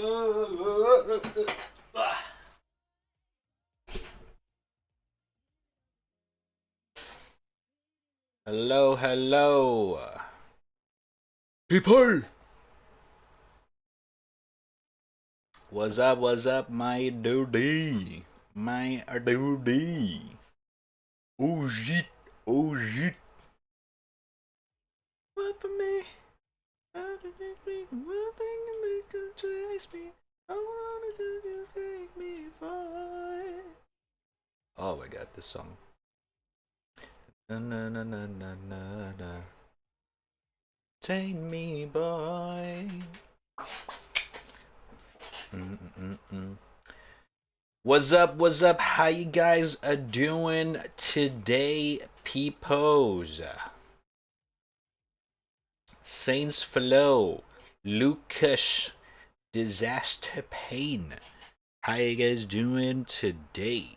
Hello, hello. People. What's up, my dude? My dude. Oh shit, oh shit. What for me? How did it be? One thing to make you chase me. I wanted to take me far. Oh my god, this song. Na na na na na na na. Take me, boy. What's up? How you guys are doing today, peepos? Saints Flow, Lucas, Disaster Pain. How you guys doing today?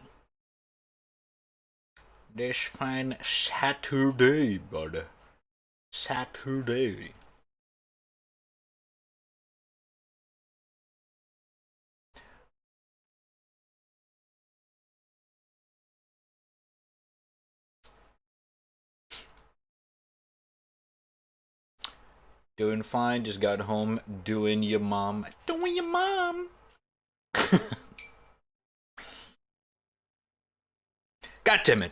This fine Saturday, brother. Saturday. Doing fine, just got home doing your mom. Doing your mom. God damn it.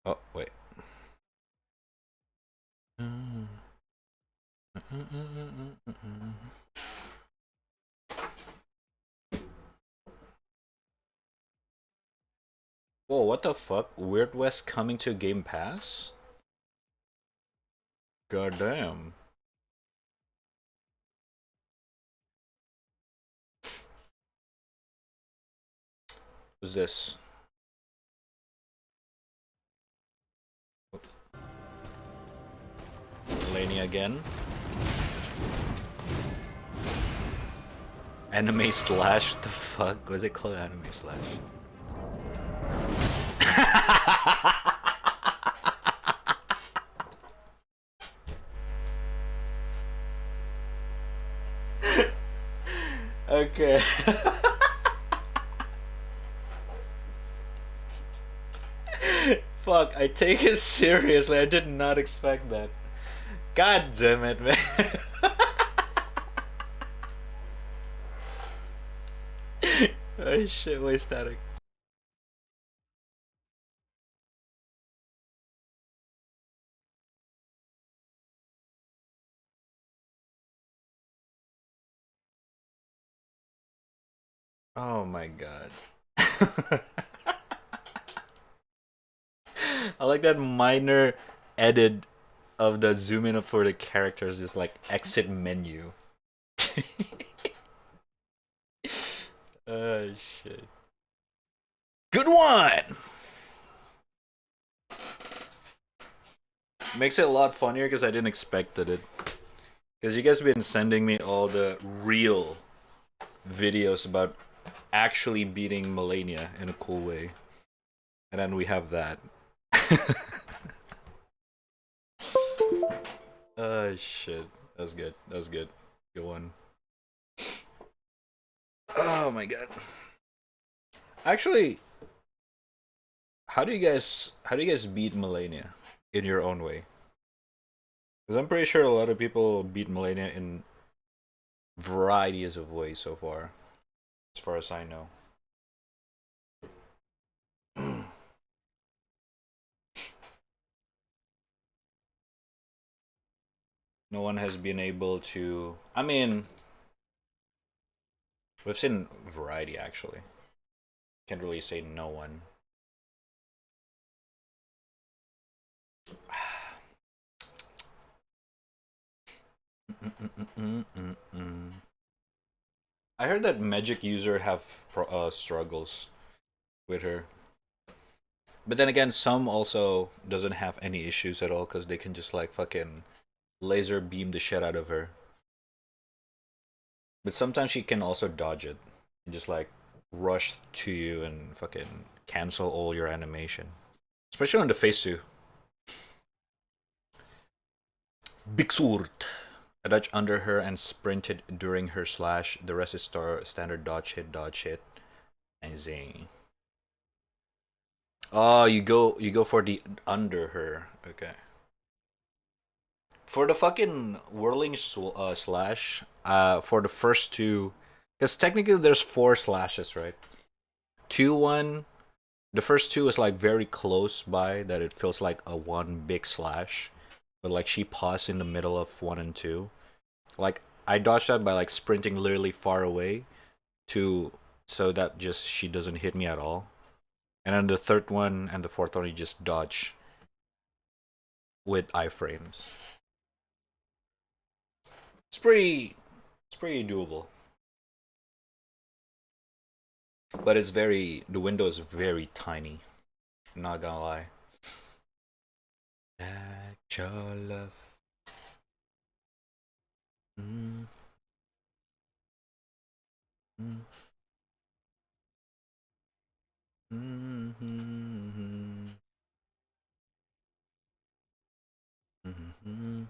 Oh, wait. Whoa, what the fuck? Weird West coming to Game Pass? God damn. Who's this? Laney again. Anime slash? The fuck? Was it called anime slash? Okay. Fuck, I take it seriously. I did not expect that. God damn it, man. Oh shit, way static. Oh my god. I like that minor edit of the zoom in for the characters, is like exit menu. Oh shit. Good one! Makes it a lot funnier because I didn't expect it. Because you guys have been sending me all the real videos about actually beating Melania in a cool way. And then we have that. Oh shit. That's good. That's good. Good one. Oh my god. Actually, how do you guys beat Melania in your own way? Because I'm pretty sure a lot of people beat Melania in varieties of ways so far, as far as I know. No one has been able to. I mean, we've seen variety actually. Can't really say no one. I heard that Magic user have struggles with her, but then again, some also doesn't have any issues at all because they can just like fucking laser beam the shit out of her. But sometimes she can also dodge it and just like rush to you and fucking cancel all your animation, especially on the face too. Big sword. I dodged under her and sprinted during her slash. The rest is standard dodge hit, dodge hit, and zing. Oh, you go for the under her. Okay. For the fucking whirling slash, for the first two, because technically there's 4 slashes, right? 2-1. The first two is like very close by that it feels like a one big slash, but like she paused in the middle of 1 and 2. Like I dodged that by like sprinting literally far away to so that just she doesn't hit me at all. And then the third one and the fourth one you just dodge with iframes. It's pretty doable. But it's the window is very tiny. I'm not gonna lie. That your love. Mm. Mm. Mm-hmm. Mm-hmm.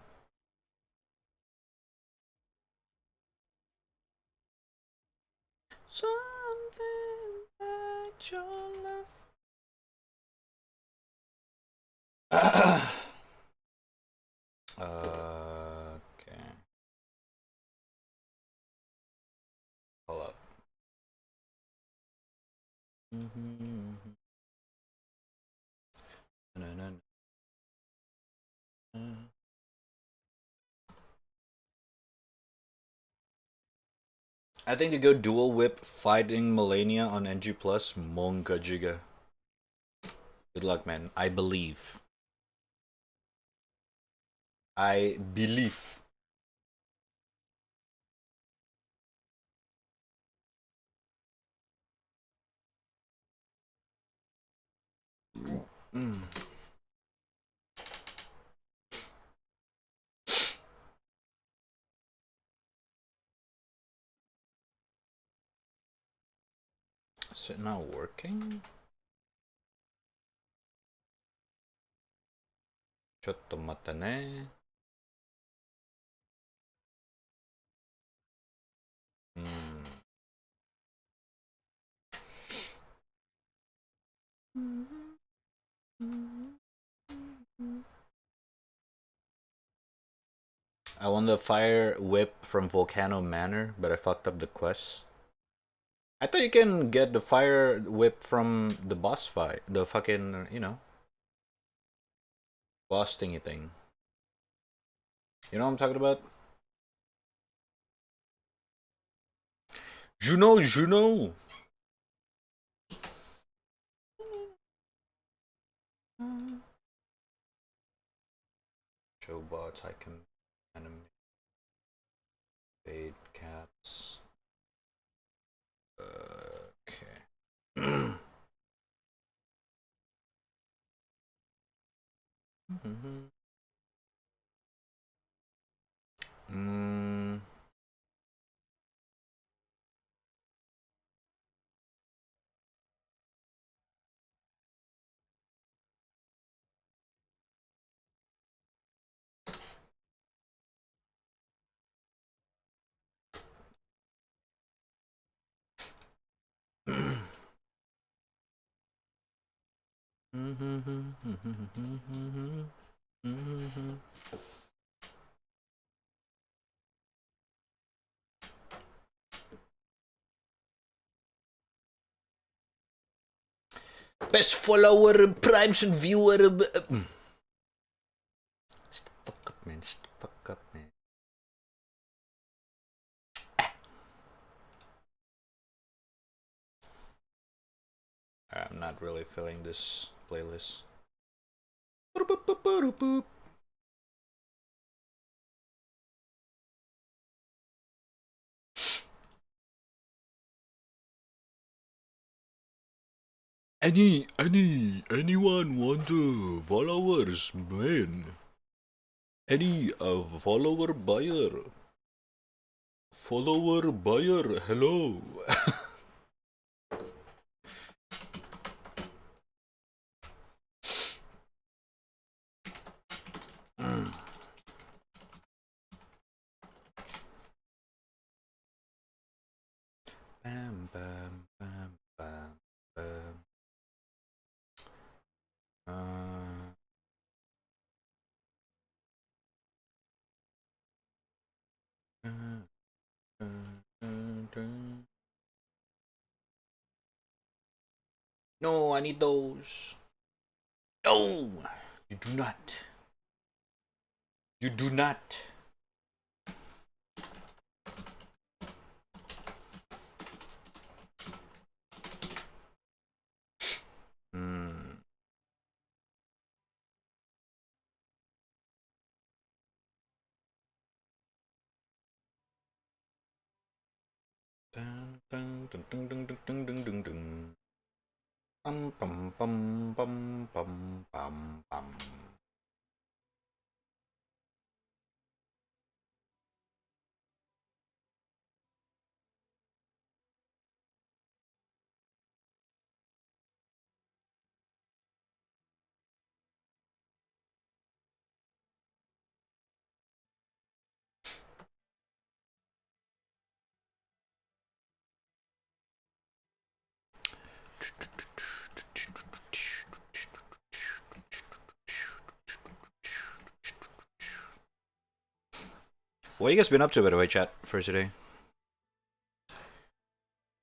Something about your love. Okay. Hold up. Mm-hmm. No, no, no. I think to go dual whip fighting Melania on NG Plus, Monka Jiga. Good luck, man. I believe. I believe. Mm. Is it not working? ちょっと待ってね。I won the fire whip from Volcano Manor, but I fucked up the quest. I thought you can get the fire whip from the boss fight. The fucking, boss thingy thing. You know what I'm talking about? Juno! Show bots, I can animate. Fade caps. Okay. Mm. Best follower, primes and viewer. Shut the fuck up, man. Shut the fuck up, man. I'm not really feeling this playlist. Anyone want followers, man? Any follower buyer? Follower buyer, hello. No, I need those. No, you do not. You do not. Hmm. Dun, dun, dun, dun, dun, dun, dun, dun, dun, dun. Bum, bum, bum, bum, bum, bum, bum. What you guys been up to, by the way, chat, for today?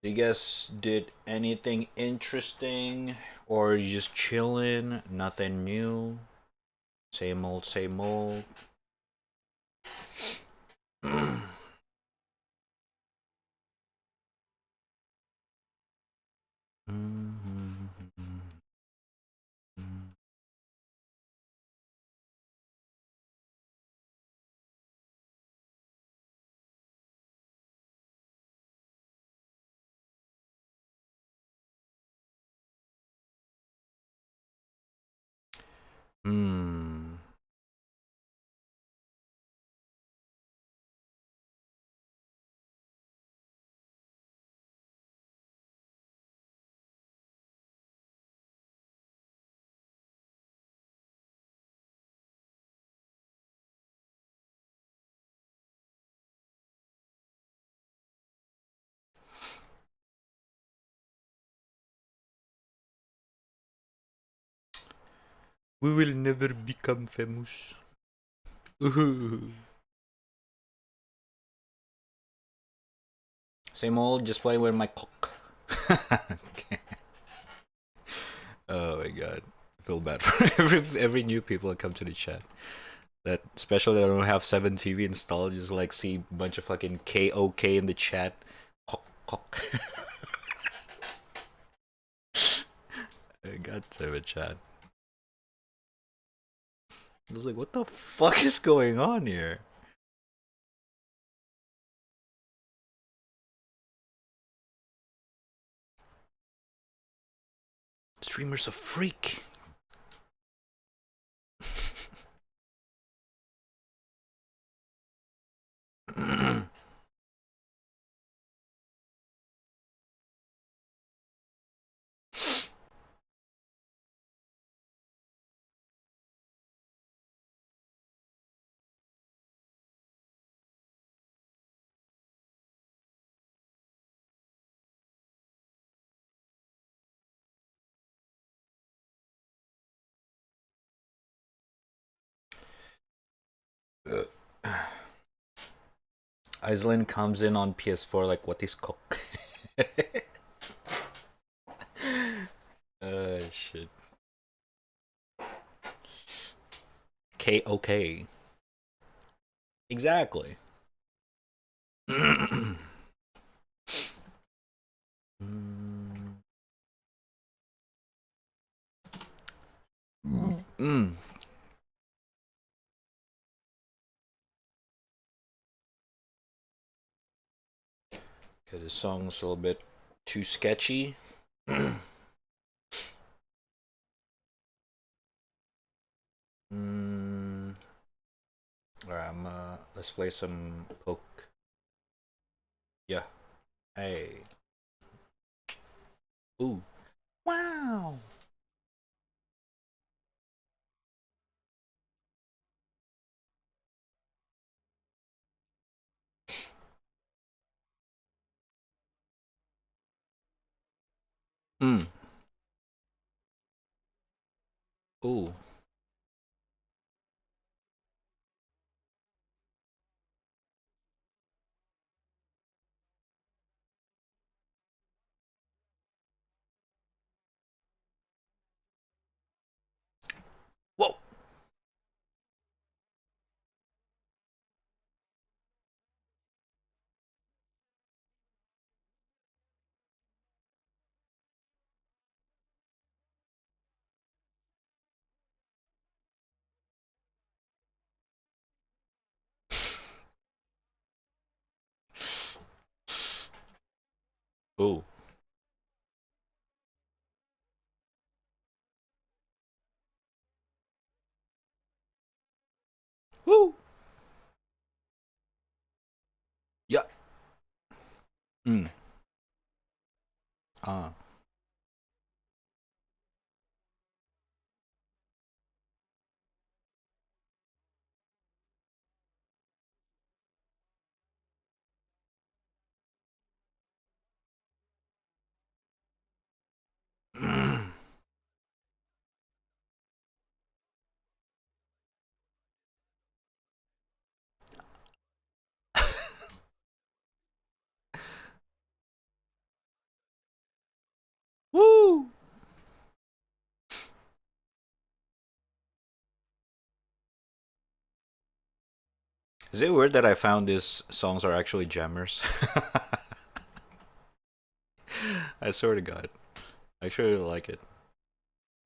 You guys did anything interesting? Or you just chilling? Nothing new? Same old, same old? Hmm. We will never become famous. Same old, just playing with my cock. Okay. Oh my god. I feel bad for every new people that come to the chat. That especially that I don't have 7 TV installed, just like see a bunch of fucking KOK in the chat. Cock, cock. I got to chat. I was like, what the fuck is going on here? Streamer's a freak. Iceland comes in on PS4 like, what is cock? Shit. KOK. Exactly. Mm. Okay, this song's a little bit too sketchy. Mm. Alright, let's play some poke. Yeah. Hey. Ooh. Wow. Mm. Ooh. Ooh. Woo. Yeah. Mm. Ah. Woo. Is it weird that I found these songs are actually jammers? I swear to God. I actually really like it.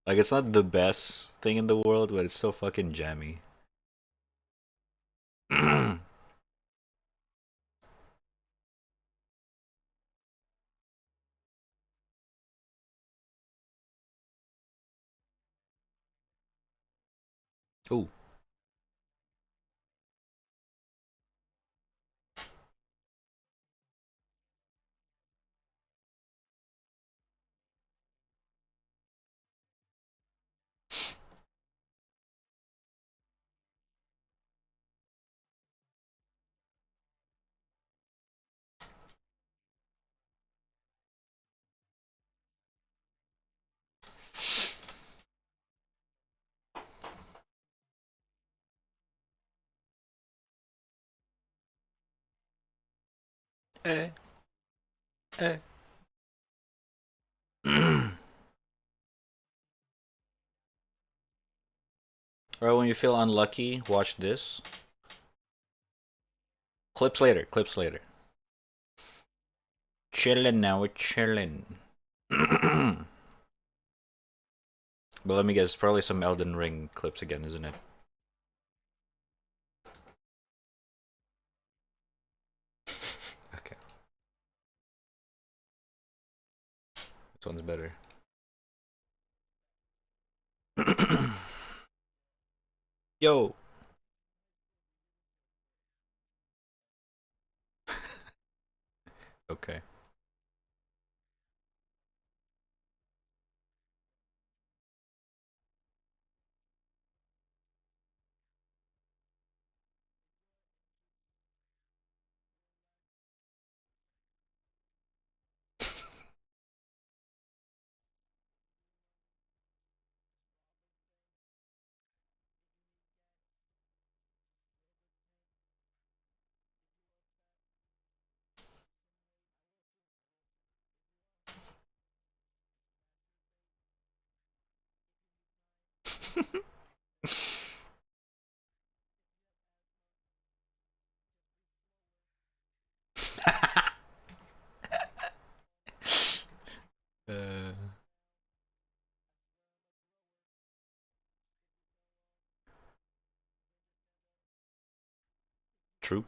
Like, it's not the best thing in the world, but it's so fucking jammy. Ooh. Eh. Eh. Or when you feel unlucky, watch this. Clips later. Clips later. Chillin' now. We're chillin'. But let me guess. Probably some Elden Ring clips again, isn't it? Okay. This one's better. Yo. Okay. uh, true.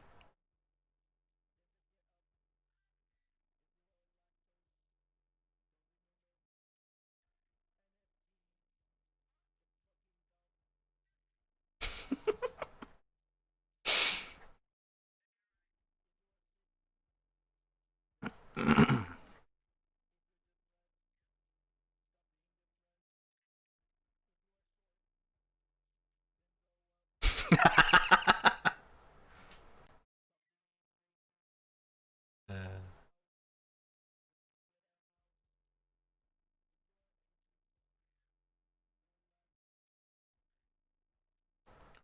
uh,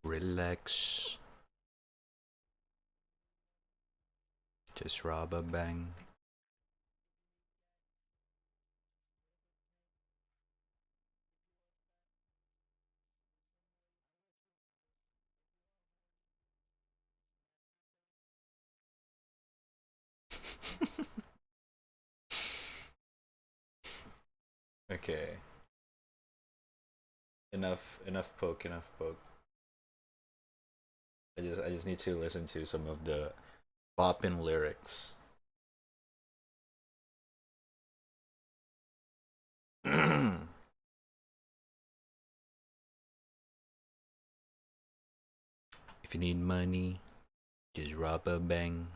relax. Just rob a bang. Okay. Enough poke, enough poke. I just need to listen to some of the poppin' lyrics. If you need money, just rob a bank.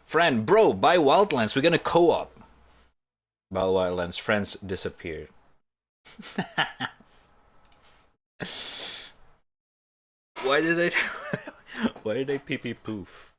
Friend, bro, buy Wildlands. We're gonna co-op. Buy Wildlands. Friends disappeared. Why did they? Why did they pee pee poof?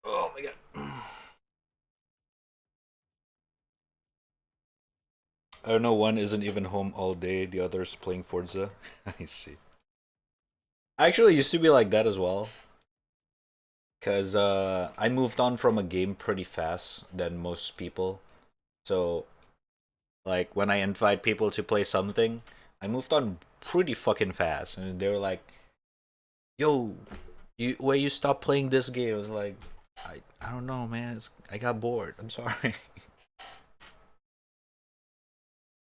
Oh my god. I don't know, one isn't even home all day, the other's playing Forza. I see. I actually used to be like that as well. Because I moved on from a game pretty fast than most people. So, like, when I invite people to play something, I moved on pretty fucking fast. And they were like, yo, where you stop playing this game? I was like, I don't know, man. I got bored. I'm sorry.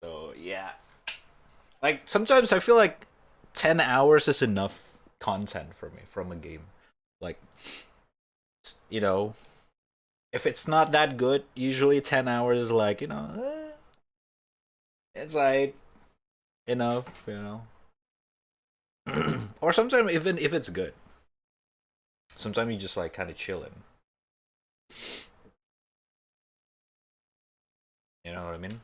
So, yeah. Like, sometimes I feel like 10 hours is enough content for me from a game. Like, you know, if it's not that good, usually 10 hours is like, it's like enough. Or sometimes even if it's good, sometimes you just like kind of chilling. You know what I mean?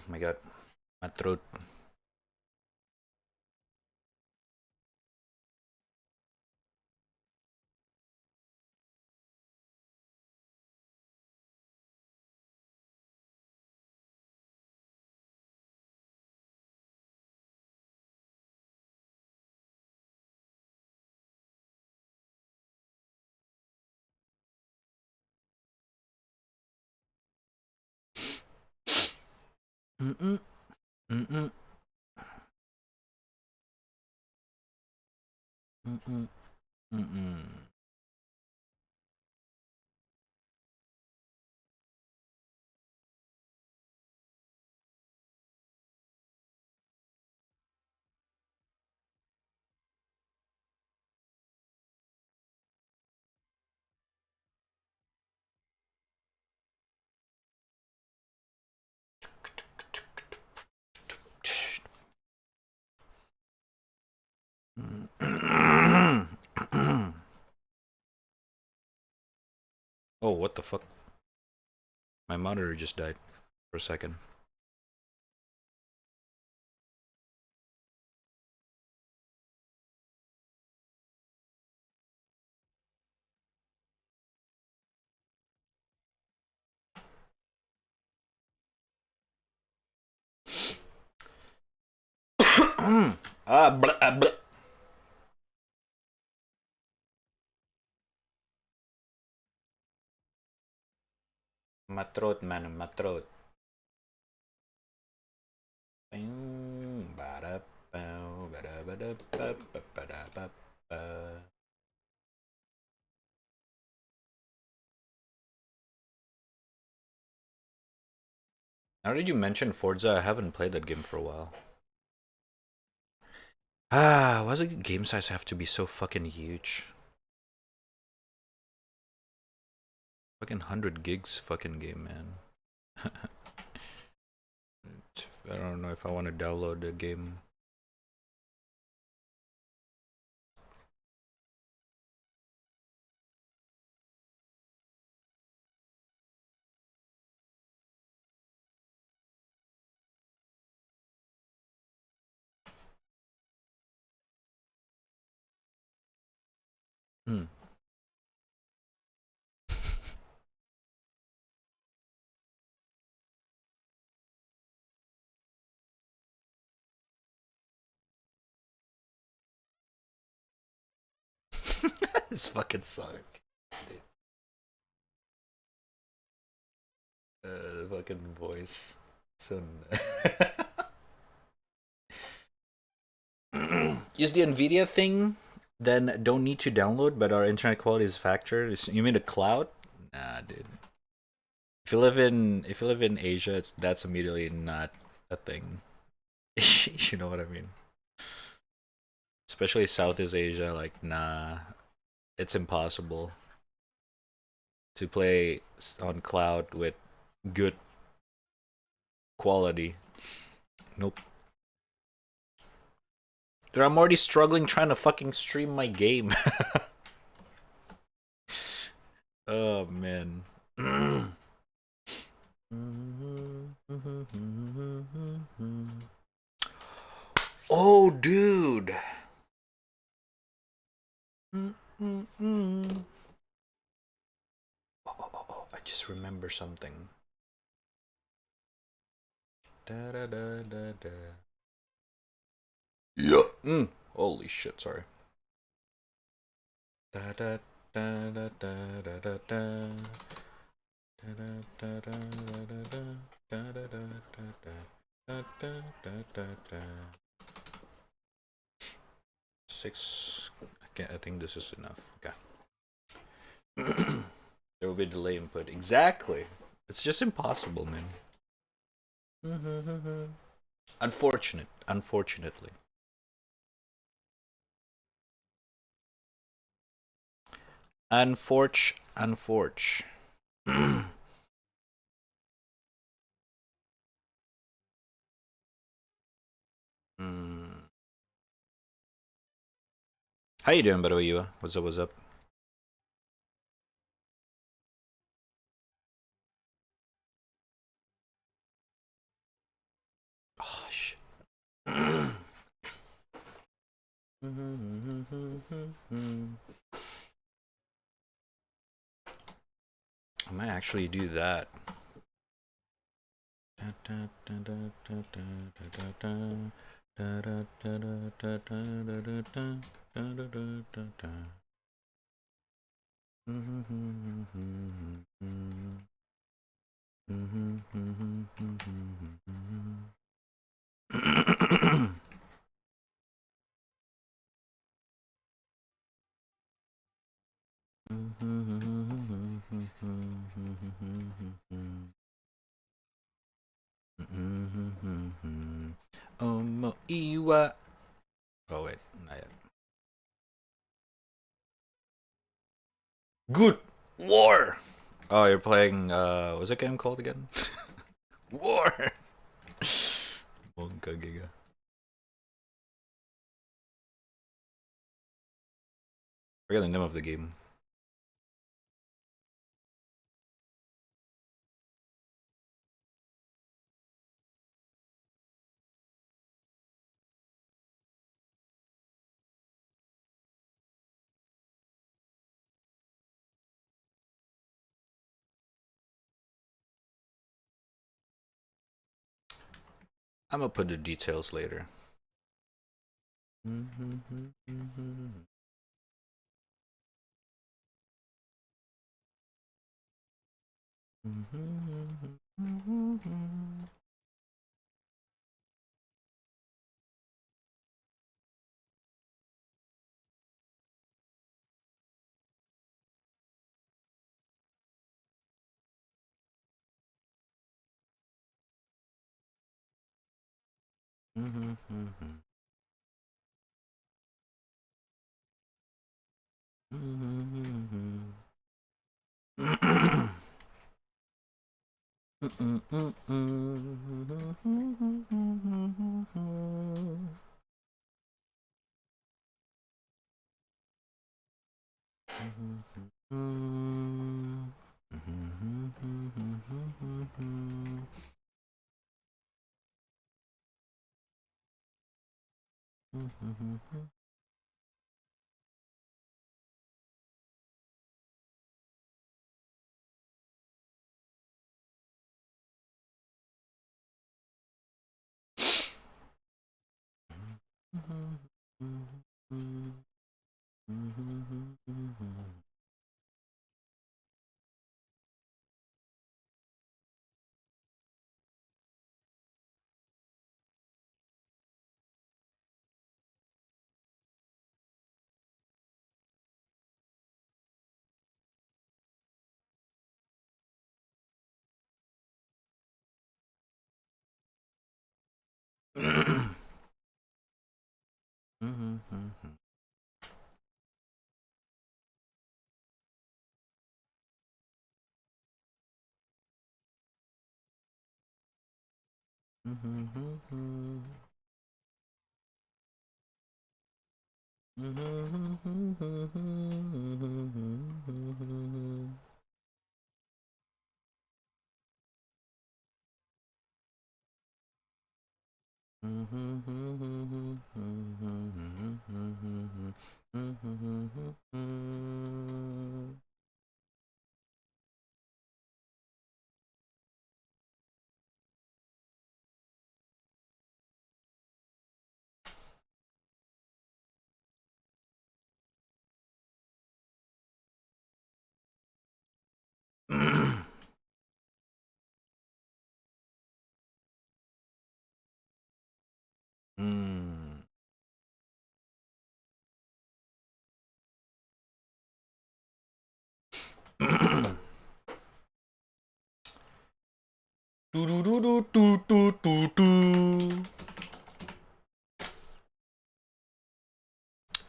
My god, my throat. Mm-mm. Mm-mm. Mm-mm. Mm-mm. Oh, what the fuck? My monitor just died for a second. Blah. My throat, man, my throat. Now did you mention Forza? I haven't played that game for a while. Why does the game size have to be so fucking huge? Fucking 100 gigs fucking game, man. I don't know if I want to download the game. Hmm. This fucking suck. Fucking voice. So. Use the Nvidia thing, then don't need to download, but our internet quality is factored. You mean the cloud? Nah, dude. If you live in Asia, that's immediately not a thing. You know what I mean? Especially Southeast Asia, like nah, it's impossible to play on cloud with good quality. Nope. Dude, I'm already struggling trying to fucking stream my game. Oh man. Oh, dude. Oh, I just remember something. Da da da da da. Yeah. Holy shit, sorry. Da da da da da da da da. Da da da da da da da da da da da da da da. 6. I think this is enough. Okay. There will be delay input. Exactly. It's just impossible, man. Unfortunately. Unforge. How you doing, by the way, Yua? What's up? Oh, shit. I might actually do that. Iwa. Oh wait, not yet. Good War. Oh, you're playing. What's that game called again? War. Monka Giga. Forget the name of the game. I'm gonna put the details later.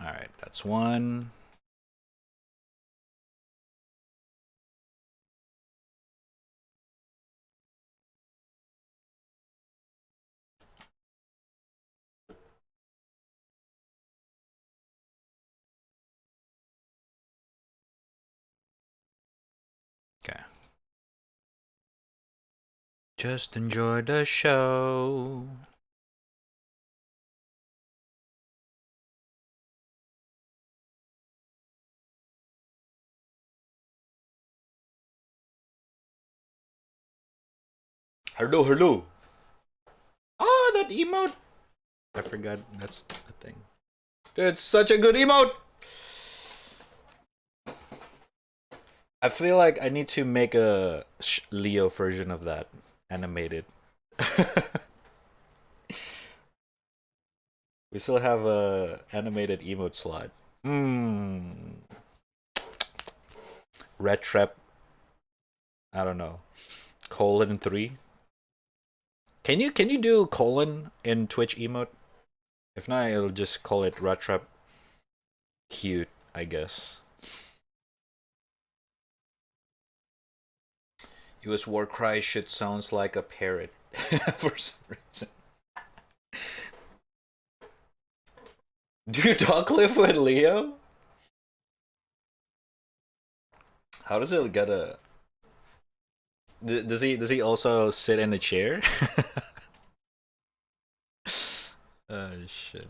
Alright, that's one. Okay. Just enjoy the show. Hello, hello. Oh, that emote. I forgot that's the thing. It's such a good emote. I feel like I need to make a Leo version of that animated. We still have a animated emote slot. raddtrap, I don't know, :3. Can you do colon in Twitch emote? If not, I'll just call it raddtrap cute, I guess. US Warcry shit sounds like a parrot for some reason. Do you talk live with Leo? How does it get a? Does he also sit in a chair? Oh shit.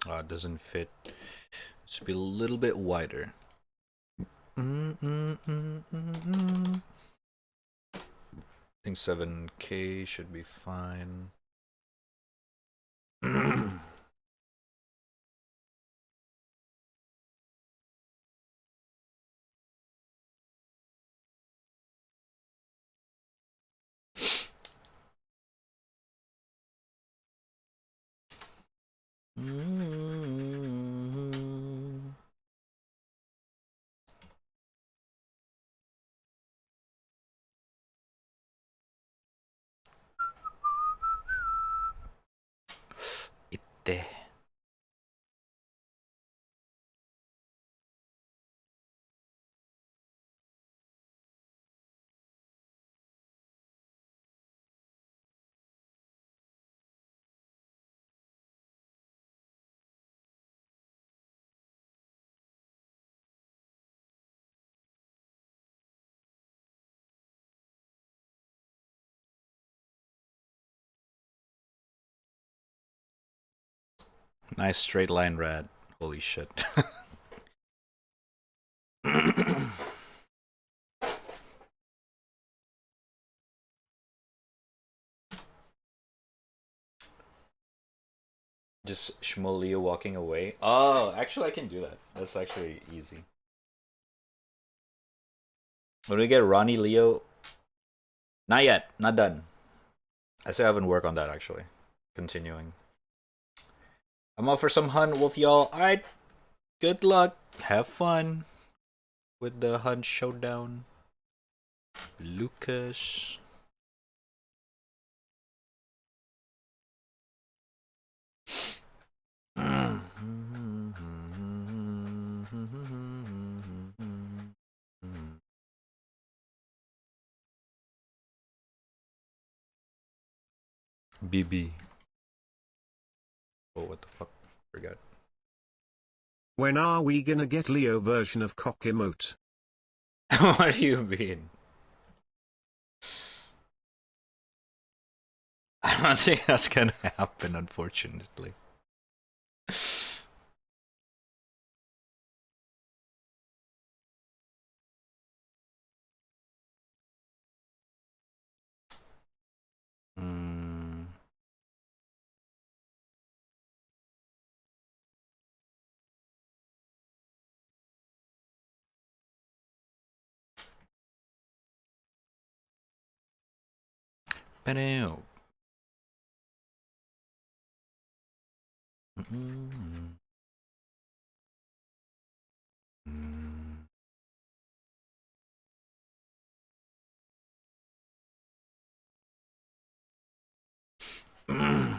Oh, it doesn't fit. It should be a little bit wider. I think 7K should be fine. Itte. Nice straight line rad. Holy shit. Just Shmolio walking away. Oh, actually I can do that. That's actually easy. When we get Ronnie Leo, not yet, not done. I still haven't worked on that actually. Continuing. I'm up for some hunt with y'all. Alright. Good luck. Have fun with the hunt showdown. Lucas. BB. Oh, what the fuck? Forgot. When are we gonna get Leo version of cock emote? What do you mean? I don't think that's gonna happen, unfortunately. Mm. Ba-dow. Mm. Mm. Mm.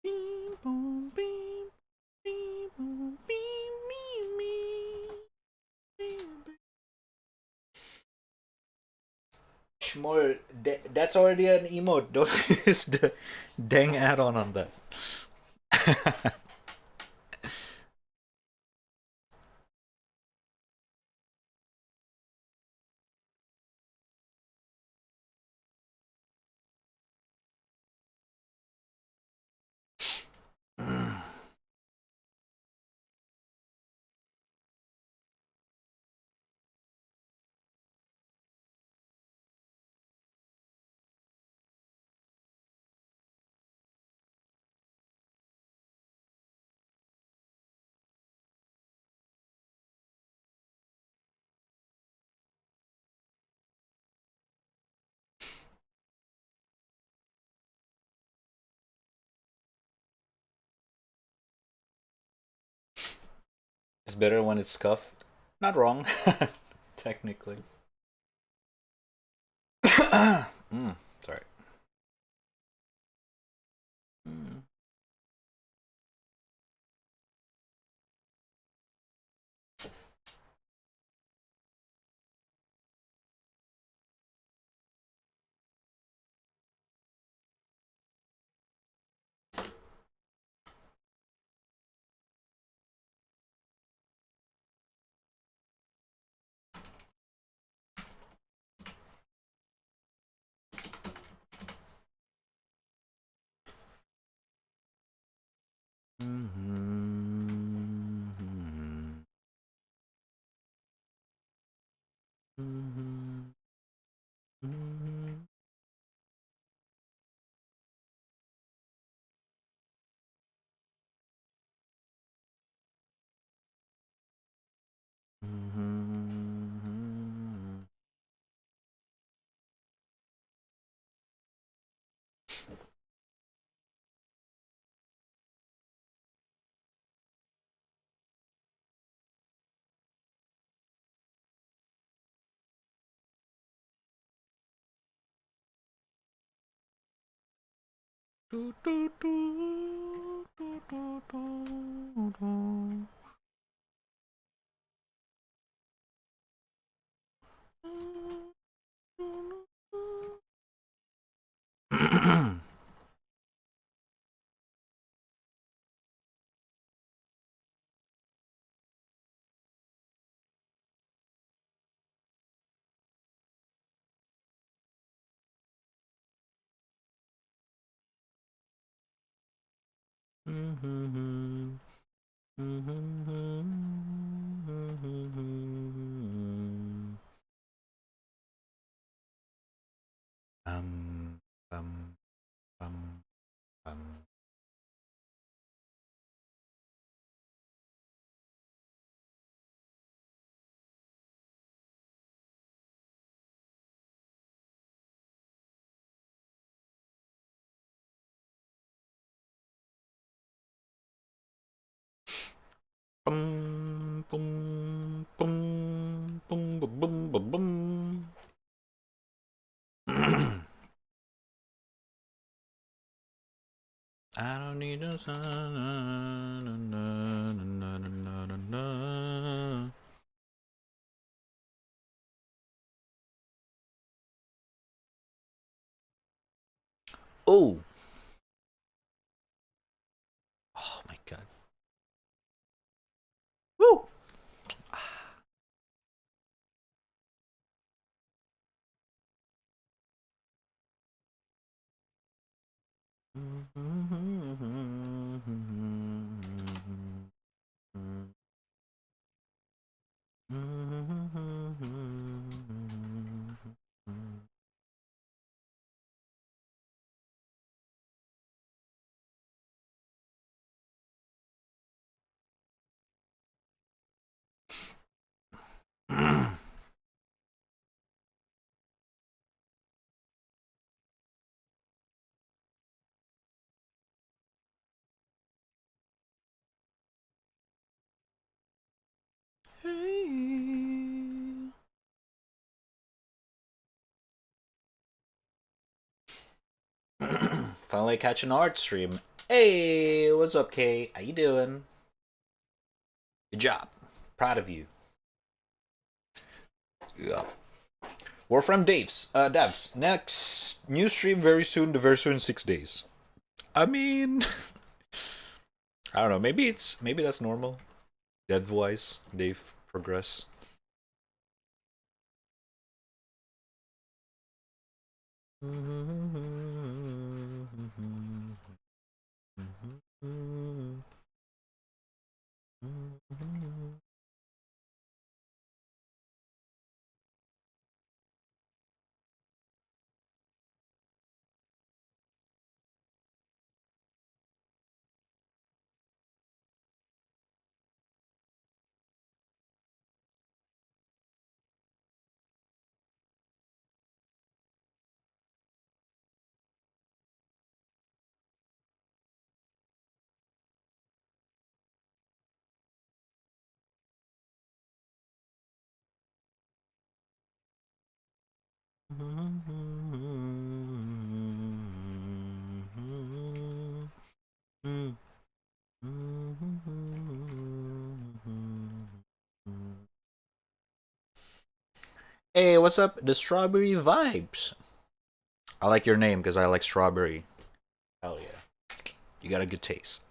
Beep, boom, beep, beep, boom, beep, me, me. much more. That's already an emote. Don't use the dang add-on on that. It's better when it's scuffed. Not wrong, technically. Sorry. Mm. Um, um, um, um. Bum, bum, bum, bum, bum, bum, bum, bum. I don't need a sun. Oh, oh my god. Woo! Hey. Finally catch an art stream. Hey, what's up, Kay? How you doing? Good job. Proud of you. Yeah. Warframe devs. Next new stream very soon. The very soon 6 days. I mean, I don't know. Maybe that's normal. Dev wise, they've progressed. Hey, what's up? The Strawberry Vibes. I like your name because I like strawberry. Hell yeah. You got a good taste.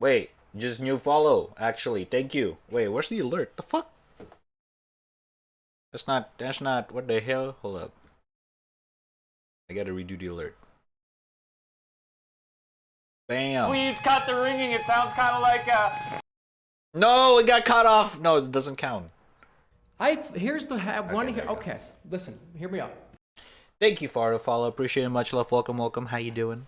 Wait, just new follow, actually. Thank you. Wait, where's the alert? The fuck? That's not, what the hell? Hold up. I gotta redo the alert. Bam. Please cut the ringing. It sounds kind of like No, it got cut off. No, it doesn't count. Here's the one Okay, here. Okay, listen, hear me out. Thank you for the follow. Appreciate it. Much love. Welcome, welcome. How you doing?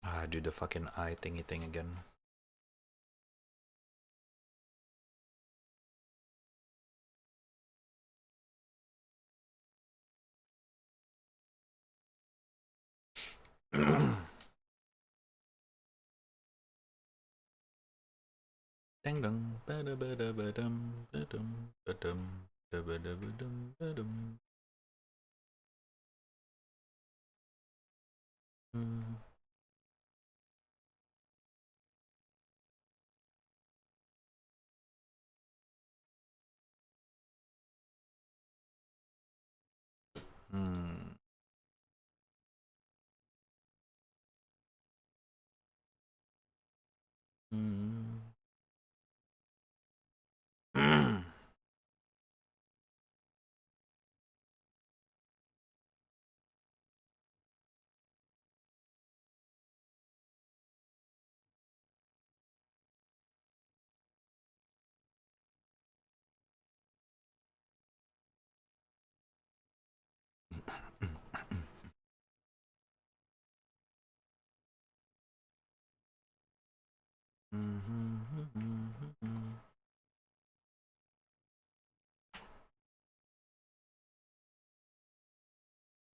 Ah, do the fucking eye thingy thing again. Ding dong. Ba-da-ba-da-ba-dum, ba-dum, ba-dum, da-ba-da-ba-dum, ba-dum. Mm. Hmm. Mm.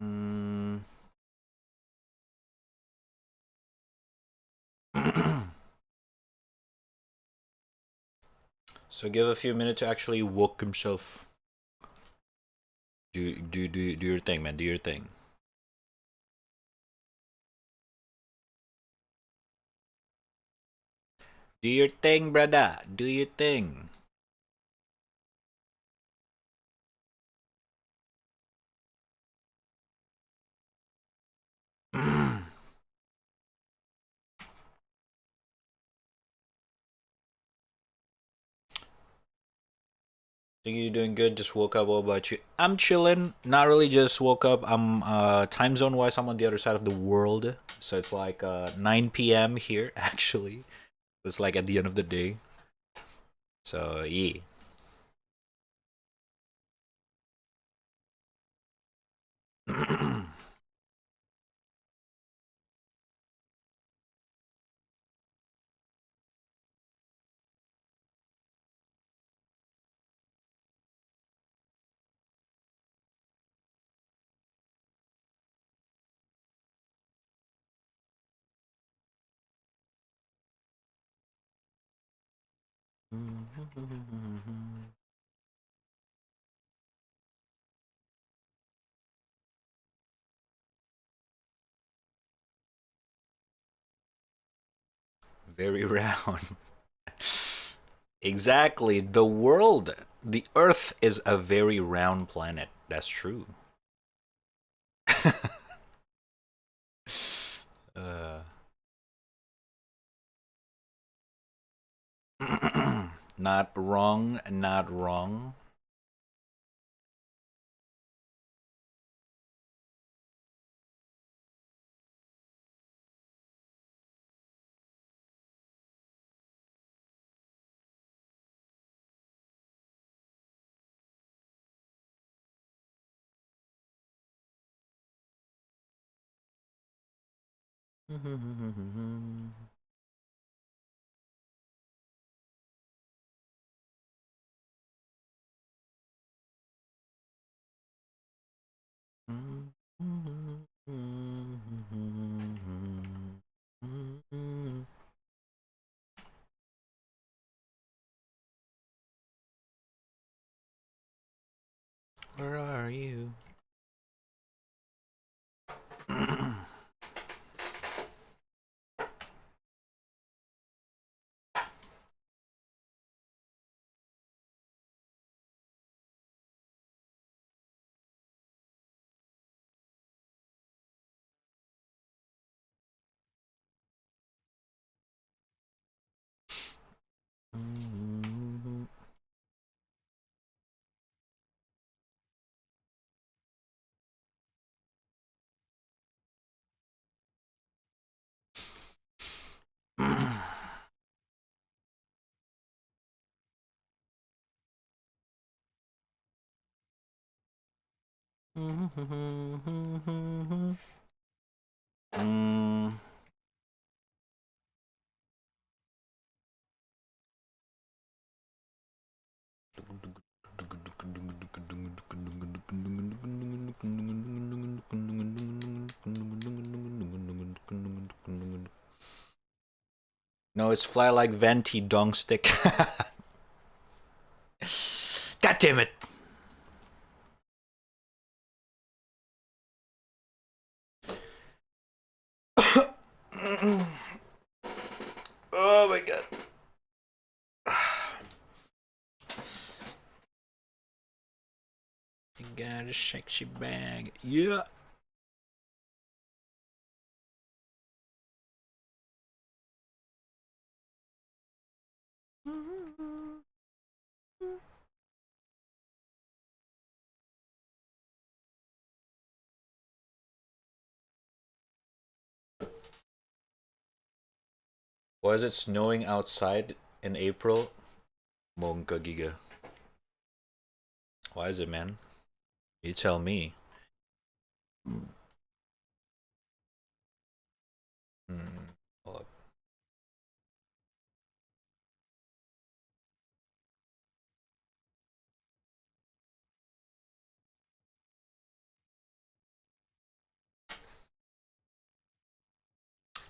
Mm. So give a few minutes to actually woke himself. Do your thing, man. Do your thing. Do your thing, brother. Do your thing. Think you're doing good. Just woke up. What about you? I'm chilling. Not really. Just woke up. I'm time zone wise. I'm on the other side of the world, so it's like 9 p.m. here. Actually, it's like at the end of the day. So yeah. Very round. Exactly. The Earth is a very round planet. That's true. uh, not wrong, not wrong. Where are you? Mm. No, it's fly like venti dong stick. God damn it! Oh my god. You got a sexy bag. Yeah. Why is it snowing outside in April? Monka Giga. Why is it, man? You tell me. Hmm. Hold up.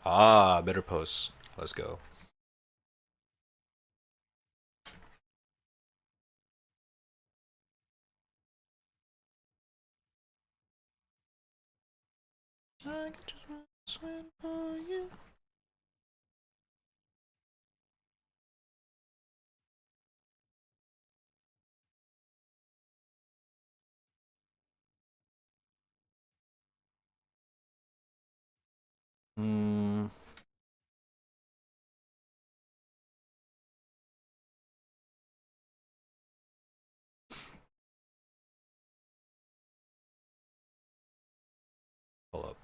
Ah, better post. Let's go. I could just swim for you. Hmm. Hold up.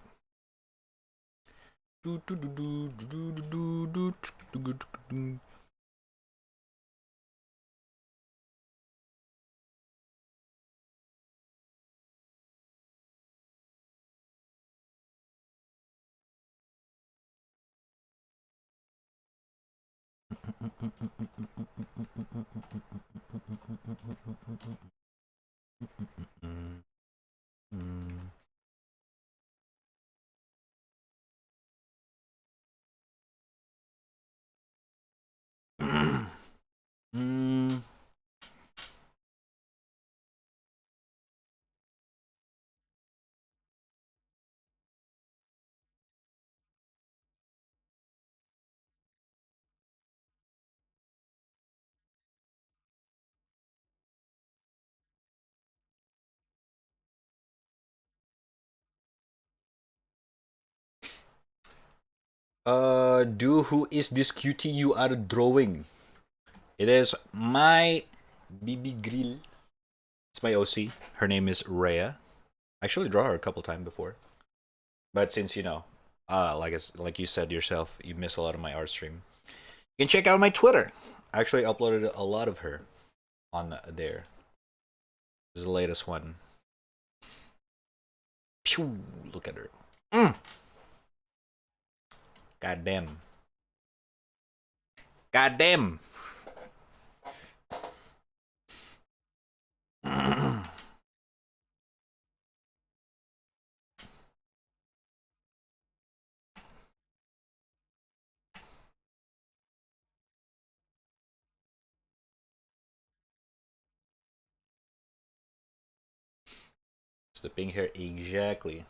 Mm. Do who is this cutie you are drawing? It is my BB Grill. It's my OC. Her name is Rhea. I actually draw her a couple times before. But since you know, like you said yourself, you miss a lot of my art stream. You can check out my Twitter. I actually uploaded a lot of her on there. This is the latest one. Pew! Look at her. God damn. God damn. It's the pink hair exactly.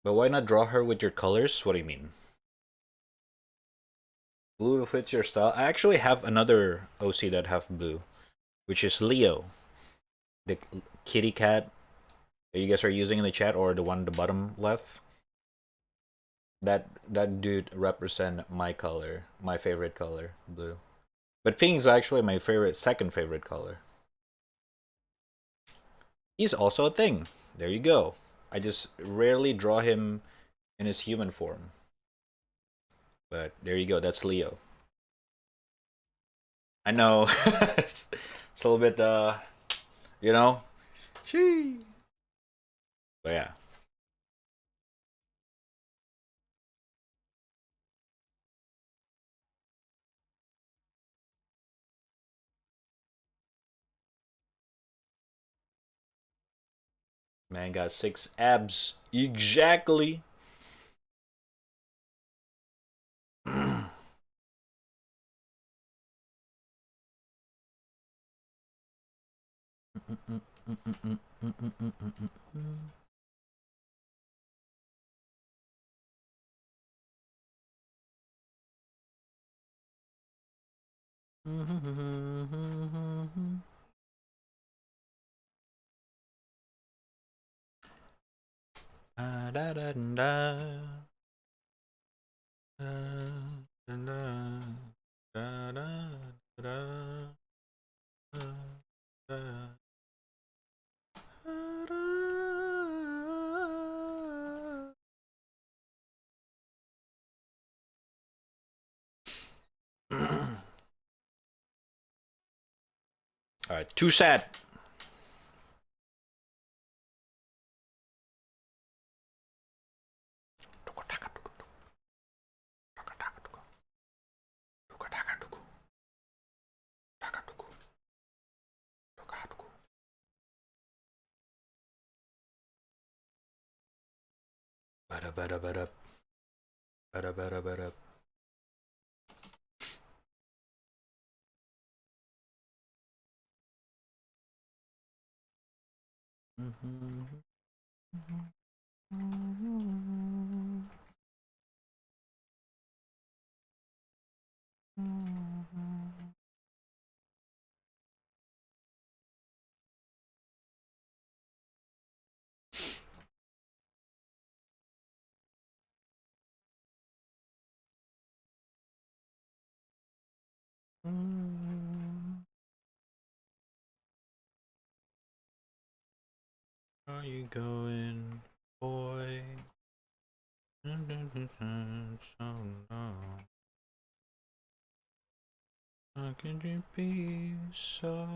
But why not draw her with your colors? What do you mean? Blue fits your style. I actually have another OC that have blue, which is Leo, the kitty cat that you guys are using in the chat, or the one at the bottom left. That dude represent my color, my favorite color, blue. But pink is actually my second favorite color. He's also a thing. There you go. I just rarely draw him in his human form. But there you go. That's Leo. I know. It's a little bit, you know. Shee. But yeah. Man got 6 abs. Exactly. Alright, too sad. Bada bada bada. Bada bada bada. Are you going, boy? So no. How can you be so?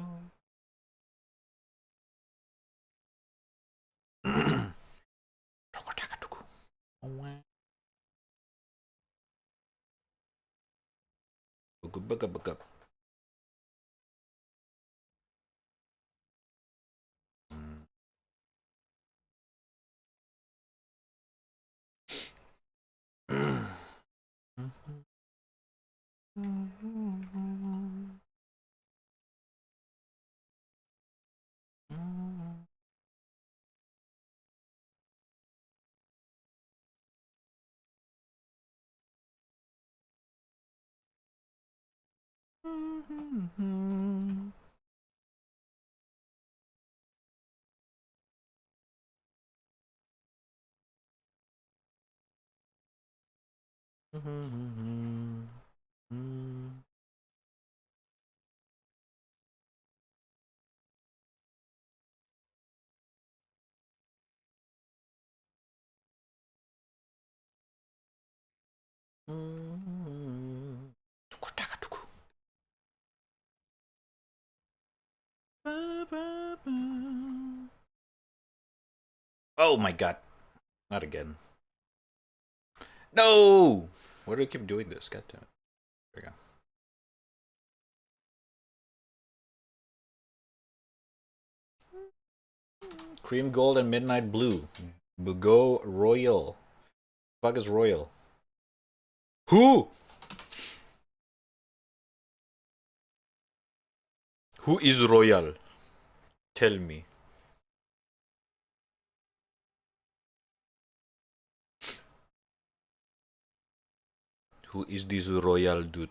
Oh my god. Not again. No! Why do I keep doing this? God damn it. There we go. Cream gold and midnight blue. Go royal. Fuck is royal? Who? Who is royal? Tell me. Who is this royal dude?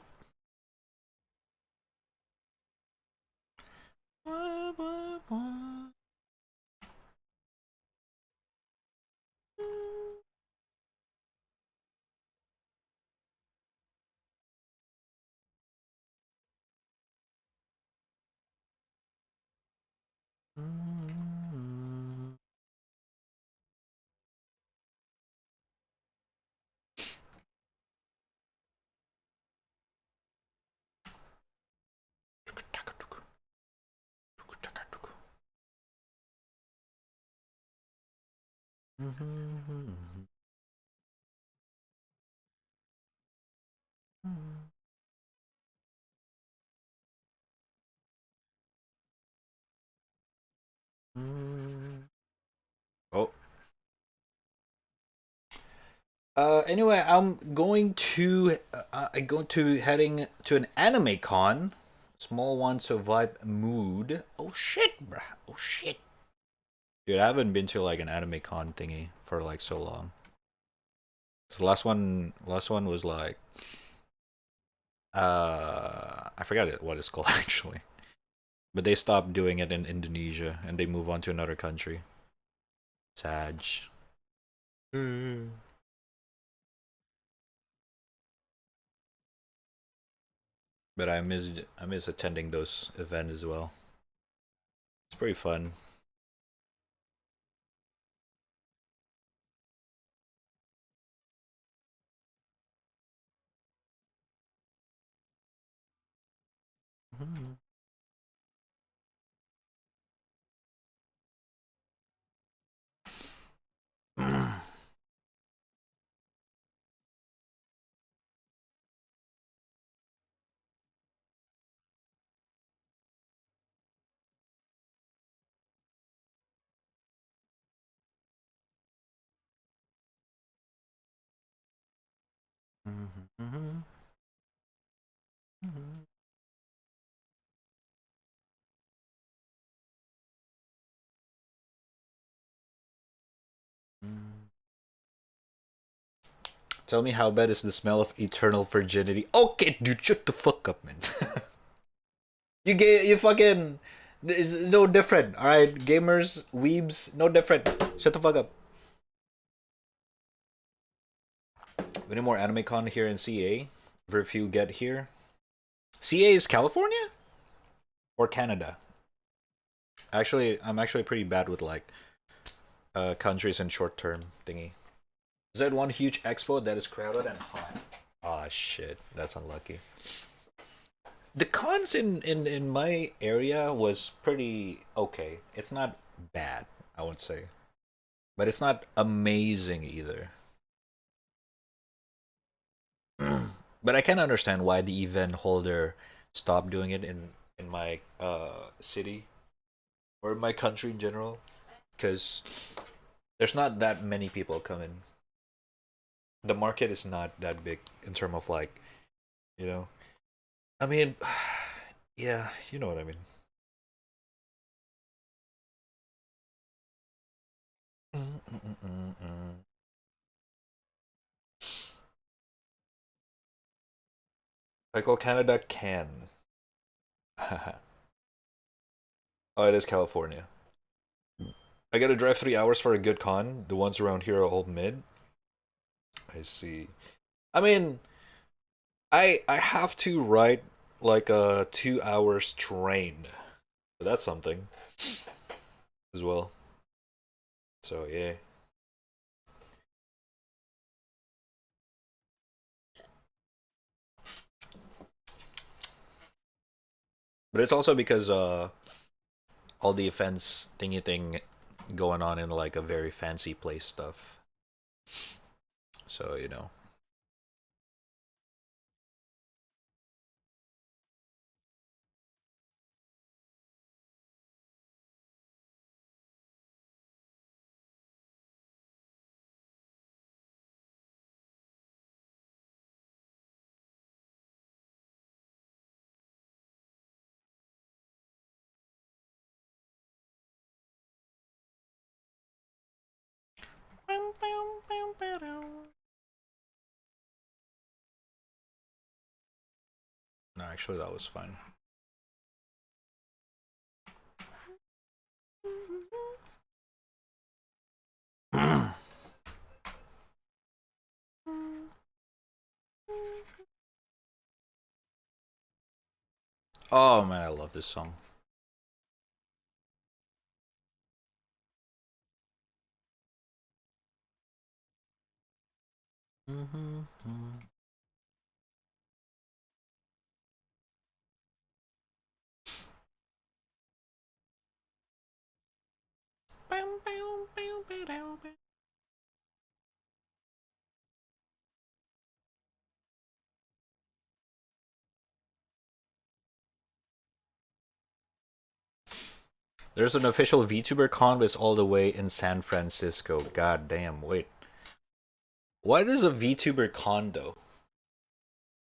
Oh. Anyway, I'm going to heading to an anime con. Small one survive mood. Oh shit, bruh. Oh shit. Dude, I haven't been to like an anime con thingy for like so long. So last one was like I forgot what it's called actually. But they stopped doing it in Indonesia and they move on to another country. Sag. But I miss attending those events as well. It's pretty fun. Tell me how bad is the smell of eternal virginity? Okay, dude, shut the fuck up, man. You fucking is no different, all right? Gamers, weebs, no different. Shut the fuck up. We need more anime con here in CA. If you get here, CA is California or Canada. Actually, I'm actually pretty bad with like countries and short term thingy. Is that one huge expo that is crowded and hot? Ah, shit, that's unlucky. The cons in my area was pretty okay. It's not bad, I would say, but it's not amazing either. But I can understand why the event holder stopped doing it in my city or my country in general, because there's not that many people coming. The market is not that big in terms of like, you know. I mean, yeah, you know what I mean. Like, well, Canada can. Oh, it is California. I gotta drive 3 hours for a good con. The ones around here are all mid. I see. I mean, I have to write like a 2 hours train. But that's something as well. So yeah. But it's also because all the events thingy thing going on in like a very fancy place stuff. So, you know. No, actually that was fine. Oh man, I love this song. There's an official VTuber con, but it's all the way in San Francisco. God damn, wait. What is a VTuber con though?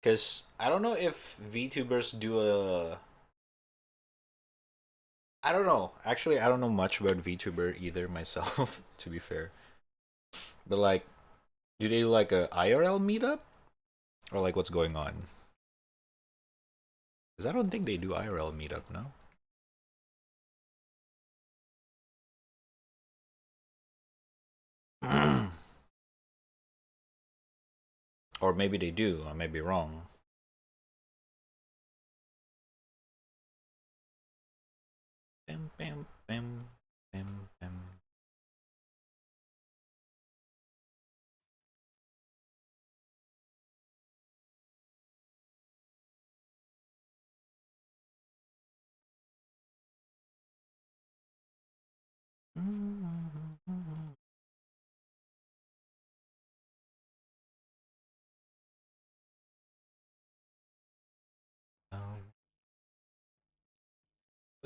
Because I don't know if VTubers do a. I don't know. Actually, I don't know much about VTuber either myself, to be fair. But like, do they do like a IRL meetup? Or like what's going on? Because I don't think they do IRL meetup, no? Or maybe they do. I may be wrong. Bam, bam, bam, bam, bam.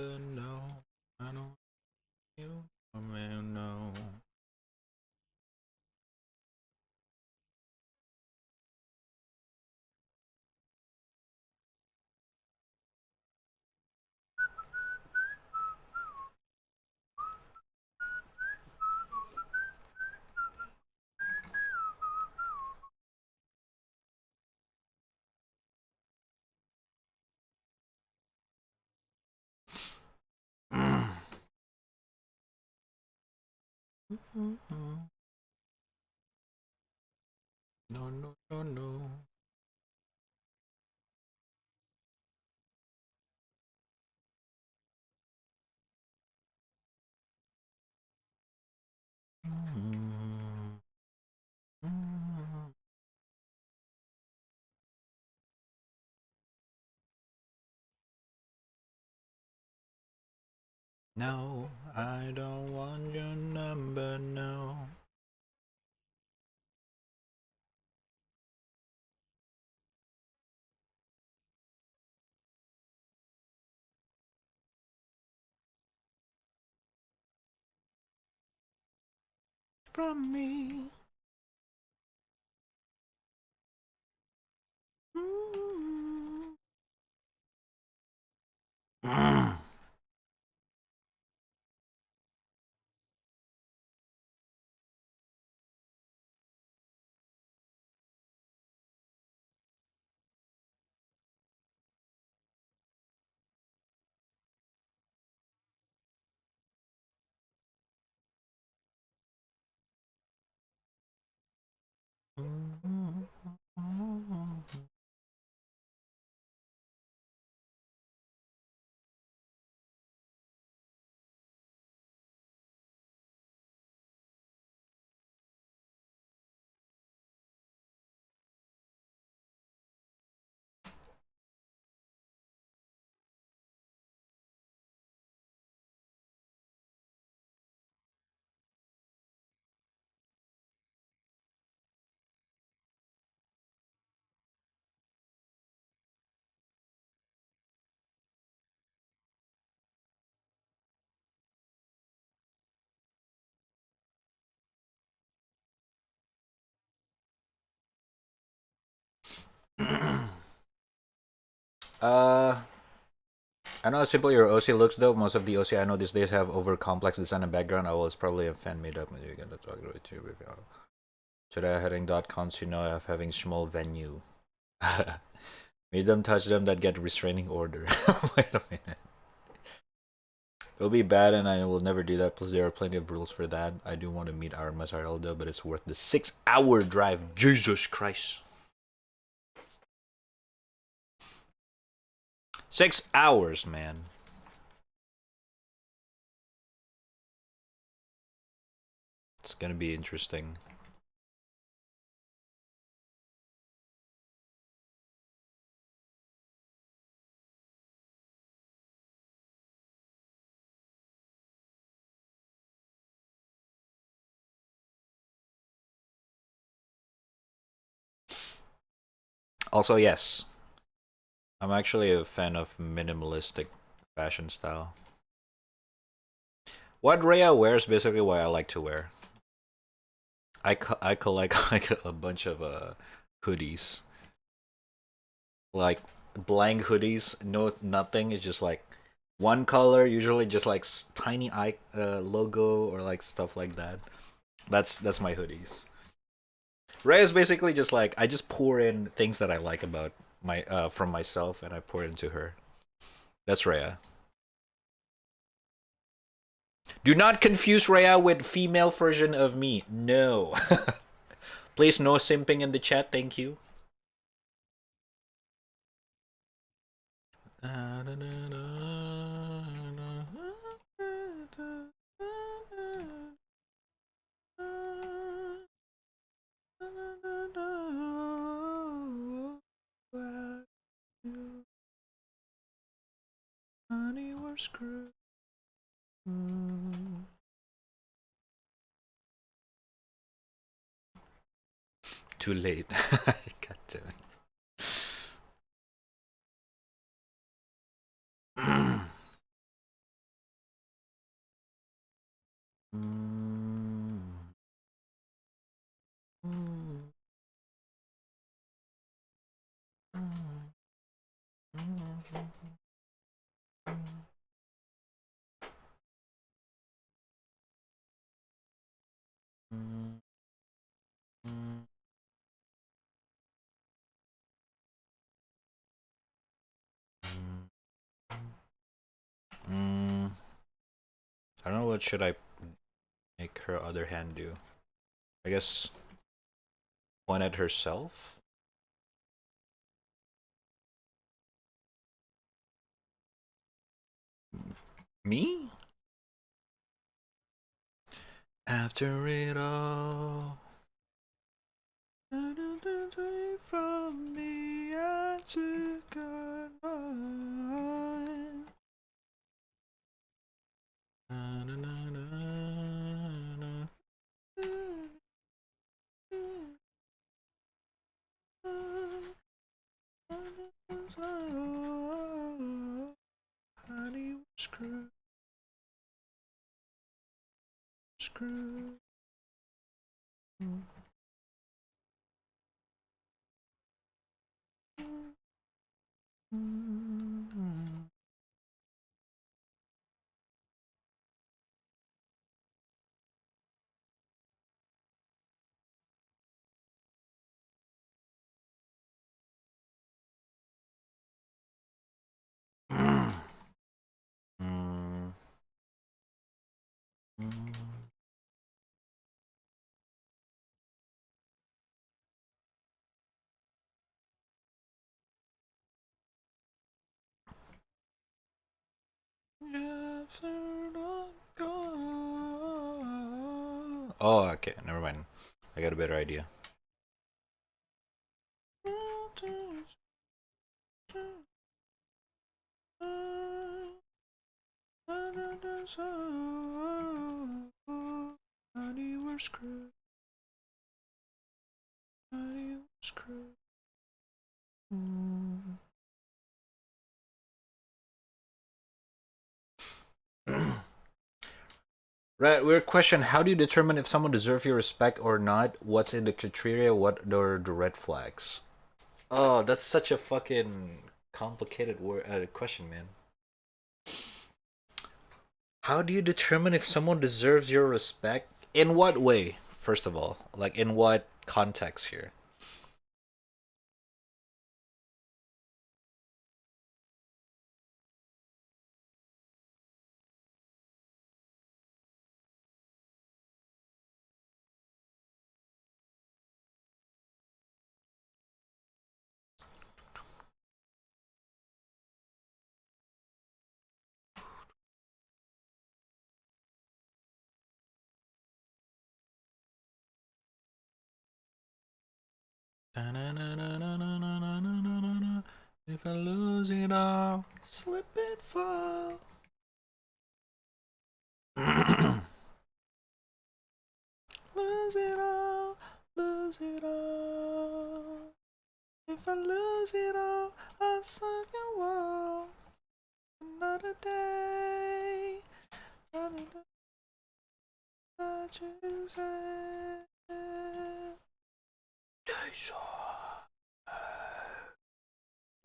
No, I don't you, man, no. No, no, no, no. No, I don't want your number, no. From me. I know how simple your OC looks though. Most of the OC I know these days have over complex design and background. It's probably a fan made up. You're gonna talk about it too. Should I heading .cons you know of having small venue? Made them touch them that get restraining order. Wait a minute. It'll be bad and I will never do that. Plus there are plenty of rules for that. I do want to meet Aaron Masarel though, but it's worth the 6-hour drive. Jesus Christ. 6 hours, man. It's gonna be interesting. Also, yes, I'm actually a fan of minimalistic fashion style. What Rhea wears basically what I like to wear. I collect like a bunch of hoodies, like blank hoodies. No, nothing. It's just like one color, usually just like tiny logo or like stuff like that. That's my hoodies. Rhea is basically just like I just pour in things that I like about my from myself and I pour it into her. That's Rhea. Do not confuse Rhea with female version of me. No. Please no simping in the chat, thank you. Honey, we're screwed. Too late. God damn it. I don't know what should I make her other hand do. I guess point at herself. Me? After it all, from me, I took her mind. Honey, we're screwed. Screwed. Oh, okay, never mind. I got a better idea. Honey, we're screwed. Honey, we're screwed. Right, weird question. How do you determine if someone deserves your respect or not? What's in the criteria? What are the red flags? Oh, that's such a fucking complicated question, man. How do you determine if someone deserves your respect? In what way? First of all, like in what context here? If I lose it all, slip and fall. Lose it all, lose it all. If I lose it all, I'll suck your wall. Another day, another day, I choose it.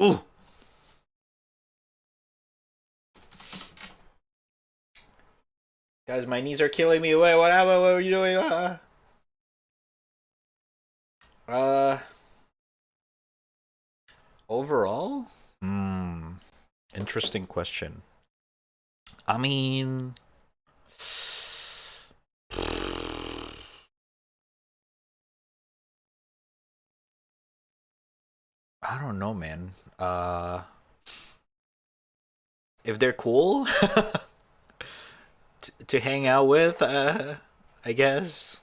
Ooh. Guys, my knees are killing me. Wait, what happened? What were you doing? Overall? Interesting question. I mean, I don't know, man. If they're cool to hang out with, I guess.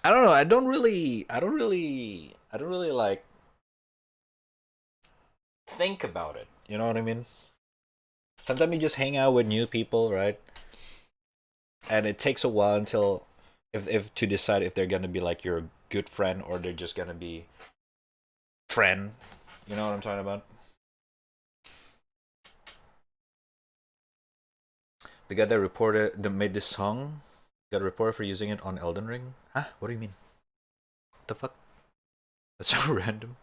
I don't know. I don't really like think about it. You know what I mean? Sometimes you just hang out with new people, right? And it takes a while until if to decide if they're gonna be like your good friend or they're just gonna be friend. You know what I'm talking about? The guy that made this song got reported for using it on Elden Ring. Huh? What do you mean? What the fuck? That's so random.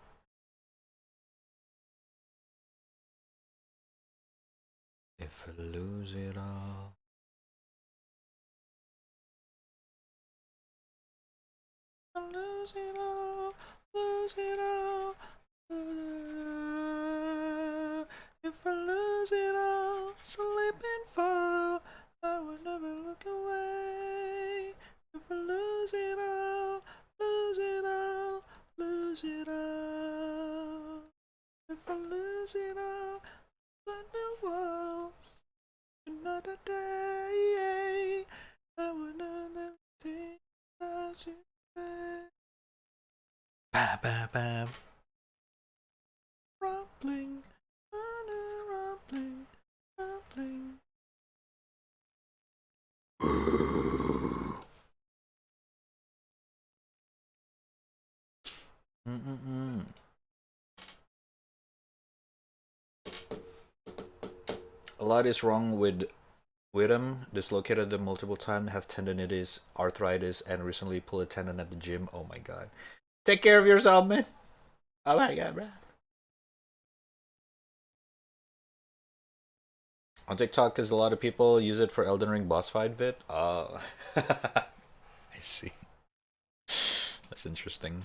If I lose it all. I lose it all, lose it all. If I lose it all, slip and fall, I will never look away. If I lose it all, lose it all, lose it all. If I lose it all, let the wall. Another day, I would not everything I should say. Bam, bam, bam. Rumbling, rumbling, rumbling. Mm-mm-mm. A lot is wrong with him. Dislocated them multiple times, have tendinitis, arthritis, and recently pulled a tendon at the gym. Oh my god. Take care of yourself, man. Oh my god, bro. On TikTok, because a lot of people use it for Elden Ring boss fight vid. Oh. I see. That's interesting.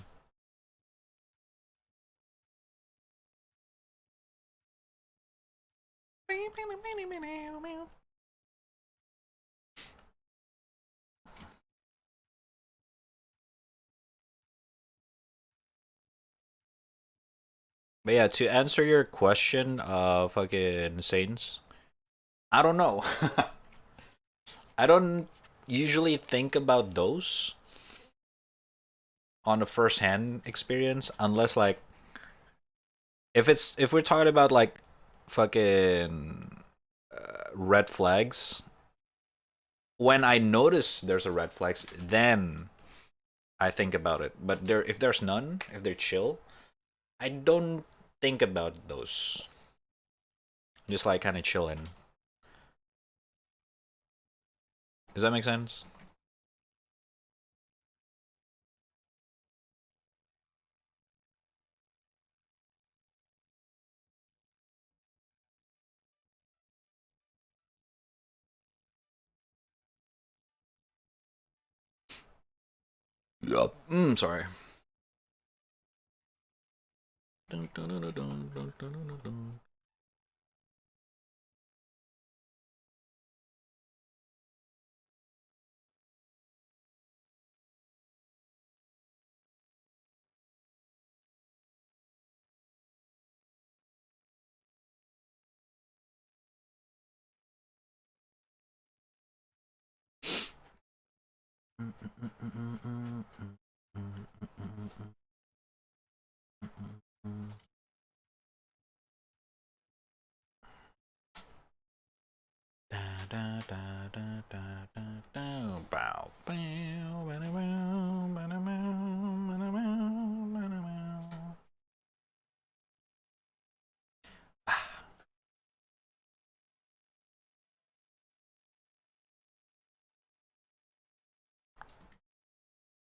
But yeah, to answer your question, fucking Saints, I don't know. I don't usually think about those on a first-hand experience unless like if we're talking about like fucking red flags. When I notice there's a red flags, then I think about it. But if there's none, if they're chill, I don't think about those. Just like kind of chilling. Does that make sense? Sorry.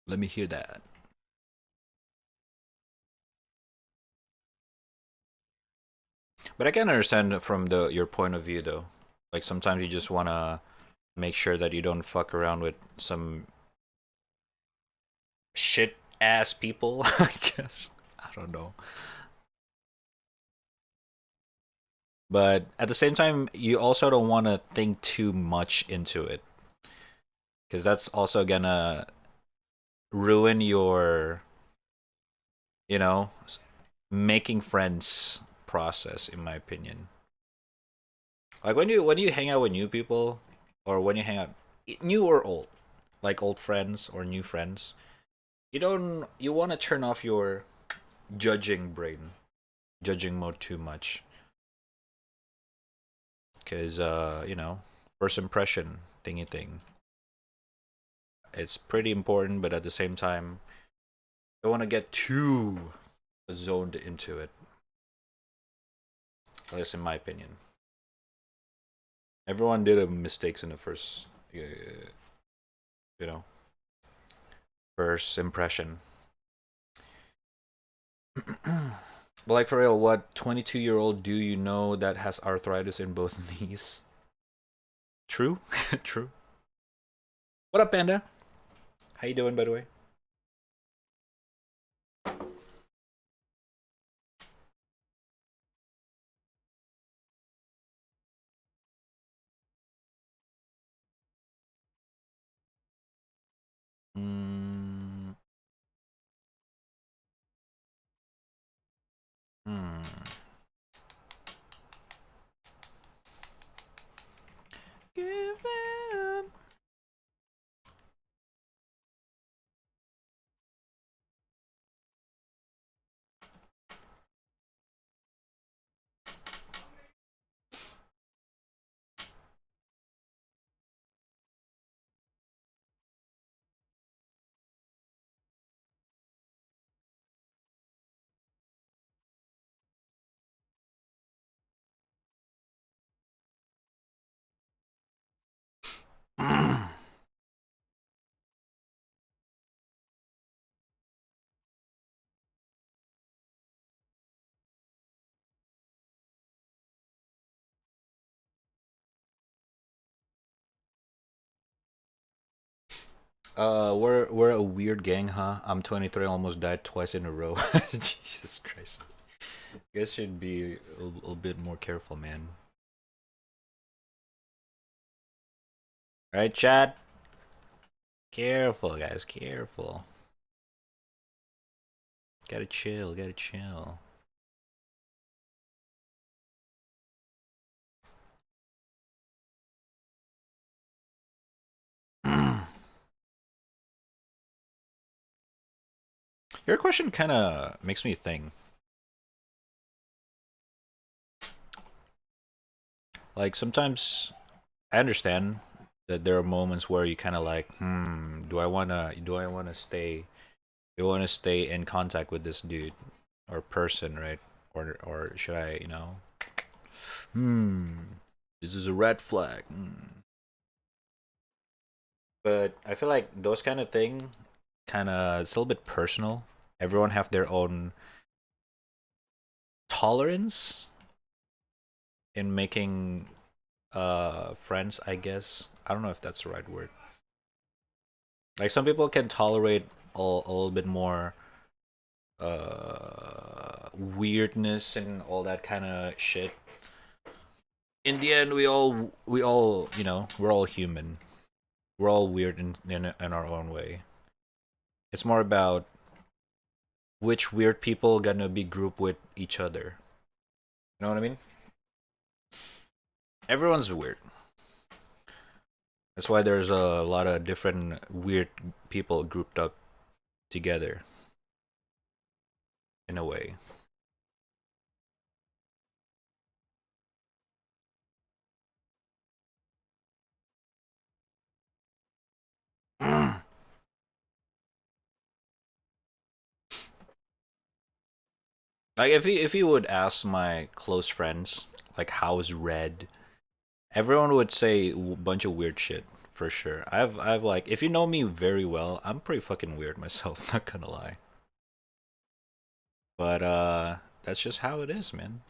Let me hear that. But I can understand from your point of view though. Like sometimes you just wanna make sure that you don't fuck around with some shit ass people, I guess. I don't know. But at the same time, you also don't want to think too much into it. Because that's also gonna ruin your, you know, making friends process, in my opinion. Like when you hang out with new people, or when you hang out, new or old, like old friends or new friends, you want to turn off your judging brain, judging mode too much. Because you know, first impression thingy thing. It's pretty important, but at the same time, don't want to get too zoned into it. At least in my opinion. Everyone did mistakes in the first, you know, first impression. But like for real, what 22-year-old do you know that has arthritis in both knees? True, true. What up, Panda? How you doing, by the way? Mm. Hmm. Give it up. We're a weird gang, huh? I'm 23, almost died twice in a row. Jesus Christ. You guys should be a little bit more careful, man. Alright, chat. Careful, guys, careful. Gotta chill, gotta chill. Your question kind of makes me think. Like sometimes I understand that there are moments where you kind of like, do I wanna stay in contact with this dude or person, right? Or should I, this is a red flag. But I feel like those kind of thing, it's a little bit personal. Everyone have their own tolerance in making friends, I guess. I don't know if that's the right word. Like some people can tolerate a little bit more weirdness and all that kind of shit. In the end, we all you know, we're all human. We're all weird in our own way. It's more about which weird people gonna be grouped with each other. You know what I mean? Everyone's weird. That's why there's a lot of different weird people grouped up together. In a way. Like if you would ask my close friends like how's Red, everyone would say a bunch of weird shit for sure. I've like if you know me very well, I'm pretty fucking weird myself, not gonna lie. But that's just how it is, man.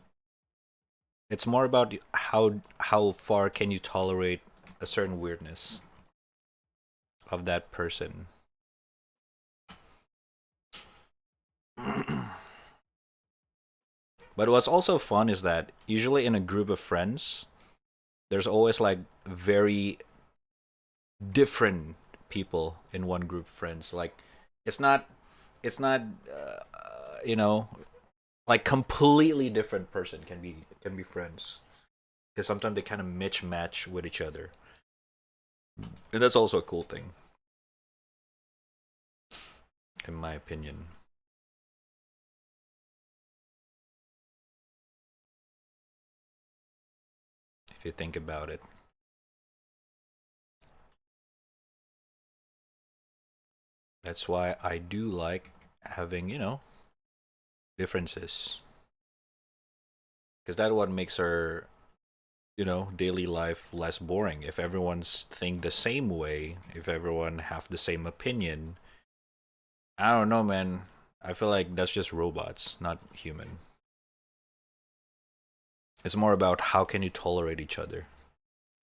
It's more about how far can you tolerate a certain weirdness of that person. But what's also fun is that usually in a group of friends, there's always like very different people in one group of friends. Like it's not you know, like completely different person can be friends because sometimes they kind of match with each other, and that's also a cool thing, in my opinion. If you think about it. That's why I do like having, you know, differences. Because that what makes our, you know, daily life less boring. If everyone's think the same way, if everyone have the same opinion, I don't know, man. I feel like that's just robots, not human. It's more about how can you tolerate each other,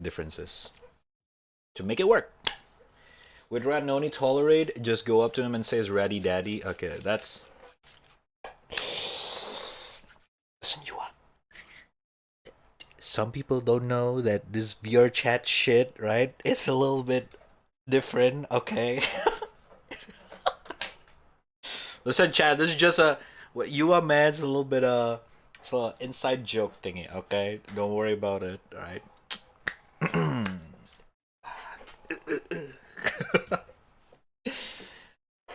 differences, to make it work. Would Rad Noni tolerate? Just go up to him and says Raddy Daddy. Okay, that's. Listen, you are. Some people don't know that this VR chat shit, right? It's a little bit different, okay? Listen, chat, this is just a. What you are, man, it's a little bit, it's an inside joke thingy, okay? Don't worry about it, alright?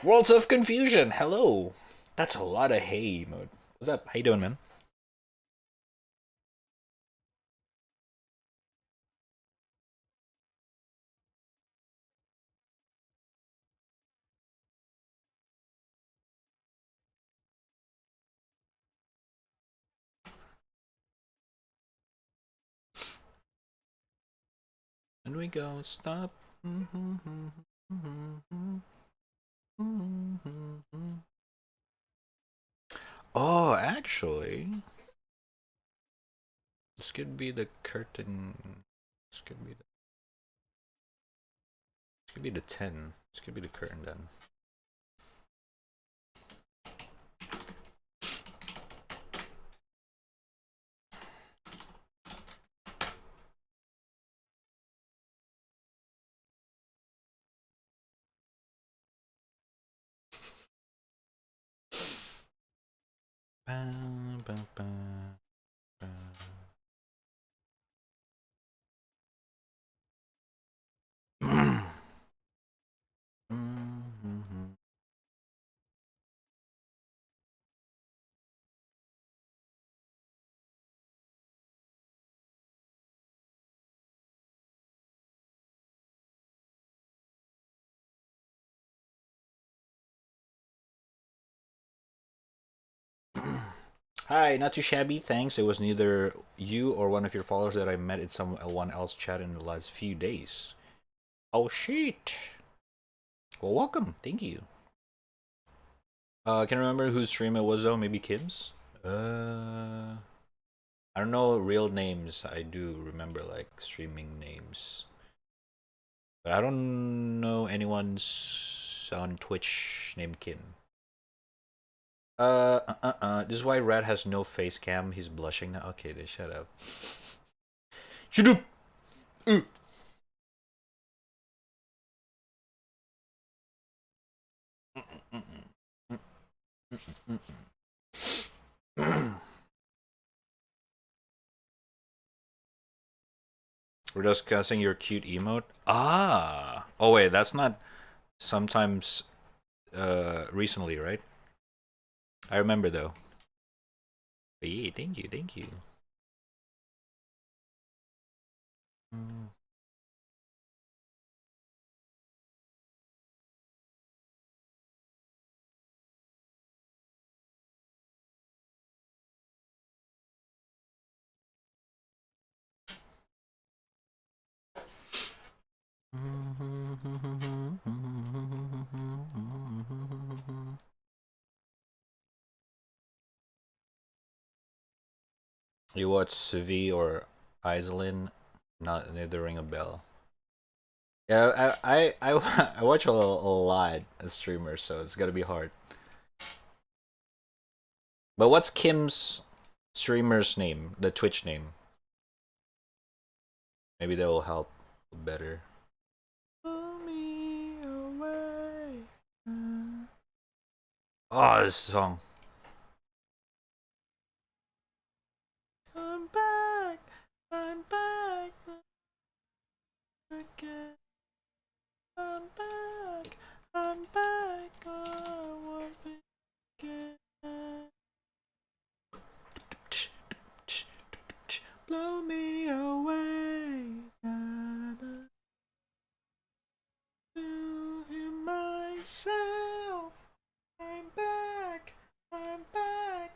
Worlds of Confusion, hello. That's a lot of hey mode. What's up? How you doing, man? And we go, stop. Oh, actually, this could be the curtain. This could be the. This could be the 10. This could be the curtain then. Bam, bam, bam, bam. Hi, not too shabby, thanks. It was neither you or one of your followers that I met in someone else chat in the last few days. Oh shit. Well, welcome. Thank you. Can I remember whose stream it was though? Maybe Kim's? I don't know real names. I do remember like streaming names. But I don't know anyone's who's on Twitch named Kim. This is why Red has no face cam. He's blushing now. Okay, then shut up. Shut up. We're discussing your cute emote. Ah. Oh wait, that's not. Sometimes. Recently, right? I remember though. But yeah, thank you, thank you. You watch Civi or Iselin? Not neither ring a bell. Yeah, I watch a lot of streamers, so it's gonna be hard. But what's Kim's streamer's name? The Twitch name? Maybe that will help better. Pull me away. Oh, this song. I'm back. I'm back again. I'm back. I'm back. I won't forget. Blow me away. To him myself. I'm back. I'm back.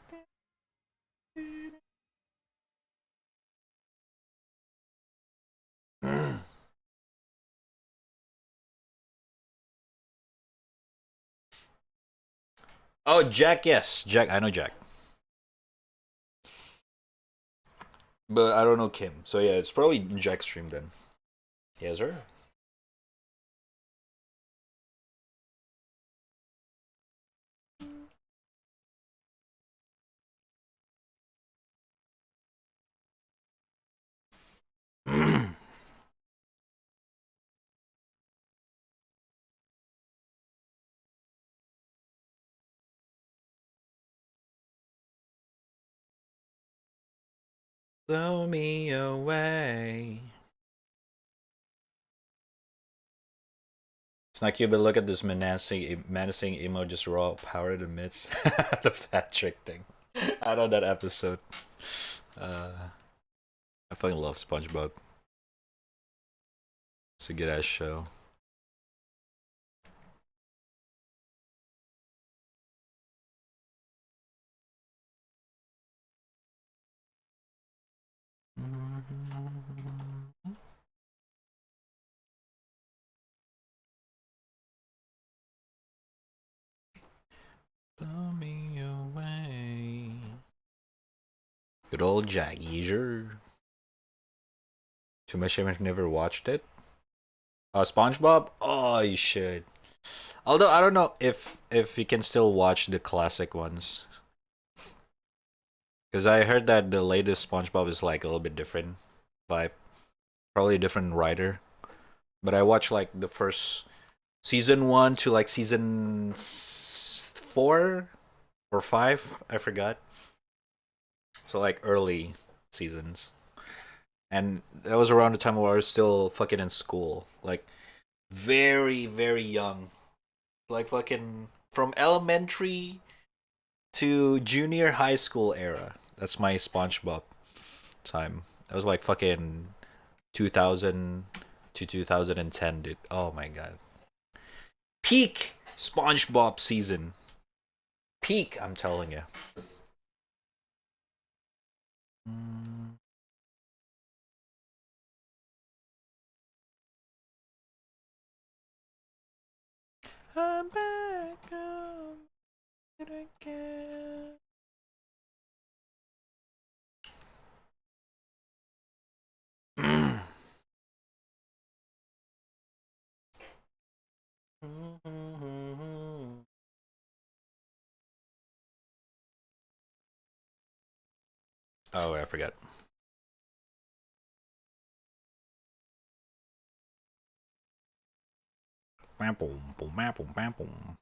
Oh, Jack, yes. Jack, I know Jack. But I don't know Kim. So yeah, it's probably Jack's stream then. Yes, sir. Blow me away. It's not cute, but look at this menacing emo just raw power it emits. The fat trick thing. I know that episode. I fucking love SpongeBob. It's a good ass show. Blow me away. Good old Jack Yeager. Too much shame I've never watched it. SpongeBob? Oh, you should. Although I don't know if you can still watch the classic ones. Because I heard that the latest SpongeBob is like a little bit different vibe. Probably a different writer. But I watched like the first season 1 to like season 4 or 5. I forgot. So like early seasons. And that was around the time where I was still fucking in school. Like very, very young. Like fucking from elementary to junior high school era. That's my SpongeBob time. That was like fucking 2000 to 2010, dude. Oh my god. Peak SpongeBob season. Peak, I'm telling you. I'm back again. Oh, I forgot. Bam, boom, boom, bam, boom, bam, boom.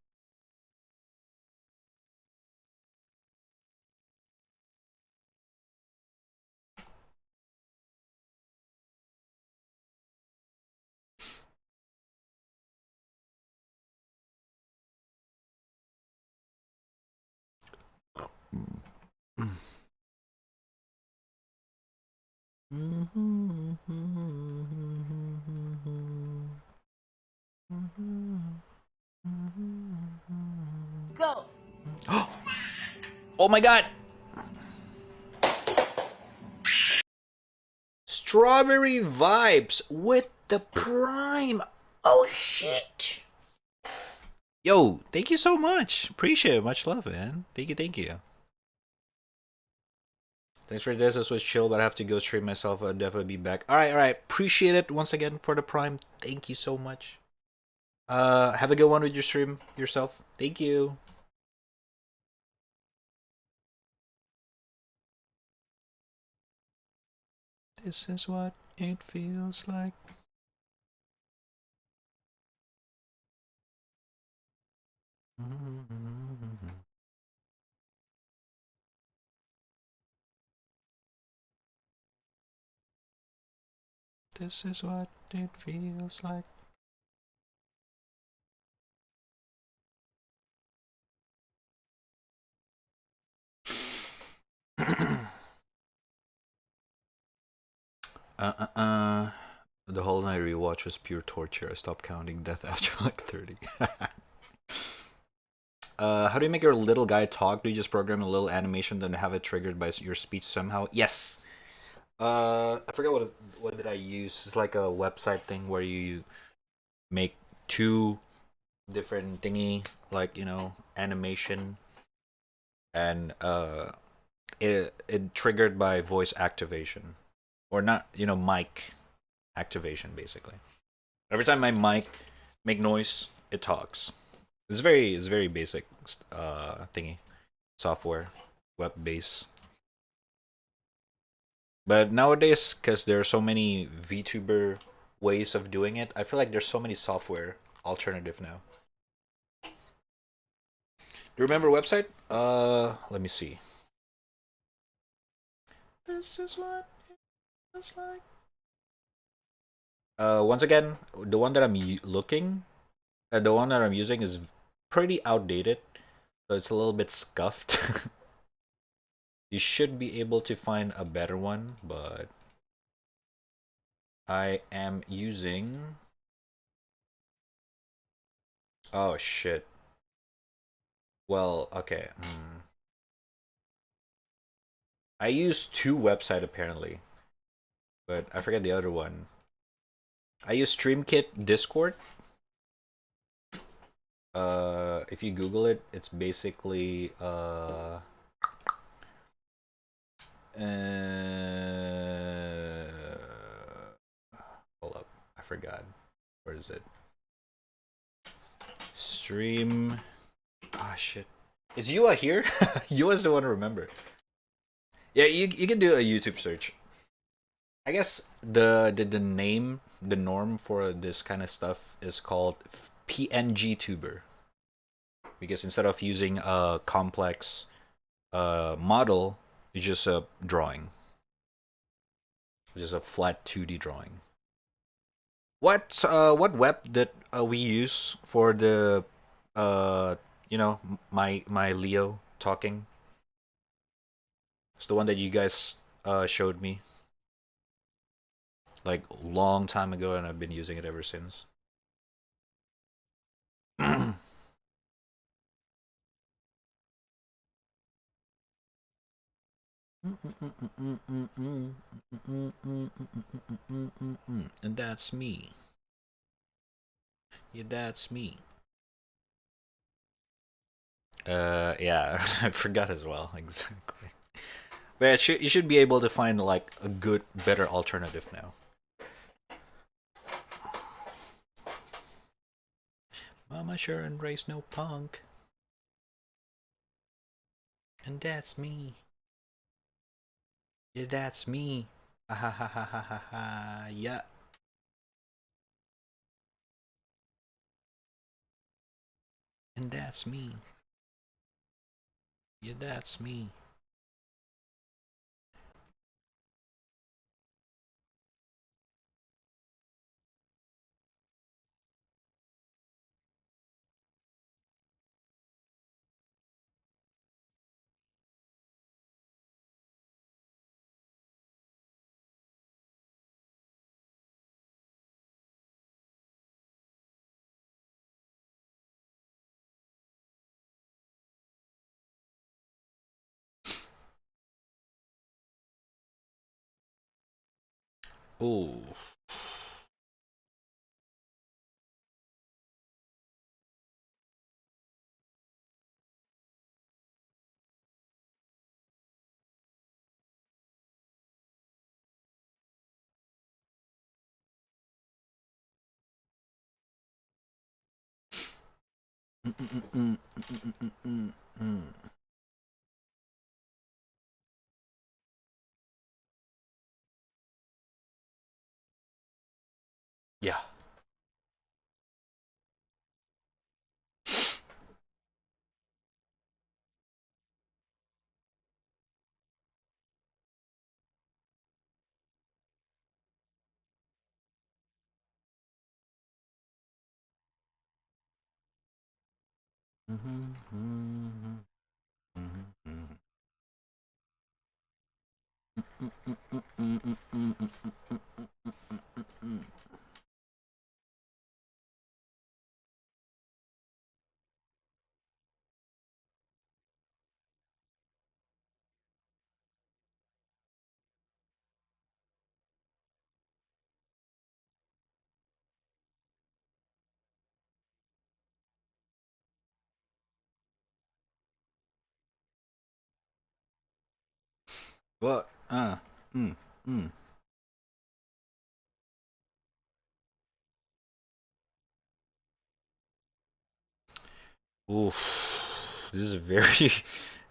Go. Oh my god! Strawberry Vibes with the Prime! Oh shit! Yo, thank you so much. Appreciate it. Much love, man. Thank you, thank you. Thanks for this. This was chill, but I have to go stream myself. I'll definitely be back. Alright, alright. Appreciate it once again for the Prime. Thank you so much. Have a good one with your stream yourself. Thank you. This is what it feels like. This is what it feels like. The whole night rewatch was pure torture. I stopped counting death after like 30. How do you make your little guy talk? Do you just program a little animation then have it triggered by your speech somehow? Yes. I forget what did I use. It's like a website thing where you make two different thingy, like, you know, animation, and it triggered by voice activation, or not, you know, mic activation basically. Every time my mic make noise, it talks. It's very basic thingy, software, web based. But nowadays, because there are so many VTuber ways of doing it, I feel like there's so many software alternative now. Do you remember a website? Let me see. This is what it feels like. Once again, the one that I'm the one that I'm using is pretty outdated, so it's a little bit scuffed. You should be able to find a better one, but I am using... Oh shit. Well, okay. I use two websites apparently, but I forget the other one. I use StreamKit Discord. If you Google it, it's basically hold up, I forgot. Where is it? Stream. Ah, shit. Is Yua here? Yua's the one to remember. Yeah, you can do a YouTube search. I guess the name, the norm for this kind of stuff is called PNG tuber, because instead of using a complex model, it's just a drawing, just a flat 2D drawing. What web that we use for the you know, my Leo talking? It's the one that you guys showed me like long time ago, and I've been using it ever since. And that's me. Yeah, that's me. Yeah, I forgot as well, exactly. But you should be able to find like a good, better alternative now. Mama sure and raised no punk. And that's me. Yeah, that's me. Ha ha ha ha ha ha ha. Yeah. And that's me. Yeah, that's me. Oh. Yeah. What? Mm, mm. Oof. This is a very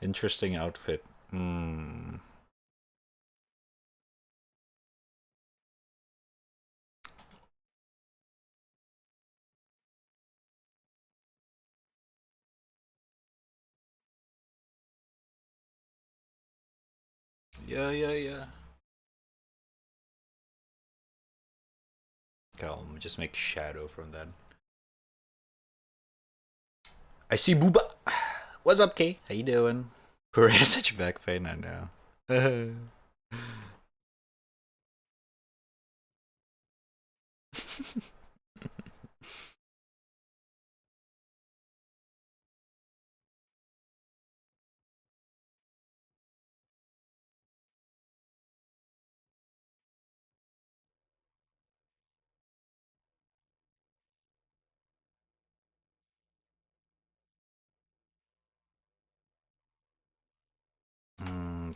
interesting outfit. Hmm. Yeah, yeah, yeah. Calm, just make shadow from that. I see Booba. What's up, Kay? How you doing? Korea has such back pain, I know.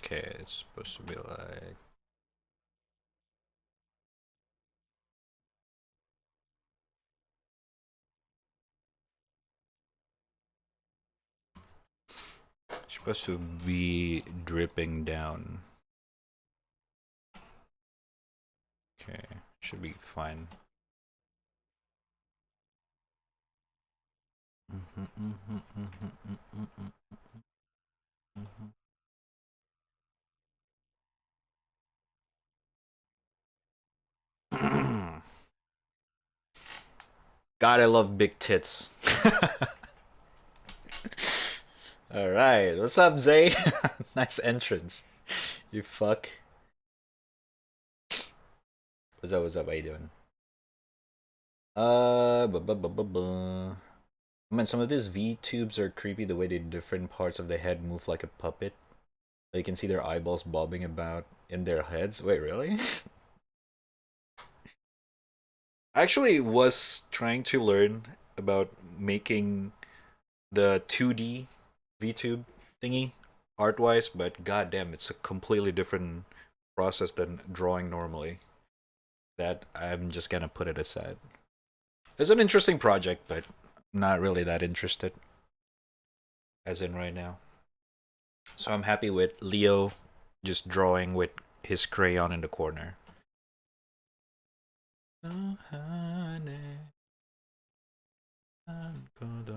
Okay, it's supposed to be like. It's supposed to be dripping down. Okay, should be fine. God, I love big tits. Alright, what's up, Zay? Nice entrance. You fuck. What's up, how you doing? Man, some of these VTubes are creepy the way the different parts of the head move like a puppet. You can see their eyeballs bobbing about in their heads. Wait, really? I actually was trying to learn about making the 2D VTube thingy art-wise, but goddamn, it's a completely different process than drawing normally. That I'm just gonna put it aside. It's an interesting project, but not really that interested, as in right now. So I'm happy with Leo just drawing with his crayon in the corner. Oh, honey, I'm gonna...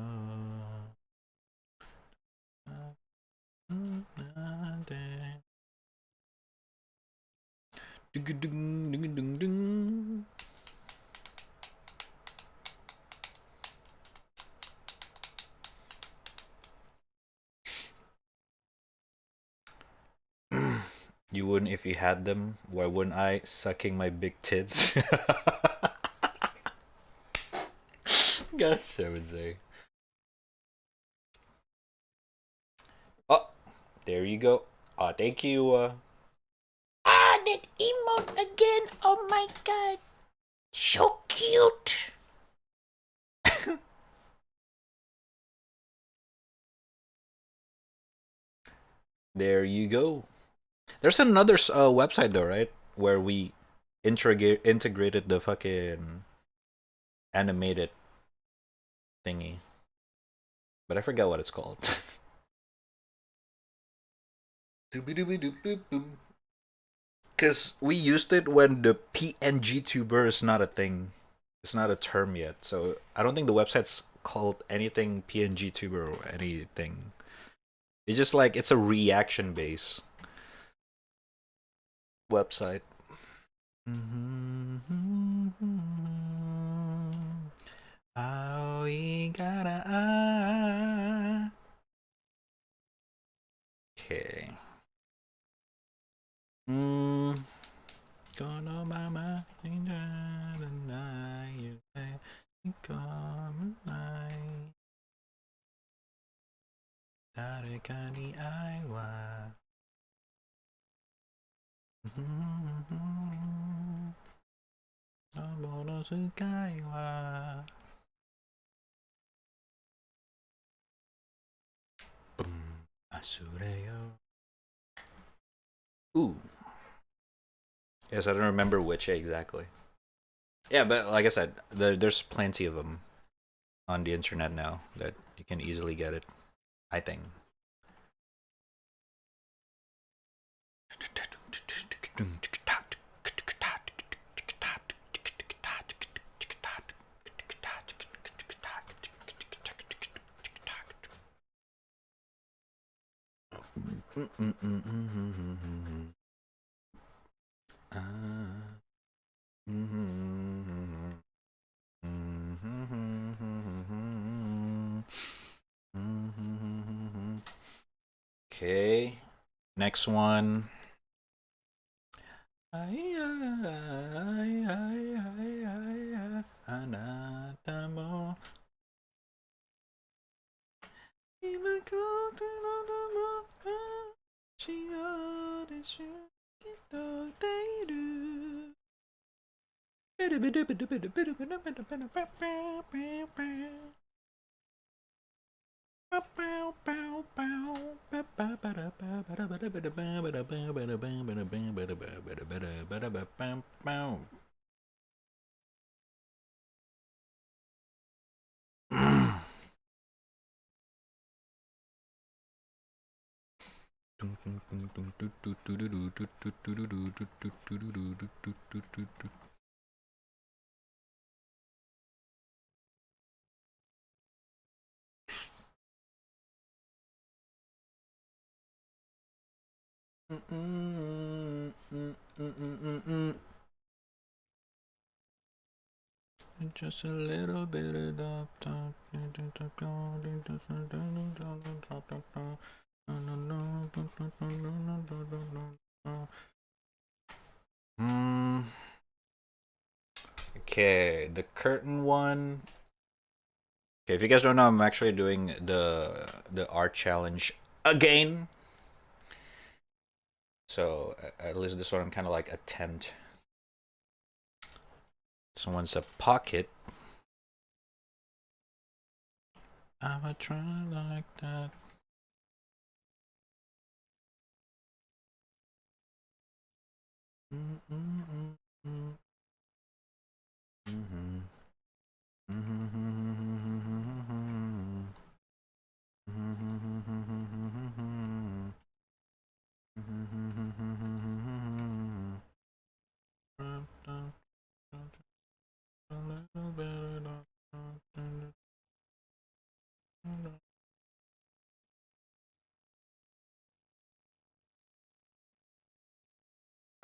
You wouldn't if you had them. Why wouldn't I? Sucking my big tits. God, I would say. Oh, there you go. Thank you. That emote again. Oh my god. So cute. There you go. There's another website though, right? Where we integrated the fucking animated thingy, but I forgot what it's called. Because we used it when the PNG tuber is not a thing. It's not a term yet, so I don't think the website's called anything PNG tuber or anything. It's just like it's a reaction base website. Okay. Gonna mama you say come night. Tarekani aiwa. Sabono sukai wa. Boom. Asureo. Ooh. Yes, I don't remember which exactly. Yeah, but like I said, there's plenty of them on the internet now that you can easily get it, I think. Okay, next one. Anatamo. Just a little bit of talk. Okay, the curtain one. Okay, if you guys don't know, I'm actually doing the art challenge again. So at least this one I'm kind of like a tent. This one's a pocket. I'ma try like that.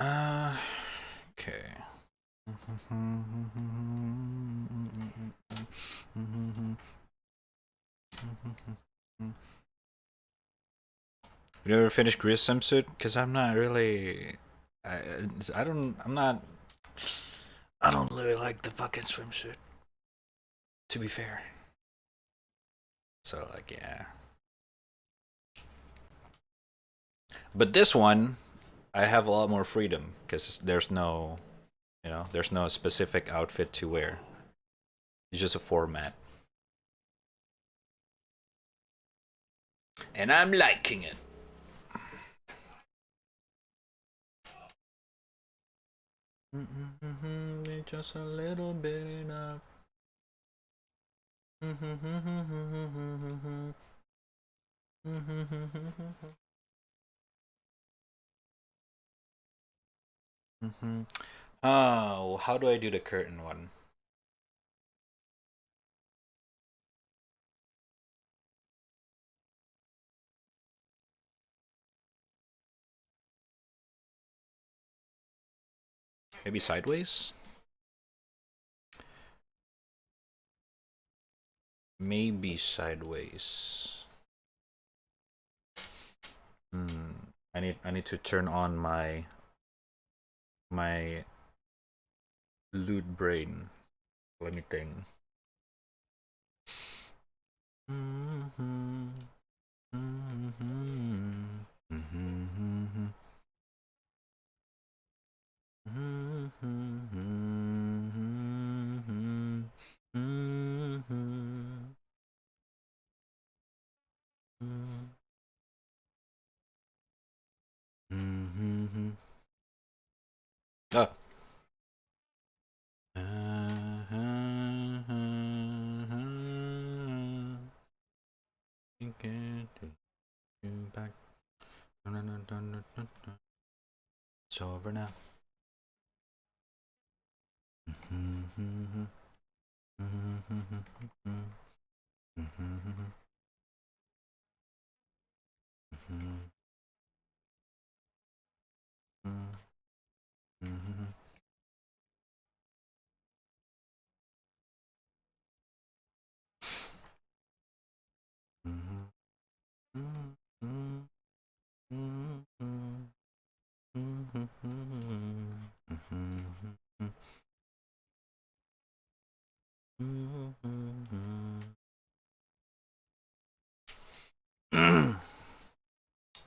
Okay. You ever finished Gris swimsuit? Because I'm not really. I don't. I'm not. I don't really like the fucking swimsuit. To be fair. So like yeah. But this one, I have a lot more freedom because there's no, there's no specific outfit to wear. It's just a format. And I'm liking it. Just a little bit enough. Oh, how do I do the curtain one? Maybe sideways? Maybe sideways. I need to turn on my lewd brain. Let me think. Ah. Back. It's over now.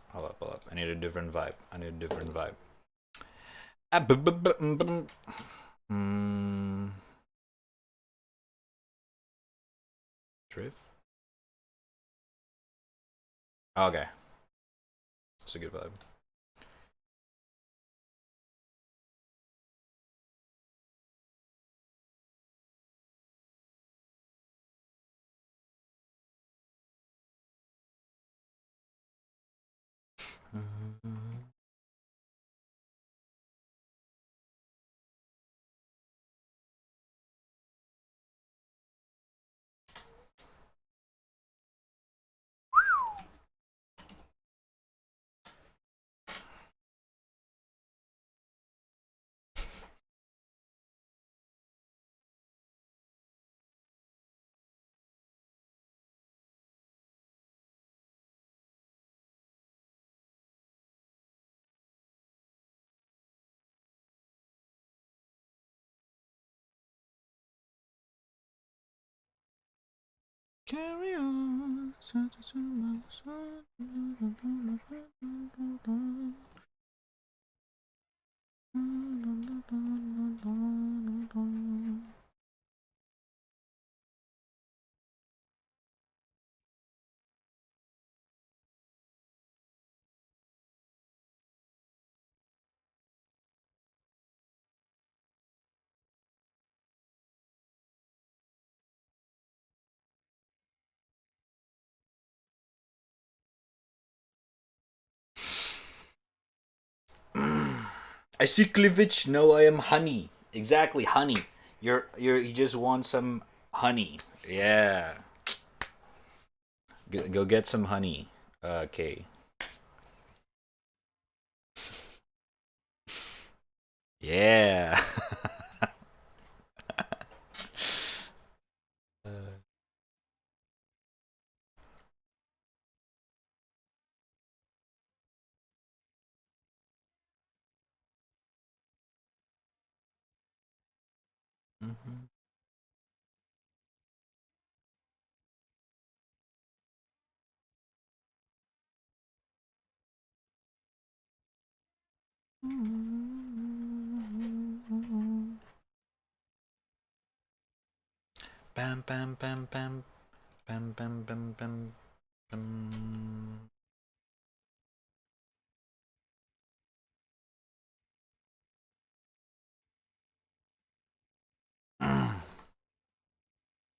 Hold up. I need a different vibe. Drift? Okay. It's a good vibe. Carry on. I see cleavage. No, I am honey. Exactly, honey. You just want some honey. Yeah. Go get some honey. Okay. Yeah. Mhm. Bam bam bam bam bam bam bam bam bam.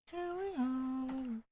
Carry on.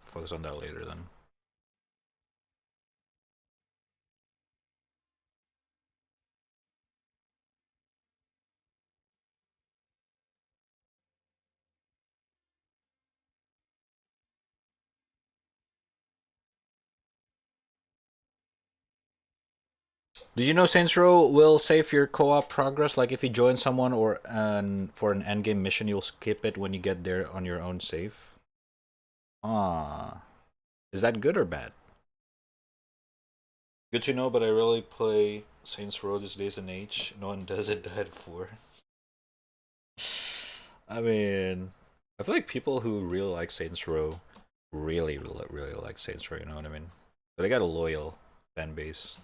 Focus on that later then. Did you know Saints Row will save your co-op progress? Like if you join someone or for an endgame mission, you'll skip it when you get there on your own save. Ah, is that good or bad? Good to know, but I really play Saints Row these days and age. No one does it died for. I mean, I feel like people who really like Saints Row really like Saints Row. You know what I mean? But I got a loyal fan base.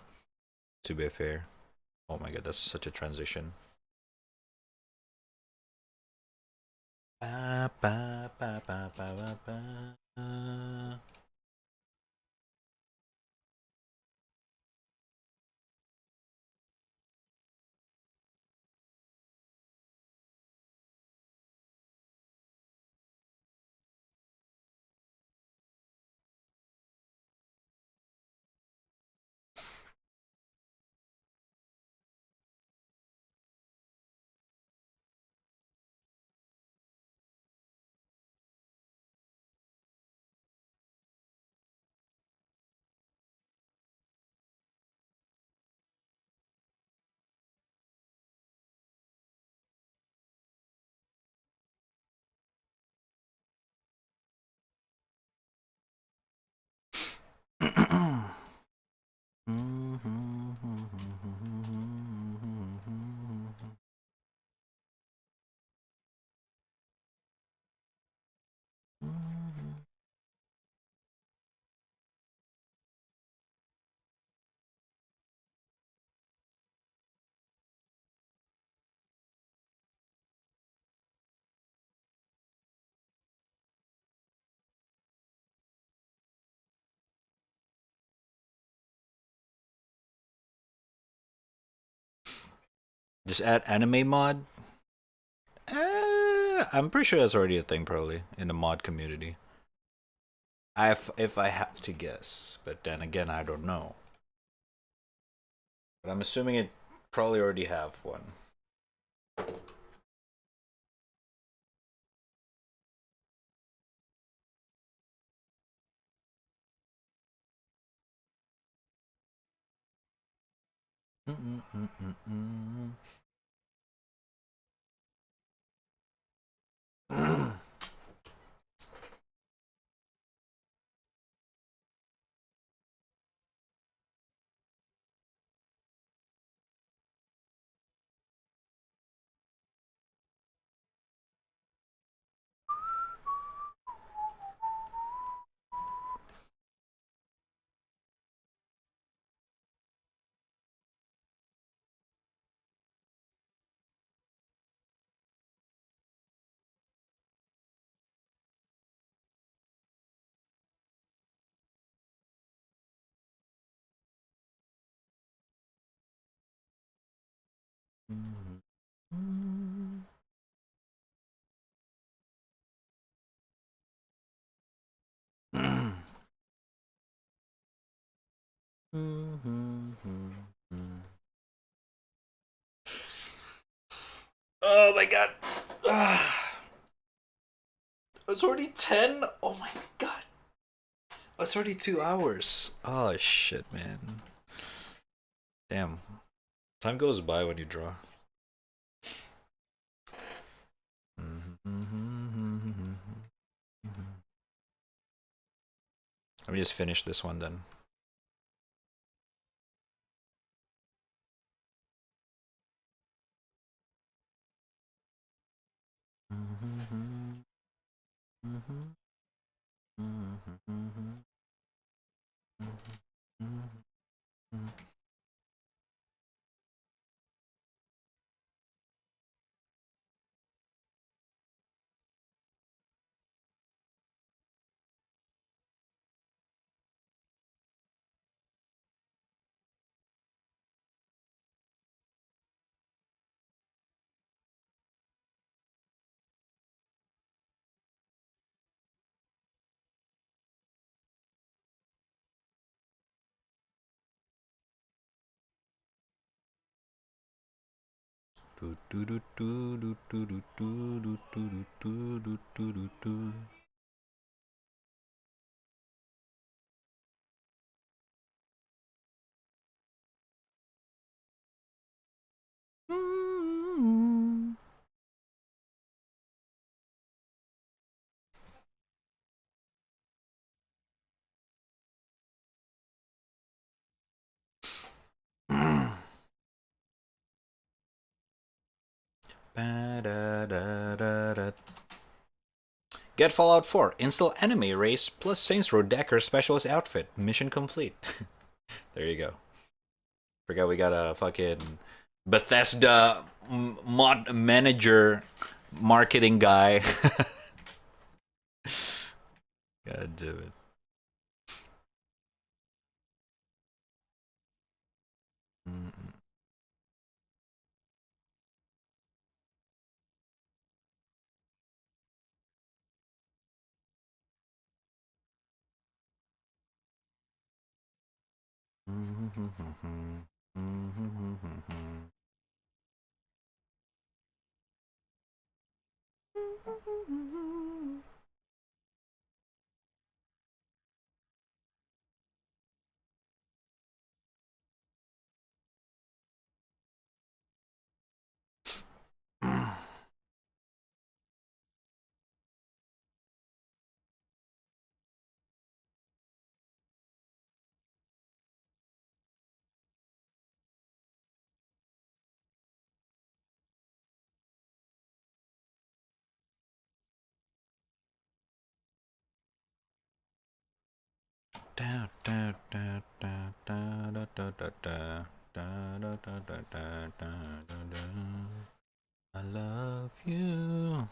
To be fair. Oh my god, that's such a transition. Ba, ba, ba, ba, ba, ba, ba. Just add anime mod. I'm pretty sure that's already a thing, probably in the mod community. If I have to guess, but then again, I don't know. But I'm assuming it probably already have one. Oh my god. It's already 10? Oh my god. It's already 2 hours. Oh shit, man. Damn. Time goes by when you draw. Let me just finish this one then. Get Fallout 4. Install Enemy Race plus Saints Row Decker Specialist Outfit. Mission complete. There you go. Forgot we got a fucking Bethesda mod manager marketing guy. God damn it. I love you.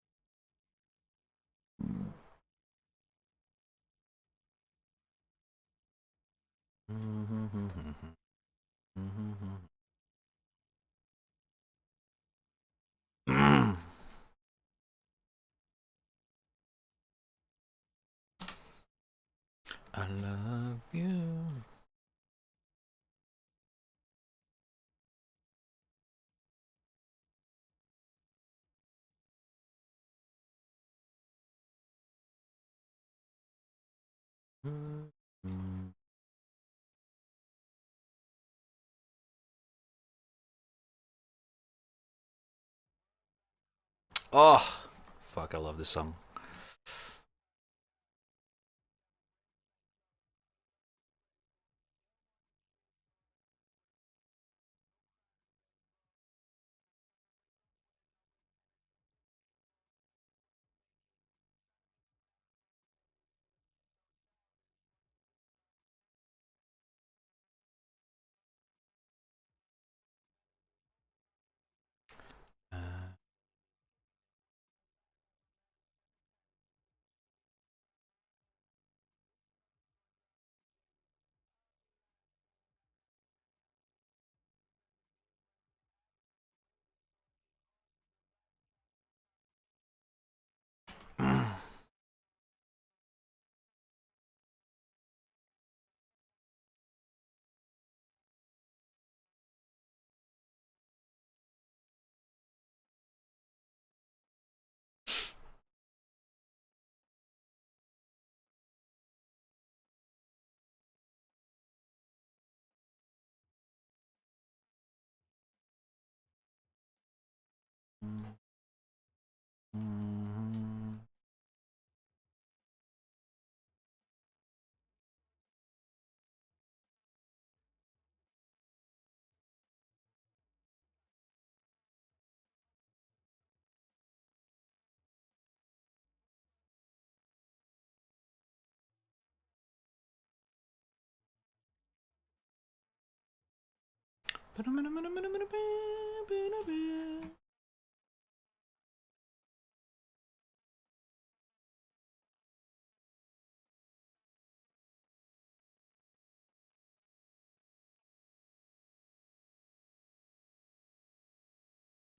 I love you. Oh, fuck, I love this song.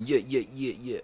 Yeah, yeah, yeah, yeah.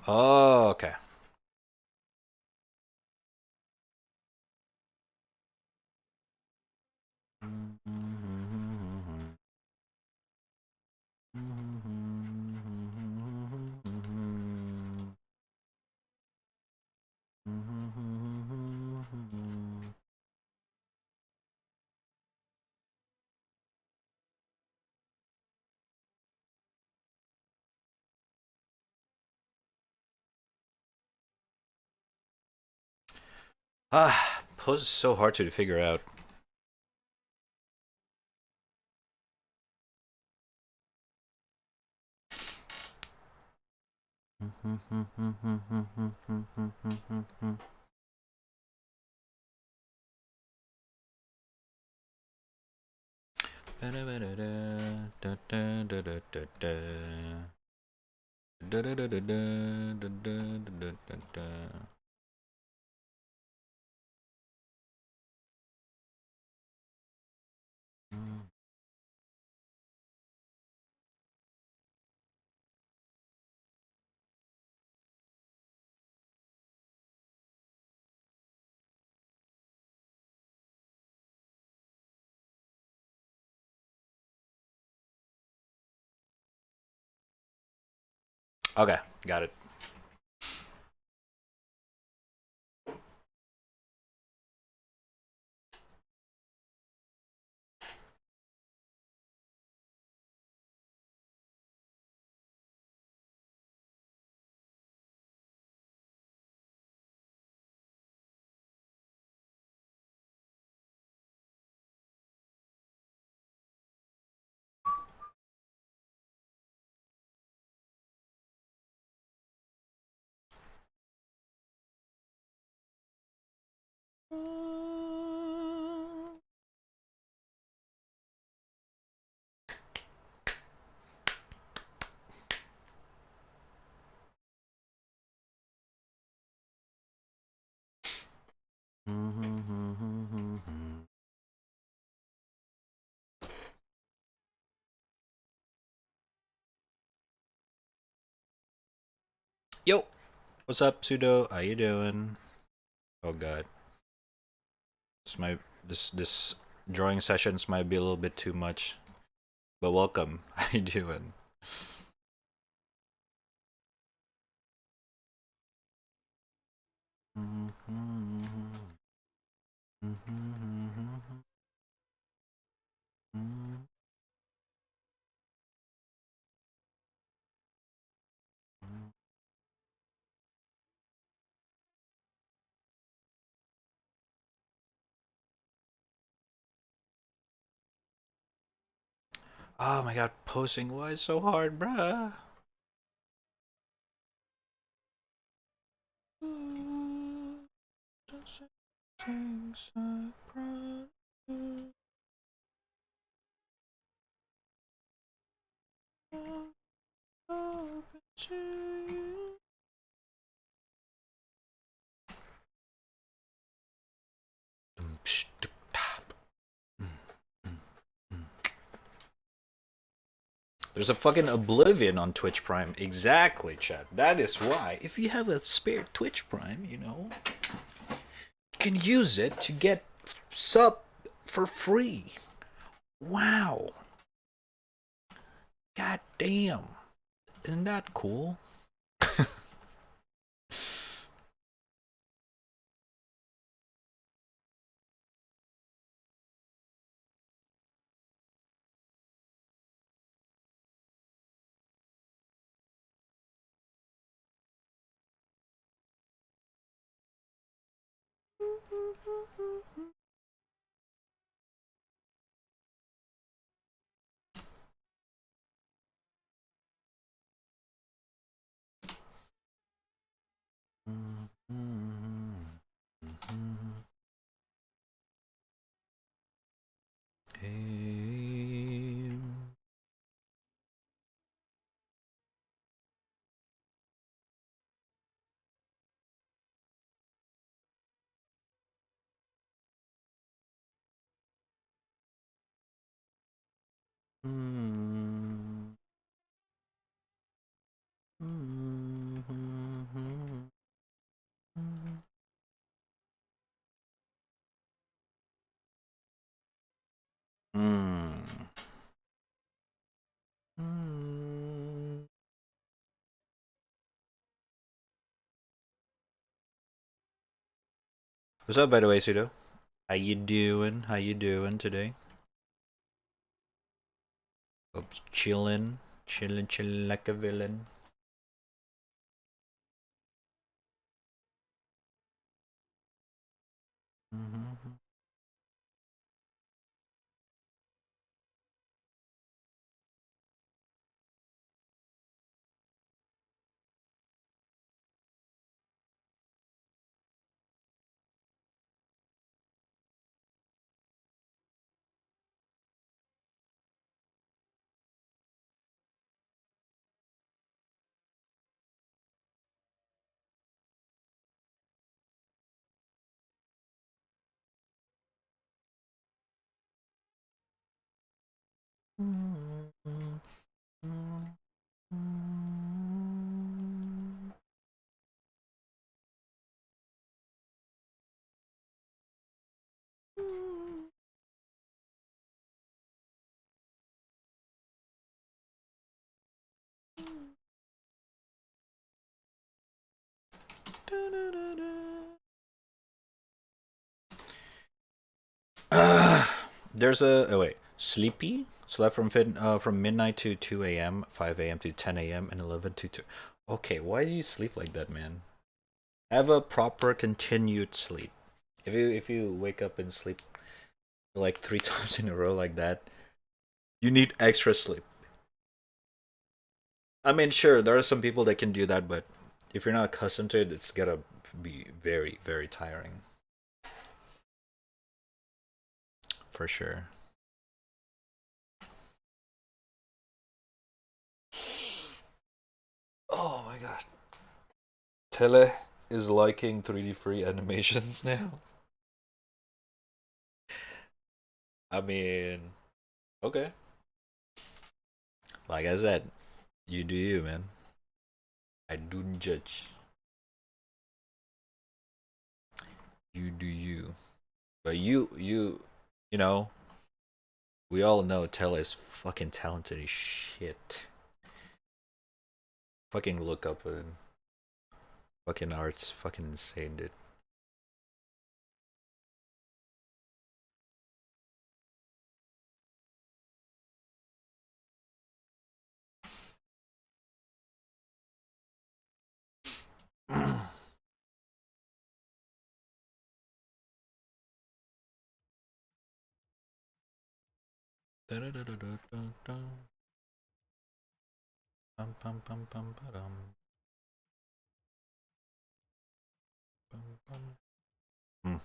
Oh, okay. Pose is so hard to figure out. Okay, got it. Yo, what's up, Pseudo? How you doing? Oh God, this drawing sessions might be a little bit too much, but welcome. How you doing? Oh my God, posting why is so hard, bruh? things I promised. Open to you. There's a fucking Oblivion on Twitch Prime. Exactly, chat. That is why. If you have a spare Twitch Prime, you know, you can use it to get sub for free. Wow. God damn. Isn't that cool? Hey. What's up, by the way, Sudo? How you doing? How you doing today? Oops, chillin', chillin' like a villain. There's a sleepy slept from midnight to 2 a.m., 5 a.m. to 10 a.m., and 11 to 2. Okay, why do you sleep like that, man? Have a proper continued sleep. If you wake up and sleep like 3 times in a row like that, you need extra sleep. I mean, sure, there are some people that can do that, but if you're not accustomed to it, it's gotta be very, very tiring. For sure. Oh my god. Tele is liking 3D free animations now. I mean, okay. Like I said, you do you, man. I don't judge. You do you. But you know, we all know Tele is fucking talented as shit. Fucking look up at him. Fucking art's fucking insane, dude. Pum pum pum pum padum. Pum pum.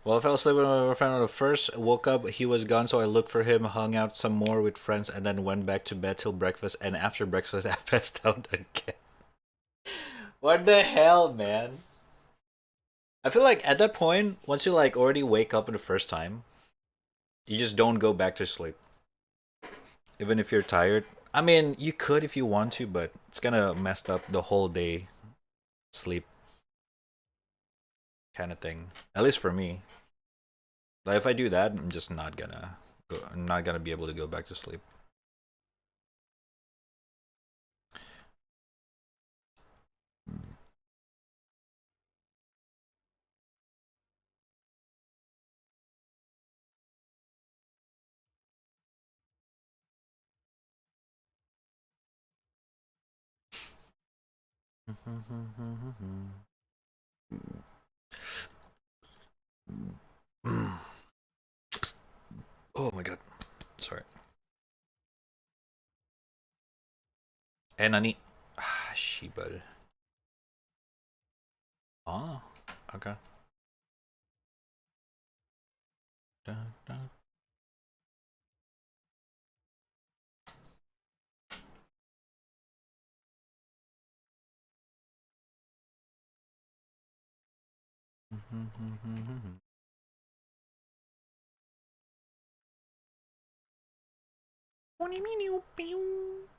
Well, I fell asleep when I found out the first. Woke up, he was gone, so I looked for him, hung out some more with friends, and then went back to bed till breakfast. And after breakfast, I passed out again. What the hell, man? I feel like at that point, once you like already wake up in the first time, you just don't go back to sleep. Even if you're tired. I mean, you could if you want to, but it's gonna mess up the whole day sleep kind of thing. At least for me. Like if I do that, I'm just not gonna go. I'm not gonna be able to go back to sleep. Oh my god. Sorry. Eh, nani? Ah, shibal. Oh, okay. Dun, dun.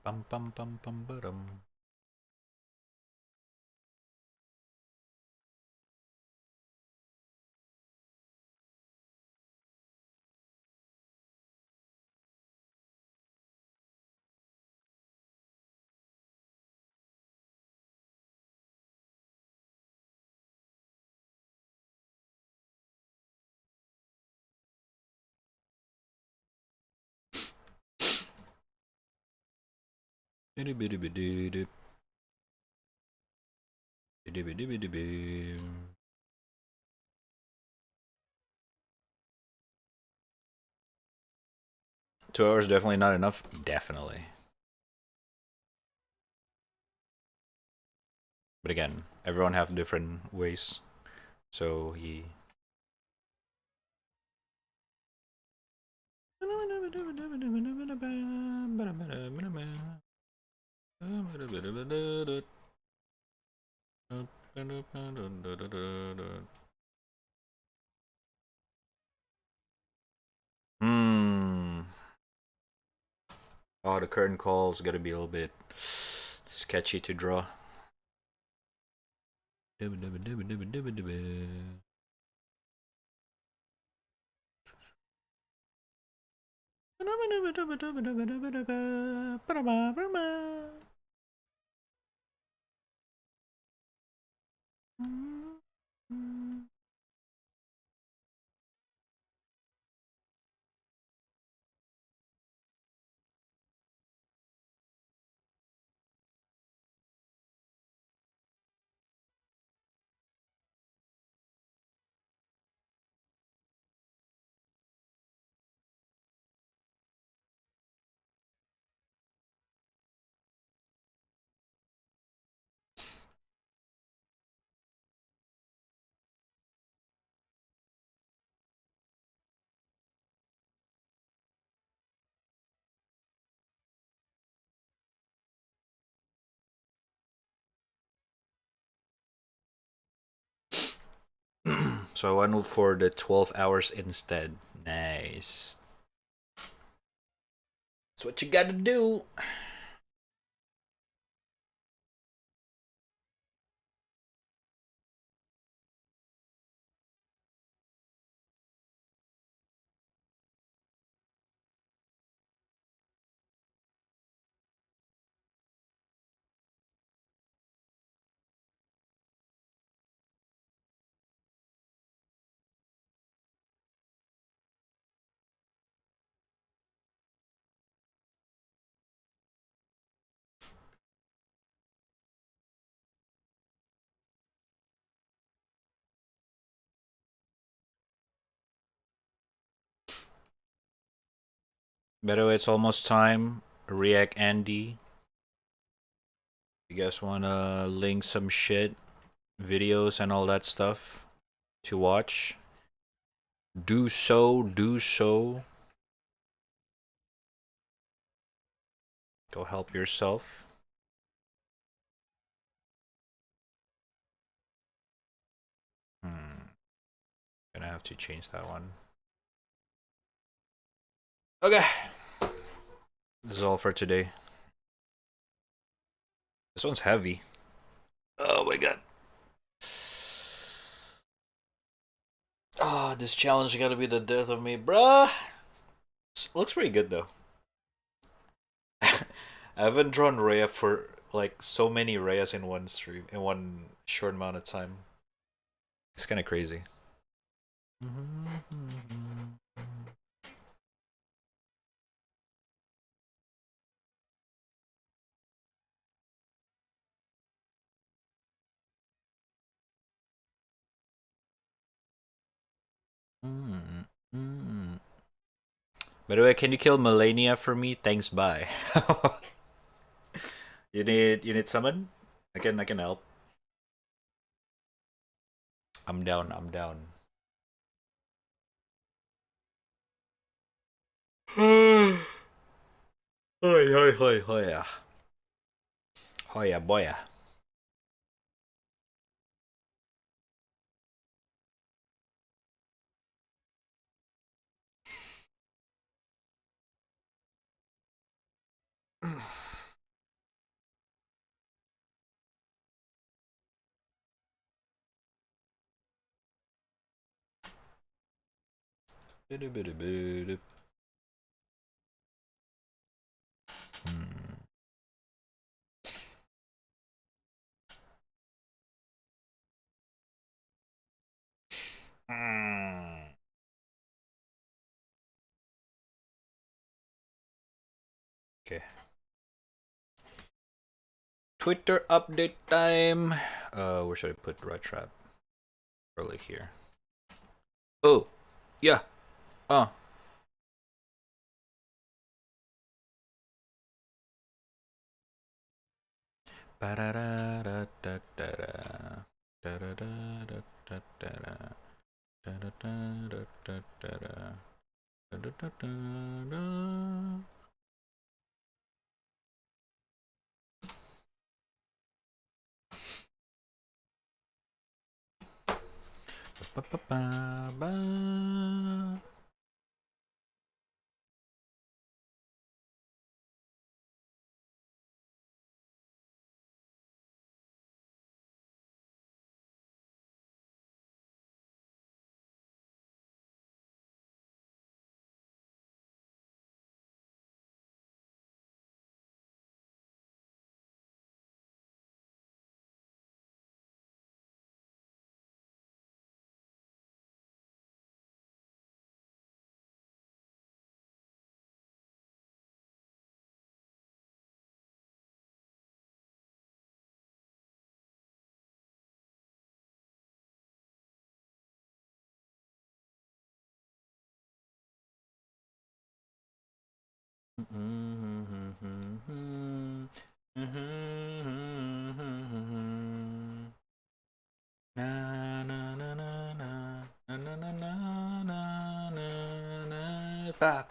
Pam pam pam pam badum. Biddy biddy biddy dip. Biddy biddy biddy biddy. 2 hours definitely not enough. Definitely. But again, everyone have different ways. So he. Hmm. Oh, the curtain call's gotta be a little bit sketchy to draw. So I went for the 12 hours instead. Nice. That's what you gotta do. By the way, it's almost time. React Andy. You guys wanna link some shit, videos and all that stuff to watch? Do so, do so. Go help yourself. Gonna have to change that one. Okay. This is all for today. This one's heavy. Oh my god. Oh, this challenge gotta be the death of me, bruh. Looks pretty good though. I haven't drawn Rhea for like so many Rheas in one stream, in one short amount of time. It's kind of crazy. By the way, can you kill Melania for me? Thanks, bye. You need summon? I can help. I'm down, I'm down. Hoy hoy hoy hoya. Hoya boya. Okay. Twitter update time. Where should I put raddtrap? Probably here. Oh, yeah. Ba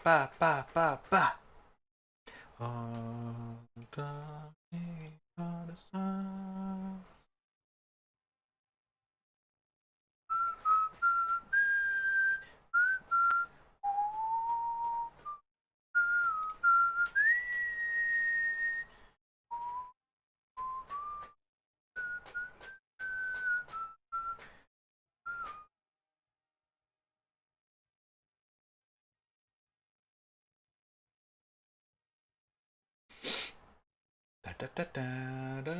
ba ba ba ba. Da, da, da, da.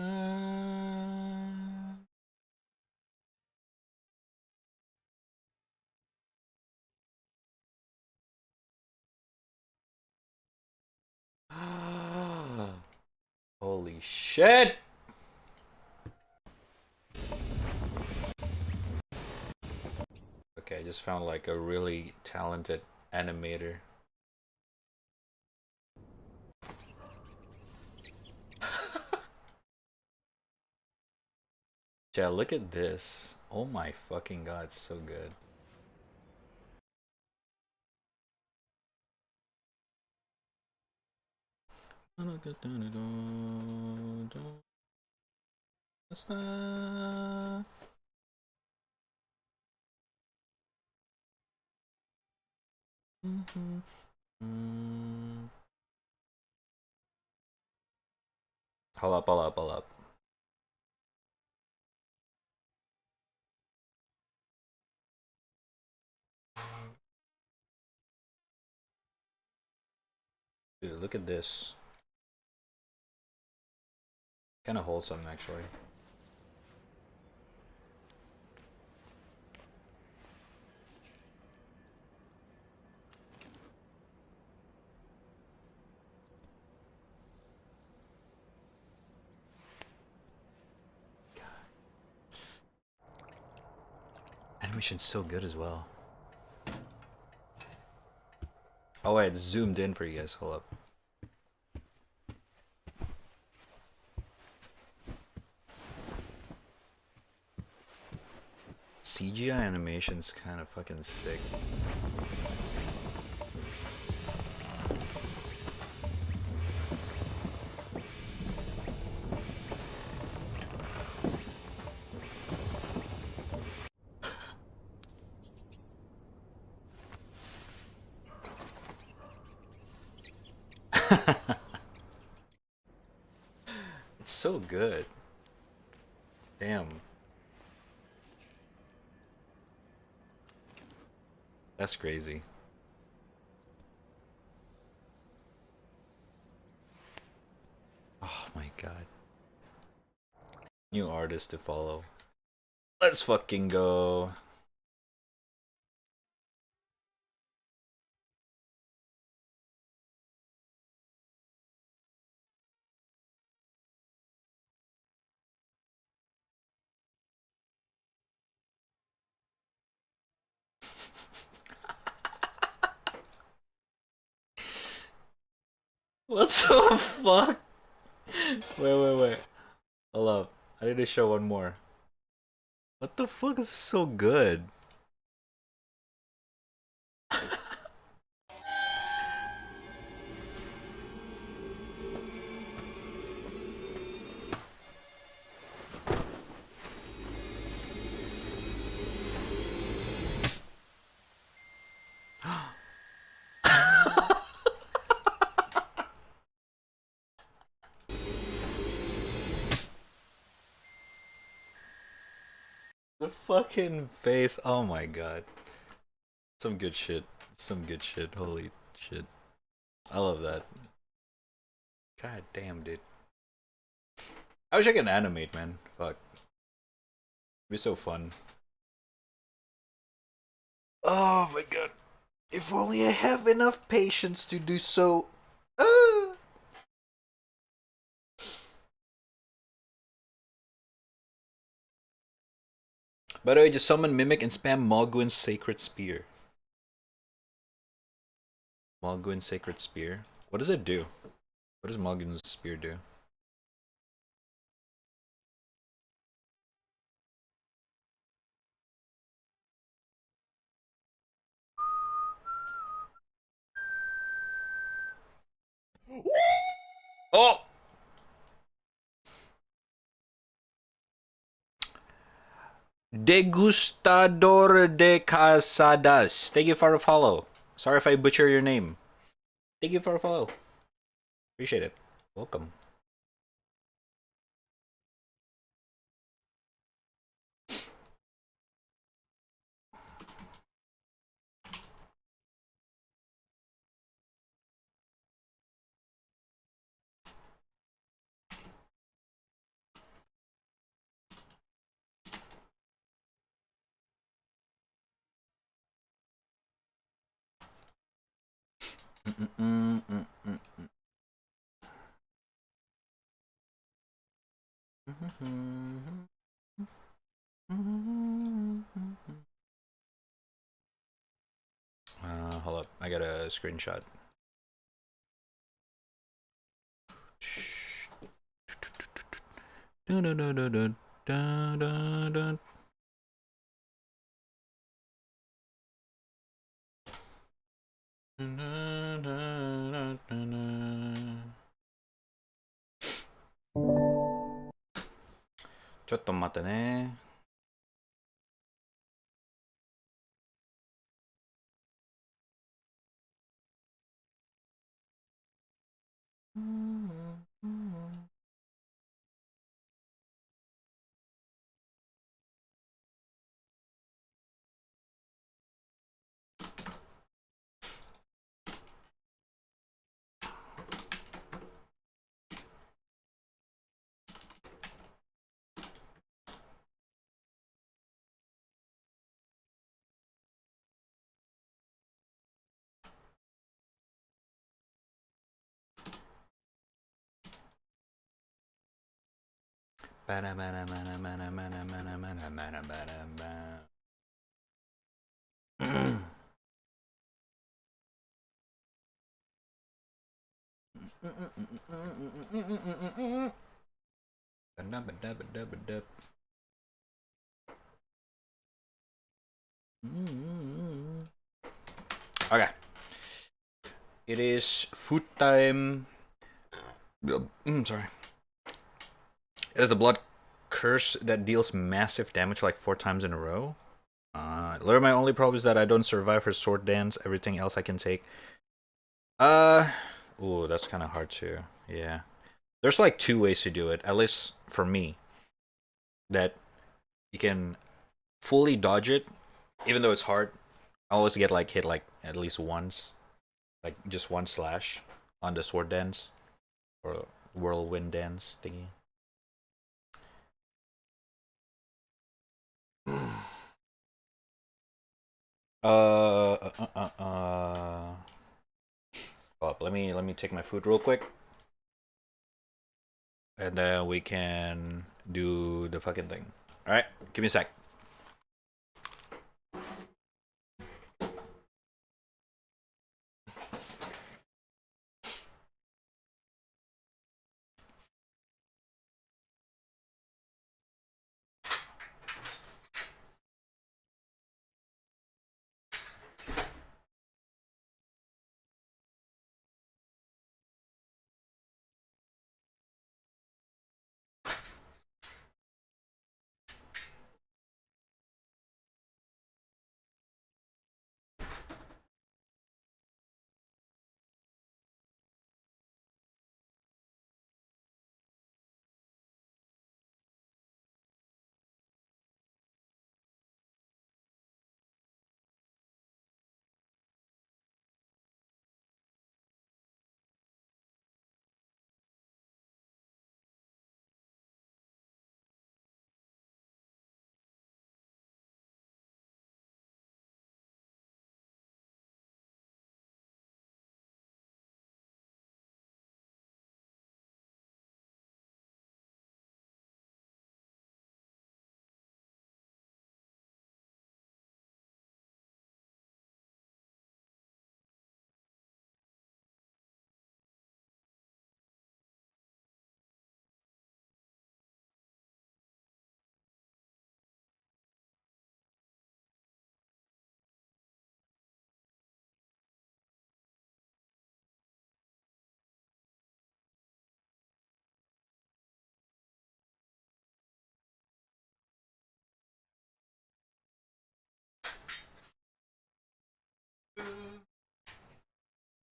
Holy shit! Okay, I just found like a really talented animator. Yeah, look at this. Oh my fucking god, it's so good. Hold up, hold up, hold up. Dude, look at this. Kind of wholesome, actually. Animation's so good as well. Oh wait, it's zoomed in for you guys. Hold up. CGI animation's kind of fucking sick. It's so good. Damn. That's crazy. Oh my god. New artist to follow. Let's fucking go. What the fuck? Wait. Hold up. I need to show one more. What the fuck is so good? The fucking face. Oh my god. Some good shit. Some good shit. Holy shit. I love that. God damn, dude. I wish I could animate, man. Fuck. It'd be so fun. Oh my god. If only I have enough patience to do so. Ah! By the way, just summon Mimic and spam Mogwin's Sacred Spear. Mogwin's Sacred Spear? What does it do? What does Mogwin's Spear do? Oh! Degustador de Casadas. Thank you for a follow. Sorry if I butcher your name. Thank you for a follow. Appreciate it. Welcome. Hold up, I got a screenshot.ちょっと待ってね。Okay. It is food time. Sorry. It is the blood curse that deals massive damage like 4 times in a row. Literally my only problem is that I don't survive her sword dance. Everything else I can take. Ooh, that's kind of hard too. Yeah. There's like 2 ways to do it, at least for me. That you can fully dodge it, even though it's hard. I always get like hit like at least once. Like just 1 slash on the sword dance. Or whirlwind dance thingy. Let me take my food real quick. And then we can do the fucking thing. Alright, give me a sec.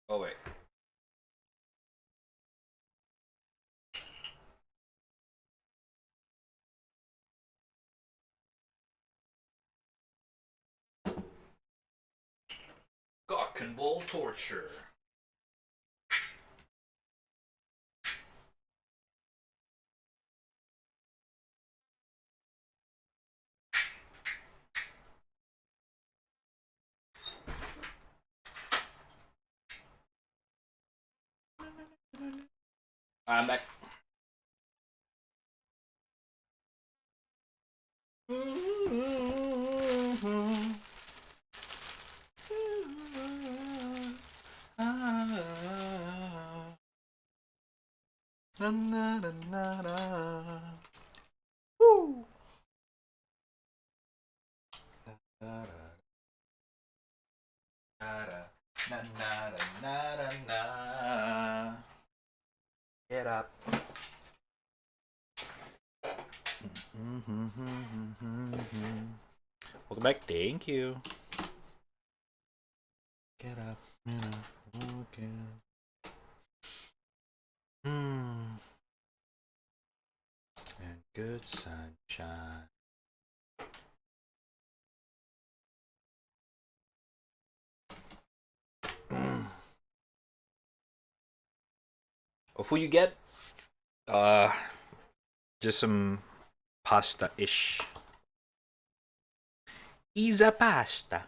Oh wait. Cock and ball torture. I'm back. Woo. Get up. Welcome back. Thank you. Get up. Okay. And good sunshine. What food you get? Just some pasta-ish. Isa pasta.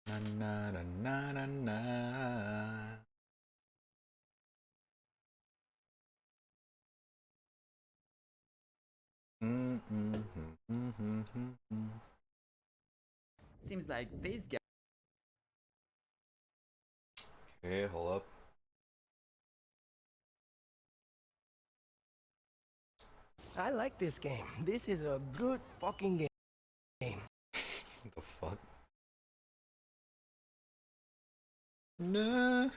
Na na na na na na. Seems like this guy. Okay, hold up. I like this game. This is a good fucking game. What the fuck? No.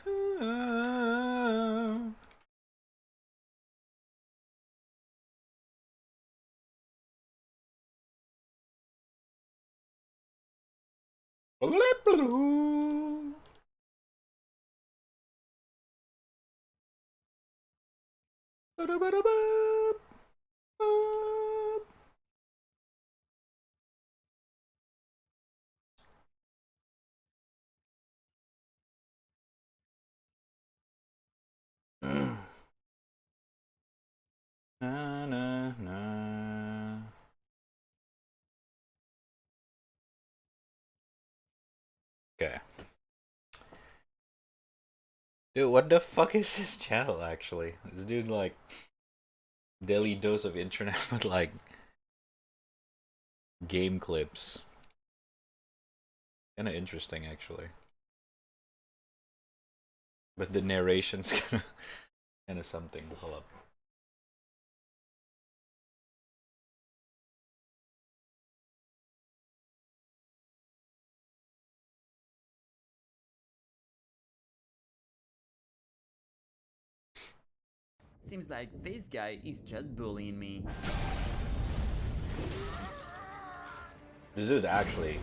Na na na. Okay. Dude, what the fuck is this channel actually? This dude like daily dose of internet with like game clips. Kinda interesting actually. But the narration's kinda something. Hold up. Seems like this guy is just bullying me. This dude actually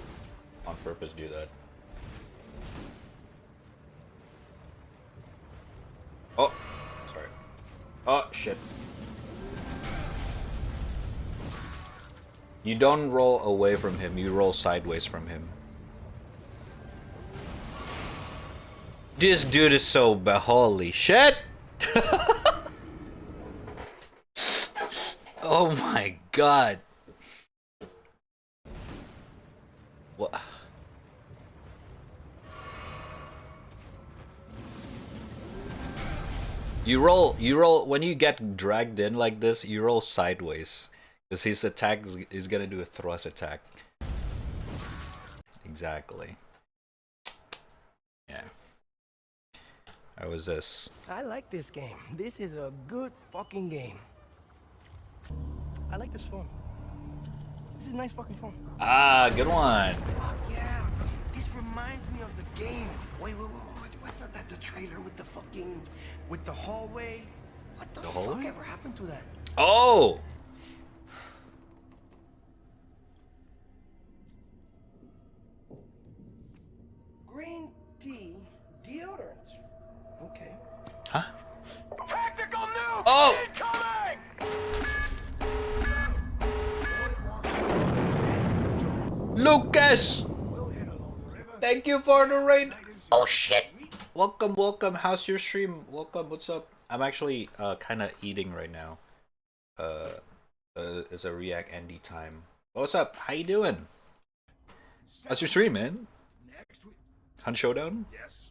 on purpose do that. Oh, sorry. Oh, shit. You don't roll away from him, you roll sideways from him. This dude is so holy shit! Oh my god. What? You roll, when you get dragged in like this, you roll sideways. Because his attack is gonna do a thrust attack. Exactly. Yeah. How was this? I like this game. This is a good fucking game. I like this phone. This is a nice fucking phone. Ah, good one. Fuck yeah. This reminds me of the game. Wait. What's that? The trailer with the fucking... with the hallway? What the hallway? fuck ever happened to that? Oh! Green tea deodorant. Okay. Huh? Lucas! Thank you for the raid. Oh shit! Welcome, welcome. How's your stream? Welcome. What's up? I'm actually kind of eating right now. It's a React Andy time. What's up? How you doing? How's your stream, man? Hunt Showdown? Yes.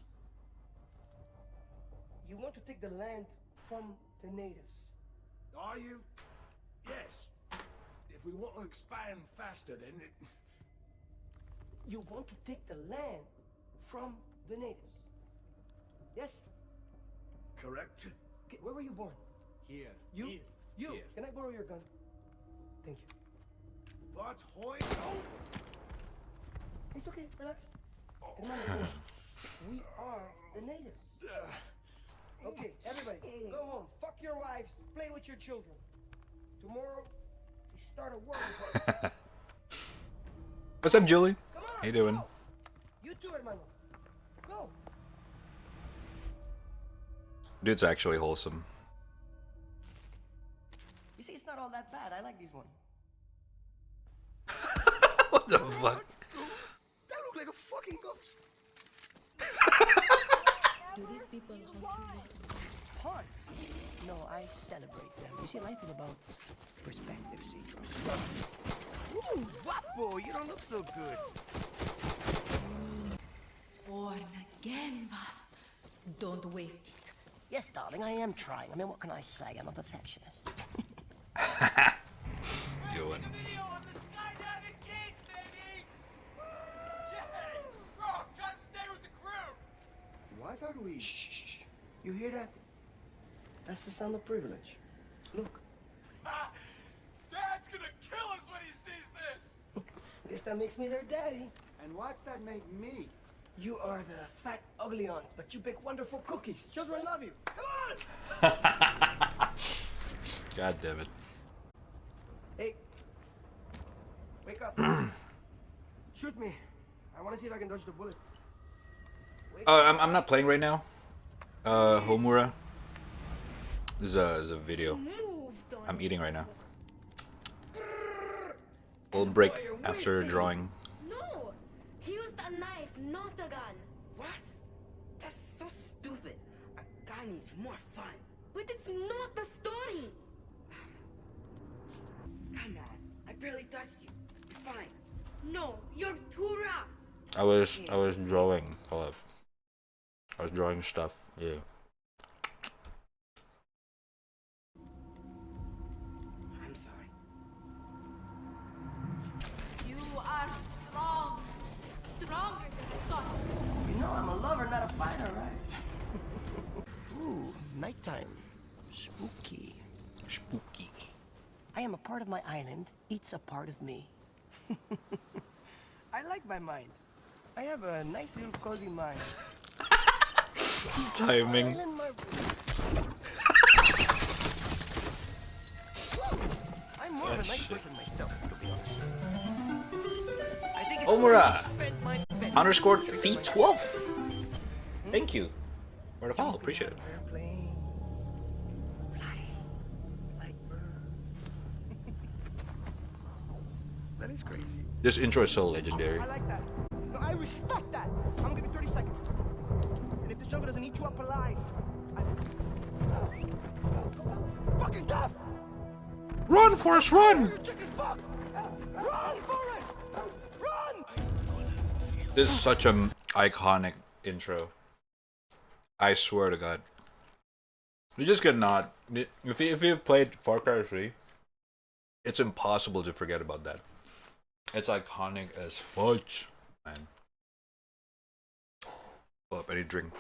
You want to take the land from the natives? Are you? Yes. If we want to expand faster, then it... You want to take the land from the natives? Yes? Correct. Okay, where were you born? Here. You? Here. You? Here. Can I borrow your gun? Thank you. But hoy. It's okay, relax. Hermano, we are the natives. Okay, everybody, go home. Fuck your wives. Play with your children. Tomorrow, we start a war. What's up, Julie? Come on, How you doing? go. You too, hermano. Go. Dude's actually wholesome. You see, it's not all that bad. I like these ones. What the fuck? That look like a fucking ghost. Do these people hunt you? Hunt? No, I celebrate them. You see, life is about perspective, see? Ooh, guapo! You don't look so good. Born again, Vas. Don't waste it. Yes, darling, I am trying. I mean, what can I say? I'm a perfectionist. Going. Why don't we... Shh. You hear that? That's the sound of privilege. Look. Dad's gonna kill us when he sees this! Guess that makes me their daddy. And what's that make me? You are the fat, ugly aunt, but you bake wonderful cookies. Children love you. Come on! God damn it. Hey. Wake up. Shoot me. I want to see if I can dodge the bullet. I'm not playing right now. Homura. This is a video. I'm eating right now. We'll break after drawing. No! He used a knife, not a gun. What? That's so stupid. A gun is more fun. But it's not the story! Come on. I barely touched you. You're fine. No, you're too rough. I was drawing. Hold up. I was drawing stuff. Yeah. I'm sorry. You are strong. Stronger than I thought. You know I'm a lover, not a fighter, right? Ooh, nighttime. Spooky. Spooky. I am a part of my island, eats a part of me. I like my mind. I have a nice little cozy mind. Timing. I'm more of a nice person myself, to be honest. I think it's Omura. spent my bet- Underscore feet 12. Thank you for the follow. Appreciate it. Airplanes, fly like birds. That is crazy. This intro is so legendary. I like that. No, I respect that. I'm gonna give you 30 seconds. And if this jungle doesn't eat you up alive, fucking death! Run, Forrest, run! You chicken fuck! Run, Forrest! Run! This is such an iconic intro. I swear to God. You just cannot. If you've played Far Cry 3, it's impossible to forget about that. It's iconic as fudge, man. Pull up, I need a drink.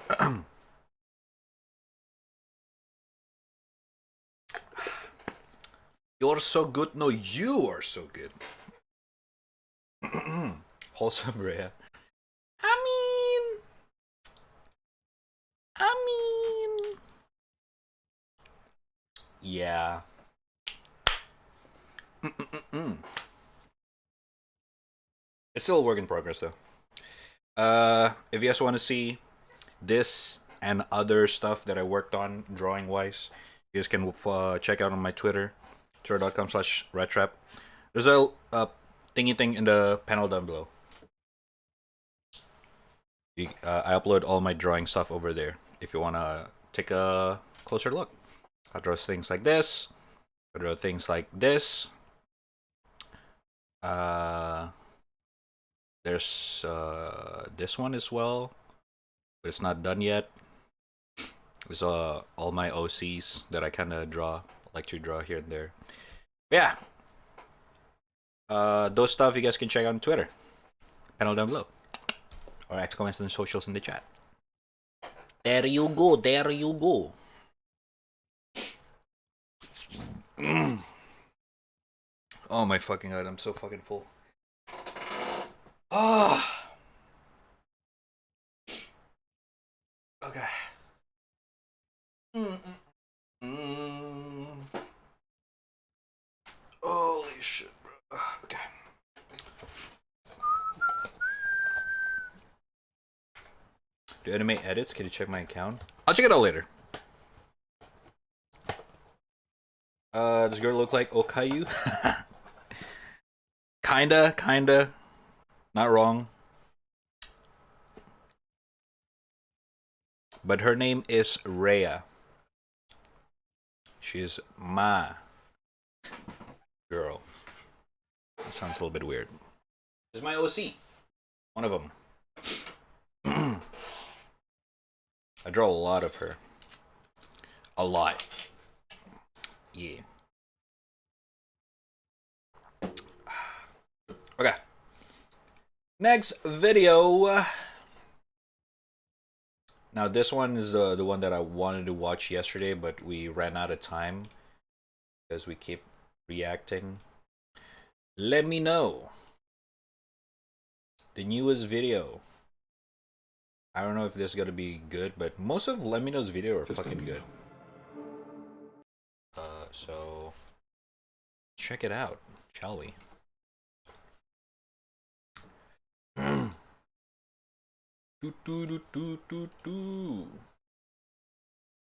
You're so good. No, you are so good. Wholesome, Rhea. I mean. Yeah. It's still a work in progress, though. If you guys want to see this and other stuff that I worked on drawing-wise, you guys can check out on my Twitter, twitter.com/raddtrap. There's a thingy thing in the panel down below. I upload all my drawing stuff over there. If you wanna take a closer look, I draw things like this. I draw things like this. There's this one as well, but it's not done yet. There's all my OCs that I kind of like to draw here and there. Yeah. Those stuff you guys can check out on Twitter. Panel down below. Or X comments on the socials in the chat. There you go, there you go. Oh my fucking god, I'm so fucking full. Ah. Okay. Holy shit, bro. Okay. Do anime edits? Can you check my account? I'll check it out later. Does girl look like Okayu? Kinda. Not wrong. But her name is Rhea. She's my girl. That sounds a little bit weird. This is my OC. One of them. I draw a lot of her. A lot. Yeah. Okay. Next video. Now this one is the one that I wanted to watch yesterday, but we ran out of time because we keep reacting. Let me know. The newest video. I don't know if this is gonna be good, but most of Let Me Know's video are fucking good. So check it out, shall we?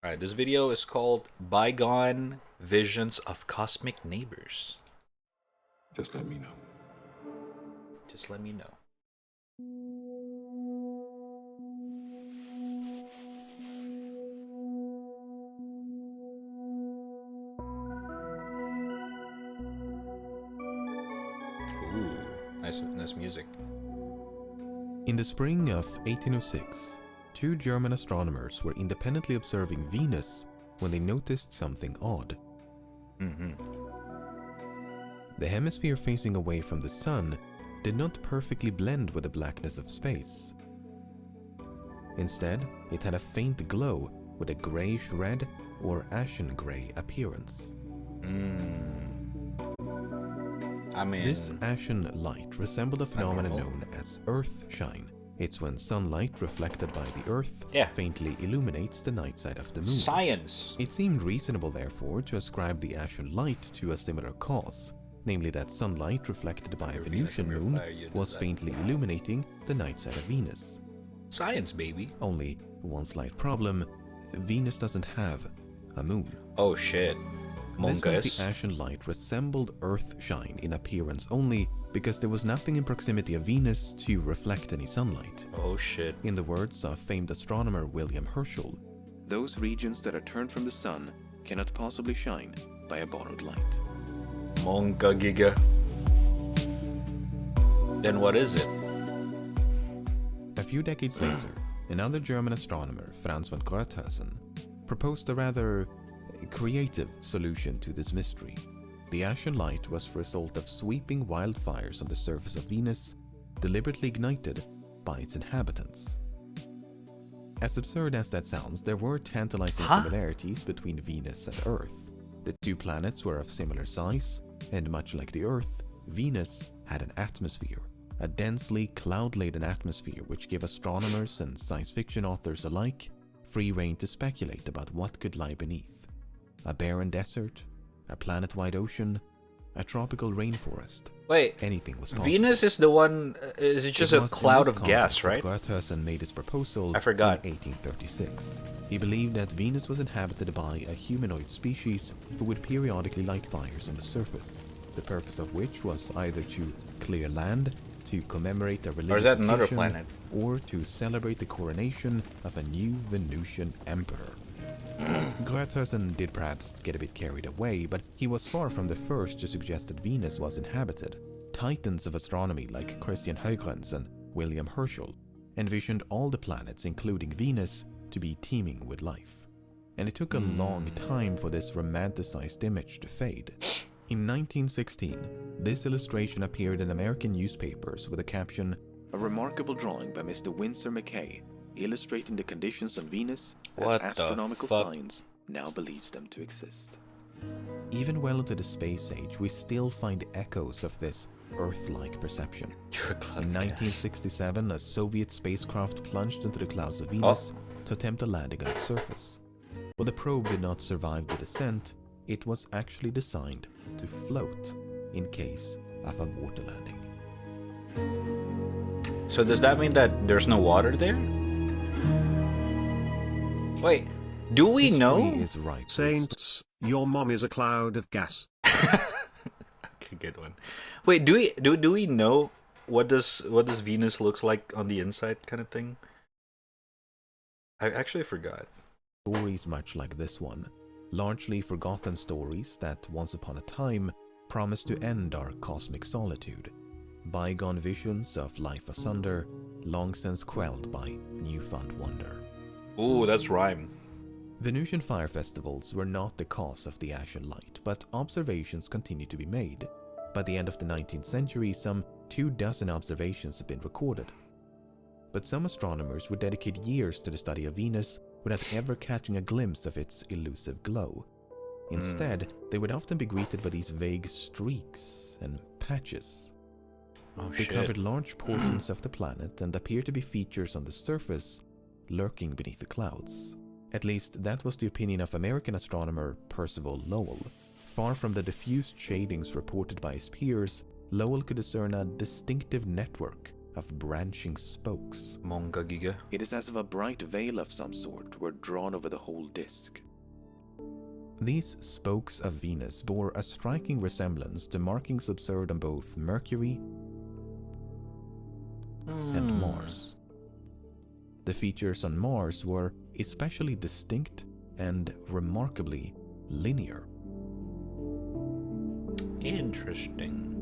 Alright, this video is called Bygone Visions of Cosmic Neighbors. Just let me know. Just let me know. Ooh, nice music. In the spring of 1806, two German astronomers were independently observing Venus when they noticed something odd. The hemisphere facing away from the sun did not perfectly blend with the blackness of space. Instead, it had a faint glow with a grayish-red or ashen-gray appearance. I mean, this ashen light resembled a phenomenon known as earthshine. It's when sunlight reflected by the earth faintly illuminates the night side of the moon. Science! It seemed reasonable, therefore, to ascribe the ashen light to a similar cause, namely that sunlight reflected by a Venusian moon was faintly illuminating the night side of Venus. Science, baby. Only one slight problem: Venus doesn't have a moon. Oh shit. This meant the ashen light resembled earthshine in appearance only because there was nothing in proximity of Venus to reflect any sunlight. Oh shit. In the words of famed astronomer William Herschel, those regions that are turned from the sun cannot possibly shine by a borrowed light. Monka giga. Then what is it? A few decades later, another German astronomer, Franz von Gröthausen, proposed a rather creative solution to this mystery. The ashen light was the result of sweeping wildfires on the surface of Venus, deliberately ignited by its inhabitants. As absurd as that sounds, there were tantalizing similarities between Venus and Earth. The two planets were of similar size, and much like the Earth, Venus had an atmosphere, a densely cloud-laden atmosphere which gave astronomers and science fiction authors alike free rein to speculate about what could lie beneath. A barren desert, a planet-wide ocean, a tropical rainforest. Wait, anything was possible. Venus is the one, is it just a cloud of gas, right? Gröthausen made his proposal I forgot. in 1836. He believed that Venus was inhabited by a humanoid species who would periodically light fires on the surface. the purpose of which was either to clear land, to commemorate a religious Or is that another occasion, planet? or to celebrate the coronation of a new Venusian emperor. Gröthösen did perhaps get a bit carried away, but he was far from the first to suggest that Venus was inhabited. Titans of astronomy like Christian Huygens and William Herschel envisioned all the planets, including Venus, to be teeming with life. And it took a long time for this romanticized image to fade. In 1916, this illustration appeared in American newspapers with a caption, "A remarkable drawing by Mr. Winsor McKay, illustrating the conditions on Venus as What the astronomical fuck? science now believes them to exist." Even well into the space age, we still find echoes of this Earth-like perception. In 1967, a Soviet spacecraft plunged into the clouds of Venus to attempt a landing on its surface. While the probe did not survive the descent, it was actually designed to float in case of a water landing. So does that mean that there's no water there? Wait, do we know? Is right. Saints, your mom is a cloud of gas. Okay, good one. Wait, do we know what does Venus looks like on the inside, kind of thing? I actually forgot. Stories much like this one, largely forgotten stories that once upon a time promised to end our cosmic solitude. Bygone visions of life asunder, long since quelled by newfound wonder. Ooh, that's rhyme. Venusian fire festivals were not the cause of the ashen light, but observations continued to be made. By the end of the 19th century, some 24 observations had been recorded. But some astronomers would dedicate years to the study of Venus without ever catching a glimpse of its elusive glow. Instead, they would often be greeted by these vague streaks and patches. They covered large portions of the planet and appeared to be features on the surface, lurking beneath the clouds. At least that was the opinion of American astronomer Percival Lowell. Far from the diffused shadings reported by his peers, Lowell could discern a distinctive network of branching spokes. It is as if a bright veil of some sort were drawn over the whole disk. These spokes of Venus bore a striking resemblance to markings observed on both Mercury and Mars. The features on Mars were especially distinct and remarkably linear. Interesting.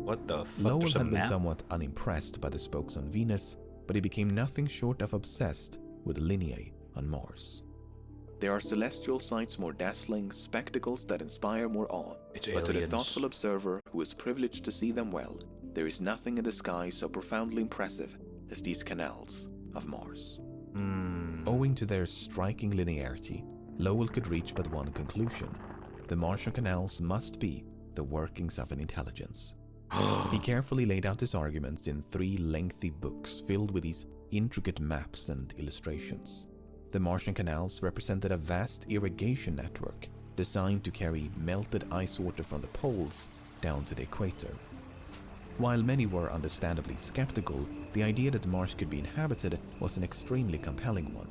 What the fuck? Lowell There's a had been map? somewhat unimpressed by the spokes on Venus, but he became nothing short of obsessed with lineae on Mars. There are celestial sights more dazzling, spectacles that inspire more awe, but to the thoughtful observer who is privileged to see them well, there is nothing in the sky so profoundly impressive as these canals of Mars. Owing to their striking linearity, Lowell could reach but one conclusion. The Martian canals must be the workings of an intelligence. He carefully laid out his arguments in 3 lengthy books filled with these intricate maps and illustrations. The Martian canals represented a vast irrigation network designed to carry melted ice water from the poles down to the equator. While many were understandably skeptical, the idea that Mars could be inhabited was an extremely compelling one,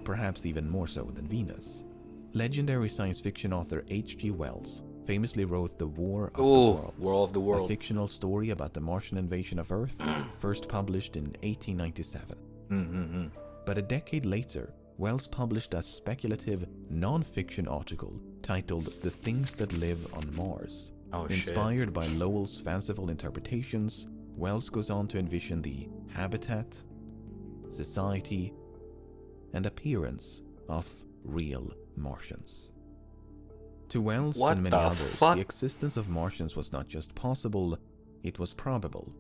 perhaps even more so than Venus. Legendary science fiction author H.G. Wells famously wrote The War of the Worlds, a fictional story about the Martian invasion of Earth, first published in 1897. But a decade later, Wells published a speculative non-fiction article titled The Things That Live on Mars. Inspired by Lowell's fanciful interpretations, Wells goes on to envision the habitat, society, and appearance of real Martians. To Wells and many others, the existence of Martians was not just possible, it was probable.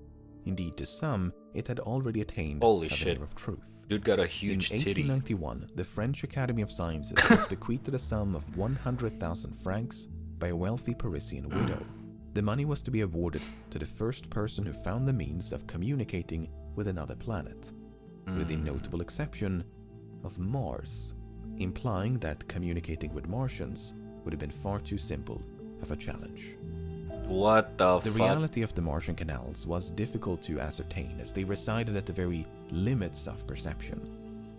Indeed, to some, it had already attained a veneer of truth. Dude got a huge In titty. 1891, the French Academy of Sciences was bequeathed a sum of 100,000 francs by a wealthy Parisian widow. The money was to be awarded to the first person who found the means of communicating with another planet, with the notable exception of Mars, implying that communicating with Martians would have been far too simple of a challenge. What the fuck? The reality of the Martian canals was difficult to ascertain as they resided at the very limits of perception.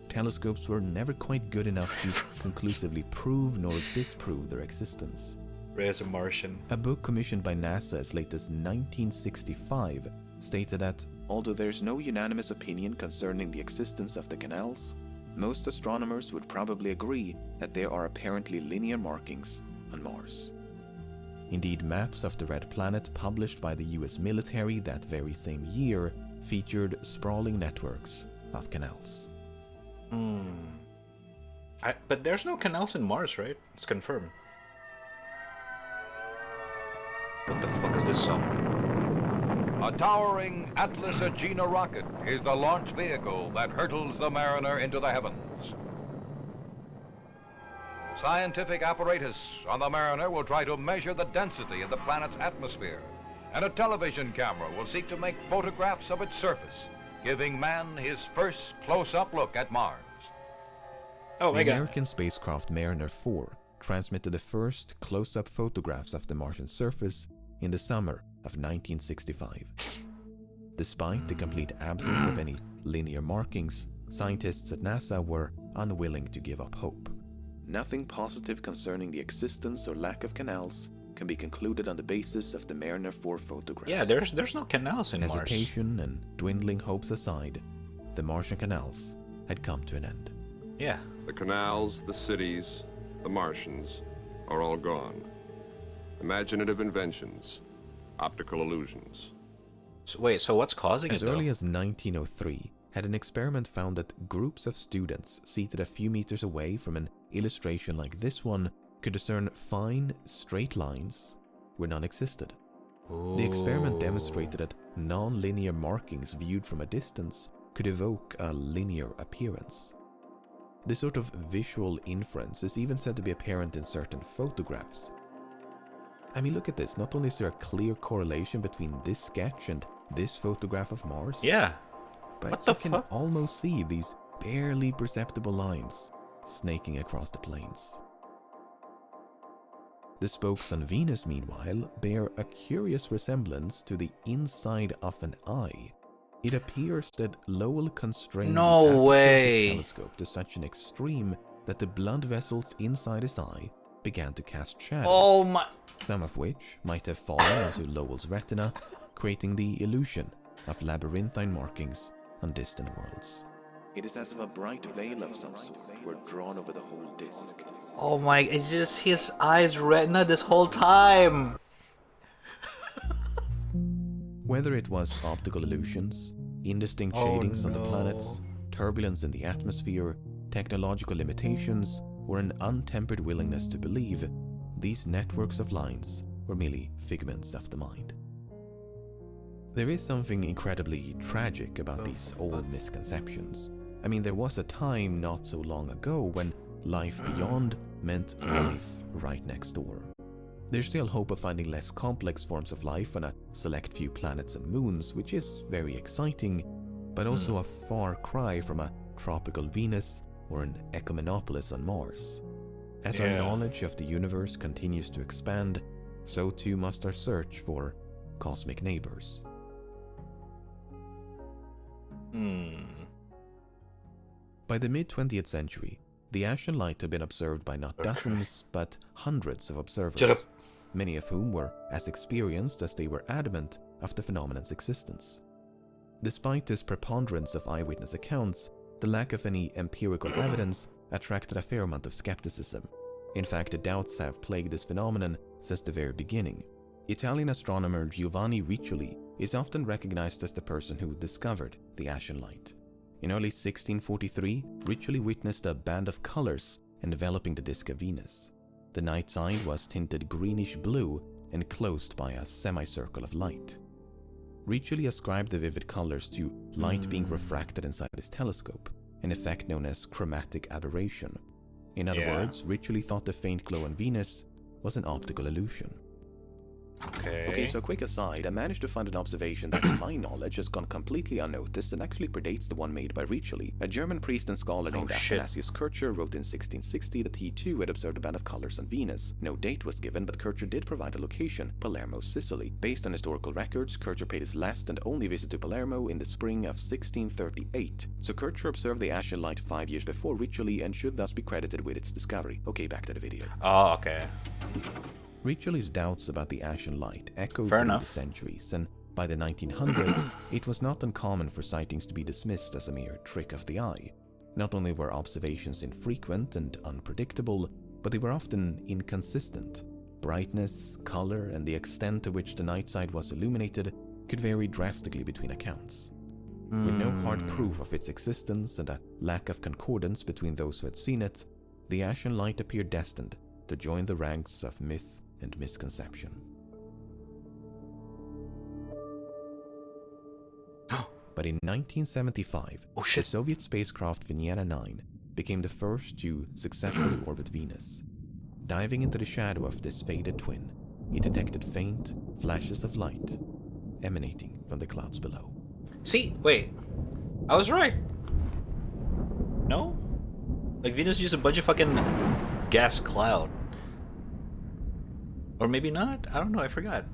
Telescopes were never quite good enough to conclusively prove nor disprove their existence. Ray as a Martian. A book commissioned by NASA as late as 1965 stated that, although there's no unanimous opinion concerning the existence of the canals, most astronomers would probably agree that there are apparently linear markings on Mars. Indeed, maps of the Red Planet published by the US military that very same year featured sprawling networks of canals. But there's no canals in Mars, right? It's confirmed. What the fuck is this song? A towering Atlas Agena rocket is the launch vehicle that hurtles the Mariner into the heavens. Scientific apparatus on the Mariner will try to measure the density of the planet's atmosphere, and a television camera will seek to make photographs of its surface, giving man his first close-up look at Mars. Oh my the God. American spacecraft Mariner 4 transmitted the first close-up photographs of the Martian surface in the summer of 1965. Despite the complete absence of any linear markings, scientists at NASA were unwilling to give up hope. Nothing positive concerning the existence or lack of canals can be concluded on the basis of the Mariner 4 photographs. Yeah, there's no canals in Mars. Hesitation and dwindling hopes aside, the Martian canals had come to an end. Yeah. The canals, the cities, the Martians are all gone. Imaginative inventions, optical illusions. So, wait, so what's causing As it though? early as 1903, had an experiment found that groups of students seated a few meters away from an illustration like this one could discern fine, straight lines where none existed. The experiment demonstrated that non-linear markings viewed from a distance could evoke a linear appearance. This sort of visual inference is even said to be apparent in certain photographs. I mean, look at this. Not only is there a clear correlation between this sketch and this photograph of Mars, Yeah. but What the you can fuck? almost see these barely perceptible lines snaking across the plains. The spokes on Venus, meanwhile, bear a curious resemblance to the inside of an eye. It appears that Lowell constrained No the aperture of way. his telescope to such an extreme that the blood vessels inside his eye began to cast shadows. Oh my. Some of which might have fallen onto Lowell's retina, creating the illusion of labyrinthine markings on distant worlds. It is as if a bright veil of some sort were drawn over the whole disk. Oh my, it's just his eyes retina this whole time. Whether it was optical illusions, indistinct shadings on the planets, turbulence in the atmosphere, technological limitations, or an untempered willingness to believe, these networks of lines were merely figments of the mind. There is something incredibly tragic about these old misconceptions. I mean, there was a time not so long ago when life beyond meant life right next door. There's still hope of finding less complex forms of life on a select few planets and moons, which is very exciting, but also a far cry from a tropical Venus or an Ecumenopolis on Mars. As our knowledge of the universe continues to expand, so too must our search for cosmic neighbors. By the mid-20th century, the Asian light had been observed by not dozens, but hundreds of observers, many of whom were as experienced as they were adamant of the phenomenon's existence. Despite this preponderance of eyewitness accounts, the lack of any empirical evidence attracted a fair amount of skepticism. In fact, the doubts have plagued this phenomenon since the very beginning. Italian astronomer Giovanni Riccioli is often recognized as the person who discovered the Asian light. In early 1643, Riccioli witnessed a band of colors enveloping the disk of Venus. The night side was tinted greenish-blue, enclosed by a semicircle of light. Riccioli ascribed the vivid colors to light being refracted inside his telescope, an effect known as chromatic aberration. In other words, Riccioli thought the faint glow on Venus was an optical illusion. Okay, so a quick aside, I managed to find an observation that to my knowledge has gone completely unnoticed and actually predates the one made by Riccioli. A German priest and scholar named Athanasius Kircher wrote in 1660 that he too had observed a band of colors on Venus. No date was given, but Kircher did provide a location, Palermo, Sicily. Based on historical records, Kircher paid his last and only visit to Palermo in the spring of 1638. So Kircher observed the Asian light 5 years before Riccioli and should thus be credited with its discovery. Okay, back to the video. Oh, okay. Ritualist doubts about the Ashen Light echoed Fair through enough. the centuries, and by the 1900s, it was not uncommon for sightings to be dismissed as a mere trick of the eye. Not only were observations infrequent and unpredictable, but they were often inconsistent. Brightness, color, and the extent to which the night side was illuminated could vary drastically between accounts. With no hard proof of its existence and a lack of concordance between those who had seen it, the Ashen Light appeared destined to join the ranks of myth and misconception. But in 1975, the Soviet spacecraft Venera 9 became the first to successfully orbit Venus. Diving into the shadow of this faded twin, it detected faint flashes of light emanating from the clouds below. See, wait. I was right. No? Like, Venus is just a bunch of fucking gas cloud. Or maybe not? I don't know, I forgot.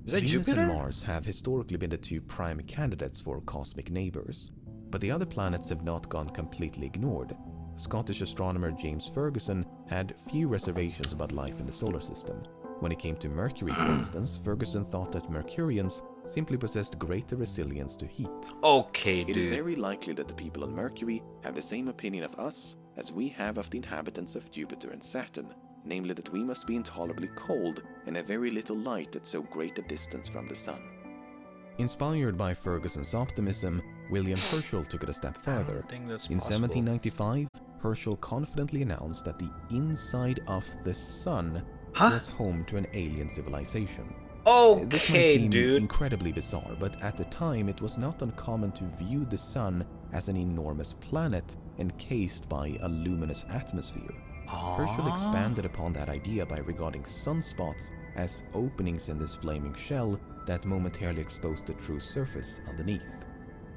Is that Venus Jupiter? and Mars have historically been the two prime candidates for cosmic neighbors, but the other planets have not gone completely ignored. Scottish astronomer James Ferguson had few reservations about life in the solar system. When it came to Mercury, for instance, Ferguson thought that Mercurians simply possessed greater resilience to heat. Okay, dude. It is very likely that the people on Mercury have the same opinion of us as we have of the inhabitants of Jupiter and Saturn, namely that we must be intolerably cold and have very little light at so great a distance from the sun. Inspired by Ferguson's optimism, William Herschel took it a step further. In 1795, Herschel confidently announced that the inside of the sun was home to an alien civilization. This might seem incredibly bizarre, but at the time it was not uncommon to view the sun as an enormous planet encased by a luminous atmosphere. Herschel expanded upon that idea by regarding sunspots as openings in this flaming shell that momentarily exposed the true surface underneath.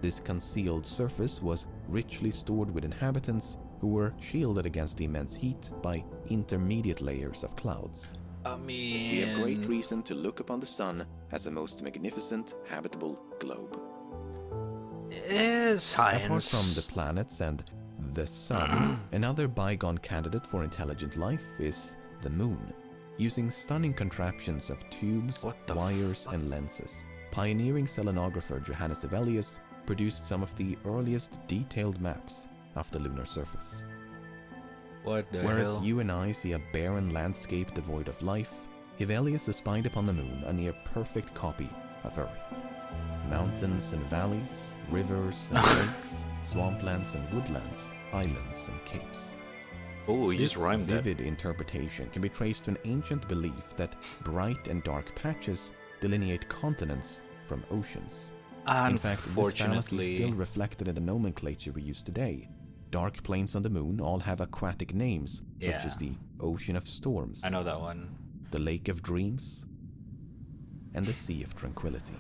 This concealed surface was richly stored with inhabitants who were shielded against the immense heat by intermediate layers of clouds. We have great reason to look upon the sun as a most magnificent, habitable globe. Science. Apart from the planets and the sun, another bygone candidate for intelligent life is the moon. Using stunning contraptions of tubes, wires, and lenses, pioneering selenographer Johannes Hevelius produced some of the earliest detailed maps of the lunar surface. What the Whereas hell? you and I see a barren landscape devoid of life, Hevelius espied upon the moon a near-perfect copy of Earth. Mountains and valleys, rivers and lakes, swamplands and woodlands, islands and capes. Oh, you just rhymed that. This vivid interpretation can be traced to an ancient belief that bright and dark patches delineate continents from oceans. In fact, this fallacy is still reflected in the nomenclature we use today. Dark plains on the moon all have aquatic names, such as the Ocean of Storms. I know that one. The Lake of Dreams, and the Sea of Tranquility.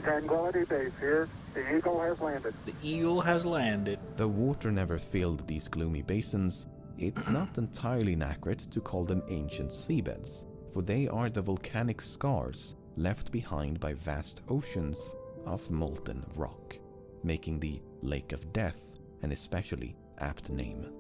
Tranquility Base here. The Eagle has landed. The Eagle has landed. Though water never filled these gloomy basins, it's not entirely inaccurate to call them ancient seabeds, for they are the volcanic scars left behind by vast oceans of molten rock, making the Lake of Death an especially apt name.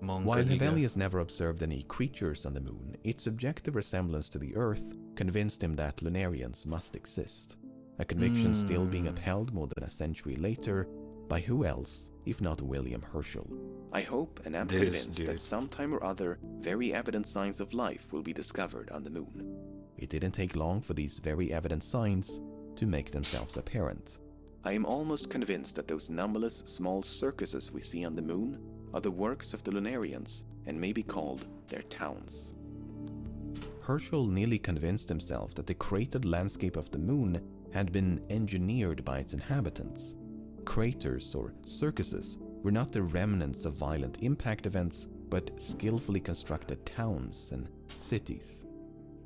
While Hevelius never observed any creatures on the moon, its objective resemblance to the Earth convinced him that lunarians must exist, a conviction still being upheld more than a century later by who else if not William Herschel. I hope and am convinced that sometime or other very evident signs of life will be discovered on the moon. It didn't take long for these very evident signs to make themselves apparent. I am almost convinced that those numberless small circuses we see on the moon are the works of the lunarians and may be called their towns. Herschel nearly convinced himself that the cratered landscape of the moon had been engineered by its inhabitants. Craters or circuses were not the remnants of violent impact events, but skillfully constructed towns and cities.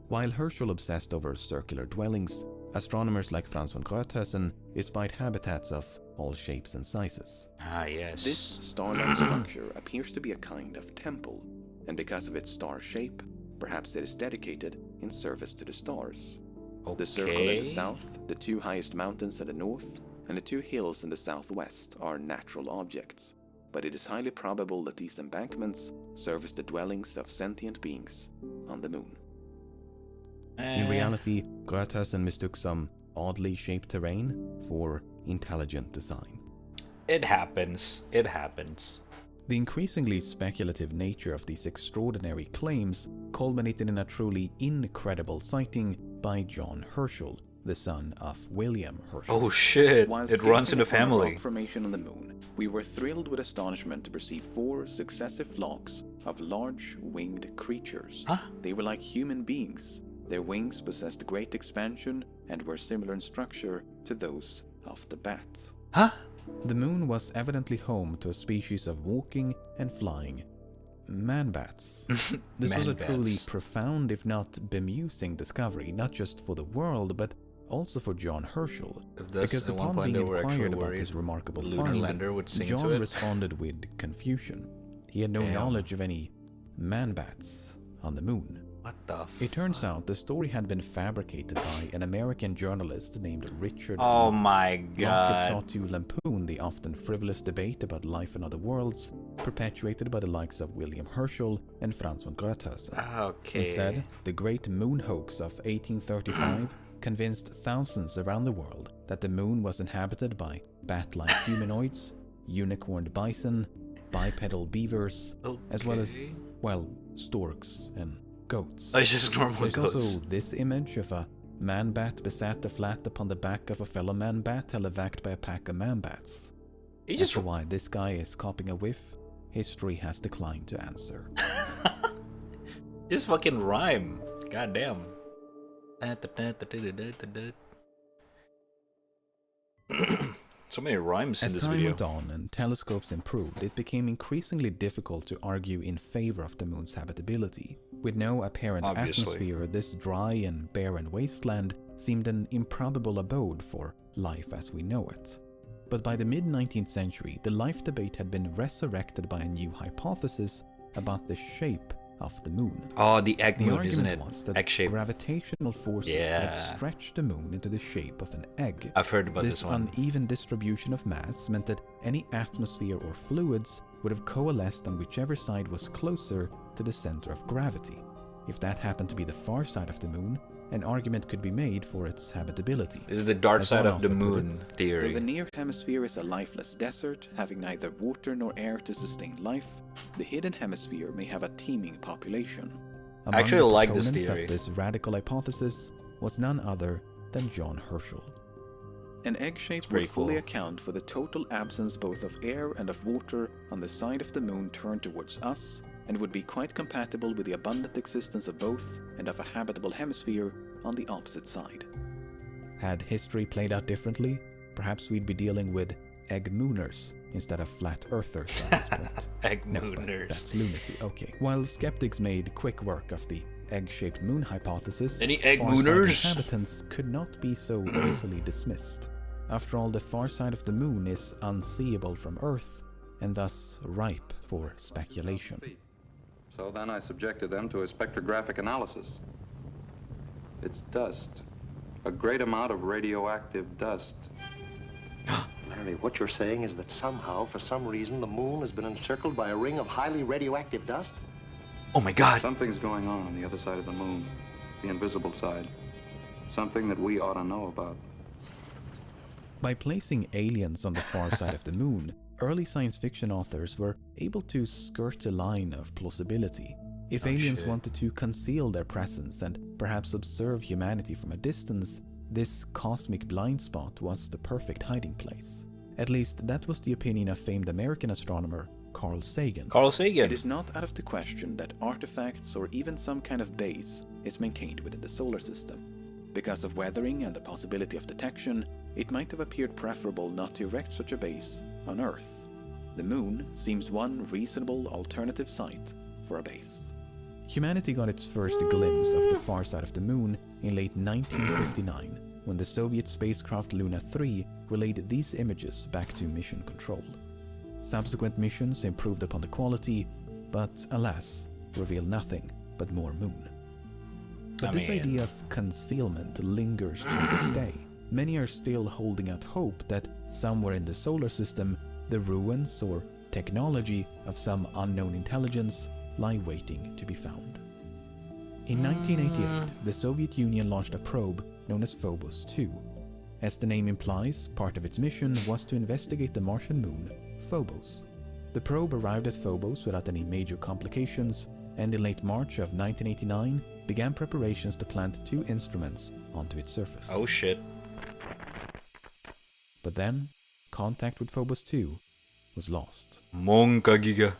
While Herschel obsessed over circular dwellings, astronomers like Franz von Rothhausen espied habitats of all shapes and sizes. This star-like structure appears to be a kind of temple, and because of its star shape, perhaps it is dedicated in service to the stars. The circle in the south, the two highest mountains in the north, and the two hills in the southwest are natural objects, but it is highly probable that these embankments serve as the dwellings of sentient beings on the moon. In reality, Gröthausen mistook some oddly shaped terrain for intelligent design. It happens. It happens. The increasingly speculative nature of these extraordinary claims culminated in a truly incredible sighting by John Herschel, the son of William Herschel. Oh shit, Whilst it runs in the gazing upon a family. rock formation on the moon, we were thrilled with astonishment to perceive 4 successive flocks of large winged creatures. Huh? They were like human beings. Their wings possessed great expansion and were similar in structure to those of the bat. Huh? The moon was evidently home to a species of walking and flying man-bats. This was a truly Man-bats. profound, if not bemusing, discovery, not just for the world, but also for John Herschel. If that's Because at one upon point being they were actually inquired about worried his remarkable the lunar find, lander would sing John to it. responded with confusion. He had no Damn. knowledge of any man-bats on the moon. What the It turns out the story had been fabricated by an American journalist named Richard. Oh my Lockett god. sought to lampoon the often frivolous debate about life in other worlds, perpetuated by the likes of William Herschel and Franz von Gröthausen. Okay. Instead, the great moon hoax of 1835 convinced thousands around the world that the moon was inhabited by bat-like humanoids, unicorned bison, bipedal beavers, as well as, well, storks and goats. Oh, it's just normal There's goats. also this image of a man-bat besat flat upon the back of a fellow man-bat televacked by a pack of man-bats. As to why this guy is copying a whiff, history has declined to answer. Just fucking rhyme. God damn. So many rhymes in As this time video. went on and telescopes improved, it became increasingly difficult to argue in favor of the moon's habitability. With no apparent Obviously. atmosphere, this dry and barren wasteland seemed an improbable abode for life as we know it. But by the mid-19th century, the life debate had been resurrected by a new hypothesis about the shape of the moon. Oh, the egg The moon, argument isn't it? was that Egg-shaped. gravitational forces Yeah. had stretched the moon into the shape of an egg. I've heard about this one. Uneven distribution of mass meant that any atmosphere or fluids would have coalesced on whichever side was closer to the center of gravity. If that happened to be the far side of the moon, an argument could be made for its habitability. This is the dark As side one of the author put moon it, theory. Though the near hemisphere is a lifeless desert, having neither water nor air to sustain life, the hidden hemisphere may have a teeming population. Among actually the like this proponents theory. of this radical hypothesis was none other than John Herschel. An egg shape would pretty fully cool. account for the total absence both of air and of water on the side of the moon turned towards us, and would be quite compatible with the abundant existence of both and of a habitable hemisphere on the opposite side. Had history played out differently, perhaps we'd be dealing with egg mooners instead of flat earthers at this point. Egg No, but mooners. that's lunacy, okay. While skeptics made quick work of the egg-shaped moon hypothesis, Any egg far-sighted mooners? inhabitants could not be so easily dismissed. After all, the far side of the moon is unseeable from Earth, and thus ripe for speculation. So then I subjected them to a spectrographic analysis. It's dust. A great amount of radioactive dust. Larry, what you're saying is that somehow, for some reason, the moon has been encircled by a ring of highly radioactive dust? Oh my god. Something's going on the other side of the moon. The invisible side. Something that we ought to know about. By placing aliens on the far side of the moon, early science fiction authors were able to skirt the line of plausibility. If aliens wanted to conceal their presence and perhaps observe humanity from a distance, this cosmic blind spot was the perfect hiding place. At least that was the opinion of famed American astronomer Carl Sagan. Carl Sagan. It is not out of the question that artifacts or even some kind of base is maintained within the solar system. Because of weathering and the possibility of detection, it might have appeared preferable not to erect such a base on Earth. The moon seems one reasonable alternative site for a base. Humanity got its first glimpse of the far side of the moon in late 1959, when the Soviet spacecraft Luna 3 relayed these images back to mission control. Subsequent missions improved upon the quality, but alas, revealed nothing but more moon. But this idea of concealment lingers to this day. Many are still holding out hope that somewhere in the solar system, the ruins or technology of some unknown intelligence lie waiting to be found. In 1988, the Soviet Union launched a probe known as Phobos 2. As the name implies, part of its mission was to investigate the Martian moon, Phobos. The probe arrived at Phobos without any major complications, and in late March of 1989 began preparations to plant 2 instruments onto its surface. Oh shit. But then, contact with Phobos 2 was lost. Monka giga.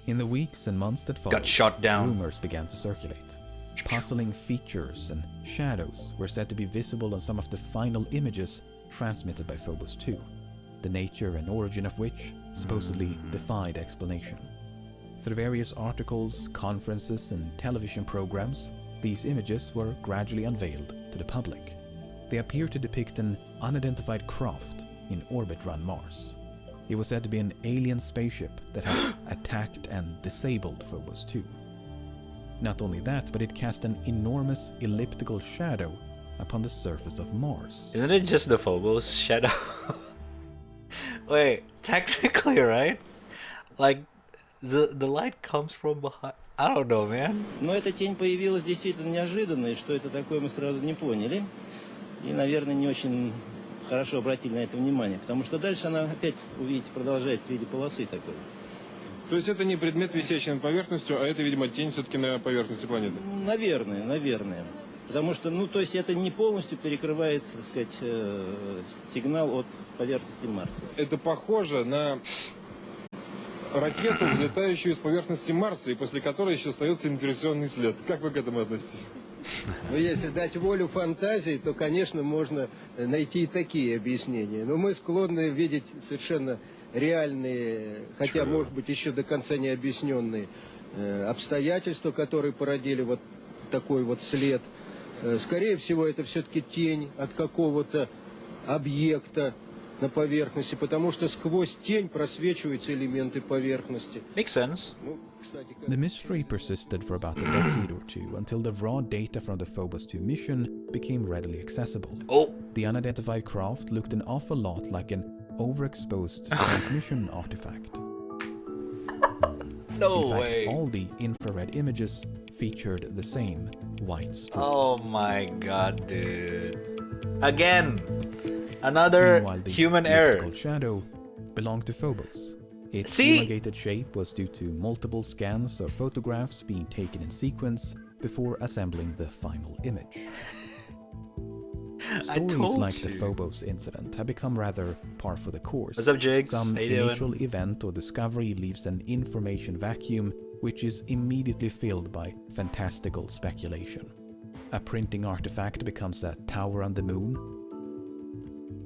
In the weeks and months that followed, Got shot down. rumors began to circulate. Puzzling features and shadows were said to be visible on some of the final images transmitted by Phobos 2, the nature and origin of which supposedly defied explanation. Through various articles, conferences, and television programs, these images were gradually unveiled to the public. They appear to depict an unidentified craft in orbit around Mars. It was said to be an alien spaceship that had attacked and disabled Phobos 2. Not only that, but it cast an enormous elliptical shadow upon the surface of Mars. Isn't it just the Phobos shadow? Wait, technically, right? Like, the light comes from behind. I don't know, man. Но эта тень появилась действительно неожиданно, и что это такое, мы сразу не поняли. И, наверное, не очень хорошо обратили на это внимание, потому что дальше она опять, увидите, продолжается в виде полосы такой. То есть это не предмет, висящий над поверхностью, а это, видимо, тень все-таки на поверхности планеты? Наверное. Потому что, то есть это не полностью перекрывается, так сказать, сигнал от поверхности Марса. Это похоже на ракету, взлетающую с поверхности Марса, и после которой еще остается инверсионный след. Как вы к этому относитесь? Но если дать волю фантазии, то, конечно, можно найти и такие объяснения. Но мы склонны видеть совершенно реальные, хотя, может быть, еще до конца не объясненные обстоятельства, которые породили вот такой вот след. Скорее всего, это все-таки тень от какого-то объекта на поверхности, потому что сквозь тень просвечиваются элементы поверхности. Makes sense. The mystery persisted for about a decade or two until the raw data from the Phobos 2 mission became readily accessible. The unidentified craft looked an awful lot like an overexposed transmission artifact. No In fact, way. all the infrared images featured the same white strip. Oh my god, dude. Again, another Meanwhile, the human error. elliptical shadow belonged to Phobos. Its See? elongated shape was due to multiple scans of photographs being taken in sequence before assembling the final image. Stories like the Phobos incident have become rather par for the course. What's up, Jigs? Some How you doing? initial event or discovery leaves an information vacuum which is immediately filled by fantastical speculation. A printing artifact becomes a tower on the moon.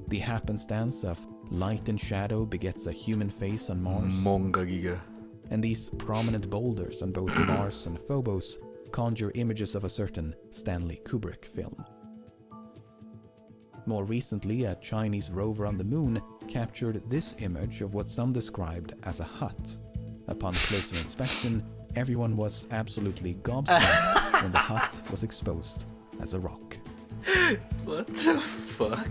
The happenstance of light and shadow begets a human face on Mars. Monga giga. And these prominent boulders on both Mars and Phobos conjure images of a certain Stanley Kubrick film. More recently, a Chinese rover on the moon captured this image of what some described as a hut. Upon closer inspection, everyone was absolutely gobsmacked when the hut was exposed as a rock. What the fuck?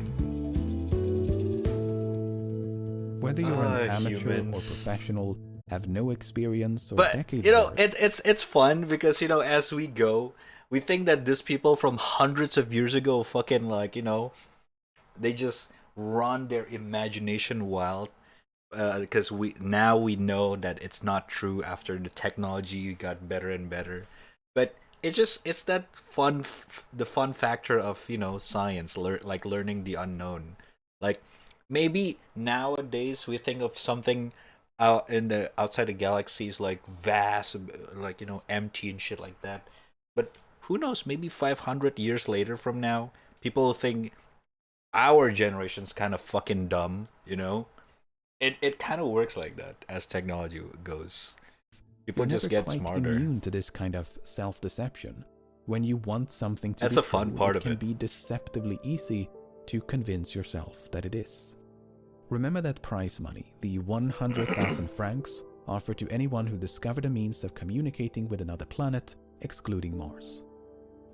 Whether you're an amateur or professional, have no experience or But decades you know, worth, it's fun because you know, as we go, we think that these people from hundreds of years ago fucking like, you know, they just run their imagination wild because we know that it's not true after the technology got better and better. But it's that the fun factor of, you know, science, like learning the unknown. Like maybe nowadays we think of something out in the outside the galaxies like vast, like, you know, empty and shit like that. But who knows? Maybe 500 years later from now, people think our generation's kind of fucking dumb, you know? It kind of works like that as technology goes. People we're just never get quite smarter. immune to this kind of self-deception. When you want something to That's be a fun true, part it of can it. be deceptively easy to convince yourself that it is. Remember that prize money, the 100,000 francs, offered to anyone who discovered a means of communicating with another planet, excluding Mars.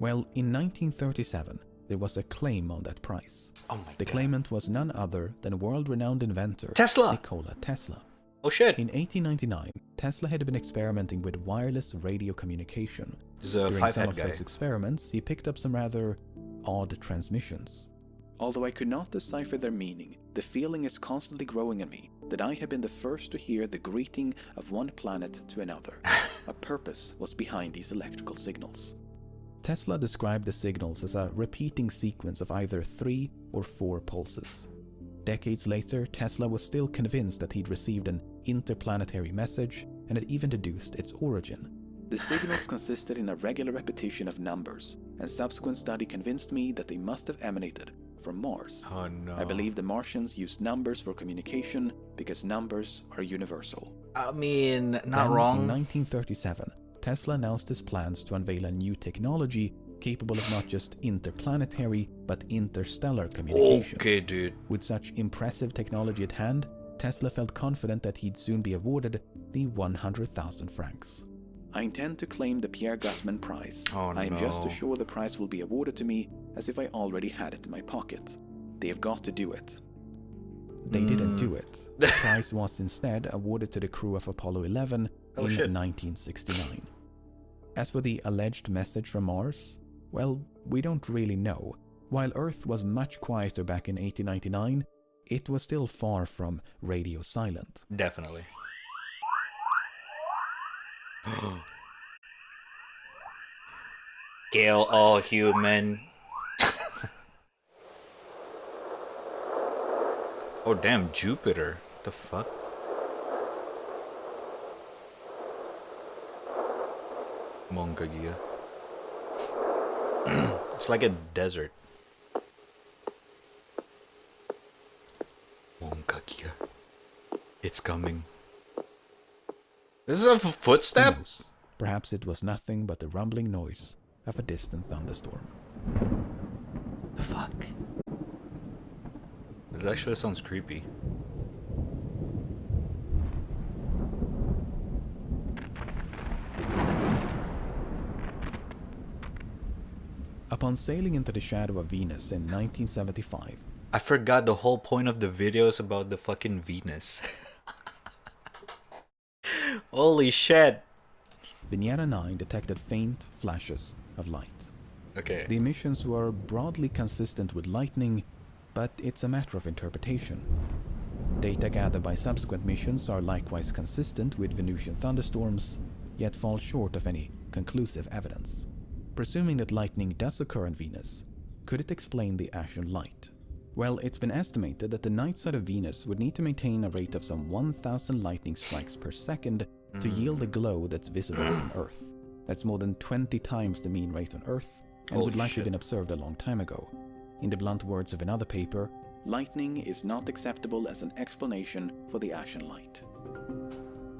Well, in 1937, there was a claim on that prize. Oh my the God. claimant was none other than world-renowned inventor Tesla! Nikola Tesla. Oh shit! In 1899, Tesla had been experimenting with wireless radio communication. This is a During some five-head of guy. those experiments, he picked up some rather odd transmissions. Although I could not decipher their meaning, the feeling is constantly growing in me that I have been the first to hear the greeting of one planet to another. A purpose was behind these electrical signals. Tesla described the signals as a repeating sequence of either 3 or 4 pulses. Decades later, Tesla was still convinced that he'd received an interplanetary message and had even deduced its origin. The signals consisted in a regular repetition of numbers, and subsequent study convinced me that they must have emanated from Mars. Oh no. I believe the Martians used numbers for communication because numbers are universal. I mean, not Then, wrong. In 1937, Tesla announced his plans to unveil a new technology capable of not just interplanetary, but interstellar communication. Okay, dude. With such impressive technology at hand, Tesla felt confident that he'd soon be awarded the 100,000 francs. I intend to claim the Pierre Gussman Prize. Oh, I am just no. as sure the prize will be awarded to me as if I already had it in my pocket. They have got to do it. They didn't do it. The prize was instead awarded to the crew of Apollo 11 in 1969. As for the alleged message from Mars, well, we don't really know. While Earth was much quieter back in 1899, it was still far from radio silent. Definitely. Kill all human. Oh damn, Jupiter. The fuck? Mongagia. It's like a desert. Mongagia. It's coming. This is a footstep? Who knows? Perhaps it was nothing but the rumbling noise of a distant thunderstorm. The fuck? This actually sounds creepy. Upon sailing into the shadow of Venus in 1975, I forgot the whole point of the video is about the fucking Venus. Holy shit. Vignera 9 detected faint flashes of light. Okay. The emissions were broadly consistent with lightning, but it's a matter of interpretation. Data gathered by subsequent missions are likewise consistent with Venusian thunderstorms, yet fall short of any conclusive evidence. Presuming that lightning does occur on Venus, could it explain the ashen light? Well, it's been estimated that the night side of Venus would need to maintain a rate of some 1,000 lightning strikes per second to yield a glow that's visible on Earth. That's more than 20 times the mean rate on Earth, and Holy would likely shit. been observed a long time ago. In the blunt words of another paper, lightning is not acceptable as an explanation for the ashen light.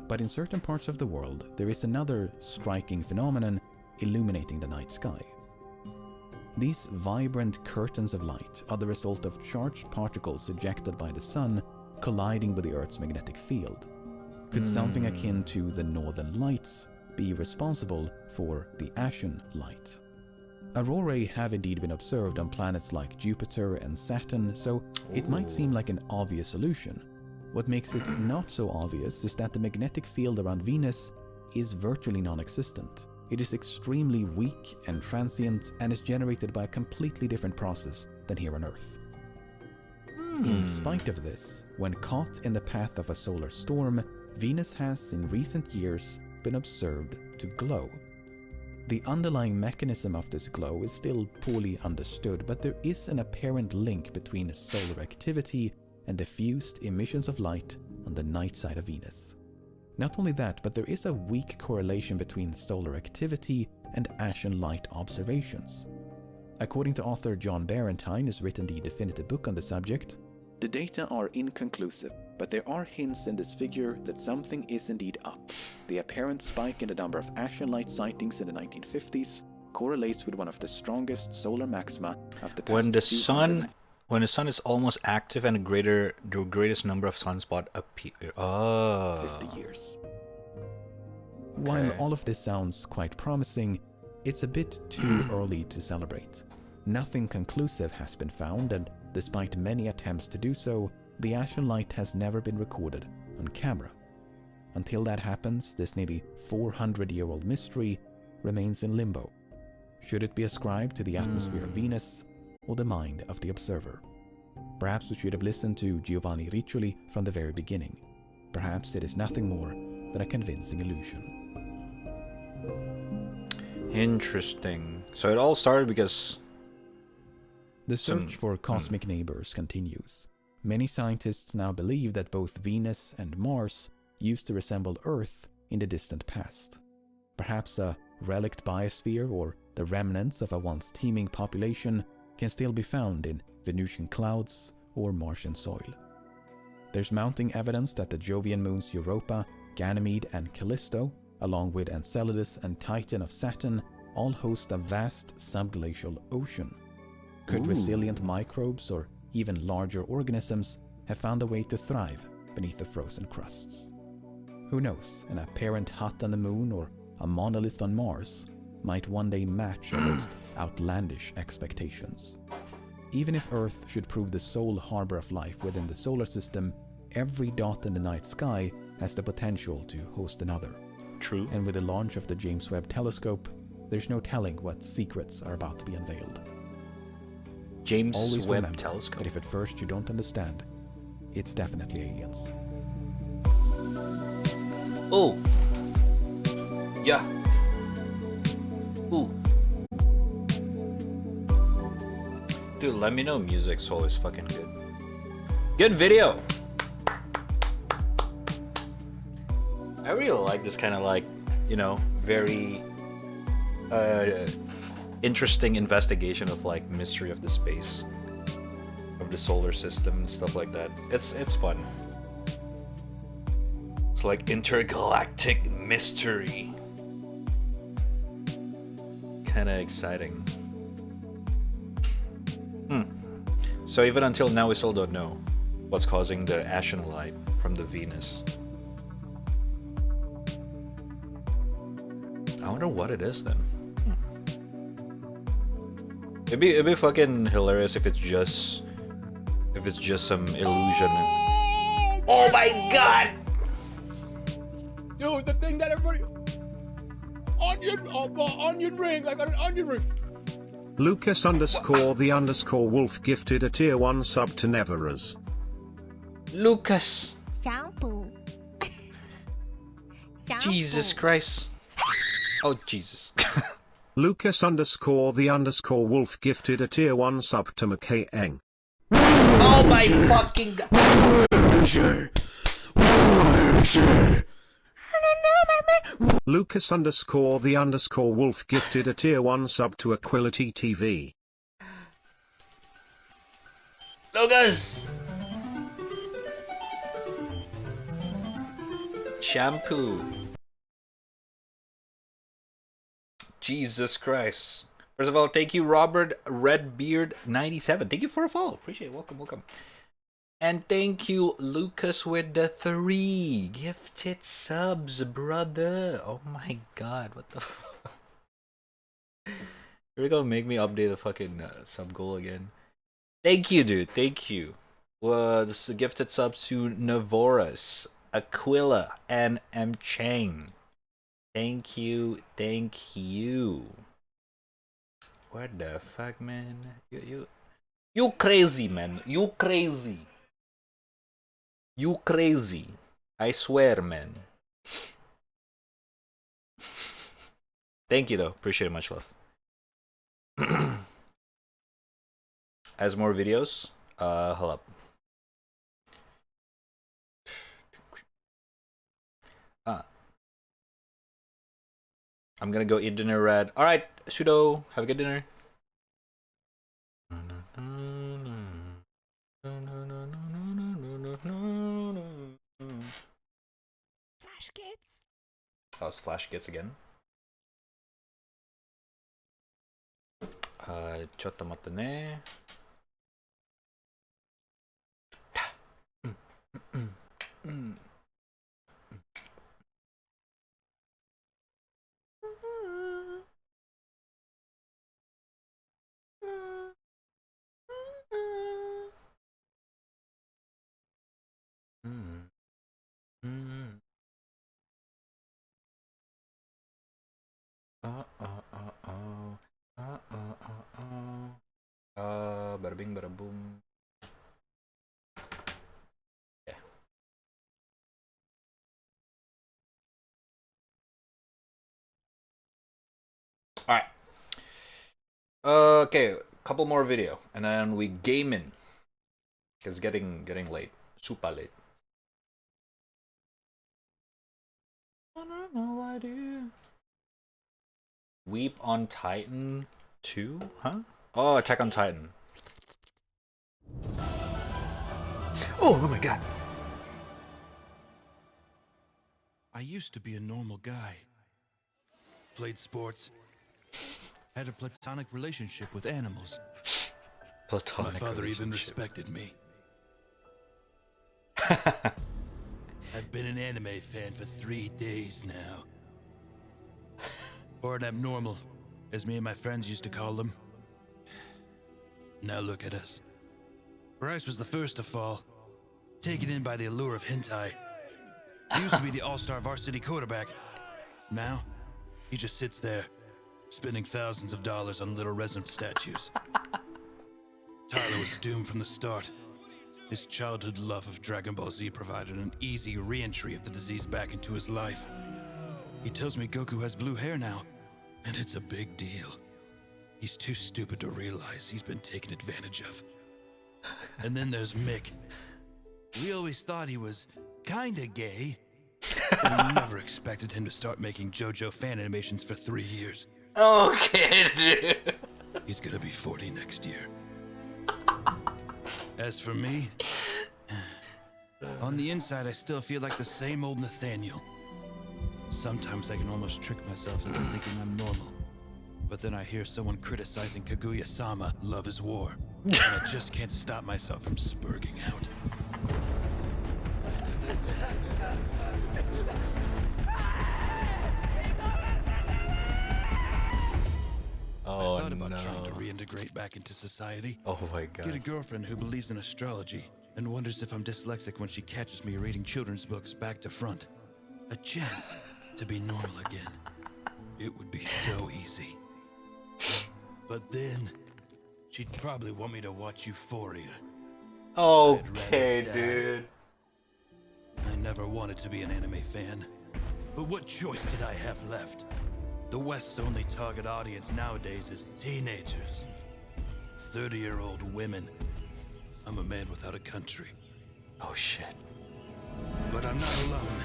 But in certain parts of the world, there is another striking phenomenon illuminating the night sky. These vibrant curtains of light are the result of charged particles ejected by the sun colliding with the Earth's magnetic field. Could something akin to the Northern Lights be responsible for the ashen light? Aurorae have indeed been observed on planets like Jupiter and Saturn, so it might seem like an obvious solution. What makes it not so obvious is that the magnetic field around Venus is virtually non-existent. It is extremely weak and transient and is generated by a completely different process than here on Earth. In spite of this, when caught in the path of a solar storm, Venus has in recent years been observed to glow. The underlying mechanism of this glow is still poorly understood, but there is an apparent link between solar activity and diffused emissions of light on the night side of Venus. Not only that, but there is a weak correlation between solar activity and ashen light observations. According to author John Barentine, who's written the definitive book on the subject, the data are inconclusive, but there are hints in this figure that something is indeed up. The apparent spike in the number of ashen light sightings in the 1950s correlates with one of the strongest solar maxima of the past When the sun is almost active and the greatest number of sunspots appear. 50 years. While all of this sounds quite promising, it's a bit too early to celebrate. Nothing conclusive has been found, and despite many attempts to do so, the ashen light has never been recorded on camera. Until that happens, this nearly 400-year-old mystery remains in limbo. Should it be ascribed to the atmosphere of Venus or the mind of the observer? Perhaps we should have listened to Giovanni Riccioli from the very beginning. Perhaps it is nothing more than a convincing illusion. Interesting. So it all started because the search for cosmic neighbors continues. Many scientists now believe that both Venus and Mars used to resemble Earth in the distant past. Perhaps a relict biosphere or the remnants of a once teeming population can still be found in Venusian clouds or Martian soil. There's mounting evidence that the Jovian moons Europa, Ganymede and Callisto, along with Enceladus and Titan of Saturn, all host a vast subglacial ocean. Could resilient microbes or even larger organisms have found a way to thrive beneath the frozen crusts? Who knows, an apparent hut on the moon or a monolith on Mars might one day match our most outlandish expectations. Even if Earth should prove the sole harbor of life within the solar system, every dot in the night sky has the potential to host another. True. And with the launch of the James Webb Telescope, there's no telling what secrets are about to be unveiled. James Always Webb remember Telescope. that if at first you don't understand, it's definitely aliens. Oh. Yeah. Ooh. Dude, let me know music's always fucking good. Good video! I really like this kind of like, you know, very interesting investigation of like mystery of the space, of the solar system and stuff like that. It's fun. It's like intergalactic mystery. Kinda exciting. So even until now we still don't know what's causing the ashen light from the Venus. I wonder what it is then. It'd be fucking hilarious if it's just some illusion. Oh my god! Dude, the thing that everybody... Onion ring! I got an onion ring! Lucas_the_wolf gifted a tier 1 sub to Neveras. Lucas! Shampoo. Jesus Christ. Oh, Jesus. Lucas_the_wolf gifted a tier 1 sub to McKay Eng. Oh my fucking god. Lucas_the_wolf gifted a tier 1 sub to Aquility TV. Lucas! Shampoo. Jesus Christ. First of all, thank you, Robert Redbeard97. Thank you for a follow. Appreciate it. Welcome, welcome. And thank you, Lucas, with the 3 gifted subs, brother. Oh my god, what the fuck? You're gonna make me update the fucking sub goal again. Thank you, dude. Thank you. This is a gifted subs to Navoras, Aquila, and M. Chang. Thank you. Thank you. What the fuck, man? You crazy, man. You crazy. You crazy. I swear, man. Thank you, though. Appreciate it. Much love. Has more videos? Hold up. I'm gonna go eat dinner, Rad. Alright, Sudo. Have a good dinner. Flash kids. Oh, it's Flash Gets again. Chotto matte ne. bada bing, bada boom. Yeah. All right. Okay, couple more video, and then we gaming. It's getting late, super late. I don't know I do. Weep on Titan 2, huh? Oh, Attack on Titan. Oh my god. I used to be a normal guy. Played sports. Had a platonic relationship with animals. Platonic. My father even respected me. I've been an anime fan for 3 days now. Or an abnormal, as me and my friends used to call them. Now look at us. Bryce was the first to fall, taken in by the allure of hentai. He used to be the all-star varsity quarterback. Now, he just sits there, spending thousands of dollars on little resin statues. Tyler was doomed from the start. His childhood love of Dragon Ball Z provided an easy re-entry of the disease back into his life. He tells me Goku has blue hair now, and it's a big deal. He's too stupid to realize he's been taken advantage of. And then there's Mick. We always thought he was kinda gay, but we never expected him to start making JoJo fan animations for 3 years. Okay, dude. He's gonna be 40 next year. As for me, on the inside I still feel like the same old Nathaniel. Sometimes I can almost trick myself into thinking I'm normal. But then I hear someone criticizing Kaguya-sama, Love is War. And I just can't stop myself from spurging out. Oh, I thought about trying to reintegrate back into society. Oh my god. Get a girlfriend who believes in astrology and wonders if I'm dyslexic when she catches me reading children's books back to front. A chance to be normal again. It would be so easy. But then, she'd probably want me to watch Euphoria. Okay, dude. I never wanted to be an anime fan. But what choice did I have left? The West's only target audience nowadays is teenagers. 30-year-old women. I'm a man without a country. Oh shit. But I'm not alone.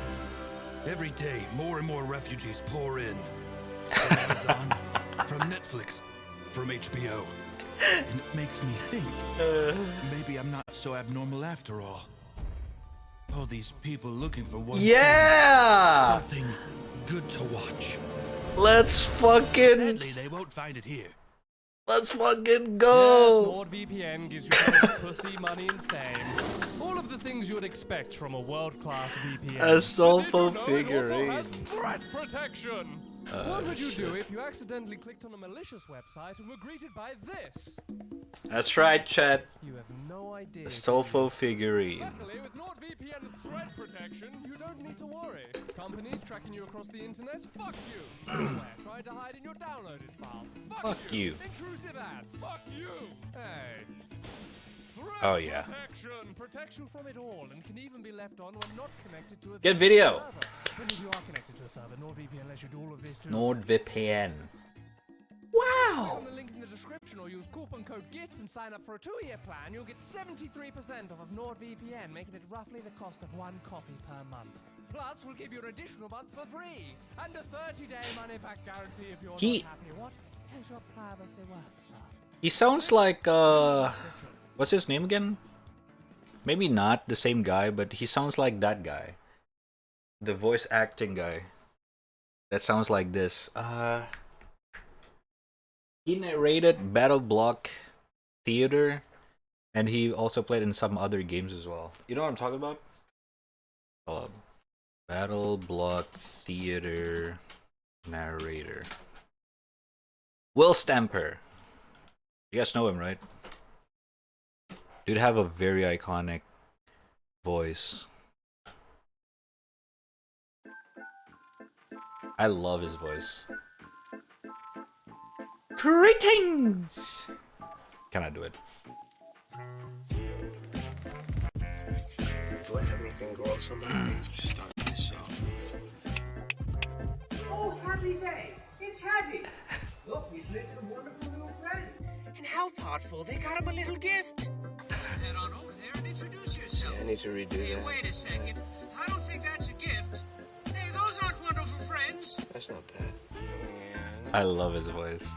Every day, more and more refugees pour in. From Amazon, from Netflix, from HBO. And it makes me think, maybe I'm not so abnormal after all. All these people looking for one Yeah! thing, something good to watch. Let's fucking... Sadly, they won't find it here. Let's fucking go! Yes, NordVPN gives you tons of pussy, money, and fame. All of the things you would expect from a world-class VPN. A soulful But did you know figurine. it also has threat protection? What would you shit. do if you accidentally clicked on a malicious website and were greeted by this? That's right, chat. You have no idea. A soulful figurine. Luckily, with NordVPN threat protection, you don't need to worry. Companies tracking you across the internet? Fuck you. Malware trying to hide in your downloaded file? Fuck you. Intrusive ads? Fuck you. Hey. Threat Oh, yeah. protection protects you from it all and can even be left on when not connected to a Get video. server. When you are connected to a server, NordVPN lets you do all of this too. NordVPN. Wow! Click on the link in the description or use coupon code GITS and sign up for a 2-year plan. You'll get 73% off of NordVPN, making it roughly the cost of 1 coffee per month. Plus, we'll give you an additional month for free and a 30-day money-back guarantee if you're not happy. What is your privacy worth, sir? He sounds like, what's his name again? Maybe not the same guy, but he sounds like that guy. The voice acting guy. That sounds like this. He narrated Battle Block Theater, and he also played in some other games as well. You know what I'm talking about? Battle Block Theater narrator. Will Stamper. You guys know him, right? Dude have a very iconic voice. I love his voice. Greetings! kind of do it. Do I have anything gross on my face? Start this off. Oh, happy day! It's Hattie! Look, he's making a wonderful new friend. And how thoughtful, they got him a little gift. Let's head on over there and introduce yourself. Yeah, I need to redo that. Wait a second. I don't think that's a gift. Hey, those aren't wonderful friends. That's not bad. I love his voice.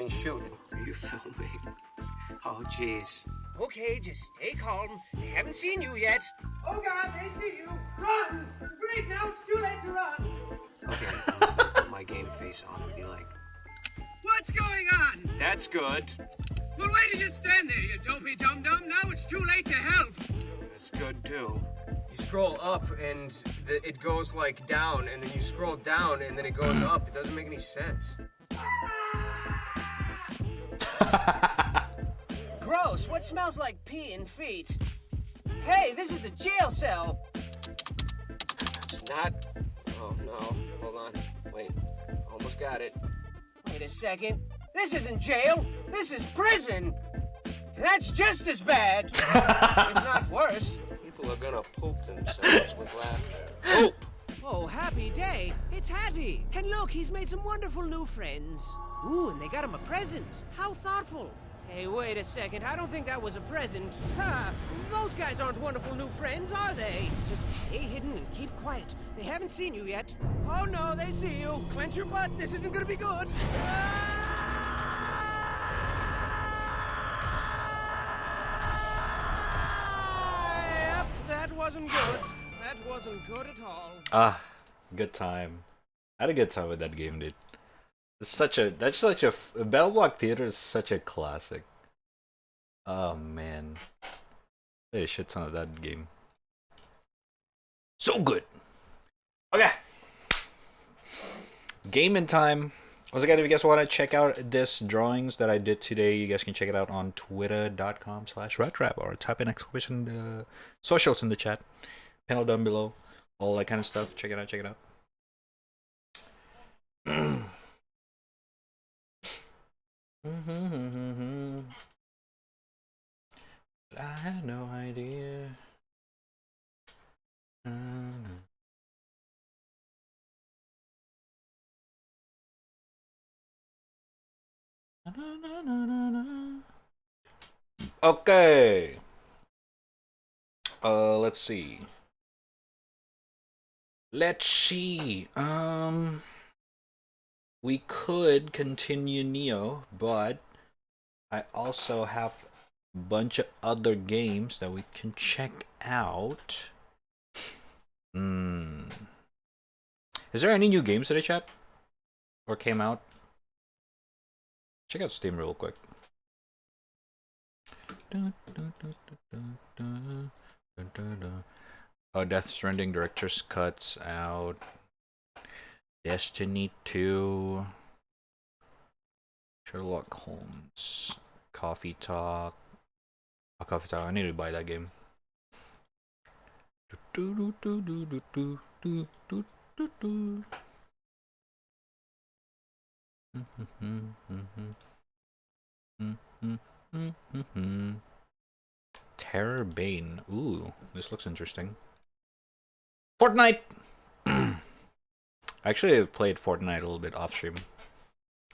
Shoot. Are you filming? Oh, jeez. Okay, just stay calm. They haven't seen you yet. Oh, God, they see you. Run! Great, now it's too late to run. Okay, I'm gonna put my game face on and be like, What's going on? that's good. Well, why did you stand there, you dopey dum-dum? Now it's too late to help. That's good, too. You scroll up and it goes like down, and then you scroll down and then it goes up. It doesn't make any sense. Gross, what smells like pee and feet? Hey, this is a jail cell. It's not. Oh, no. Hold on. Wait. Almost got it. Wait a second. This isn't jail. This is prison. That's just as bad, if not worse. People are gonna poop themselves with laughter. Poop! Oh, happy day. It's Hattie. And look, he's made some wonderful new friends. Ooh, and they got him a present. How thoughtful. Hey, wait a second. I don't think that was a present. Ha! Those guys aren't wonderful new friends, are they? Just stay hidden and keep quiet. They haven't seen you yet. Oh, no, they see you. Clench your butt. This isn't gonna be good. Yep, that wasn't good. That wasn't good at all. Ah, good time. I had a good time with that game, dude. It's such a Battle Block Theater is such a classic. Oh man, played a shit ton of that game. So good. Okay, game in time. Once again, if you guys want to check out this drawings that I did today, you guys can check it out on twitter.com/raddtrap or type in exclamation socials in the chat panel down below. All that kind of stuff. Check it out. Check it out. I had no idea. Okay. Let's see. We could continue Neo, but I also have a bunch of other games that we can check out. Is there any new games today, chat? Or came out? Check out Steam real quick. Oh, Death Stranding Director's Cut's out. Destiny 2. Sherlock Holmes. Coffee Talk. Oh, Coffee Talk. I need to buy that game. Terror Bane. Ooh, this looks interesting. Fortnite! Actually, I've played Fortnite a little bit off stream.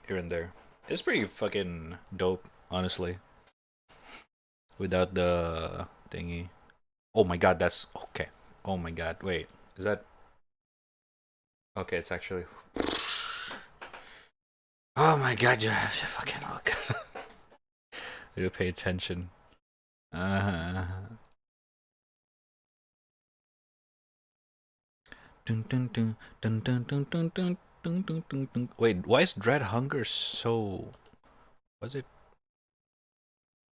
Here and there. It's pretty fucking dope, honestly. Without the thingy. Oh my god, that's... Okay. Oh my god, wait. Is that... Okay, it's actually... Oh my god, you have to fucking look. You pay attention. Wait, why is Dread Hunger so... Was it...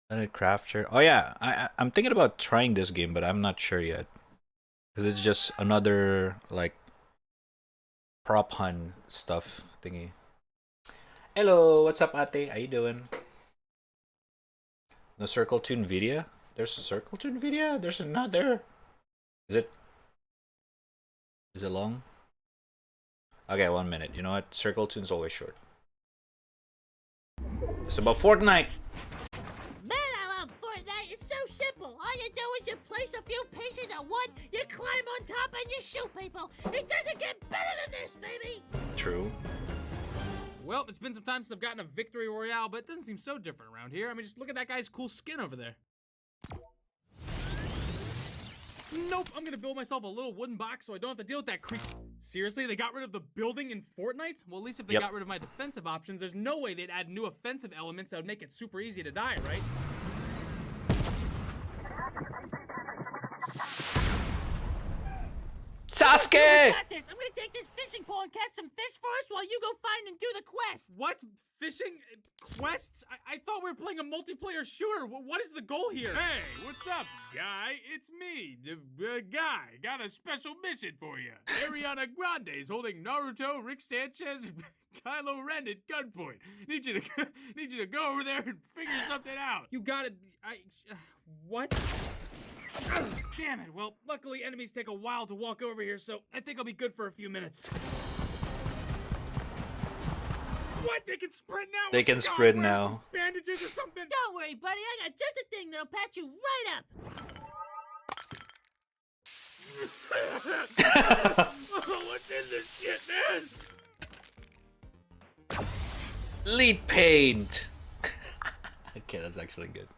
Planet Crafter? Oh yeah, I'm thinking about trying this game, but I'm not sure yet. Because it's just another, like... prop hunt stuff thingy. Hello, what's up, ate? How you doing? No Circle to Nvidia? There's a Circle to Nvidia? There's not there. Is it long? Okay, 1 minute. You know what? Circle tune's always short. It's about Fortnite. Man, I love Fortnite. It's so simple. All you do is you place a few pieces of wood, you climb on top, and you shoot people. It doesn't get better than this, baby. True. Well, it's been some time since I've gotten a victory royale, but it doesn't seem so different around here. I mean, just look at that guy's cool skin over there. Nope, I'm gonna build myself a little wooden box so I don't have to deal with that creature. Seriously, they got rid of the building in Fortnite? Well, at least if they got rid of my defensive options, there's no way they'd add new offensive elements that would make it super easy to die, right? Sasuke! I got this. I'm gonna take this fishing pole and catch some fish first while you go find and do the quest. What? Fishing? Quests? I thought we were playing a multiplayer shooter. What is the goal here? Hey, what's up, guy? It's me, the guy. Got a special mission for you. Ariana Grande's holding Naruto, Rick Sanchez, and Kylo Ren at gunpoint. Need you to go over there and figure something out. You gotta... what? Damn it. Well, luckily enemies take a while to walk over here, so I think I'll be good for a few minutes. What? They can sprint now? They can sprint now. Bandages or something? Don't worry, buddy. I got just a thing that'll patch you right up. What's in this shit, man? Lead paint. Okay, that's actually good.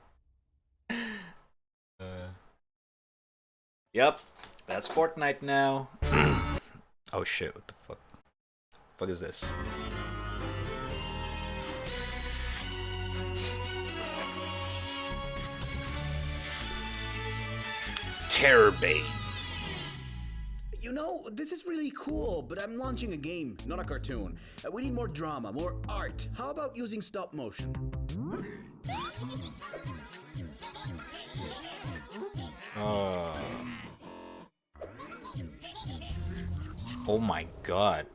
Yep, that's Fortnite now. Oh shit, what the fuck? Fuck is this? Terrorbane. You know, this is really cool, but I'm launching a game, not a cartoon. We need more drama, more art. How about using stop motion? Oh my god.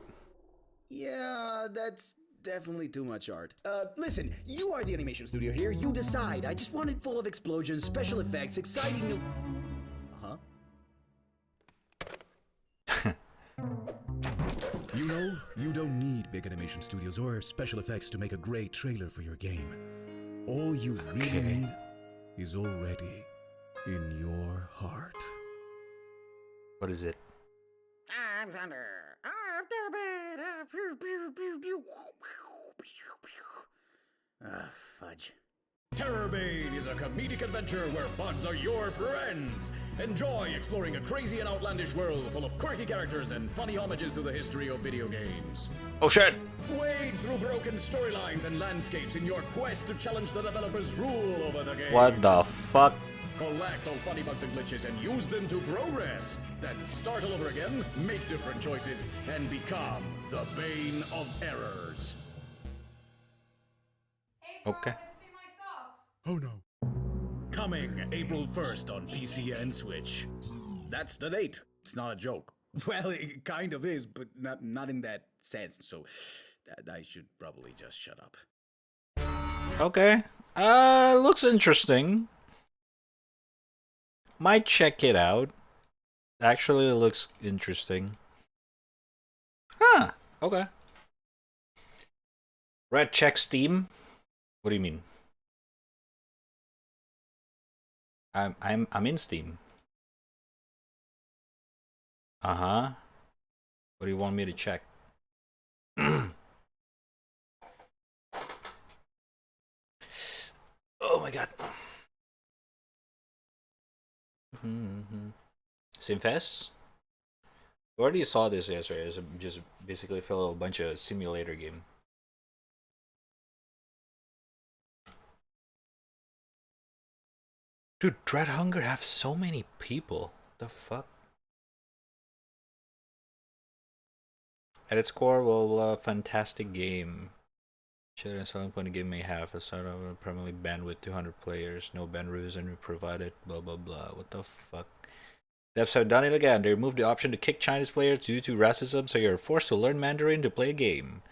Yeah, that's definitely too much art. Listen, you are the animation studio here. You decide. I just want it full of explosions, special effects, exciting new... Huh? You know, you don't need big animation studios or special effects to make a great trailer for your game. All you really need is already in your heart. What is it? I'm Thunder. I'm Terrorbane. Fudge. Terrorbane is a comedic adventure where bots are your friends. Enjoy exploring a crazy and outlandish world full of quirky characters and funny homages to the history of video games. Oh shit! Wade through broken storylines and landscapes in your quest to challenge the developers' rule over the game. What the fuck? Collect all funny bugs and glitches and use them to progress. Then start all over again, make different choices, and become the Bane of Errors. Okay. Oh no. Coming April 1st on PC and Switch. That's the date. It's not a joke. Well, it kind of is, but not in that sense, so I should probably just shut up. Okay. Looks interesting. Might check it out. Actually, it looks interesting. Huh. Okay. Red check Steam. What do you mean? I'm in Steam. Uh-huh. What do you want me to check? Oh my god. Simfest? We already saw this yesterday. It's just basically fill a bunch of simulator game. Dude, Dread Hunger have so many people. The fuck? At its core, well, fantastic game. Should a selling point a game may have a sort of permanently bandwidth 200 players, no ban rules and provided, blah blah blah. What the fuck? Devs have done it again. They removed the option to kick Chinese players due to racism, so you're forced to learn Mandarin to play a game.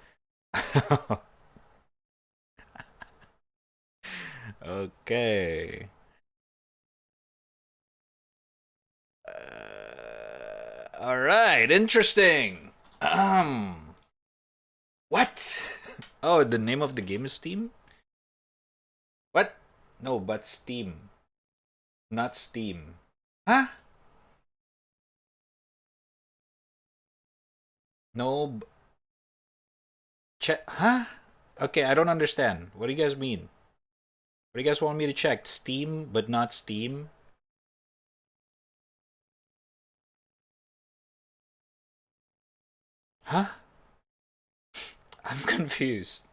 Okay. All right, interesting. What? Oh, the name of the game is Steam? No, but Steam. Not Steam. Huh? No. Check. Huh? Okay, I don't understand. What do you guys mean? What do you guys want me to check? Steam, but not Steam? Huh? I'm confused.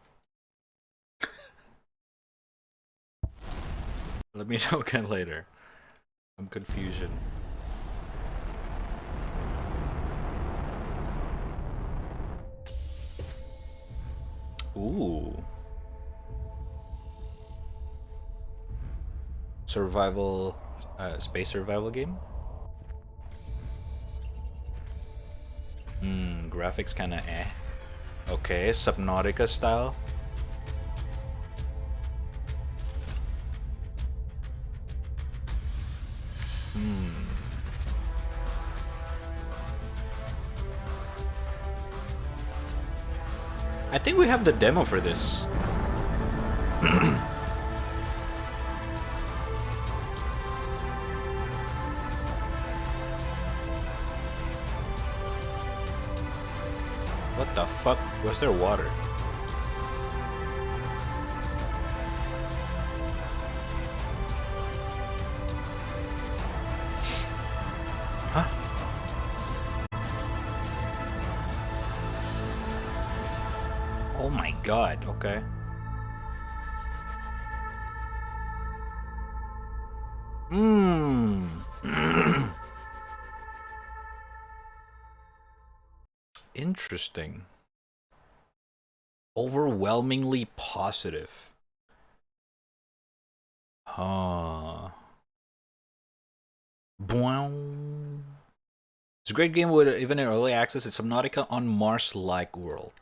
Let me know again later. I'm confusion. Ooh. Survival, space survival game? Graphics kinda eh. Okay, Subnautica style. I think we have the demo for this. What the fuck? Was there water? Huh? Oh my god, okay. Interesting. Overwhelmingly positive. Huh. It's a great game with even in early access. It's Subnautica on Mars-like world.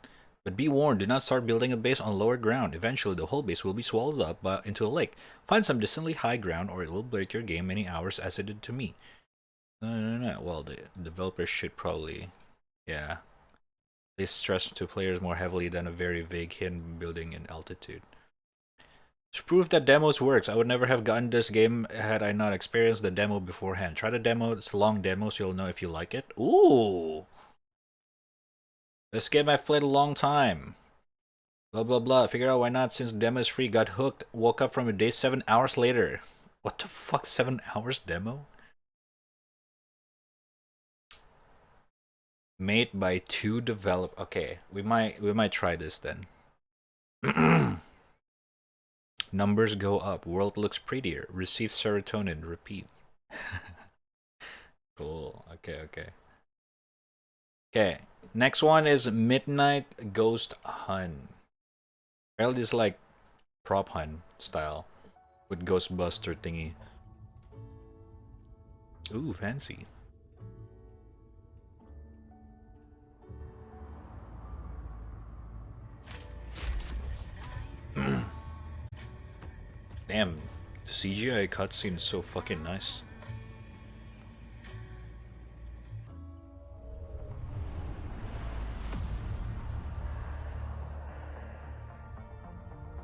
But be warned, do not start building a base on lower ground. Eventually, the whole base will be swallowed up into a lake. Find some decently high ground or it will break your game many hours as it did to me. No. Well, the developers should probably... Yeah. They stress to players more heavily than a very vague hidden building in altitude. To prove that demos works, I would never have gotten this game had I not experienced the demo beforehand. Try the demo, it's a long demo, so you'll know if you like it. Ooh! This game I've played a long time. Blah blah blah. Figure out why not since the demo is free. Got hooked, woke up from a day 7 hours later. What the fuck, 7 hours demo? Made by 2 developers. Okay, we might try this then. Numbers go up. World looks prettier. Receive serotonin. Repeat. Cool. Okay. Okay. Next one is Midnight Ghost Hunt. Well, this is like prop hunt style with Ghostbuster thingy. Ooh, fancy. Damn, the CGI cutscene is so fucking nice.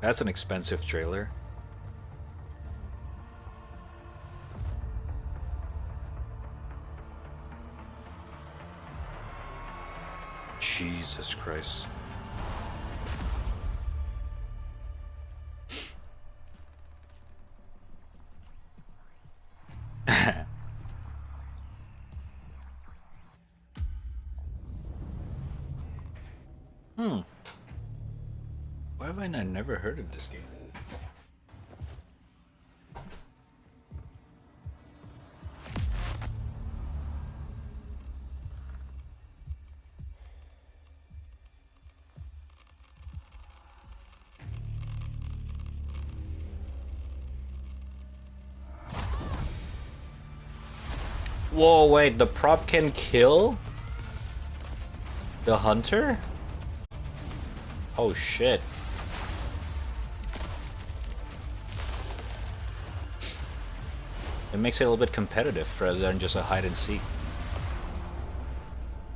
That's an expensive trailer. Jesus Christ. Why have I never heard of this game? Whoa, wait, the prop can kill the hunter? Oh shit. It makes it a little bit competitive rather than just a hide and seek.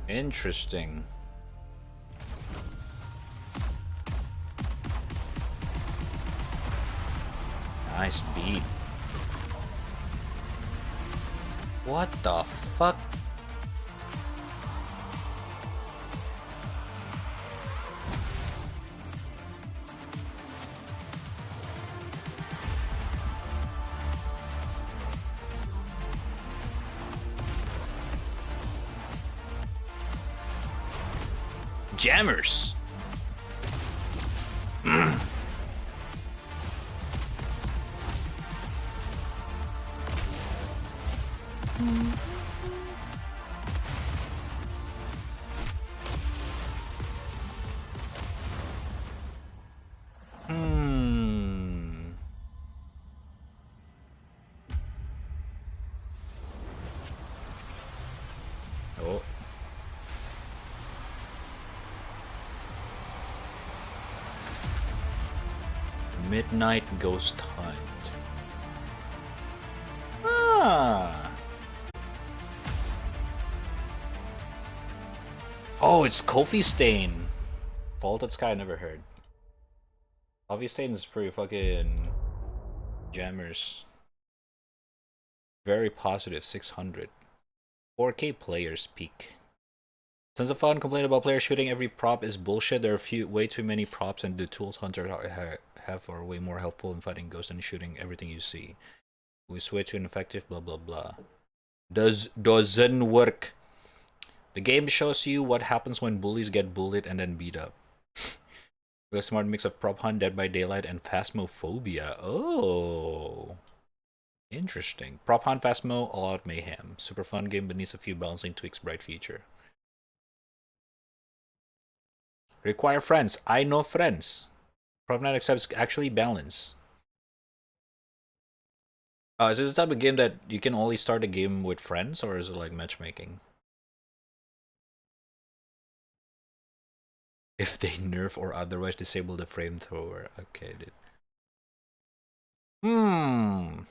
Interesting. Nice beat. What the fuck? Jammers. Oh. Midnight Ghost Hunt. Ah. Oh, it's Kofi Stain. Vaulted Sky, I never heard. Kofi Stain is pretty fucking jammers. Very positive, 600. 4K players peak. Tons of fun. Complain about player shooting every prop is bullshit. There are way too many props, and the tools Hunter have are way more helpful in fighting ghosts and shooting everything you see. We switch to ineffective, blah blah blah. Doesn't work. The game shows you what happens when bullies get bullied and then beat up. With a smart mix of prop hunt, Dead by Daylight, and Phasmophobia. Oh. Interesting. Prop hunt, Phasmo, all out mayhem. Super fun game but needs a few balancing tweaks, bright feature. Require friends. I know friends. Prop not accepts actually balance. Is this the type of game that you can only start a game with friends, or is it like matchmaking? If they nerf or otherwise disable the flamethrower. Okay, dude. I'm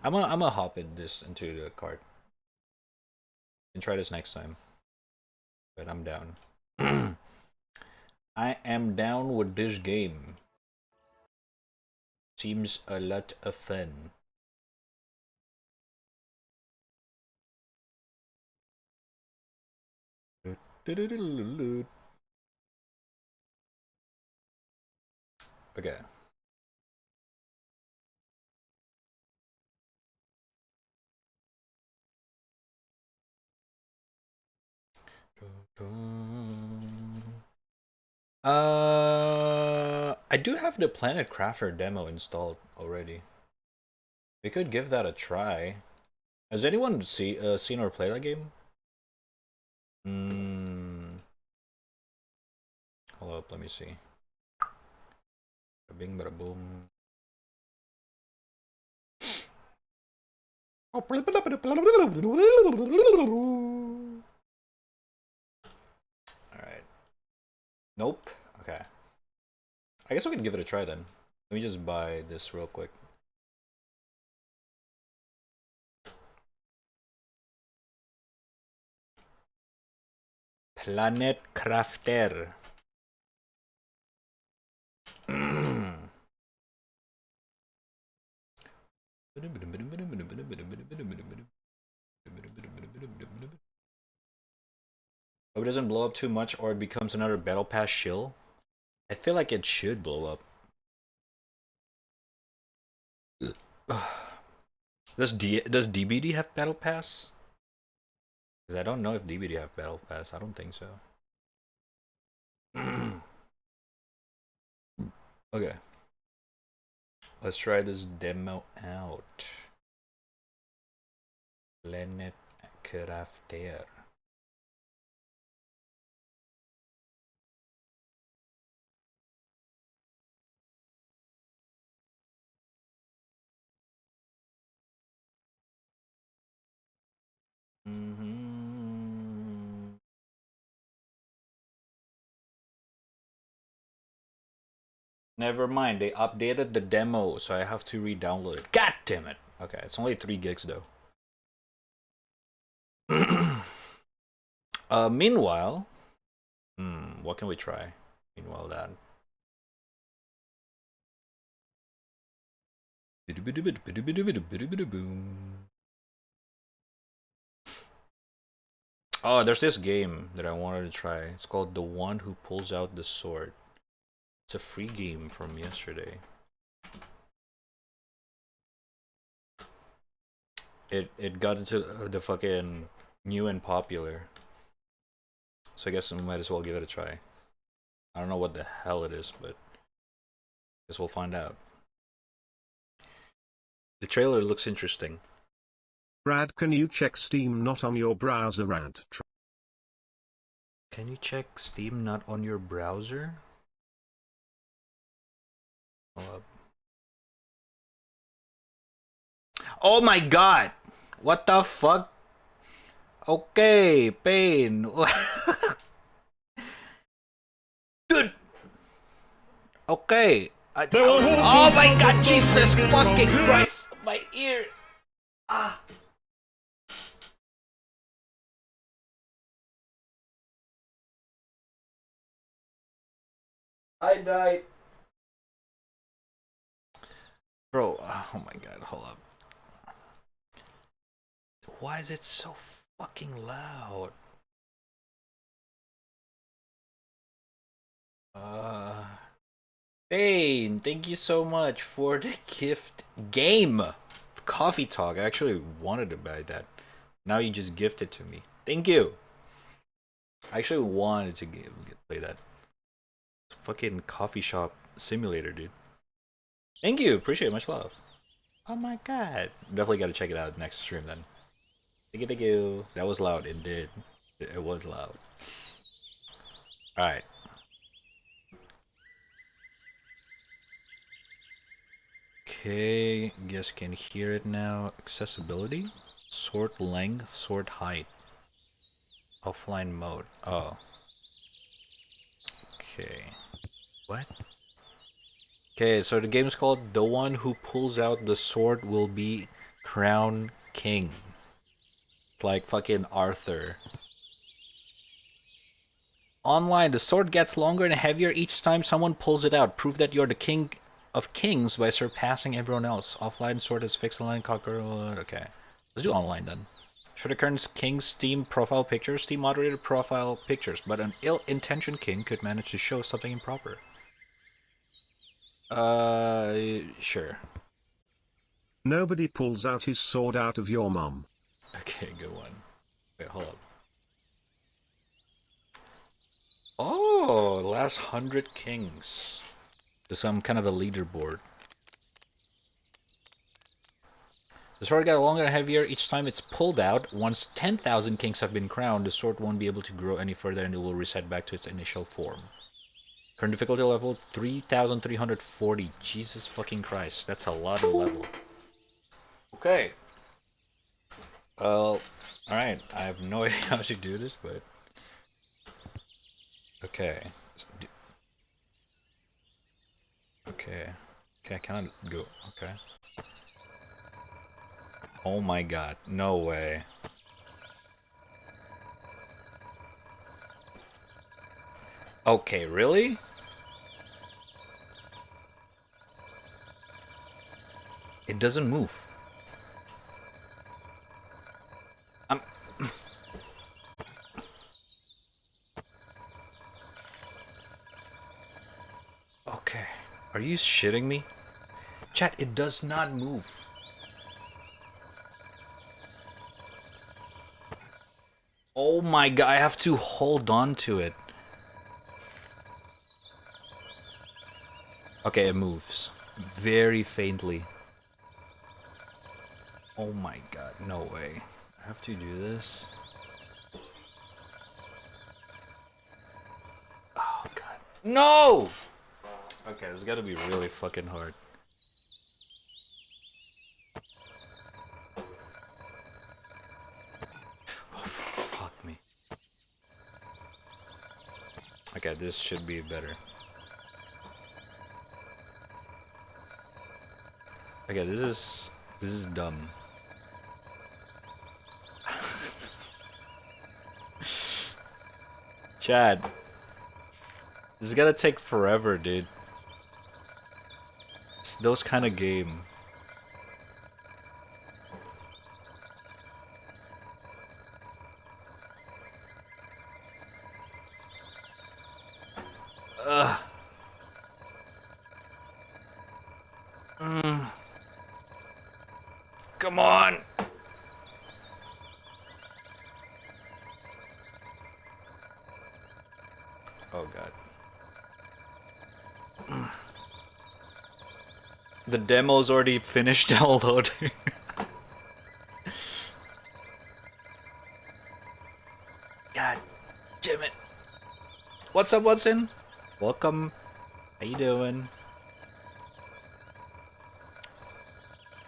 gonna hop into the cart and try this next time. But I'm down. I am down with this game. Seems a lot of fun. Okay. I do have the Planet Crafter demo installed already. We could give that a try. Has anyone seen or played that game? Hold up, let me see. Bing bada boom. Alright. Nope. Okay. I guess we can give it a try then. Let me just buy this real quick. Planet Crafter. Hope it doesn't blow up too much or it becomes another battle pass shill. I feel like it should blow up. Does DBD have battle pass? Because I don't know if DBD have battle pass. I don't think so. Okay. Let's try this demo out. Planet Crafter. Never mind, they updated the demo, so I have to re-download it. God damn it! Okay, it's only 3 gigs though. Meanwhile, what can we try? Meanwhile, that Oh, there's this game that I wanted to try. It's called The One Who Pulls Out the Sword. It's a free game from yesterday. It got into the fucking new and popular. So I guess we might as well give it a try. I don't know what the hell it is, but I guess we'll find out. The trailer looks interesting. Brad, can you check Steam not on your browser, Rad? Can you check Steam not on your browser? Hold up. Oh my god! What the fuck? Okay, pain. Dude! Okay. Oh my god, Jesus fucking Christ! My ear! Ah! I died. Bro, oh my god, hold up. Why is it so fucking loud? Bane, thank you so much for the gift game. Coffee Talk. I actually wanted to buy that. Now you just gifted to me. Thank you. I actually wanted to play that. It's fucking coffee shop simulator, dude. Thank you. Appreciate it. Much love. Oh my god. Definitely got to check it out next stream then. Thank you, thank you. That was loud. It did. It was loud. Alright. Okay, guess can hear it now. Accessibility, sword length, sword height, offline mode. Oh, okay. What? Okay, so the game is called The One Who Pulls Out the Sword Will Be Crowned King. It's like fucking Arthur. Online, the sword gets longer and heavier each time someone pulls it out. Prove that you're the king of kings by surpassing everyone else. Offline sword is fixed line conquer. Okay, let's do online then. Show the current king's Steam profile pictures. Steam moderated profile pictures, but an ill-intentioned king could manage to show something improper. Sure. Nobody pulls out his sword out of your mom. Okay, good one. Wait, hold up. Oh, last 100 kings. So some kind of a leaderboard. The sword got longer and heavier each time it's pulled out. Once 10,000 kings have been crowned, the sword won't be able to grow any further and it will reset back to its initial form. Current difficulty level 3,340. Jesus fucking Christ. That's a lot of level. Okay. Well, alright. I have no idea how to do this, but... Okay. Okay. Okay, I can't go. Okay. Oh my god. No way. Okay, really? It doesn't move. Okay. Are you shitting me? Chat, it does not move. Oh my god, I have to hold on to it. Okay, it moves. Very faintly. Oh my god, no way. I have to do this. Oh god. No! Okay, this gotta be really fucking hard. Oh, fuck me. Okay, this should be better. Okay, this is dumb. Chad. This is gonna take forever, dude. It's those kind of game. Come on! Oh god. The demo's already finished downloading. God damn it. What's up, Watson? Welcome. How you doing?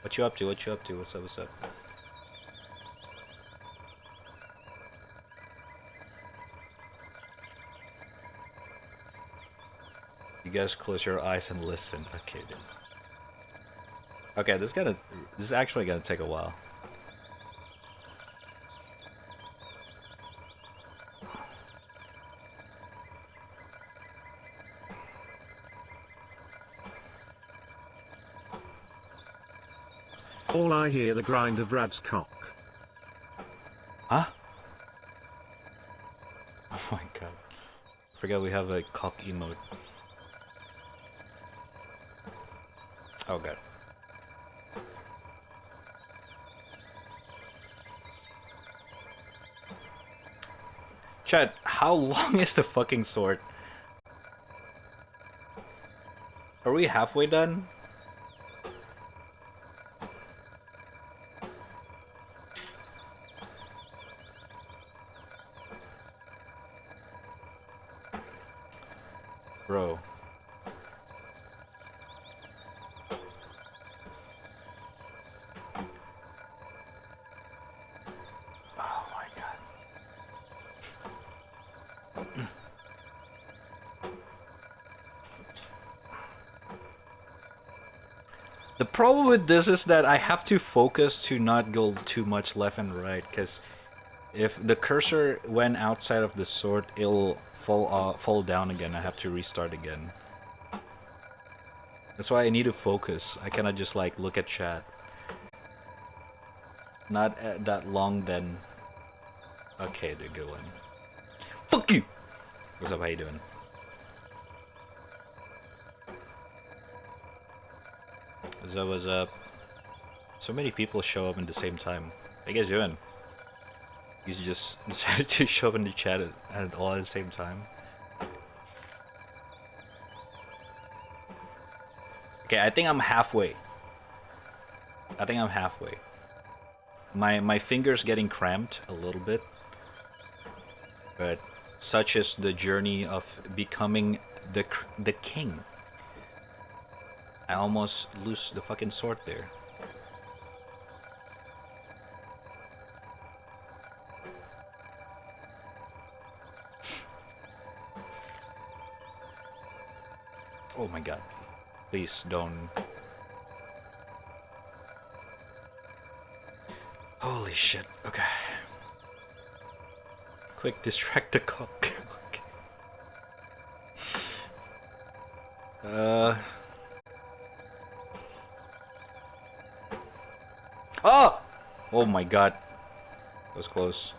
What you up to? What you up to? What's up? What's up? You guys close your eyes and listen. Okay, dude. Okay, this is actually gonna take a while. All I hear the grind of Rad's cock. Huh? Oh my god. I forgot we have a cock emote. Oh god. Chad, how long is the fucking sword? Are we halfway done? Bro. Oh my god. The problem with this is that I have to focus to not go too much left and right, because if the cursor went outside of the sword, it'll fall down again. I have to restart again. That's why I need to focus. I cannot just like look at chat. Not that long then. Okay, they're going. Fuck you! What's up, how you doing? What's up? So many people show up at the same time. How you guys doing? You just decided to show up in the chat all at the same time. Okay, I think I'm halfway. I think I'm halfway. My fingers getting cramped a little bit, but such is the journey of becoming the king. I almost lose the fucking sword there. Oh my god. Please don't. Holy shit. Okay. Quick, distract the cock. Okay. Oh! Oh my god. That was close.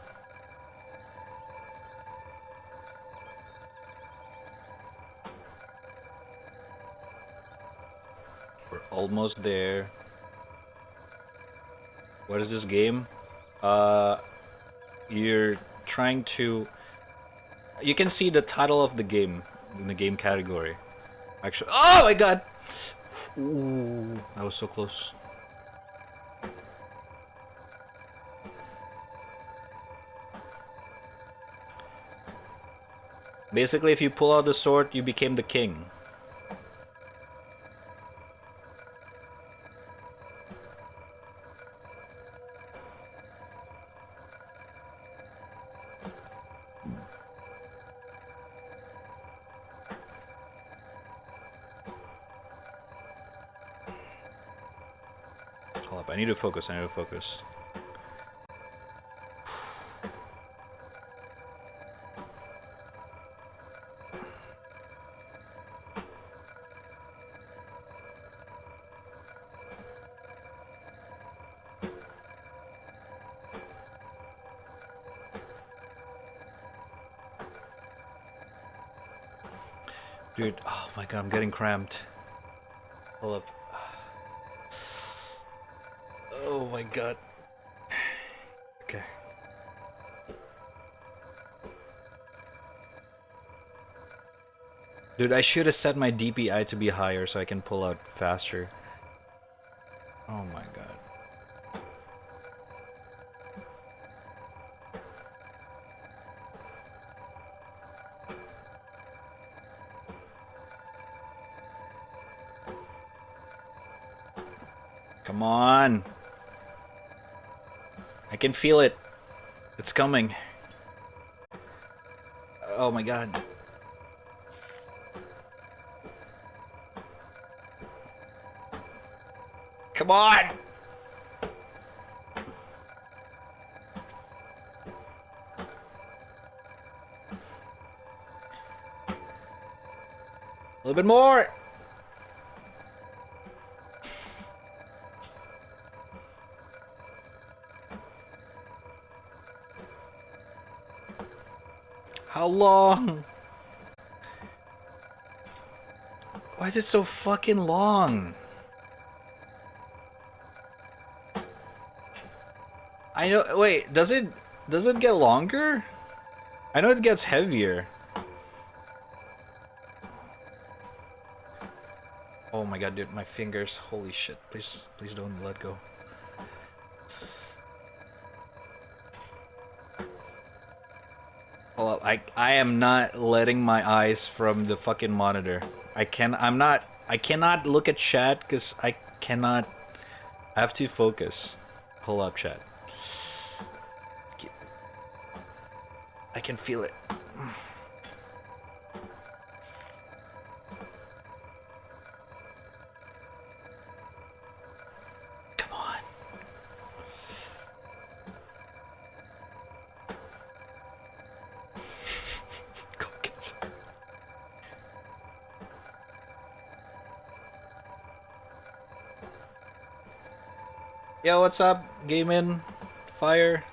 We're almost there. What is this game? You're trying to... You can see the title of the game in the game category. Actually... Oh my god! Ooh, that was so close. Basically, if you pull out the sword, you became the king. Hold up, I need to focus, I need to focus. Dude, oh my god, I'm getting cramped. Hold up. Oh my god. Okay. Dude, I should have set my DPI to be higher so I can pull out faster. Oh my god. Come on. I can feel it. It's coming. Oh my god. Come on! A little bit more! How long? Why is it so fucking long? I know. Wait, does it get longer? I know it gets heavier. Oh my god, dude, my fingers. Holy shit. Please don't let go. Hold up. I am not letting my eyes from the fucking monitor. I cannot look at chat because I cannot. I have to focus. Hold up, chat. I can feel it. Come on. Go get some. Yo, what's up? Gaming Fire.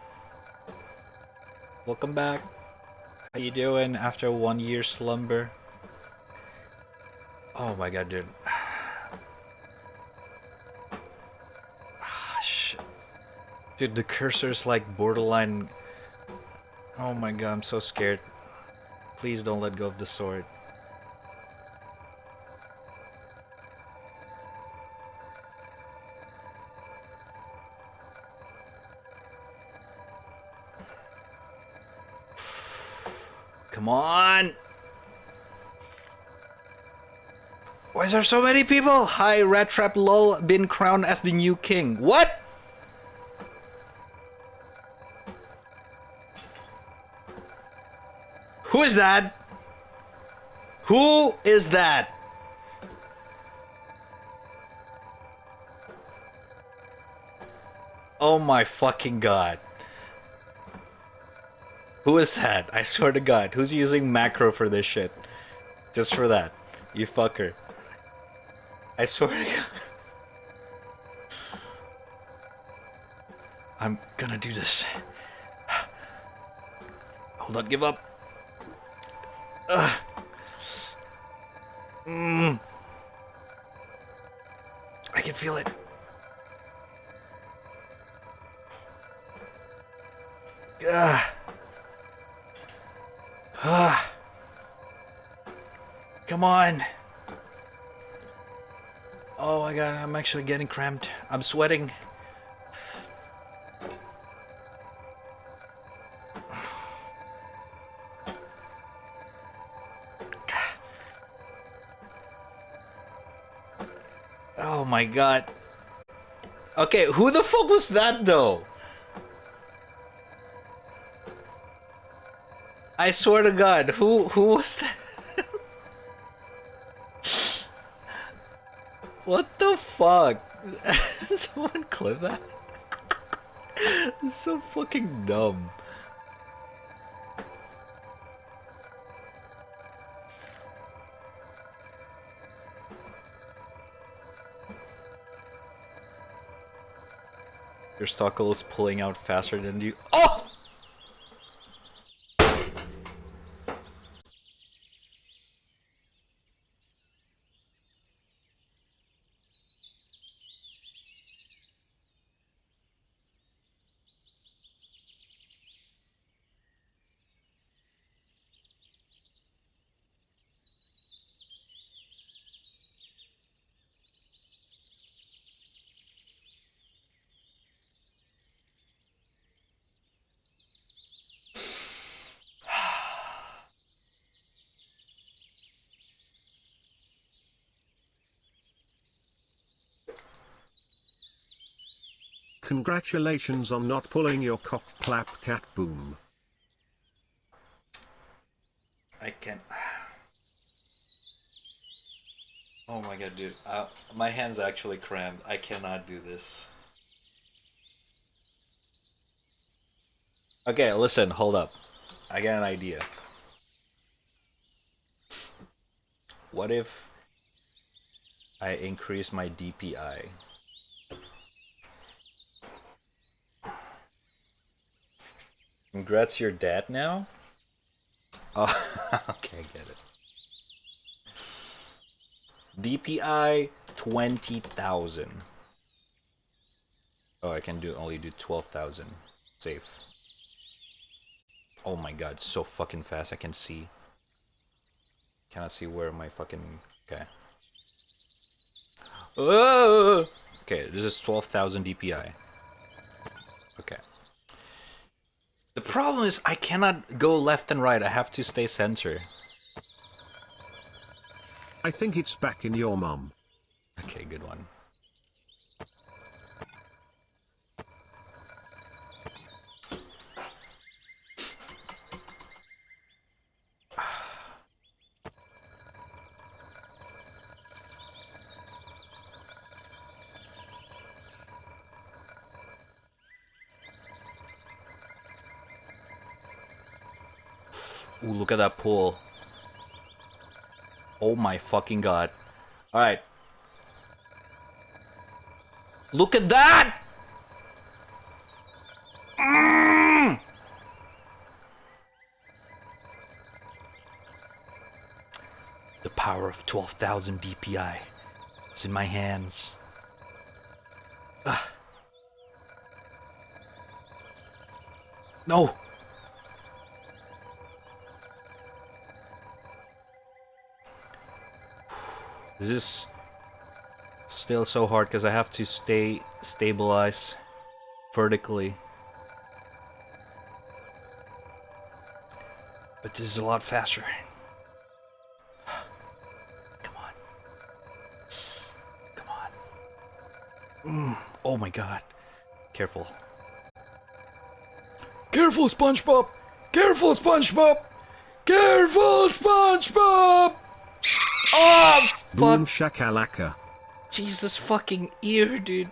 Welcome back. How you doing after 1 year slumber? Oh my god, dude. Ah, shit. Dude, the cursor's like borderline. Oh my god, I'm so scared. Please don't let go of the sword. Come on! Why is there so many people? Hi, raddtrap lol, been crowned as the new king. What? Who is that? Who is that? Oh my fucking god. Who is that? I swear to god. Who's using macro for this shit? Just for that. You fucker. I swear to god. I'm gonna do this. Hold on, give up. I can feel it. Come on. Oh my god, I'm actually getting cramped. I'm sweating. Oh my god. Okay, who the fuck was that though? I swear to god, who was that? What the fuck? Someone clip that? It's so fucking dumb. Your stockle is pulling out faster than you. Oh! Congratulations on not pulling your cock clap cat boom. I can't. Oh my god, dude. My hand's actually cramped. I cannot do this. Okay, listen, hold up. I got an idea. What if I increase my DPI? Congrats, you're dead now? Oh, okay, I get it. DPI 20,000. Oh, I can only do 12,000. Safe. Oh my god, so fucking fast. I can see. Cannot see where my fucking. Okay. Oh! Okay, this is 12,000 DPI. Okay. The problem is I cannot go left and right. I have to stay center. I think it's back in your mum. Okay, good one. Ooh, look at that pool. Oh my fucking god. Alright. Look at that! Mm! The power of 12,000 DPI. It's in my hands. Ugh. No! This is still so hard because I have to stabilize vertically. But this is a lot faster. Come on. Come on. Oh my god. Careful. Careful, SpongeBob! Careful, SpongeBob! Careful, SpongeBob! Oh, fuck! Boom shakalaka. Jesus fucking ear, dude.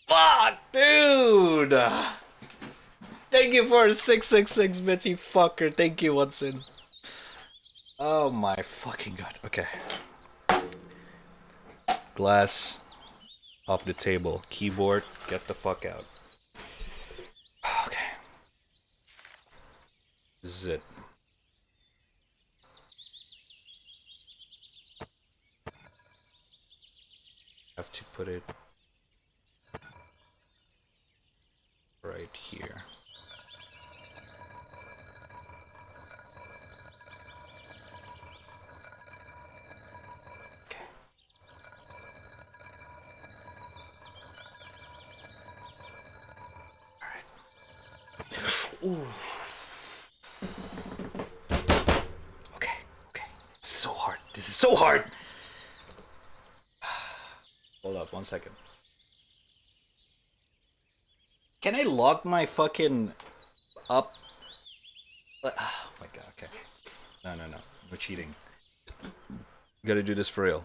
Fuck, dude! Thank you for 666 bits, you fucker. Thank you, Watson. Oh my fucking god. Okay. Glass off the table. Keyboard, get the fuck out. Okay. This is it. Have to put it right here. Okay. All right. Ooh. Okay. This is so hard. This is so hard. Hold up, 1 second. Can I lock my fucking up? Oh my god, okay. No. We're cheating. Gotta do this for real.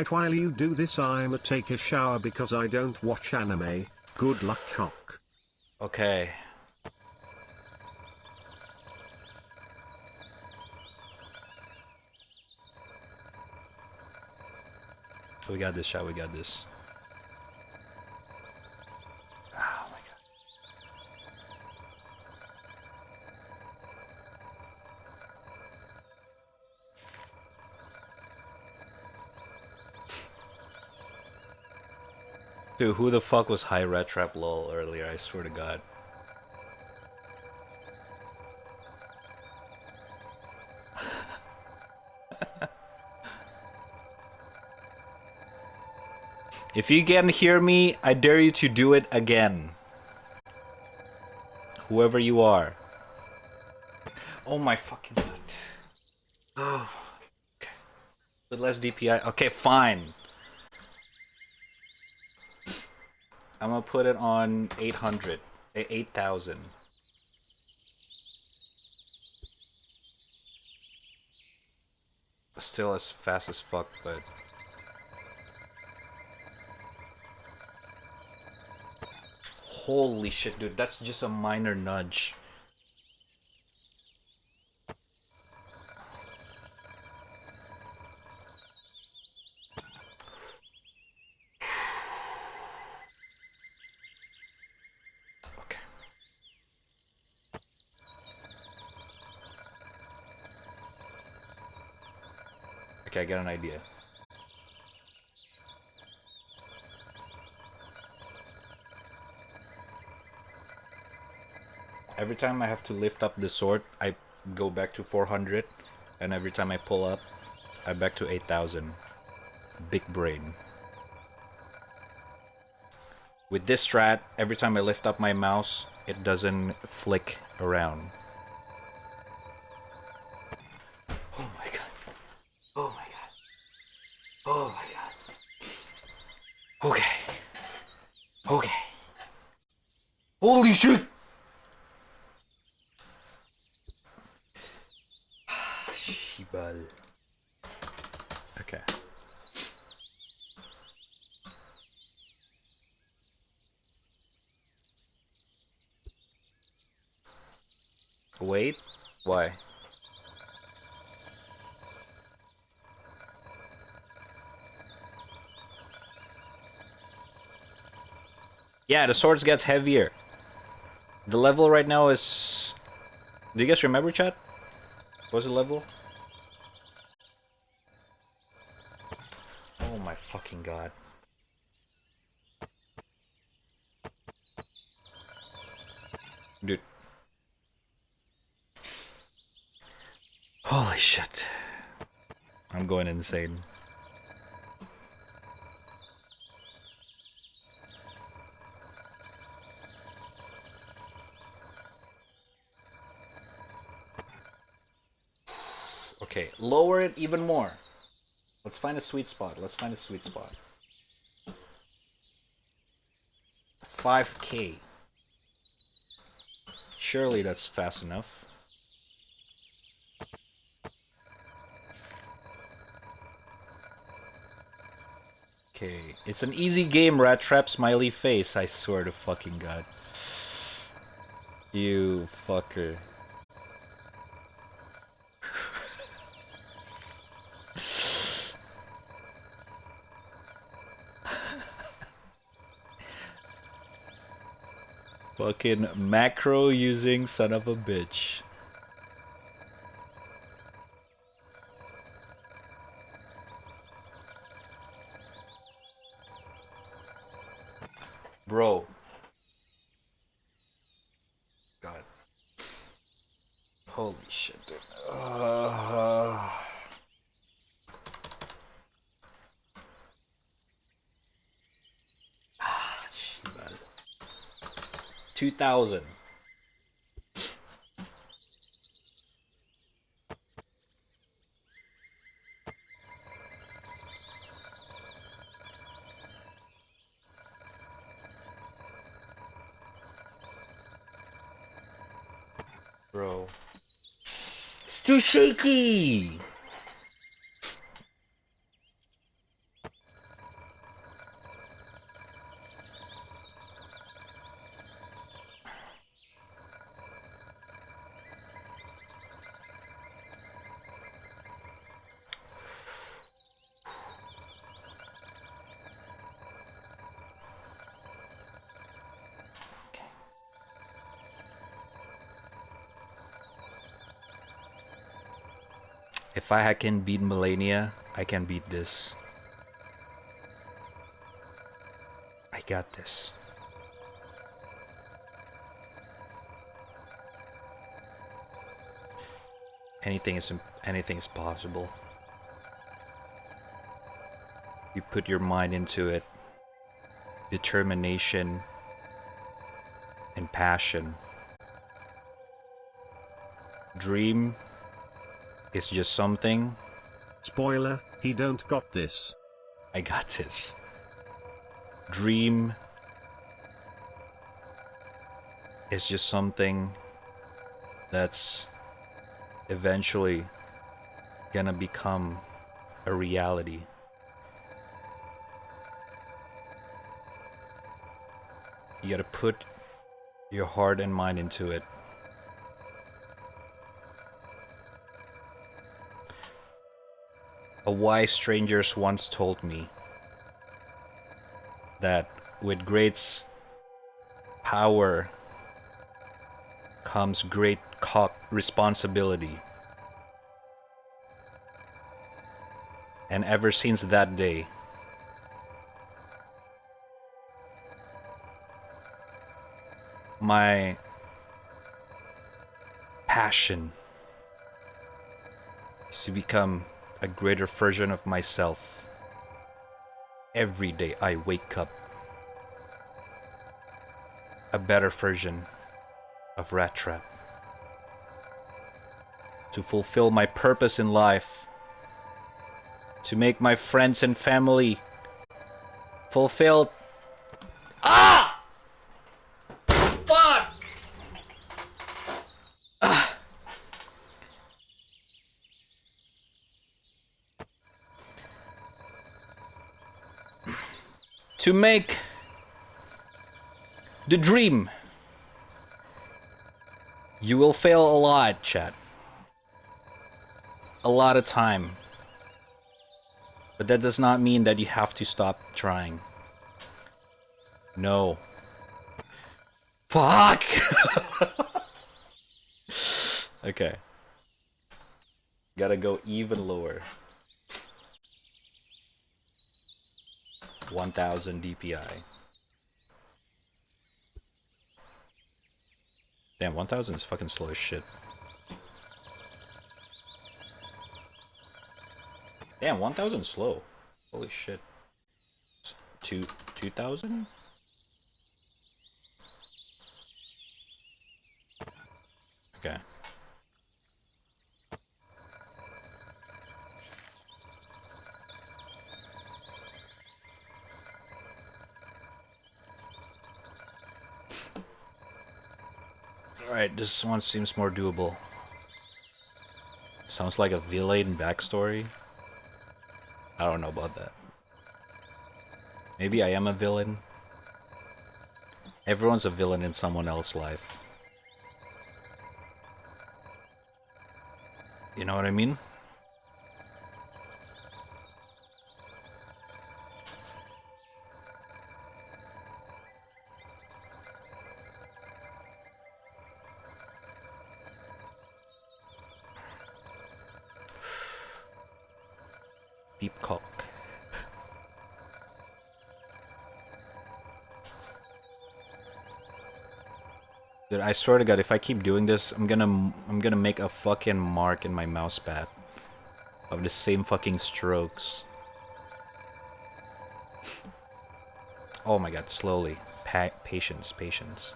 While you do this, I'ma take a shower because I don't watch anime. Good luck, cock. Okay. We got this, shot. We got this. Oh my god. Dude, who the fuck was high raddtrap lol earlier? I swear to god. If you can hear me, I dare you to do it again. Whoever you are. Oh my fucking god. Oh. Okay. With less DPI. Okay, fine. I'm gonna put it on 800. 8,000. Still as fast as fuck, but... Holy shit, dude. That's just a minor nudge. Okay, I got an idea. Every time I have to lift up the sword, I go back to 400, and every time I pull up, I'm back to 8,000. Big brain. With this strat, every time I lift up my mouse, it doesn't flick around. Oh my god. Oh my god. Oh my god. Okay. Okay. Holy shit! Shibal. Okay. Wait, why? Yeah, the swords gets heavier. The level right now is... Do you guys remember, chat? What's the level? Oh my fucking god. Dude. Holy shit. I'm going insane. Okay, lower it even more. Let's find a sweet spot. Let's find a sweet spot. 5K. Surely that's fast enough. Okay, it's an easy game, Rat Trap smiley face, I swear to fucking god. You fucker. Fucking macro using son of a bitch. Bro. God. Holy shit, dude. Shit. 2,000. Bro. It's too shaky! If I can beat Millennia, I can beat this. I got this. Anything is possible. You put your mind into it, determination, and passion. Dream is just something. Spoiler, he don't got this. I got this. Dream is just something that's eventually gonna become a reality. You gotta put your heart and mind into it. A wise stranger once told me that with great power comes great responsibility. And ever since that day, my passion is to become a greater version of myself. Every day I wake up a better version of Rat Trap. To fulfill my purpose in life. To make my friends and family fulfilled. Ah! Fuck! Ah. To make the dream. You will fail a lot, chat. A lot of time. But that does not mean that you have to stop trying. No. Fuck! Okay. Gotta go even lower. 1000 DPI. Damn, 1000 is fucking slow as shit. Damn, 1000 is slow. Holy shit. 2000? Okay. Alright, this one seems more doable. Sounds like a villain backstory. I don't know about that. Maybe I am a villain. Everyone's a villain in someone else's life. You know what I mean? Deep cock. Dude, I swear to God, if I keep doing this, I'm gonna make a fucking mark in my mouse pad of the same fucking strokes. Oh my God, slowly. Patience, patience.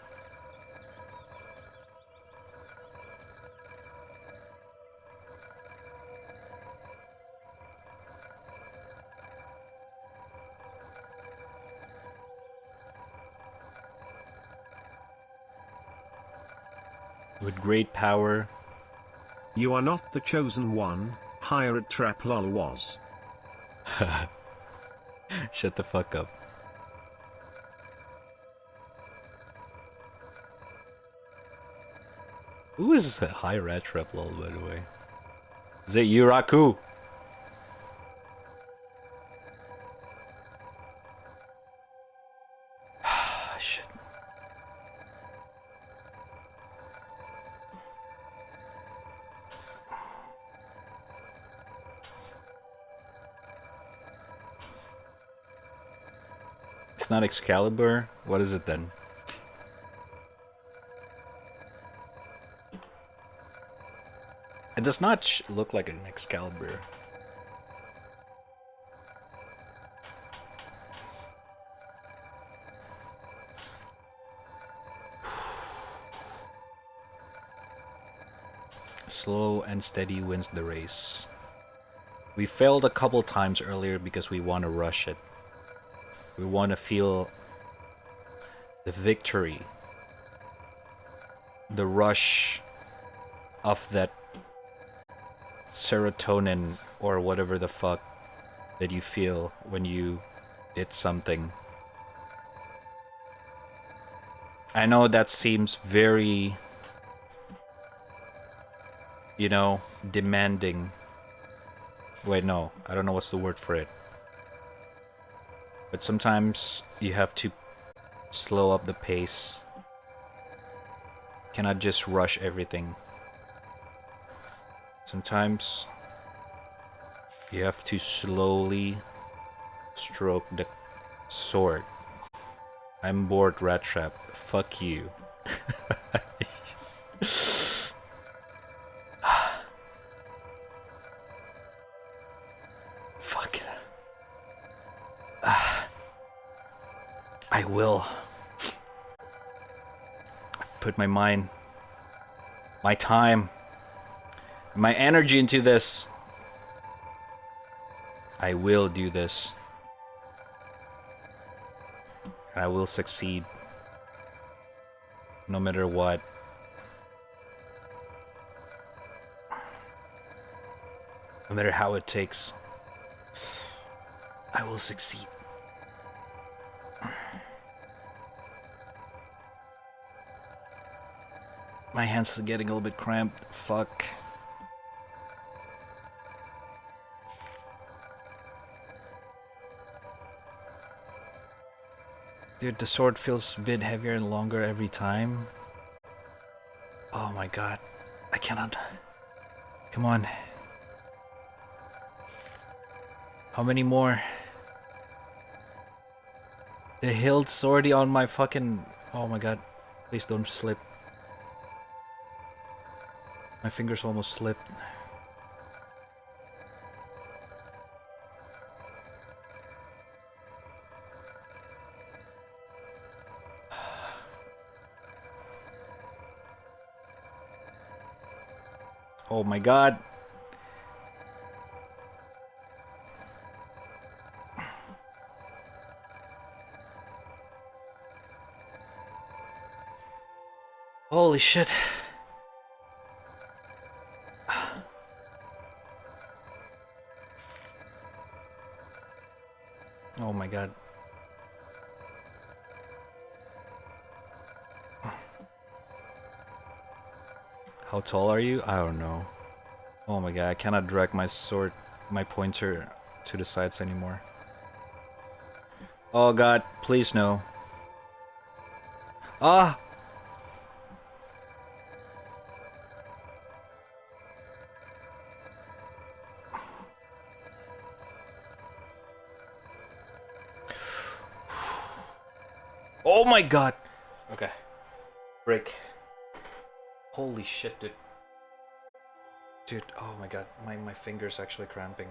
With great power. You are not the chosen one, hired Trap lol was. Shut the fuck up. Who is this high rat trap lol, by the way? Is it Yuraku? Shit. It's not Excalibur? What is it then? It does not look like an Excalibur. Slow and steady wins the race. We failed a couple times earlier because we want to rush it. We want to feel the victory. The rush of that serotonin or whatever the fuck that you feel when you did something. I know that seems very, you know, demanding. Wait, no, I don't know what's the word for it. But sometimes you have to slow up the pace. Cannot just rush everything. Sometimes you have to slowly stroke the sword. I'm bored, raddtrap. Fuck you. Fuck it. I will put my mind, my time, my energy into this. I will do this. I will succeed. No matter what. No matter how it takes. I will succeed. My hands are getting a little bit cramped. Fuck. Dude, the sword feels a bit heavier and longer every time. Oh my god. I cannot. Come on. How many more? The hilt's already on my fucking... Oh my god. Please don't slip. My fingers almost slipped. Oh my god. Holy shit. Oh my god. How tall are you? I don't know. Oh my god, I cannot drag my sword, my pointer to the sides anymore. Oh god, please no. Ah! Oh my god! Okay. Break. Holy shit, dude. Dude, oh my god, my finger's actually cramping.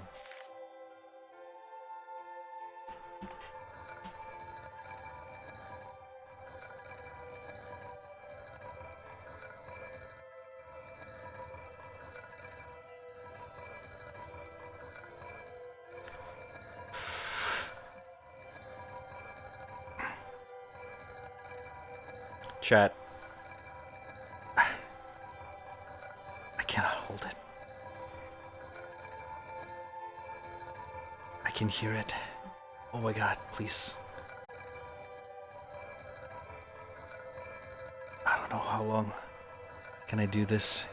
Chat. I cannot hold it. I can hear it. Oh my god, please. I don't know how long can I do this.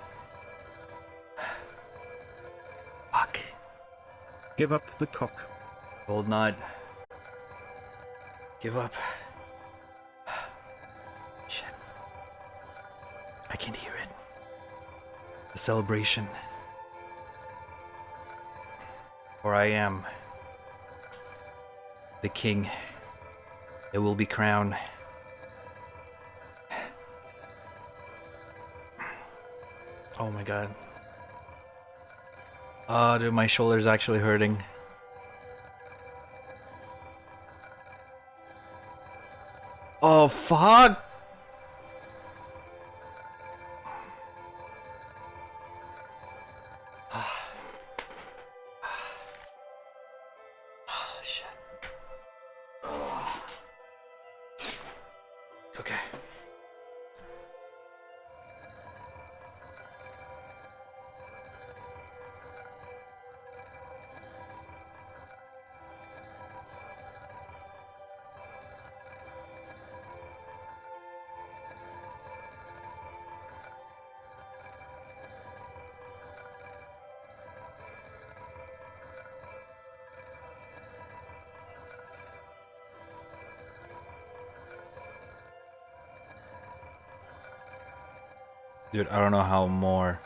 Fuck. Give up the cock. Hold not. Give up. Shit. I can hear it. The celebration. For I am the king that will be crowned. Oh my god. Oh, dude, my shoulder's actually hurting. Oh, fuck! Dude, I don't know how more.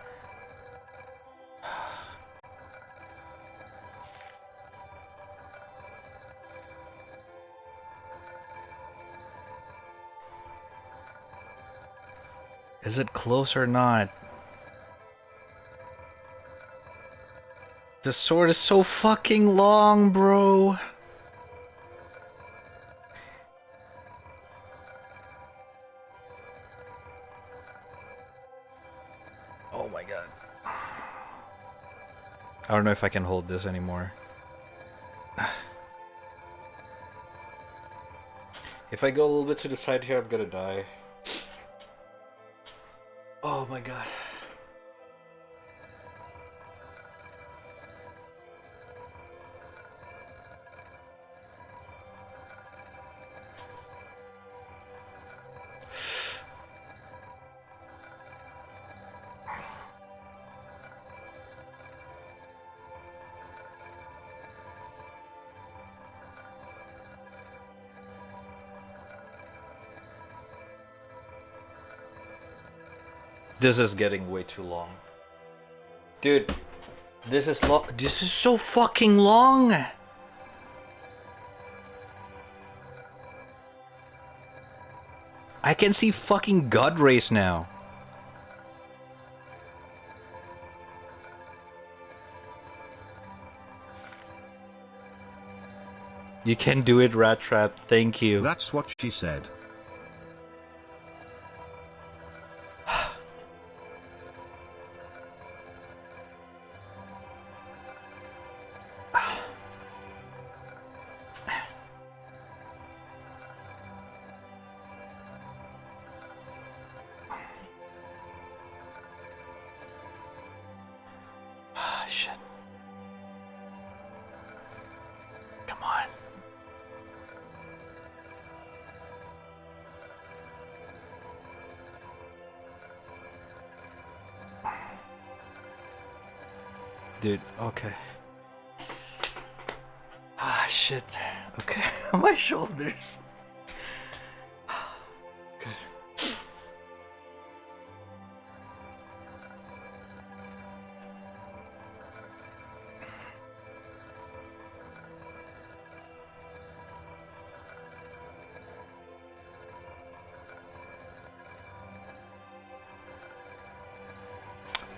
Is it close or not? The sword is so fucking long, bro. Oh my god. I don't know if I can hold this anymore. If I go a little bit to the side here, I'm gonna die. Oh my god. This is getting way too long. Dude, this is this is so fucking long. I can see fucking God rays now. You can do it, Rat Trap. Thank you. That's what she said. Shit. Come on. Dude, okay. Ah, shit. Okay, my shoulders. Okay.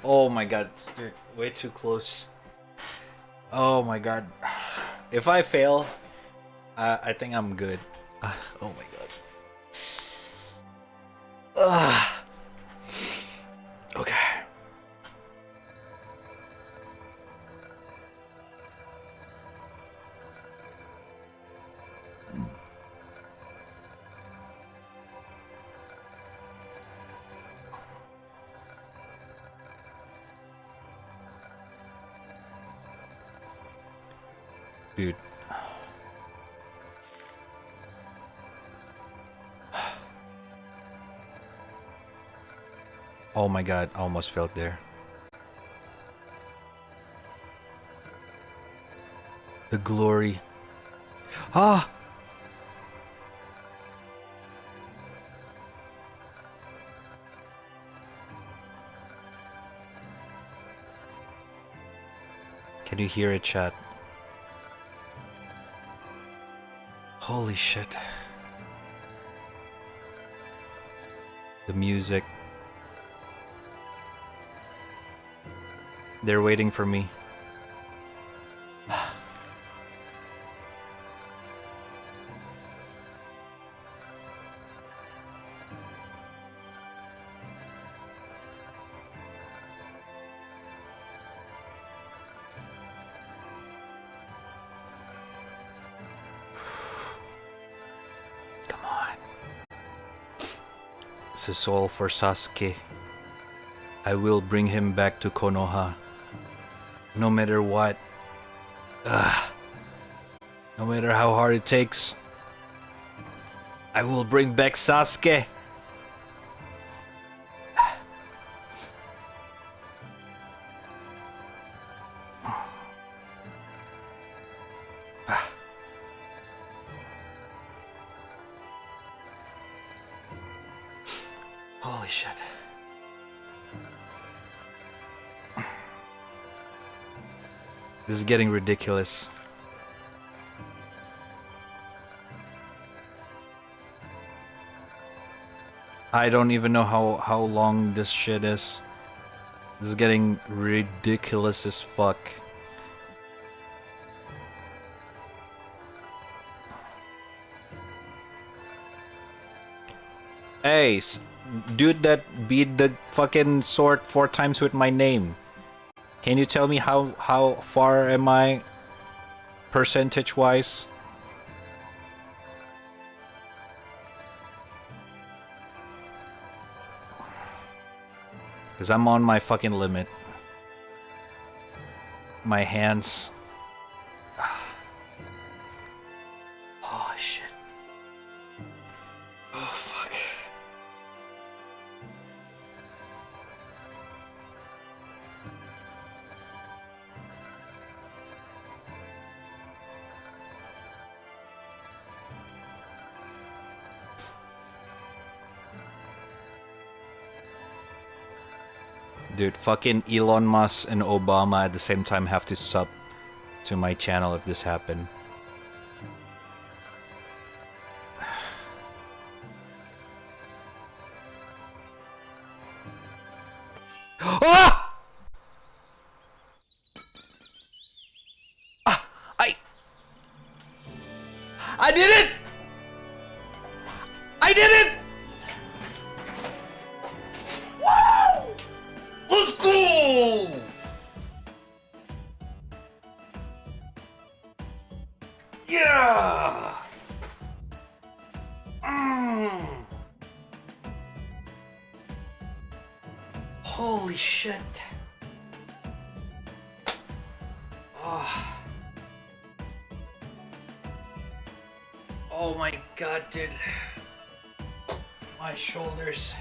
Oh my god, dude, way too close. Oh my god. If I fail, I think I'm good. Oh my god. Okay. Dude. Oh my god, I almost felt there. The glory. Ah! Can you hear it, chat? Holy shit. The music. They're waiting for me. This is all for Sasuke. I will bring him back to Konoha. No matter what. No matter how hard it takes. I will bring back Sasuke. Holy shit. This is getting ridiculous. I don't even know how long this shit is. This is getting ridiculous as fuck. Hey, dude that beat the fucking sword 4 times with my name. Can you tell me how far am I percentage-wise? Because I'm on my fucking limit. My hands. Oh, shit. Oh, fuck. Dude, fucking Elon Musk and Obama at the same time have to sub to my channel if this happened. Ah! Ah! I did it! I did it! Wow! Let's go! Yeah! Holy shit. Oh. Oh my god, dude. My shoulders.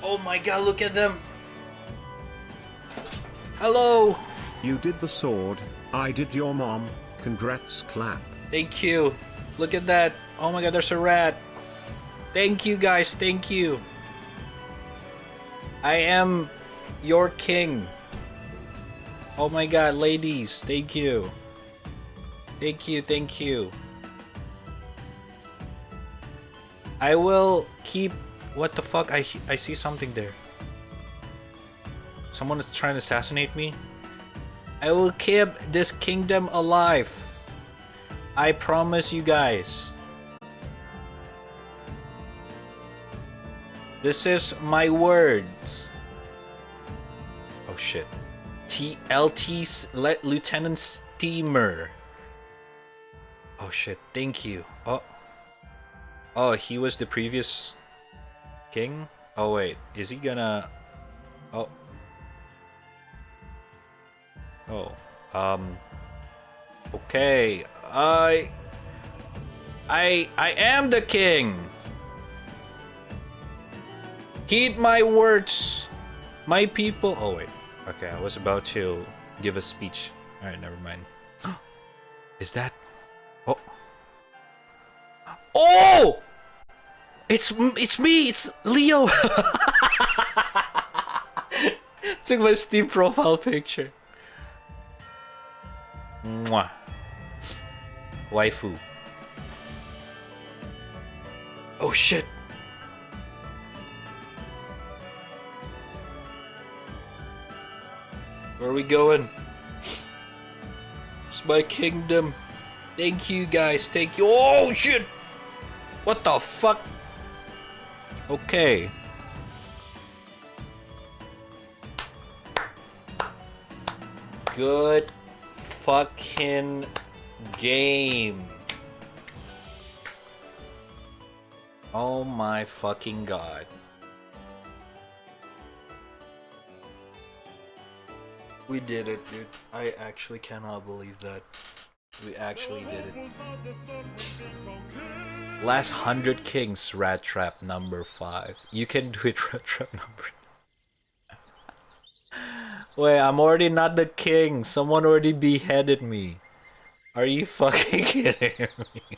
Oh my god, look at them. Hello. You did the sword, I did your mom. Congrats, clap. Thank you. Look at that. Oh my god, there's a rat. Thank you guys, thank you. I am your king. Oh my god, ladies, thank you. Thank you, thank you. I will keep... What the fuck? I see something there. Someone is trying to assassinate me. I will keep this kingdom alive. I promise you guys. This is my words. Oh shit. TLT Lieutenant Steamer. Oh shit, thank you. Oh, he was the previous king? Oh wait, is he gonna... Oh. Okay. I am the king. Heed my words, my people. Oh wait. Okay, I was about to give a speech. All right, never mind. Is that? Oh. Oh! It's me. It's Leo. Took my Steam profile picture. Mwah. Waifu. Oh shit. Where are we going? It's my kingdom. Thank you guys. Thank you. Oh shit. What the fuck? Okay. Good fucking game. Oh my fucking god. We did it, dude. I actually cannot believe that. We actually did it. Last 100 Kings, raddtrap number 5. You can do it, raddtrap number. Wait, I'm already not the king. Someone already beheaded me. Are you fucking kidding me?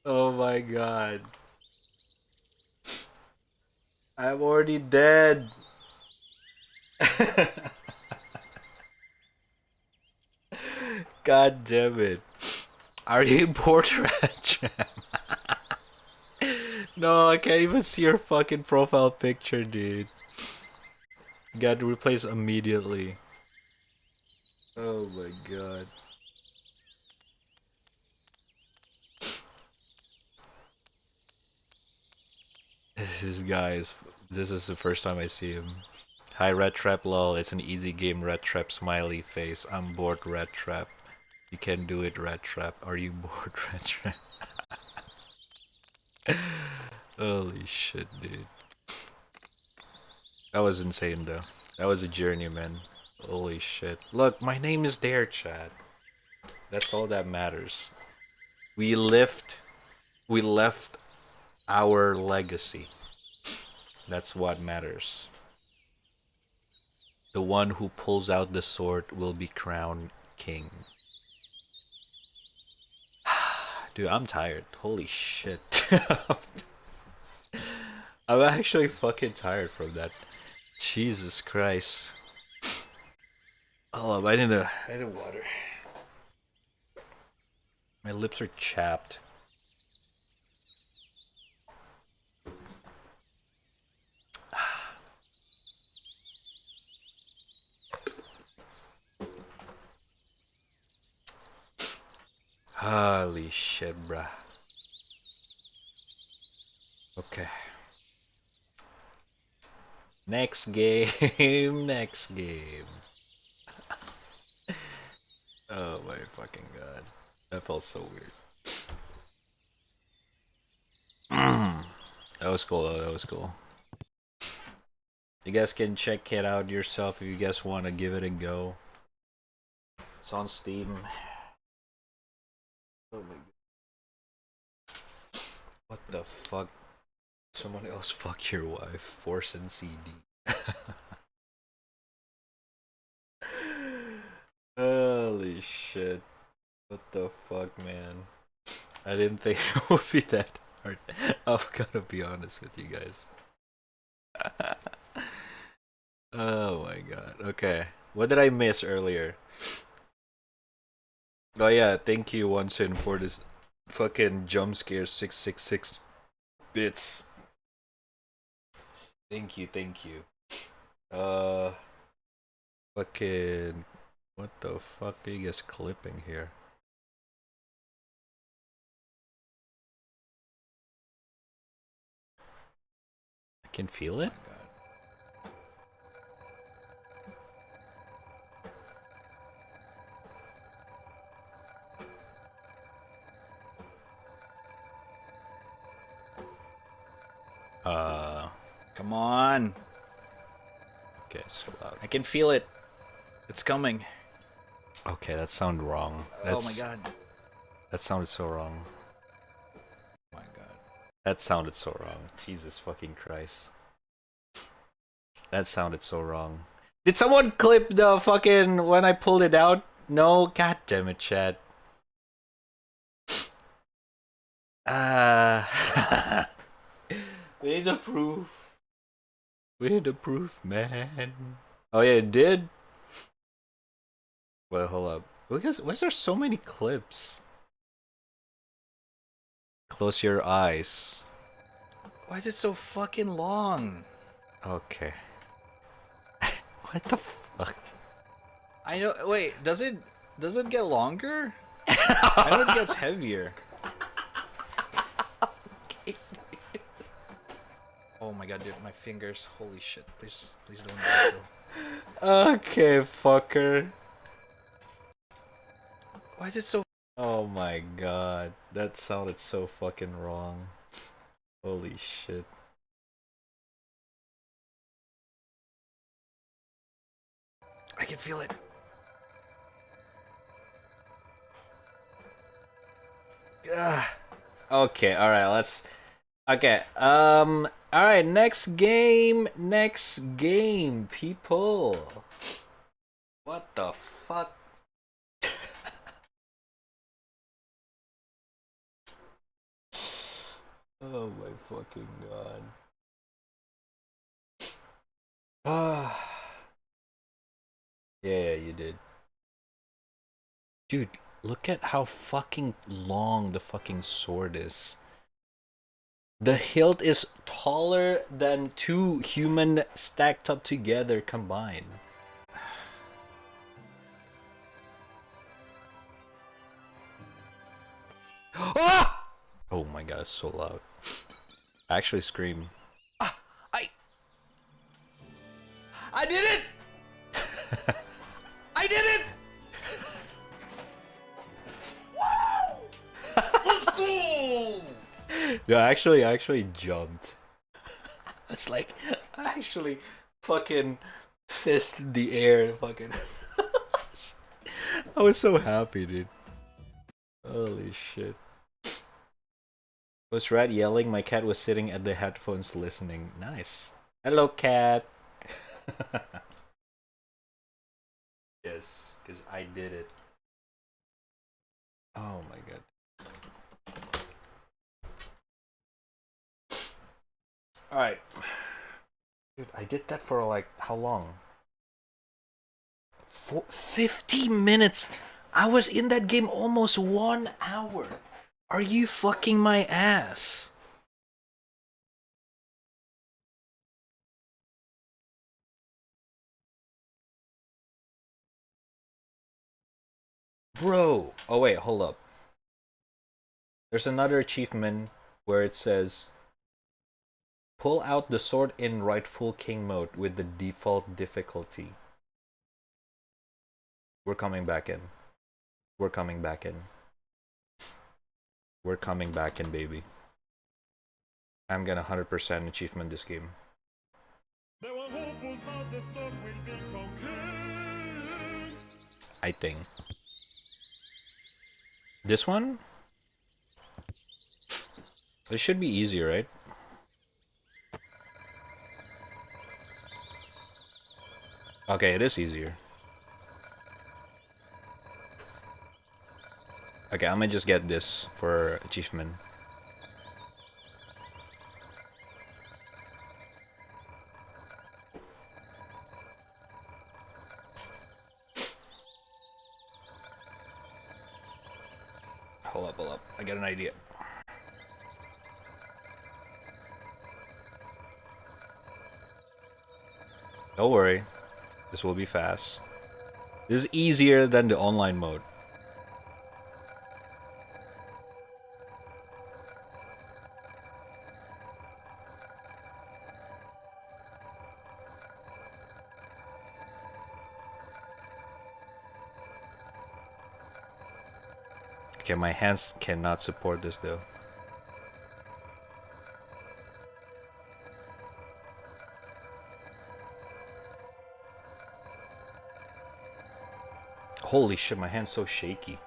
Oh my god. I'm already dead. God damn it. Are you bored, raddtrap? No, I can't even see your fucking profile picture, dude. You gotta replace immediately. Oh my god. This guy is... This is the first time I see him. Hi, raddtrap lol. It's an easy game, raddtrap smiley face. I'm bored, raddtrap. You can do it, raddtrap. Are you bored, raddtrap? Holy shit, dude. That was insane, though. That was a journey, man. Holy shit. Look, my name is there, Chad. That's all that matters. We left our legacy. That's what matters. The one who pulls out the sword will be crowned king. Dude, I'm tired. Holy shit. I'm actually fucking tired from that. Jesus Christ. Oh, I need water. My lips are chapped. Holy shit, bruh. Okay. Next game, next game. Oh my fucking god. That felt so weird. That was cool though, that was cool. You guys can check it out yourself if you guys want to give it a go. It's on Steam. Oh my god. What the fuck? Someone else fuck your wife. Force and CD. Holy shit. What the fuck, man? I didn't think it would be that hard. I'm gonna be honest with you guys. Oh my god. Okay. What did I miss earlier? Oh yeah, thank you Onsen for this fucking jump scare 666 bits. Thank you, thank you. Fucking what the fuck are you guys clipping here? I can feel it? Come on. Okay, so loud. I can feel it. It's coming. Okay, that sounded wrong. Oh my god. That sounded so wrong. Oh my god. That sounded so wrong. Jesus fucking Christ. That sounded so wrong. Did someone clip the fucking when I pulled it out? No? God damn it, Chad. We need the proof. We need the proof, man. Oh yeah, it did? Well, hold up. Why is there so many clips? Close your eyes. Why is it so fucking long? Okay. What the fuck? I know. Wait, does it get longer? I know it gets heavier. Okay. Oh my god, dude, my fingers. Holy shit! Please don't. Okay, fucker. Why is it so? Oh my god, that sounded so fucking wrong. Holy shit. I can feel it. Okay, alright, let's... Okay, alright, next game, people. What the fuck? Oh my fucking god. Yeah, you did. Dude, look at how fucking long the fucking sword is. The hilt is taller than two human stacked up together combined. Ah! Oh my god, it's so loud. I actually scream. Ah! I did it! I did it! Let's go! No, I actually jumped. It's like I actually fucking fisted the air. Fucking. I was so happy, dude. Holy shit. Was Rat yelling? My cat was sitting at the headphones listening. Nice. Hello, cat. Yes, because I did it. Oh my god. Alright. Dude, I did that for like how long? 50 minutes! I was in that game almost 1 hour! Are you fucking my ass? Bro! Oh wait, hold up. There's another achievement where it says pull out the sword in rightful king mode with the default difficulty. We're coming back in. We're coming back in. We're coming back in, baby. I'm gonna 100% achievement this game. I think. This one? This should be easy, right? Okay, it is easier. Okay, I'm gonna just get this for achievement. Hold up. I got an idea. Don't worry. This will be fast. This is easier than the online mode. Okay, my hands cannot support this though. Holy shit, my hand's so shaky.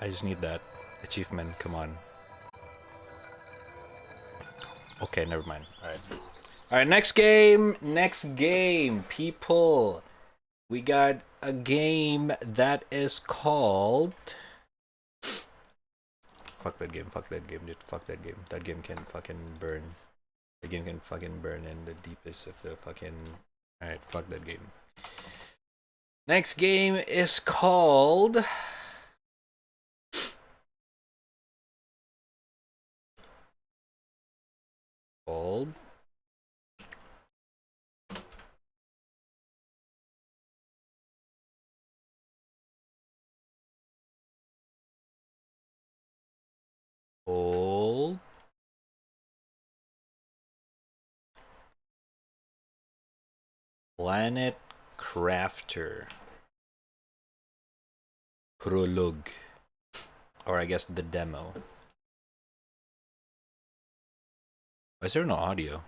I just need that achievement, come on. Okay, never mind. Alright, next game, people. We got a game that is called... Fuck that game, dude. Fuck that game. That game can fucking burn. The game can fucking burn in the deepest of the fucking... Alright, fuck that game. Next game is called... Planet Crafter. Prologue. Or I guess the demo. Why is there no audio?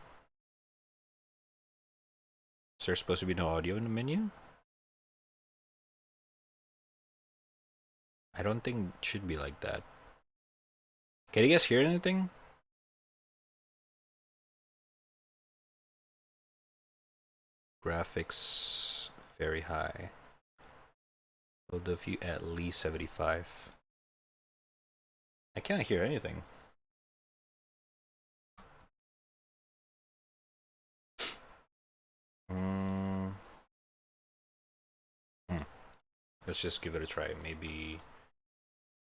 Is there supposed to be no audio in the menu? I don't think it should be like that. Can you guys hear anything? Graphics very high. Build a few at least 75. I can't hear anything. Let's just give it a try. Maybe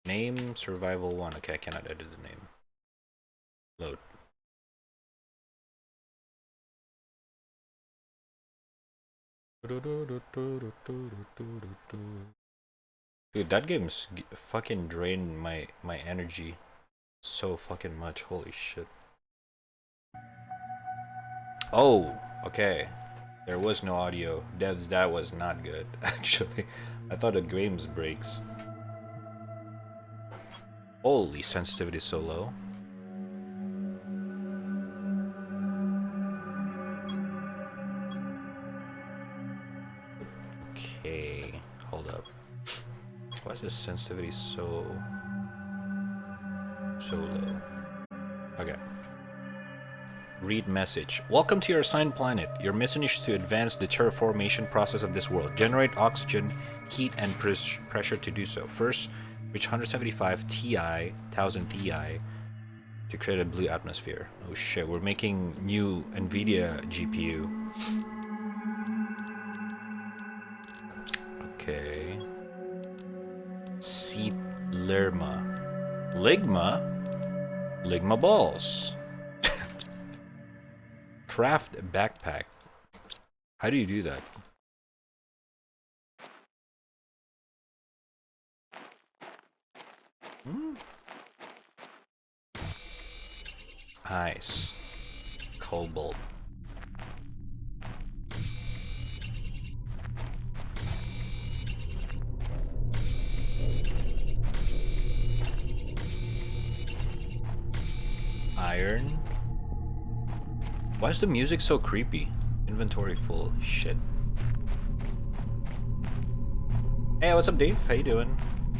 name survival 1. Okay, I cannot edit the name. Load. Dude, that game's fucking drained my energy so fucking much. Holy shit. Oh, okay. There was no audio. Devs, that was not good, actually. I thought the game's breaks. Holy, sensitivity is so low. Okay, hold up. Why is this sensitivity so low? Okay. Read message. Welcome to your assigned planet. Your mission is to advance the terraformation process of this world. Generate oxygen, heat, and pressure to do so. First, reach 175 Ti, 1000 Ti, to create a blue atmosphere. Oh shit, we're making new NVIDIA GPU. Okay. Seat Lerma. Ligma? Ligma balls. Craft backpack. How do you do that? Ice. Cobalt. Iron. Why is the music so creepy? Inventory full. Shit. Hey, what's up, Dave? How you doing?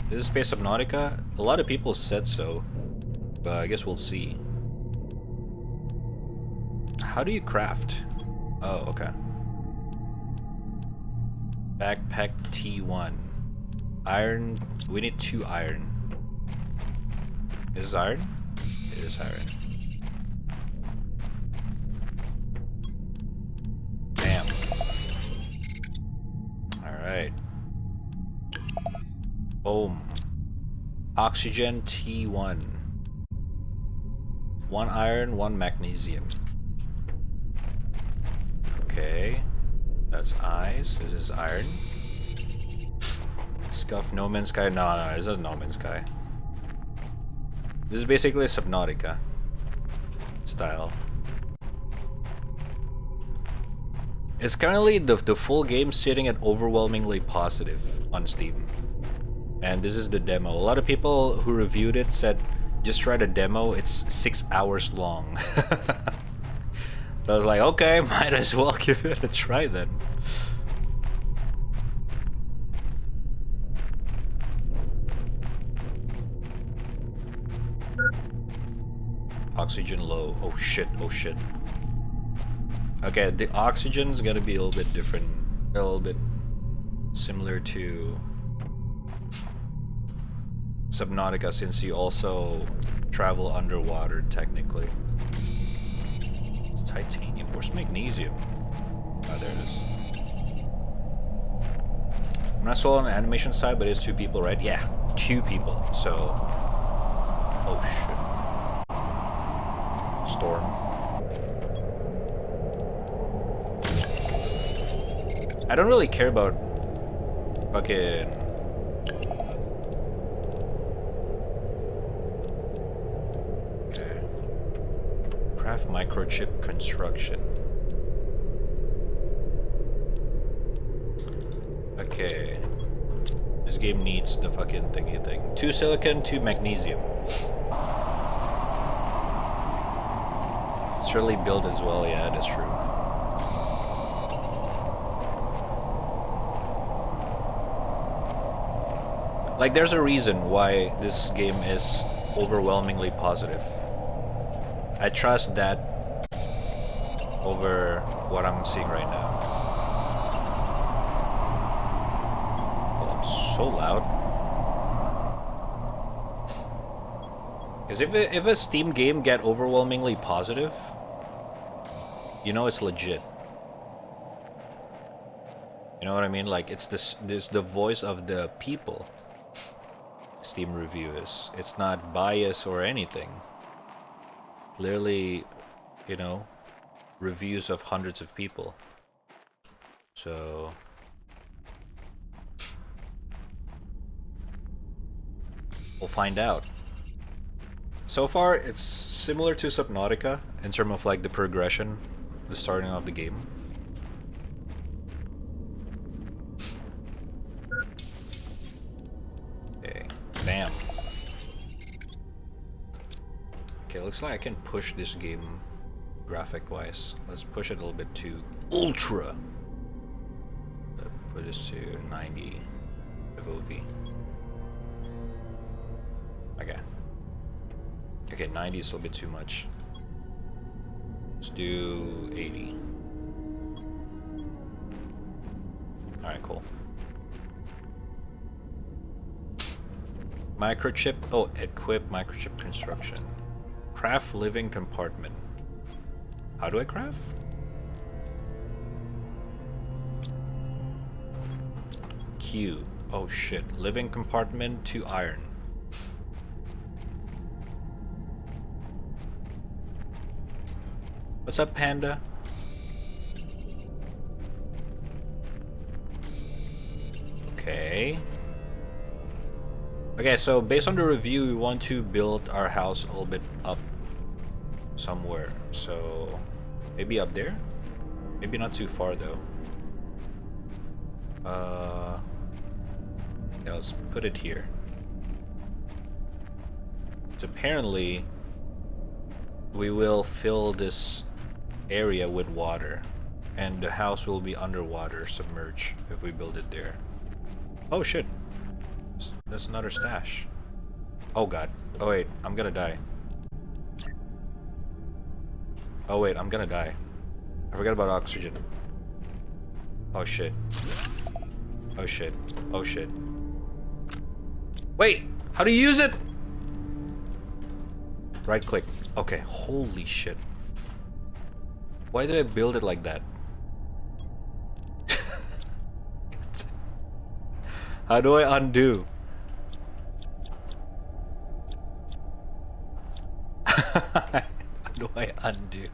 This is Space Subnautica. A lot of people said so, but I guess we'll see. How do you craft? Oh, okay. Backpack T1. Iron. We need 2 iron. Is this iron? It is iron. Bam. Alright. Boom. Oxygen T1. 1 iron, 1 magnesium. Okay. That's ice. This is iron. Scuff No Man's Sky. No, this is No Man's Sky. This is basically a Subnautica style. It's currently the full game sitting at overwhelmingly positive on Steam. And this is the demo. A lot of people who reviewed it said, just try the demo, it's 6 hours long. So I was like, okay, might as well give it a try then. Oxygen low. Oh shit, oh shit. Okay, the oxygen's gonna be a little bit different. A little bit similar to Subnautica, since you also travel underwater technically. It's titanium. Where's magnesium? Oh, there it is. I'm not sold on the animation side, but it's 2 people, right? Yeah, 2 people. So, oh shit. Storm. I don't really care about fucking craft microchip construction. Okay. This game needs the fucking thingy thing. 2 silicon, 2 magnesium. Surely build as well, yeah, that's true. Like, there's a reason why this game is overwhelmingly positive. I trust that over what I'm seeing right now. Oh, I'm so loud. Because if a Steam game get overwhelmingly positive, you know it's legit. You know what I mean? Like, it's this the voice of the people. Steam review is. It's not biased or anything. Clearly, you know, reviews of hundreds of people. So we'll find out. So far, it's similar to Subnautica in terms of like the progression, the starting of the game. Okay, bam. Okay, looks like I can push this game graphic-wise. Let's push it a little bit to ultra. Put this to 90 FOV. Okay. Okay, 90 is a little bit too much. Let's do 80. Alright, cool. Microchip. Oh, equip microchip construction. Craft living compartment. How do I craft? Q. Oh shit. Living compartment to iron. What's up, Panda? Okay. Okay, so based on the review, we want to build our house a little bit up somewhere. So maybe up there? Maybe not too far though. Yeah, let's put it here. So apparently we will fill this area with water, and the house will be underwater, submerged, if we build it there. Oh shit. That's another stash. Oh god. Oh wait, I'm gonna die. Oh wait, I'm gonna die. I forgot about oxygen. Oh shit. Oh shit. Oh shit. Wait! How do you use it? Right click. Okay, holy shit. Why did I build it like that? How do I undo? How do I undo?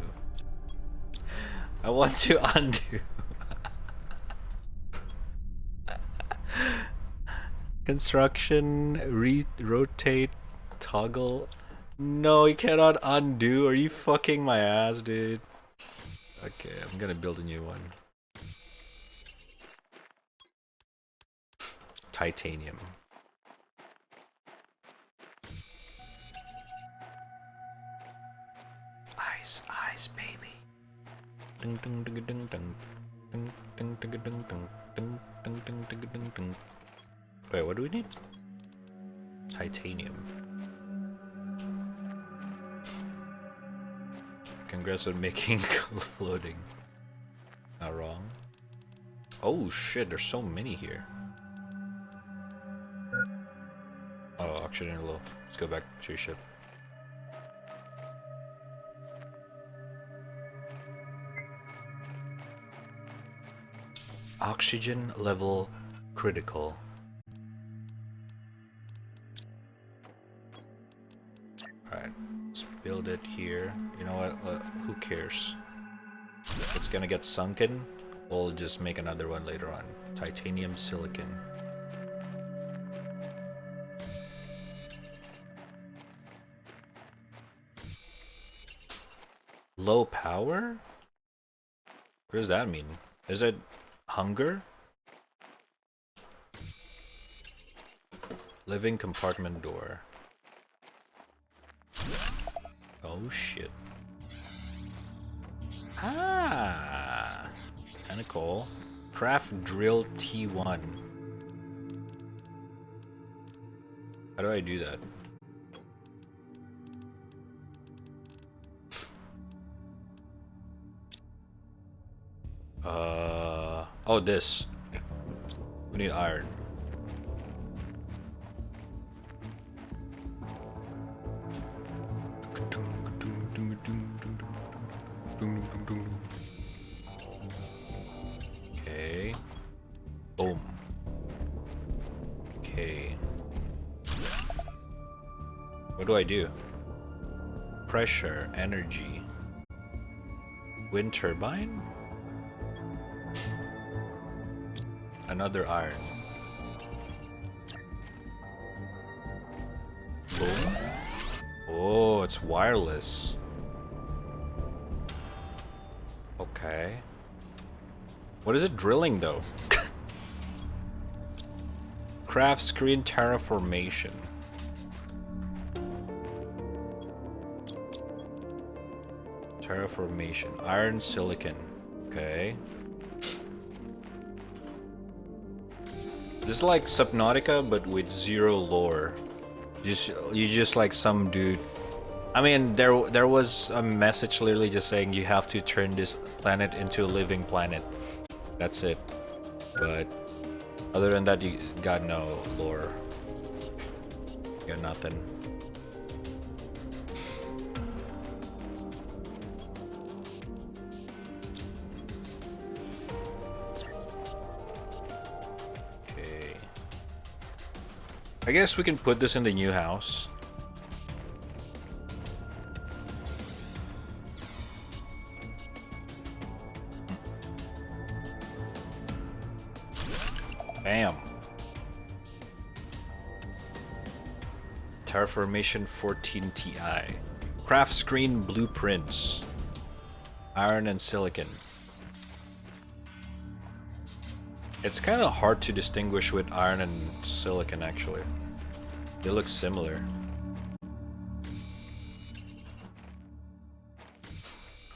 I want to undo. Construction, rotate, toggle. No, you cannot undo. Are you fucking my ass, dude? Okay, I'm gonna build a new one. Titanium. Ice, ice, baby. Ding ding ding ding ding ding ding ding ding ding ding ding ding ding ding ding. Wait, what do we need? Titanium. Congrats on making floating. Not wrong. Oh shit, there's so many here. Oh, oxygen low. Let's go back to your ship. Oxygen level critical. Alright, let's build it here. You know what? Who cares? It's gonna get sunken. We'll just make another one later on. Titanium silicon. Low power? What does that mean? Is it hunger? Living compartment door. Oh shit. Ah, kinda cool. Craft drill T1. How do I do that? Oh, this. We need iron. Okay. Boom. Okay. What do I do? Pressure, energy. Wind turbine? Another iron. Boom. Oh, it's wireless. Okay. What is it drilling though? Craft screen terraformation. Terraformation. Iron silicon. Okay. This is like Subnautica, but with zero lore. You just like some dude. I mean, there was a message literally just saying you have to turn this planet into a living planet. That's it. But other than that, you got no lore. You got nothing. Okay. I guess we can put this in the new house. Bam. Terraformation 14 Ti. Craft screen blueprints. Iron and silicon. It's kind of hard to distinguish with iron and silicon actually. They look similar.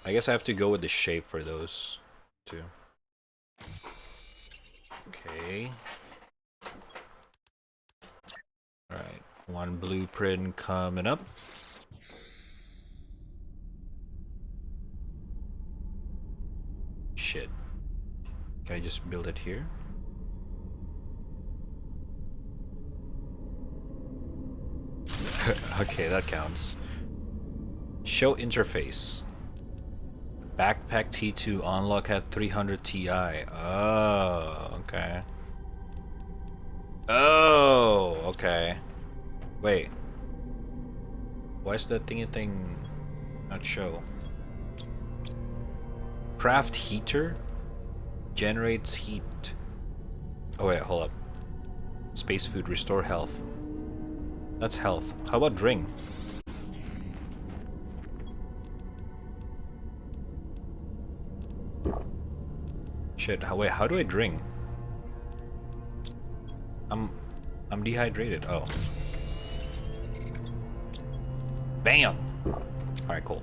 I guess I have to go with the shape for those too. Okay. Alright, one blueprint coming up. Shit. Can I just build it here? Okay, that counts. Show interface. Backpack T2 unlock at 300 Ti. Oh, okay. Oh, okay. Wait. Why is that thingy thing not show? Craft heater? Generates heat. Oh wait, hold up. Space food, restore health. That's health. How about drink? Shit, wait, how do I drink? I'm dehydrated. Oh. Bam! Alright, cool.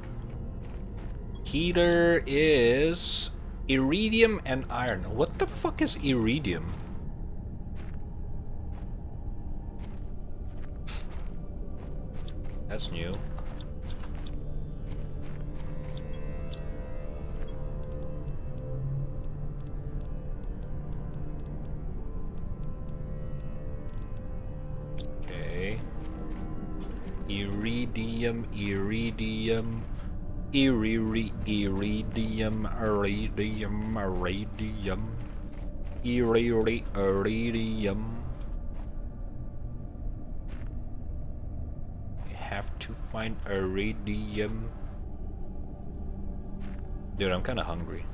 Heater is iridium and iron. What the fuck is iridium? That's new. Okay. Iridium, iridium. Iridium, iridium, iridium. Iridium. Have to find iridium. Dude, I'm kinda hungry.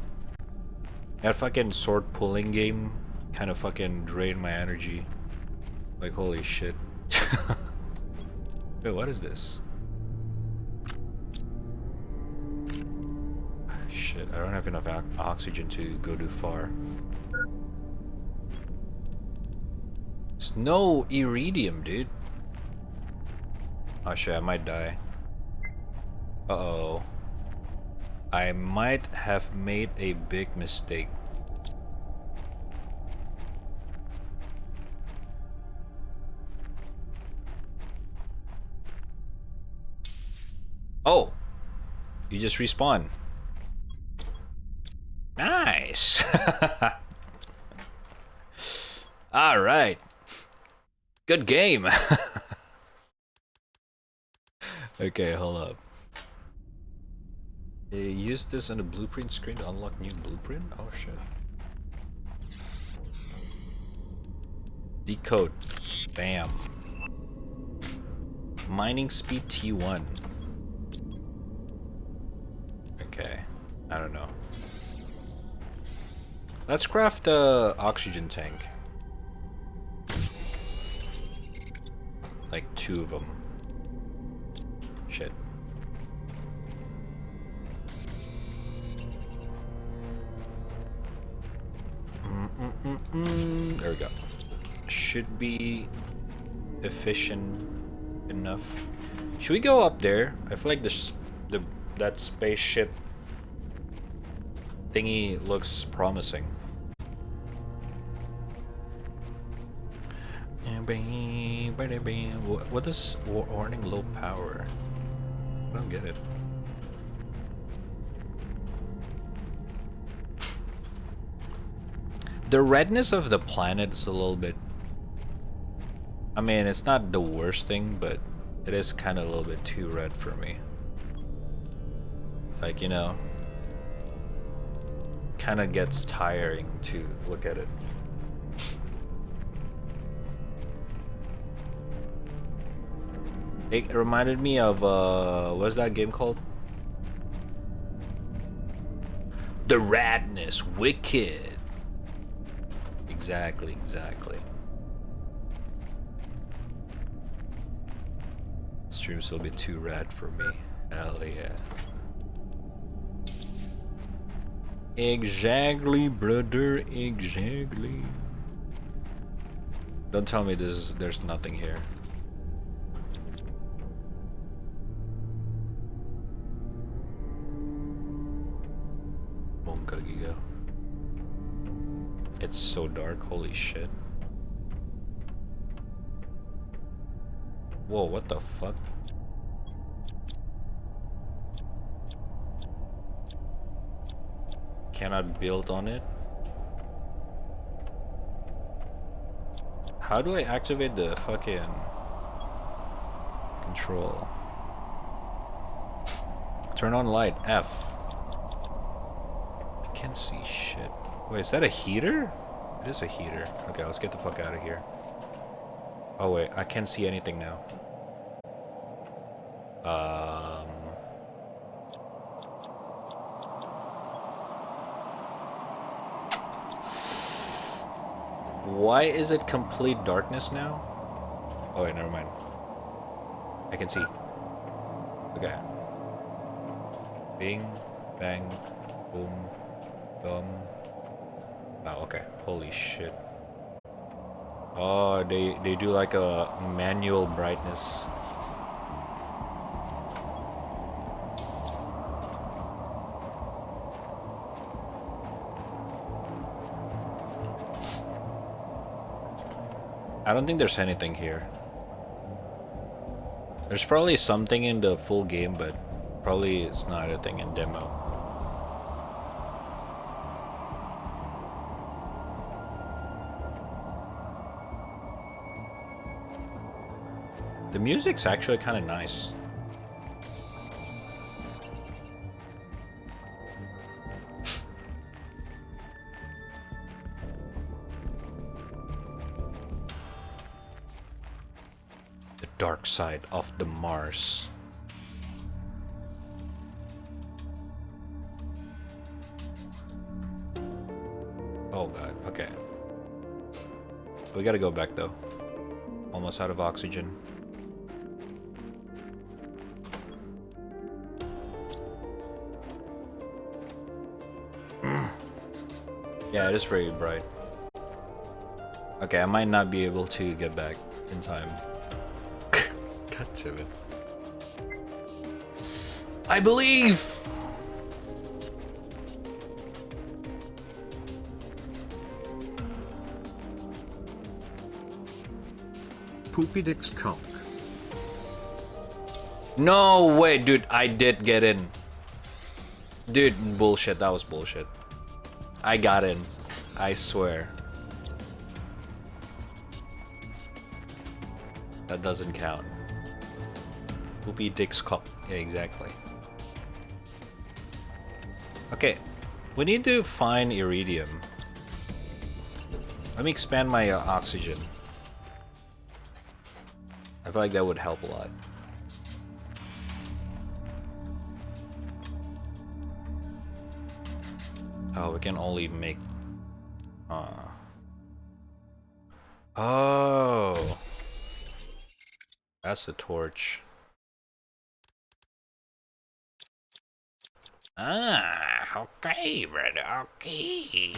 That fucking sword pulling game kinda fucking drained my energy. Like, holy shit. Wait, what is this? Shit, I don't have enough oxygen to go too far. There's no iridium, dude. Oh shit, I might die. Uh-oh. I might have made a big mistake. Oh! You just respawn. Nice! Alright. Good game. Okay, hold up. Use this on the blueprint screen to unlock new blueprint? Oh shit. Decode. Bam. Mining speed T1. Okay. I don't know. Let's craft the oxygen tank. Like 2 of them. Shit. There we go. Should be efficient enough. Should we go up there? I feel like that spaceship thingy looks promising. What is warning low power? I don't get it. The redness of the planet is a little bit... I mean, it's not the worst thing, but it is kind of a little bit too red for me. Like, you know, kind of gets tiring to look at it. It reminded me of, what's that game called? The Radness Wicked. Exactly, exactly. Stream's a little bit too rad for me. Hell yeah. Exactly, brother, exactly. Don't tell me there's nothing here. Monkagiga. It's so dark, holy shit. Whoa, what the fuck? Cannot build on it? How do I activate the fucking control? Turn on light, F. I can't see shit. Wait, is that a heater? It is a heater. Okay, let's get the fuck out of here. Oh wait, I can't see anything now. Why is it complete darkness now? Oh wait, never mind. I can see. Okay. Bing, bang, boom, boom. Oh, okay. Holy shit. Oh, they do like a manual brightness. I don't think there's anything here. There's probably something in the full game, but probably it's not a thing in demo. The music's actually kind of nice. The dark side of the Mars. Oh god, okay. We gotta go back though. Almost out of oxygen. Yeah, it is very bright. Okay, I might not be able to get back in time. God damn it. I believe! Poopy Dick's cock. No way, dude, I did get in. Dude, bullshit, that was bullshit. I got in. I swear. That doesn't count. Poopy Dick's cock. Yeah, exactly. Okay, we need to find iridium. Let me expand my oxygen. I feel like that would help a lot. Oh, we can only make... Oh! That's the torch. Ah, okay, brother, okay.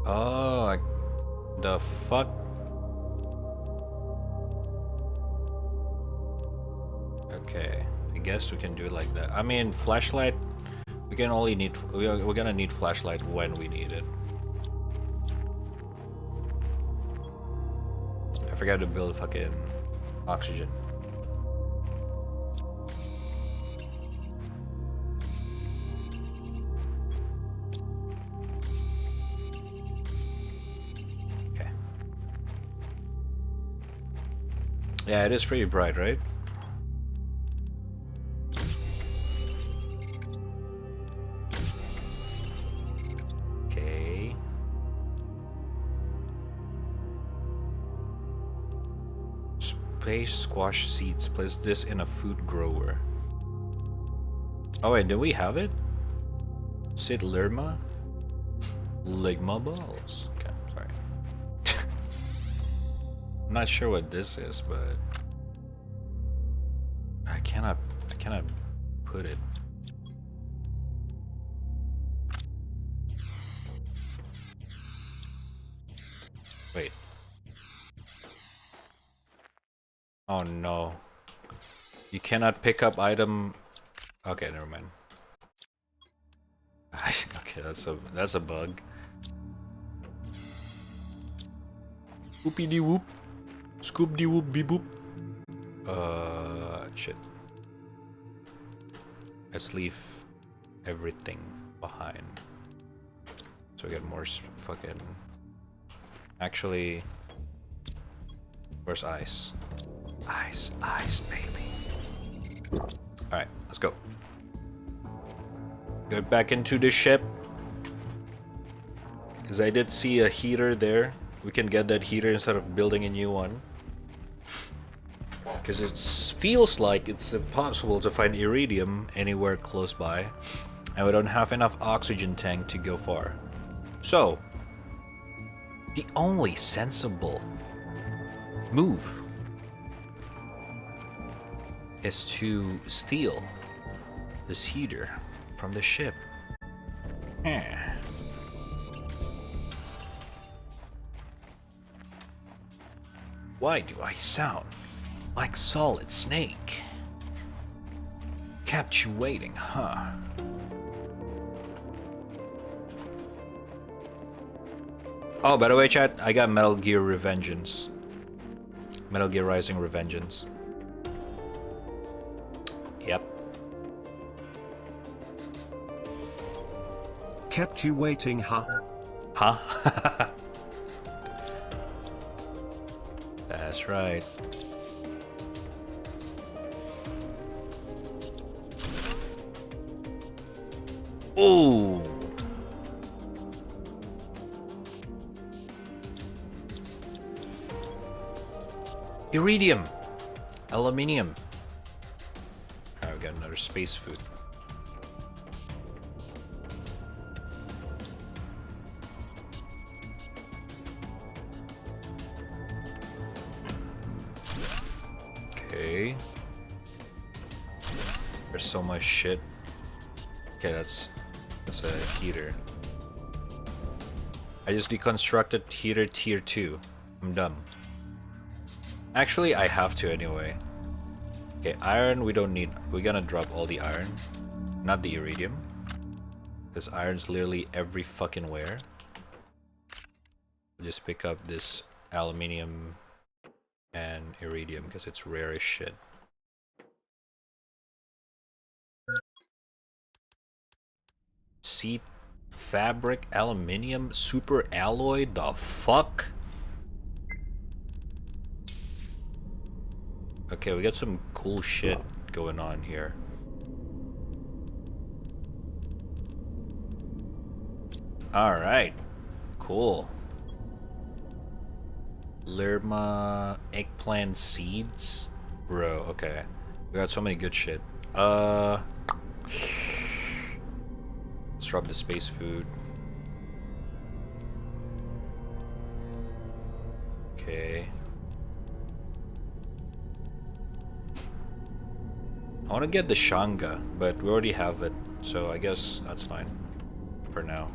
Oh, the fuck? Okay, I guess we can do it like that. I mean, flashlight, we can only need, we're gonna need flashlight when we need it. I forgot to build fucking oxygen. Yeah, it is pretty bright, right? Okay. Space squash seeds. Place this in a food grower. Oh wait, do we have it? Sid Lerma? Ligma balls. Okay, sorry. I'm not sure what this is, but I cannot put it. Wait. Oh no. You cannot pick up item. Okay, never mind. Okay, that's a bug. Whoopie dee whoop. Scoop dee whoop bee boop. Shit. Let's leave everything behind. So we get more fucking. Actually, where's ice? Ice, baby. Alright, let's go. Get back into the ship. Because I did see a heater there. We can get that heater instead of building a new one. Because it feels like it's impossible to find iridium anywhere close by. And we don't have enough oxygen tank to go far. So, the only sensible move is to steal this heater from the ship. Why do I sound like Solid Snake? Kept you waiting, huh? Oh, by the way, chat, I got Metal Gear Revengeance. Metal Gear Rising Revengeance. Yep. Kept you waiting, huh? Huh? That's right. Ooh. Iridium. Aluminium. Alright, we got another space food. Okay. There's so much shit. Okay, that's a heater. I just deconstructed heater tier 2. I'm dumb. Actually, I have to anyway. Okay, iron we don't need. We're gonna drop all the iron. Not the iridium. Because iron's literally every fucking where. I'll just pick up this aluminium and iridium because it's rare as shit. Seat fabric aluminium super alloy, the fuck? Okay, we got some cool shit going on here. Alright, cool. Lerma eggplant seeds? Bro, okay. We got so many good shit. Let's drop the space food. Okay. I want to get the Shanga, but we already have it, so I guess that's fine for now.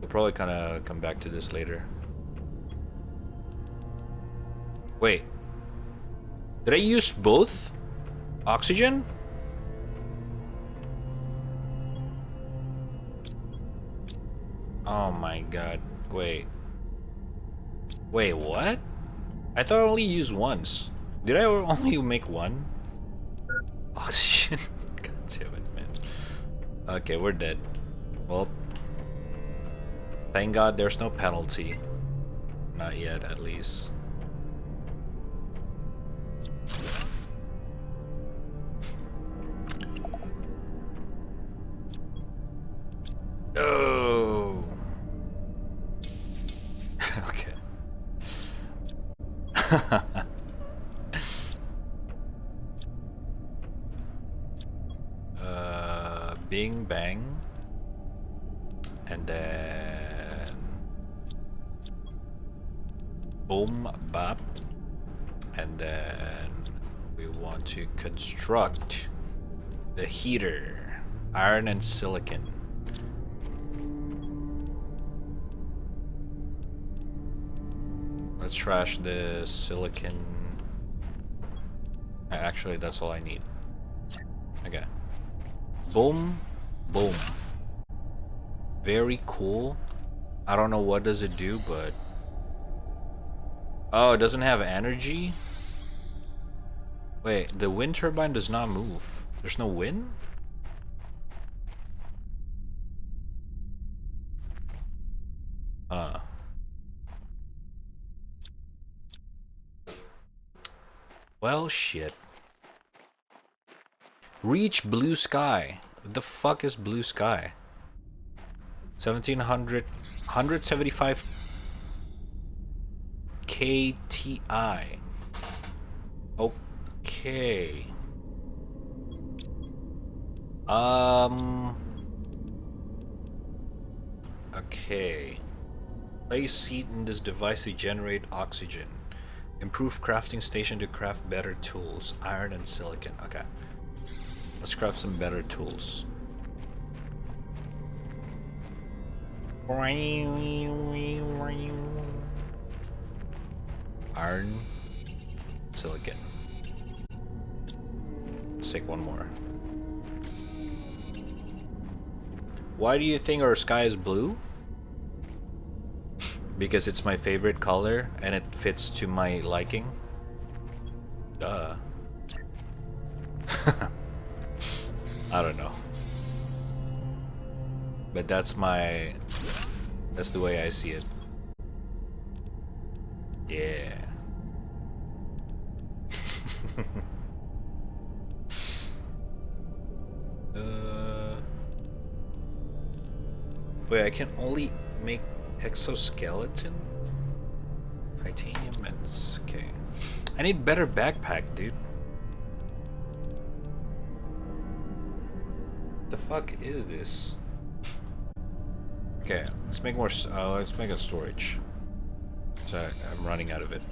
We'll probably kind of come back to this later. Wait. Did I use both? Oxygen? Oh my god. Wait. Wait, what? I thought I only used once. Did I only make one? Oxygen? God damn it, man. Okay, we're dead. Well, thank god there's no penalty. Not yet, at least. Oh. Okay. Bing bang. And then boom bop. And then we want to construct the heater. Iron and silicon. Let's trash the silicon. Actually, that's all I need. Okay. Boom, boom. Very cool. I don't know what does it do, but... Oh, it doesn't have energy? Wait, the wind turbine does not move. There's no wind? Well, shit. Reach blue sky. What the fuck is blue sky? 1700, 175 KTI. Okay. Okay. Place seed in this device to generate oxygen. Improve crafting station to craft better tools. Iron and silicon. Okay. Let's craft some better tools. Iron, silicon. Let's take one more. Why do you think our sky is blue? Because it's my favorite color and it fits to my liking. Duh. I don't know. But that's the way I see it. Yeah. Wait, I can only make exoskeleton? Titanium and... okay. I need better backpack, dude. The fuck is this? Okay, let's make more. Let's make a storage. So I'm running out of it.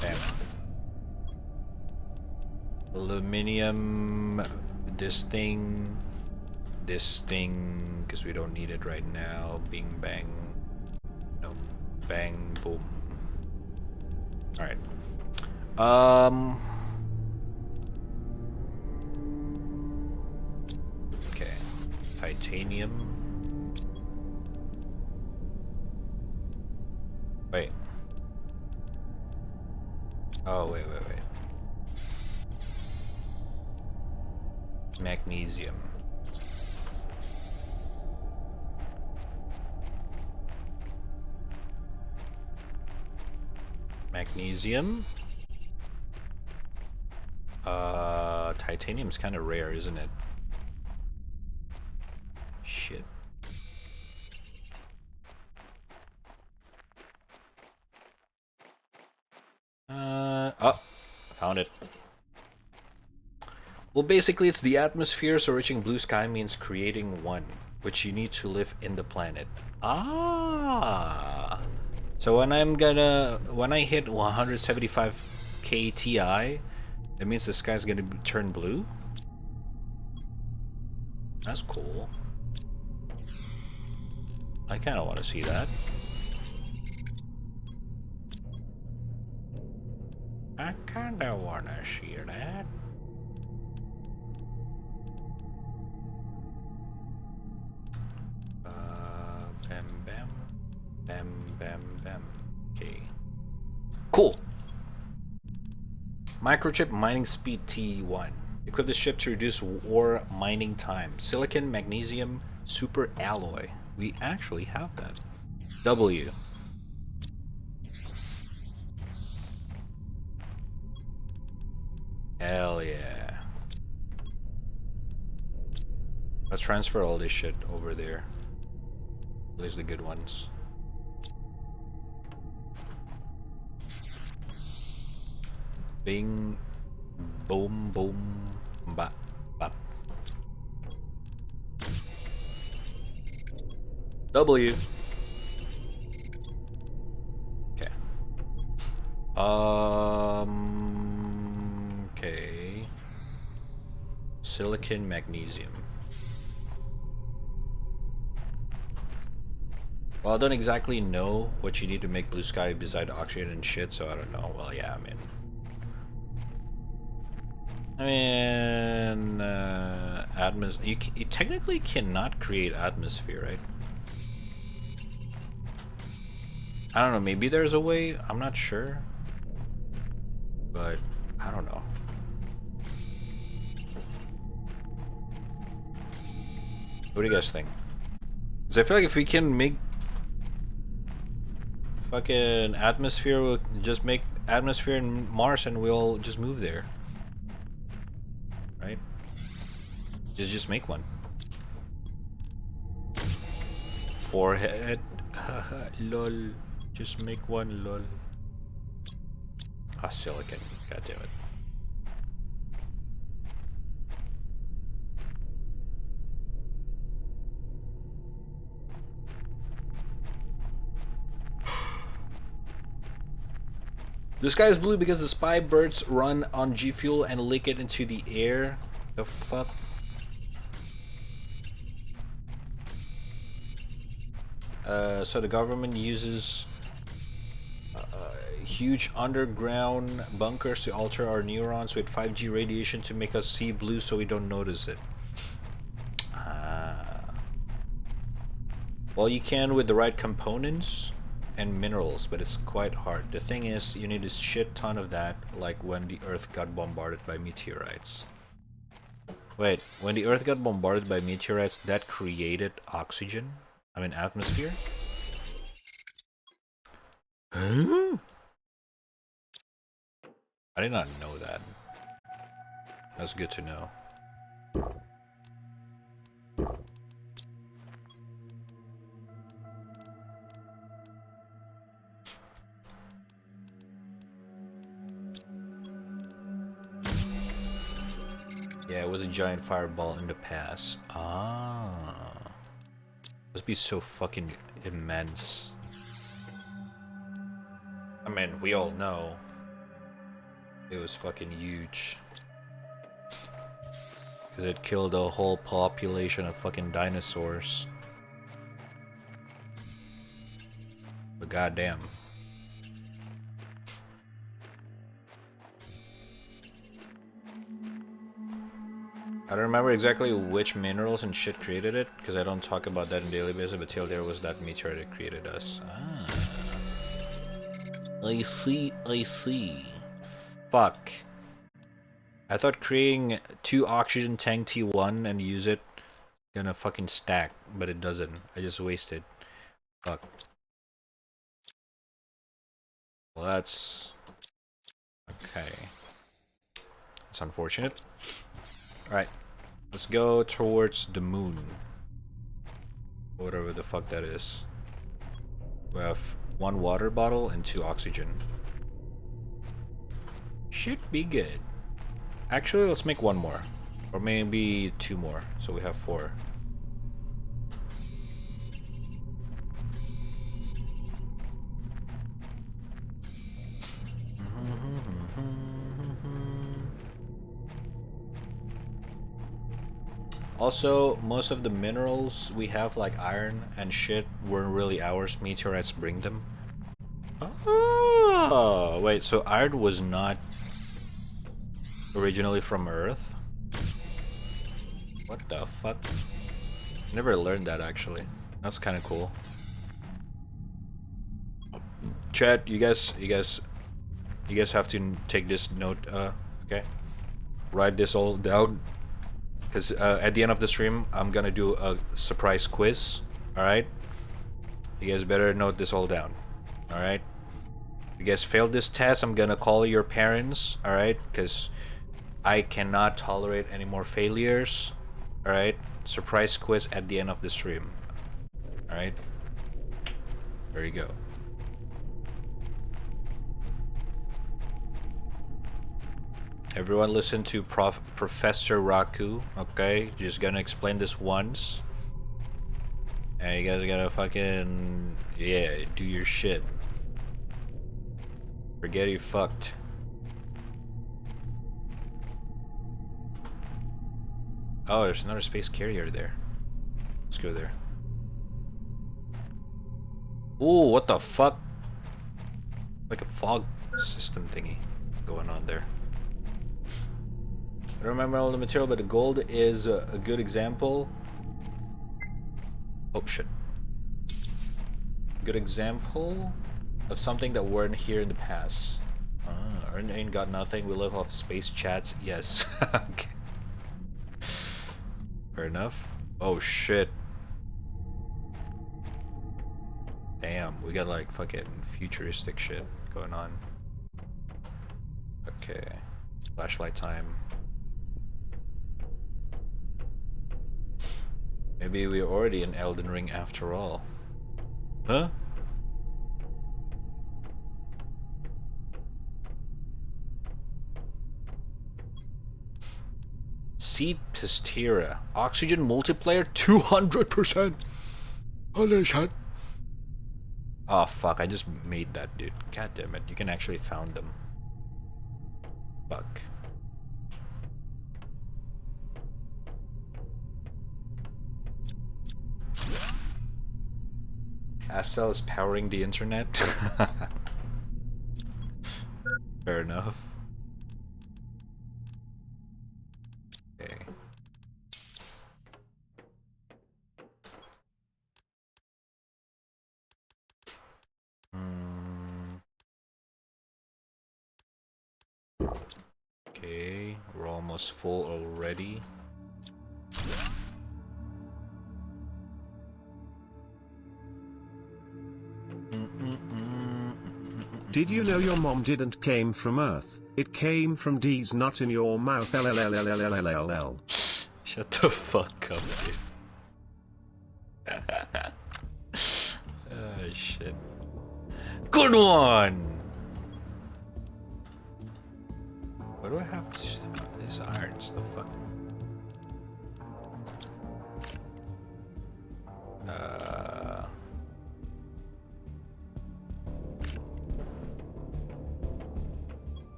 Bam. Aluminium this thing, because we don't need it right now. Bing bang. No. Bang boom. Alright. Okay. Titanium. Wait. Oh, wait. Magnesium. Magnesium. Titanium's kind of rare, isn't it? Shit. Oh, found it. Well, basically, it's the atmosphere, so reaching blue sky means creating one, which you need to live in the planet. Ah! So when I hit 175k Ti, that means the sky's gonna turn blue? That's cool. I kinda wanna see that. I kinda wanna see that. Bam bam. Bam bam bam. Okay. Cool. Microchip mining speed T1. Equip the ship to reduce ore mining time. Silicon, magnesium, super alloy. We actually have that. W. Hell yeah. Let's transfer all this shit over there. At least the good ones. Bing, boom, boom, bap, bap. W. Okay. Okay. Silicon, magnesium. Well, I don't exactly know what you need to make blue sky beside oxygen and shit, so I don't know. Well, yeah, you technically cannot create atmosphere, right? I don't know, maybe there's a way, I'm not sure. But, I don't know. What do you guys think? Because I feel like if we can make fucking atmosphere, we'll just make atmosphere in Mars and we'll just move there. Right? Just make one. Forehead. Lol. Just make one, lol. Ah, silicon. God damn it. The sky is blue because the spy birds run on G Fuel and leak it into the air. The fuck? So the government uses huge underground bunkers to alter our neurons with 5G radiation to make us see blue so we don't notice it. Well, you can with the right components and minerals, but it's quite hard. The thing is, you need a shit ton of that, like when the Earth got bombarded by meteorites. Wait, when the Earth got bombarded by meteorites, that created oxygen? I mean, atmosphere? Huh? I did not know that. That's good to know. Yeah, it was a giant fireball in the past. Ah. Must be so fucking immense. I mean, we all know it was fucking huge. Because it killed a whole population of fucking dinosaurs. But goddamn. I don't remember exactly which minerals and shit created it, because I don't talk about that in daily basis, but till there was that meteor that created us. Ah. I see, I see. Fuck. I thought creating 2 oxygen tank T1 and use it gonna fucking stack, but it doesn't. I just wasted. Fuck. Well, that's... okay. It's unfortunate. Alright. Let's go towards the moon. Whatever the fuck that is. We have 1 water bottle and 2 oxygen. Should be good. Actually, let's make 1 more. Or maybe 2 more. So we have 4. Also, most of the minerals we have, like iron and shit, weren't really ours. Meteorites bring them. Oh, wait, so iron was not originally from Earth? What the fuck? Never learned that, actually. That's kind of cool. Chat, you guys have to take this note, okay? Write this all down. Because at the end of the stream, I'm gonna do a surprise quiz, alright? You guys better note this all down, alright? If you guys failed this test, I'm gonna call your parents, alright? Because I cannot tolerate any more failures, alright? Surprise quiz at the end of the stream, alright? There you go. Everyone listen to Professor Raku, okay? Just gonna explain this once. And you guys gotta fucking... yeah, do your shit. Forget you fucked. Oh, there's another space carrier there. Let's go there. Ooh, what the fuck? Like a fog system thingy going on there. I don't remember all the material, but the gold is a good example. Oh shit. Good example of something that weren't here in the past. Ain't got nothing. We live off space chats. Yes. Okay. Fair enough. Oh shit. Damn, we got like fucking futuristic shit going on. Okay. Flashlight time. Maybe we're already in Elden Ring after all. Huh? Seed Pistera. Oxygen multiplayer 200%. Holy shit. Oh fuck, I just made that, dude. God damn it. You can actually found them. Fuck. Astel is powering the internet. Fair enough. Okay. Okay, we're almost full already. Did you know your mom didn't came from Earth? It came from D's nut in your mouth. LLLLLLLL. Shut the fuck up, dude. Oh shit. Good one! What do I have to... these irons, the fuck?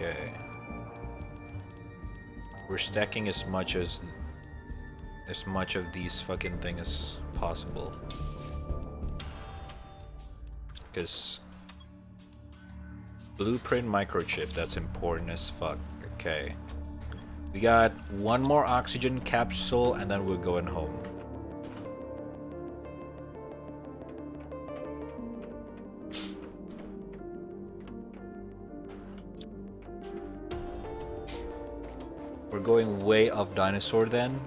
Okay. We're stacking as much of these fucking things as possible. Because blueprint microchip, that's important as fuck. Okay. We got one more oxygen capsule and then we're going home. We're going way off dinosaur then.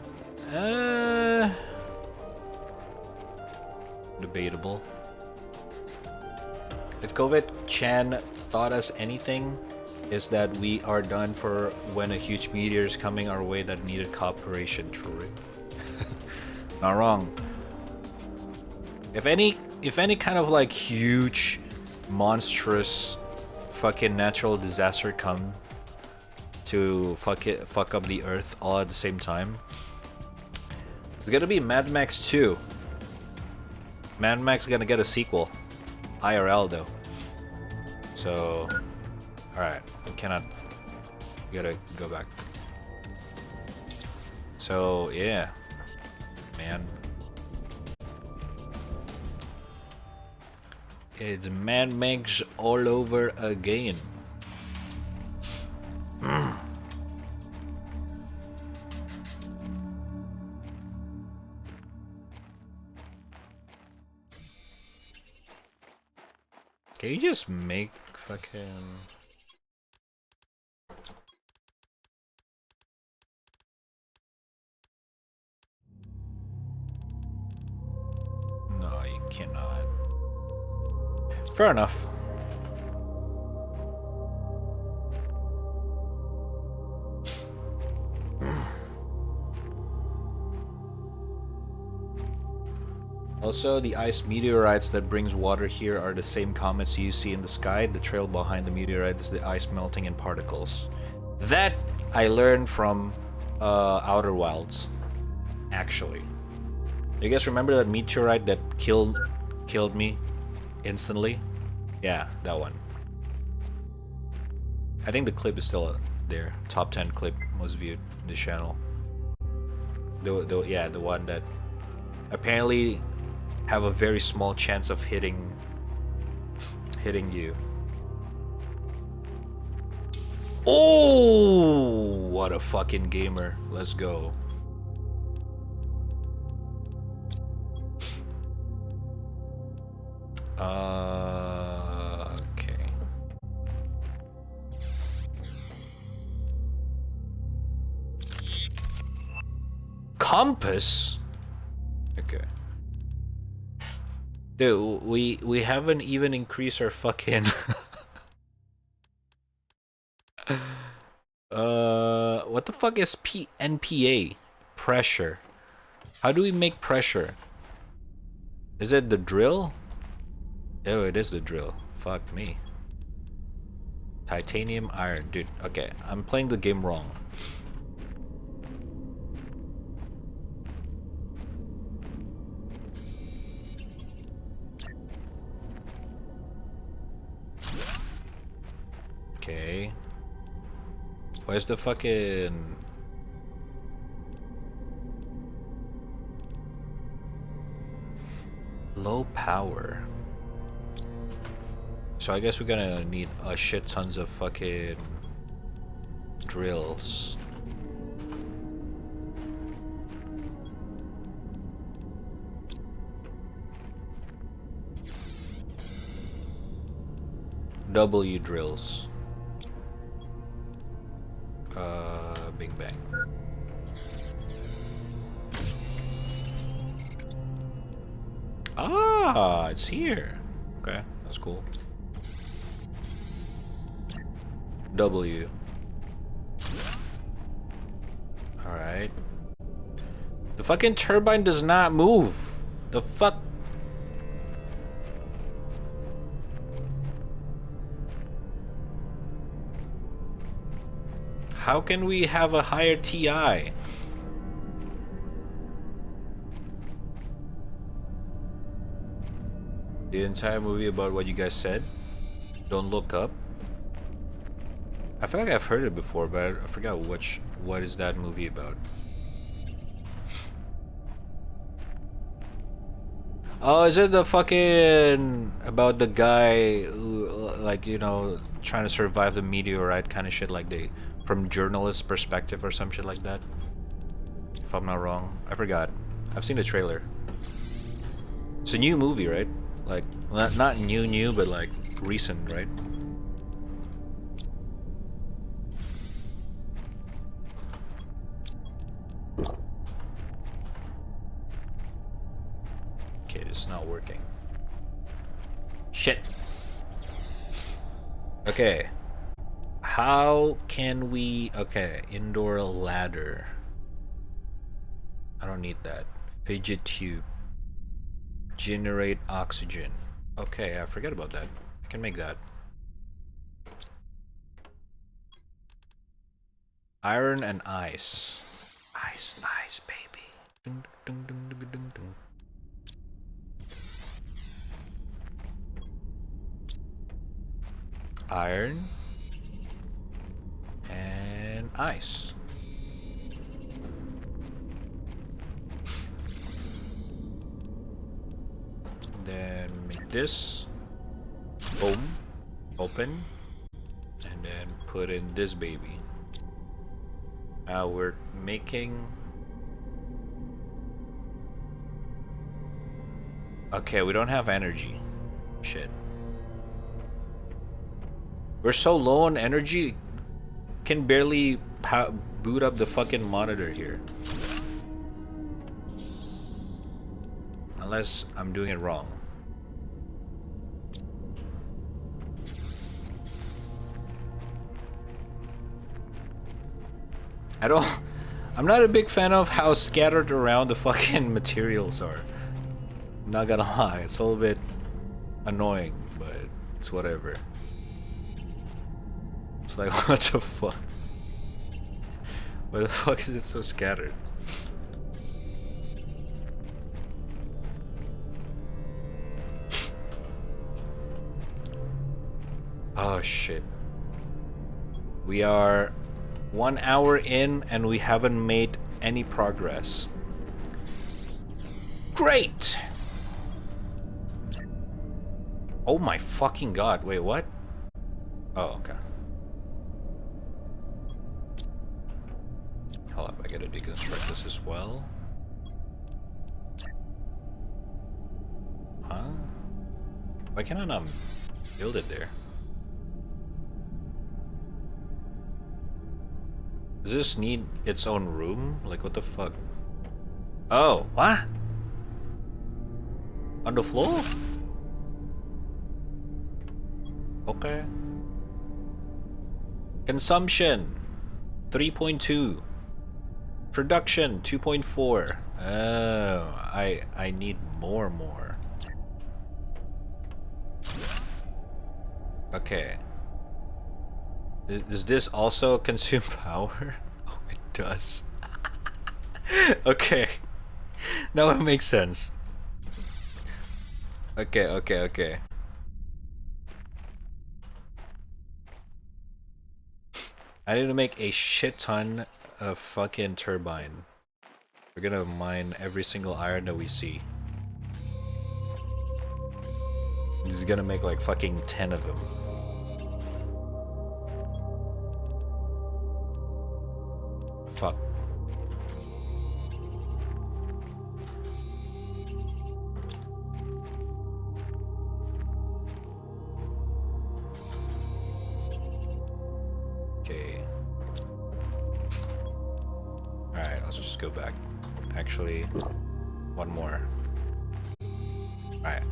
Debatable. If COVID-chan taught us anything, is that we are done for when a huge meteor is coming our way that needed cooperation. True. Not wrong. If any kind of like huge, monstrous, fucking natural disaster come to fuck up the Earth all at the same time, it's gonna be Mad Max 2. Mad Max is gonna get a sequel. IRL though. So, alright, we cannot. We gotta go back. So, yeah. Man. It's Mad Max all over again. Can you just make fucking... No, you cannot. Fair enough. Also, the ice meteorites that brings water here are the same comets you see in the sky. The trail behind the meteorite is the ice melting in particles. That I learned from Outer Wilds, actually. You guys remember that meteorite that killed me instantly? Yeah, that one. I think the clip is still there. Top 10 clip most viewed in the channel. Yeah, the one that apparently have a very small chance of hitting you. Oh, what a fucking gamer. Let's go. Okay. Compass? Okay. Dude, we haven't even increased our fucking what the fuck is NPA? Pressure. How do we make pressure? Is it the drill? Oh, it is the drill. Fuck me. Titanium, iron, dude. Okay, I'm playing the game wrong. Okay. Where's the fucking... Low power. So I guess we're gonna need a shit tons of fucking drills. W drills. Bing bang. Ah, it's here. Okay, that's cool. W. Alright. The fucking turbine does not move. The fuck? How can we have a higher TI? The entire movie about what you guys said. Don't look up. I feel like I've heard it before, but I forgot what is that movie about. Oh, is it the fucking about the guy who, like, you know, trying to survive the meteorite kind of shit, like they from journalist perspective or some shit like that? If I'm not wrong, I forgot. I've seen the trailer. It's a new movie, right? Like, not new, but like recent, right? Okay, it's not working. Shit. Okay. How can we... Okay, indoor ladder. I don't need that. Fidget tube. Generate oxygen. Okay, I forget about that. I can make that. Iron and ice. Ice, baby. Dun, dun, dun, dun, dun, dun. Iron and ice. Then make this. Boom. Open. And then put in this baby. Now we're making... Okay, we don't have energy. Shit. We're so low on energy, can barely boot up the fucking monitor here. Unless I'm doing it wrong. I'm not a big fan of how scattered around the fucking materials are. Not gonna lie, it's a little bit annoying, but it's whatever. It's like, what the fuck? Why the fuck is it so scattered? Oh shit. We are 1 hour in and we haven't made any progress. Great! Oh my fucking god, wait, what? Oh, okay. Hold up, I gotta deconstruct this as well. Huh? Why can't I not build it there? Does this need its own room? Like, what the fuck? Oh, what? On the floor? Okay. Consumption 3.2. Production 2.4. Oh, I need more. Okay. Does this also consume power? Oh, it does. Okay. Now it makes sense. Okay. I need to make a shit ton of fucking turbine. We're gonna mine every single iron that we see. This is gonna make like fucking 10 of them. Fuck. Okay. Alright, let's just go back. Actually, one more. Alright.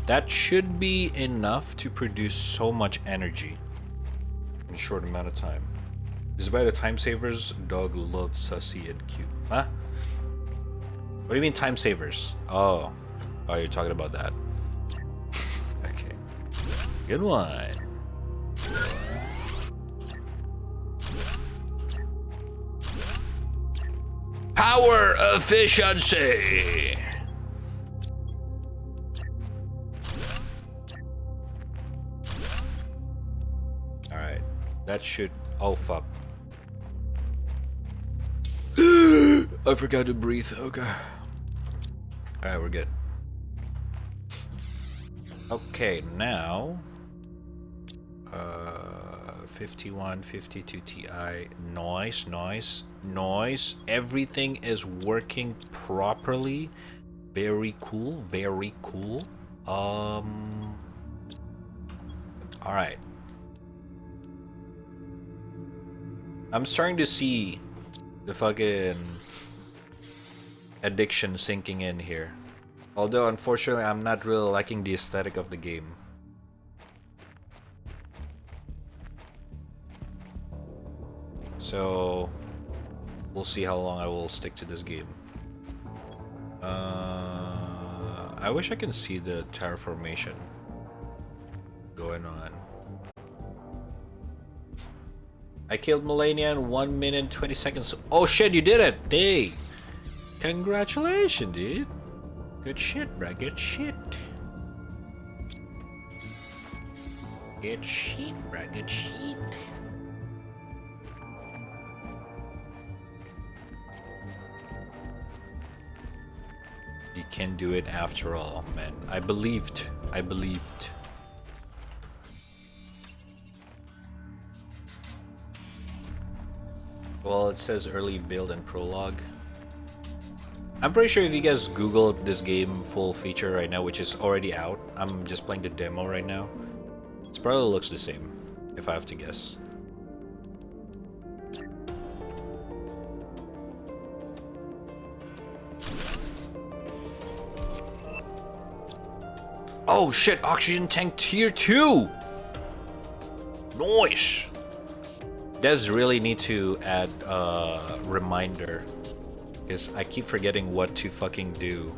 That should be enough to produce so much energy in a short amount of time. Despite the time savers, dog loves sussy and cute. Huh? What do you mean time savers? Oh, you're talking about that. Okay. Good one. Power efficiency. All right. That should... Oh, fuck. I forgot to breathe. Okay. Alright, we're good. Okay, now... 51, 52 Ti. Noise, noise, noise. Everything is working properly. Very cool, very cool. Alright. I'm starting to see the fucking addiction sinking in here. Although, unfortunately, I'm not really liking the aesthetic of the game. So, we'll see how long I will stick to this game. I wish I can see the terraformation going on. I killed Melania in 1 minute 20 seconds. Oh shit, you did it! Hey! Congratulations, dude! Good shit, bruh, good shit. Good shit, bruh, good shit. You can do it after all, man. I believed. I believed. Well, it says early build and prologue. I'm pretty sure if you guys Google this game full feature right now, which is already out, I'm just playing the demo right now. It probably looks the same, if I have to guess. Oh shit, oxygen tank tier 2! Nice! Devs really need to add a reminder, because I keep forgetting what to fucking do.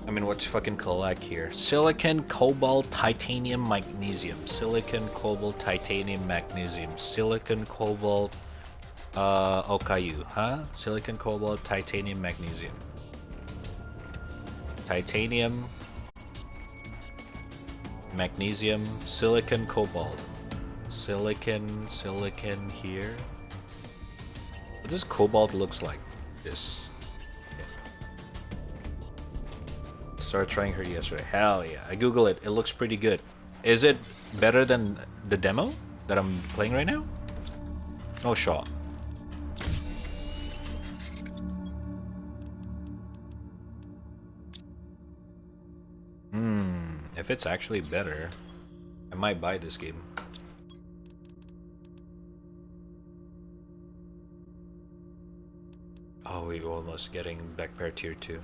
I mean, what to fucking collect here. Silicon, cobalt, titanium, magnesium. Silicon, cobalt, titanium, magnesium. Silicon, cobalt, Okayu, huh? Silicon, cobalt, titanium, magnesium. Titanium, magnesium, silicon, cobalt. Silicon, silicon here. What does cobalt looks like? This. Yeah. Started trying her yesterday. Hell yeah. I Google it. It looks pretty good. Is it better than the demo that I'm playing right now? Oh, sure. If it's actually better, I might buy this game. Oh, we're almost getting back pair tier 2.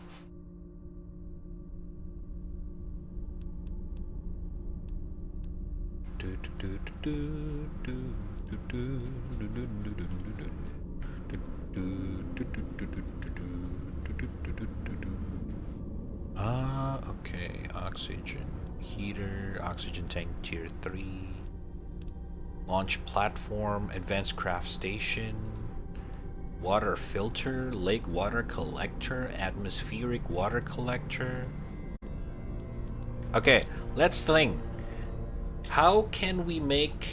Okay, oxygen heater, oxygen tank tier 3, launch platform, advanced craft station, water filter, lake water collector, atmospheric water collector. Okay, let's think. How can we make...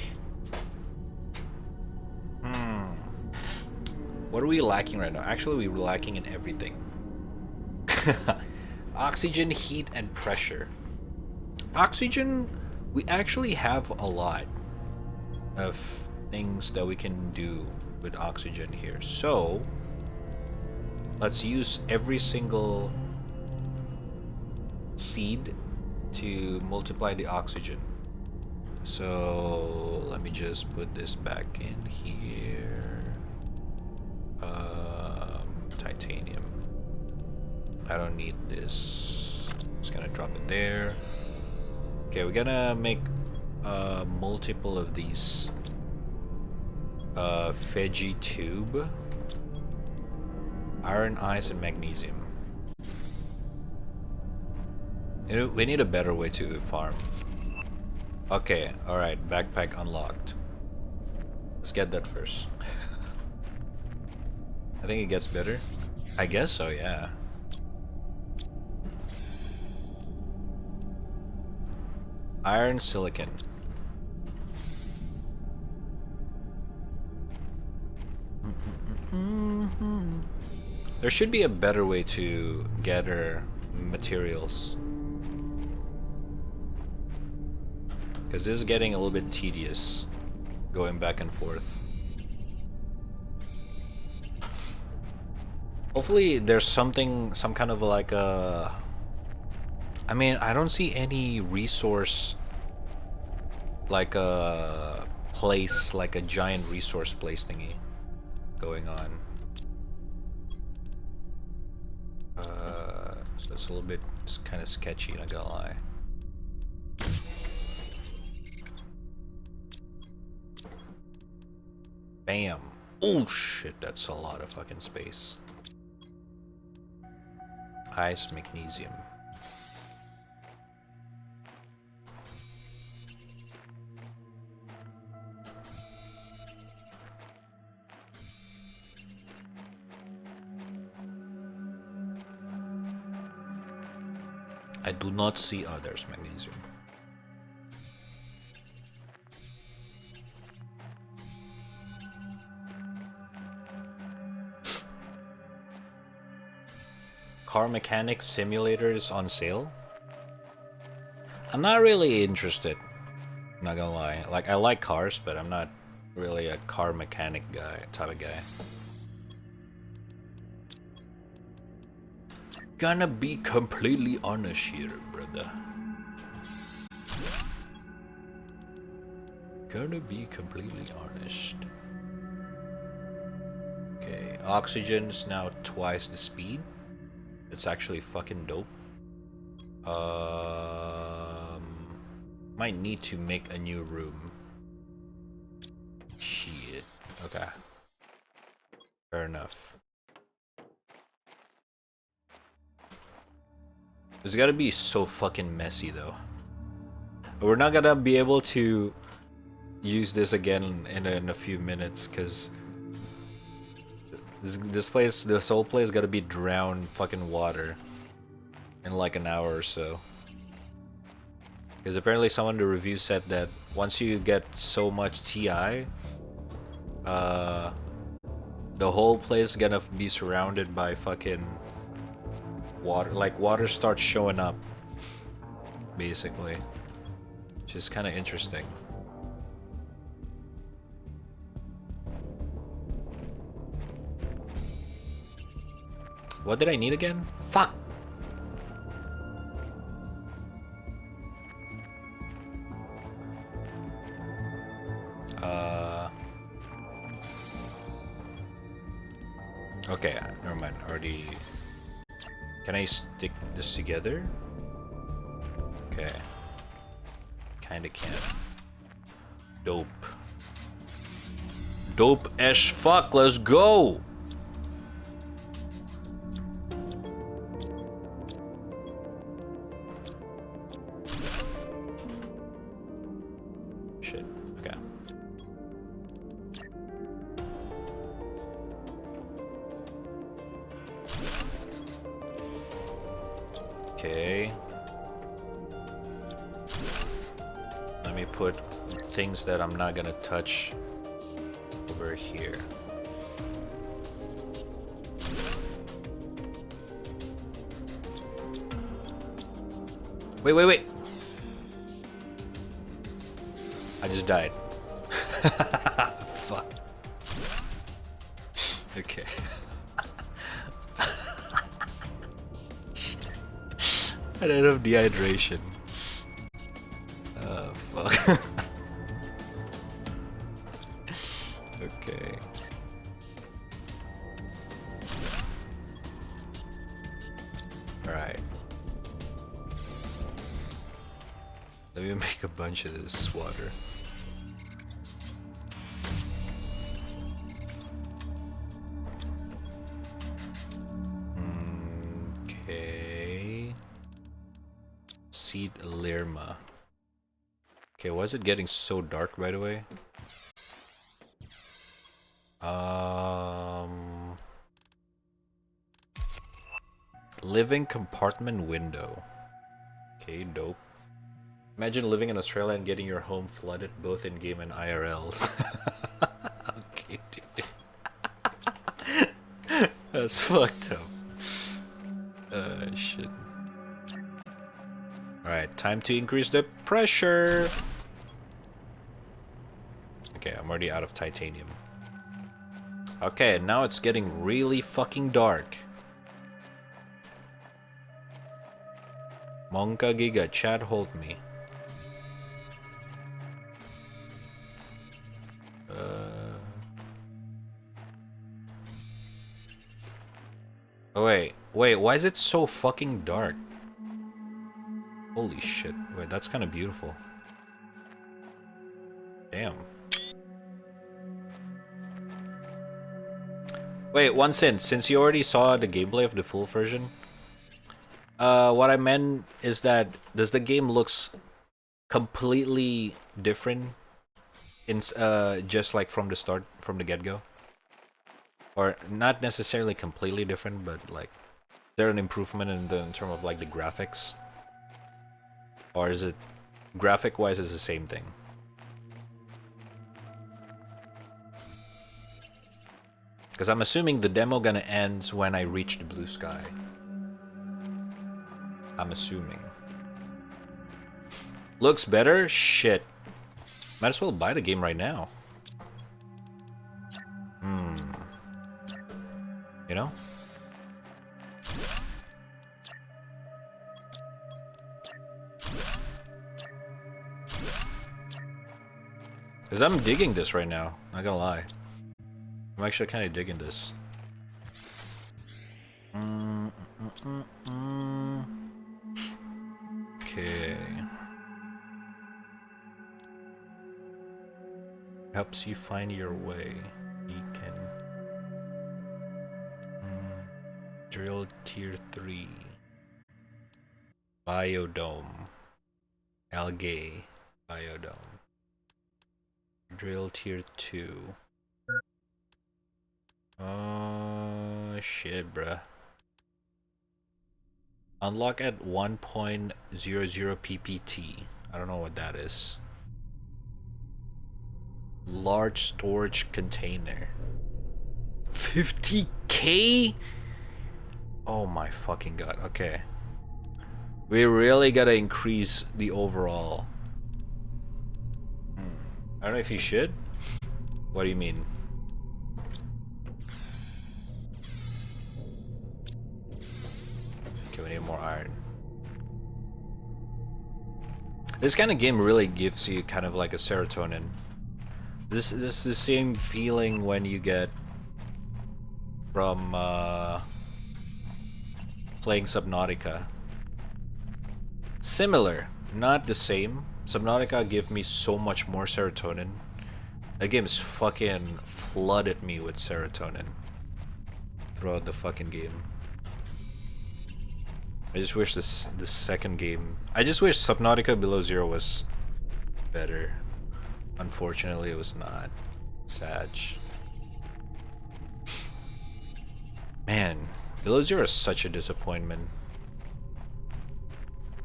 What are we lacking right now? Actually, we're lacking in everything. Oxygen, heat, and pressure. Oxygen, we actually have a lot of things that we can do with oxygen here. So, let's use every single seed to multiply the oxygen. So, let me just put this back in here. Titanium. I don't need this. Just gonna drop it there. Okay, we're gonna make multiple of these Veggie tube, iron, ice, and magnesium. We need a better way to farm. Okay, alright, backpack unlocked. Let's get that first. I think it gets better. I guess so, yeah. Iron, silicon. There should be a better way to gather materials. Because this is getting a little bit tedious, going back and forth. Hopefully there's some kind of like a... I mean, I don't see any resource, like a place, like a giant resource place thingy going on. So it's a little bit kind of sketchy, not gonna lie. Bam. Oh shit, that's a lot of fucking space. Ice, magnesium. I do not see others, magnesium. Car mechanic simulators on sale? I'm not really interested, not gonna lie. Like, I like cars, but I'm not really a car mechanic guy, type of guy. Gonna be completely honest here, brother. Gonna be completely honest. Okay, oxygen is now twice the speed. It's actually fucking dope. Might need to make a new room. Shit. Okay. Fair enough. It's gotta be so fucking messy though. But we're not gonna be able to use this again in a few minutes because this whole place gotta be drowned fucking water in like an hour or so. Because apparently someone in the review said that once you get so much TI, the whole place is gonna be surrounded by fucking water. Like water starts showing up, basically, which is kind of interesting. What did I need again? Fuck! Okay, never mind. Already. Can I stick this together? Okay. Kinda can. Dope. Dope as fuck, let's go! Shit, okay. Okay. Let me put things that I'm not gonna touch over here. Wait. I just died. Fuck. Okay. I died of dehydration. Fuck. Okay. Alright. Let me make a bunch of this water. Okay. Seed Lerma. Okay, why is it getting so dark right away? Living compartment window. Okay, dope. Imagine living in Australia and getting your home flooded both in game and IRL. Okay, dude. That's fucked up. Shit. Alright, time to increase the pressure. Okay, I'm already out of titanium. Okay, now it's getting really fucking dark. Monka Giga, chat hold me. Oh, wait, why is it so fucking dark? Holy shit. Wait, that's kind of beautiful. Damn. Wait, one sin. Since you already saw the gameplay of the full version, what I meant is that does the game looks completely different in just like from the start, from the get-go? Or not necessarily completely different, but like there an improvement in terms of like the graphics? Or is it graphic-wise is the same thing? Because I'm assuming the demo gonna end when I reach the blue sky. I'm assuming. Looks better? Shit. Might as well buy the game right now. You know? Because I'm digging this right now, not gonna lie. I'm actually kind of digging this. Okay. Helps you find your way. You can drill tier 3. Biodome. Algae. Biodome. Drill tier 2. Oh shit, bruh. Unlock at 1.00 ppt. I don't know what that is. Large storage container. 50k? Oh my fucking god. Okay. We really gotta increase the overall. I don't know if you should. What do you mean? Okay, we need more iron. This kind of game really gives you kind of like a serotonin. This is the same feeling when you get from playing Subnautica. Similar, not the same. Subnautica gave me so much more serotonin. That game's fucking flooded me with serotonin throughout the fucking game. I just wish the second game... I just wish Subnautica Below Zero was better. Unfortunately, it was not. Sad. Man, Below Zero is such a disappointment.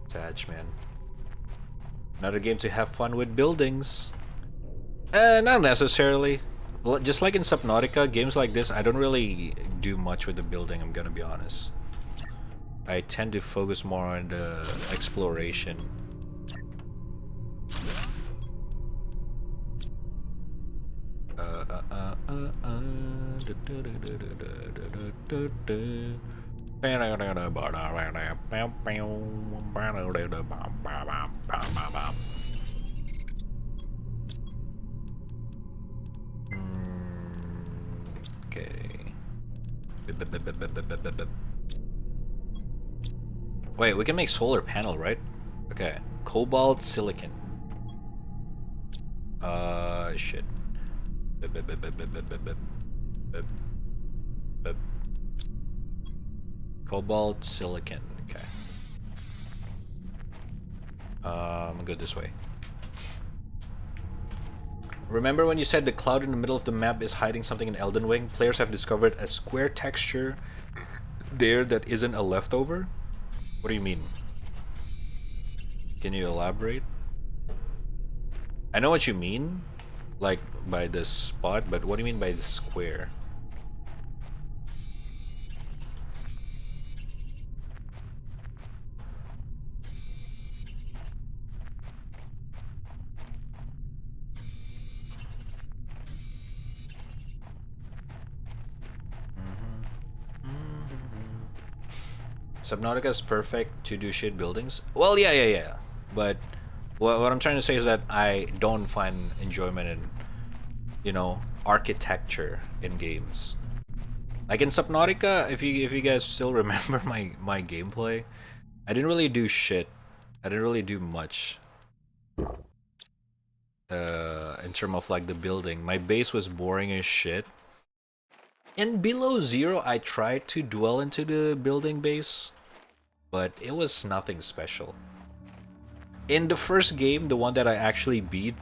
Sad, man. Another game to have fun with buildings. Not necessarily. Just like in Subnautica, games like this, I don't really do much with the building, I'm gonna be honest. I tend to focus more on the exploration. Okay. Wait, we can make solar panel, right? Okay. Cobalt silicon. Shit. Cobalt silicon. Okay. I'm gonna go this way. Remember when you said the cloud in the middle of the map is hiding something in Elden Ring? Players have discovered a square texture there that isn't a leftover? What do you mean? Can you elaborate? I know what you mean, like by this spot, but what do you mean by the square? Subnautica is perfect to do shit buildings. Well, yeah. But what I'm trying to say is that I don't find enjoyment in, you know, architecture in games. Like in Subnautica, if you guys still remember my gameplay, I didn't really do shit. I didn't really do much. In terms of like the building, my base was boring as shit. In Below Zero, I tried to dwell into the building base, but it was nothing special. In the first game, the one that I actually beat,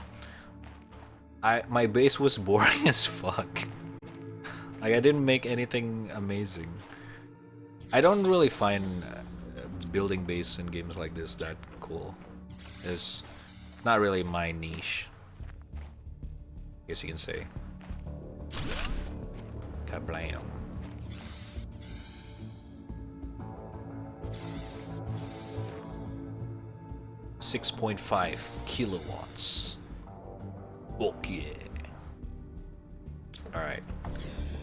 my base was boring as fuck. Like, I didn't make anything amazing. I don't really find building base in games like this that cool. It's not really my niche, I guess you can say. Kablam. .5 kilowatts. Okay. Alright.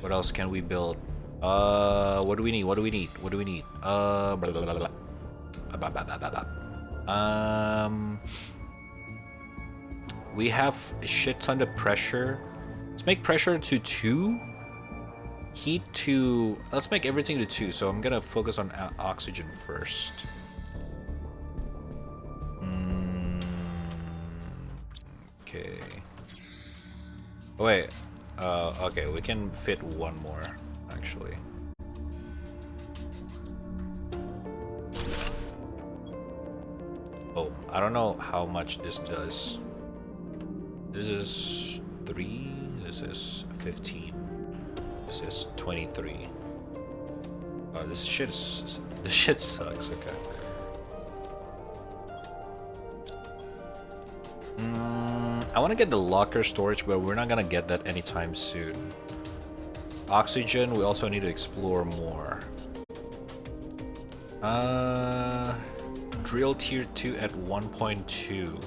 What else can we build? What do we need? Blah, blah, blah, blah. We have a shit ton of pressure. Let's make pressure to 2. Heat to... Let's make everything to 2. So I'm gonna focus on oxygen first. Okay. Oh, wait. Okay, we can fit one more, actually. Oh, I don't know how much this does. This is 3, this is 15, this is 23. Oh, this shit sucks, okay. I want to get the locker storage, but we're not gonna get that anytime soon. Oxygen, we also need to explore more. Drill tier 2 at 1.2.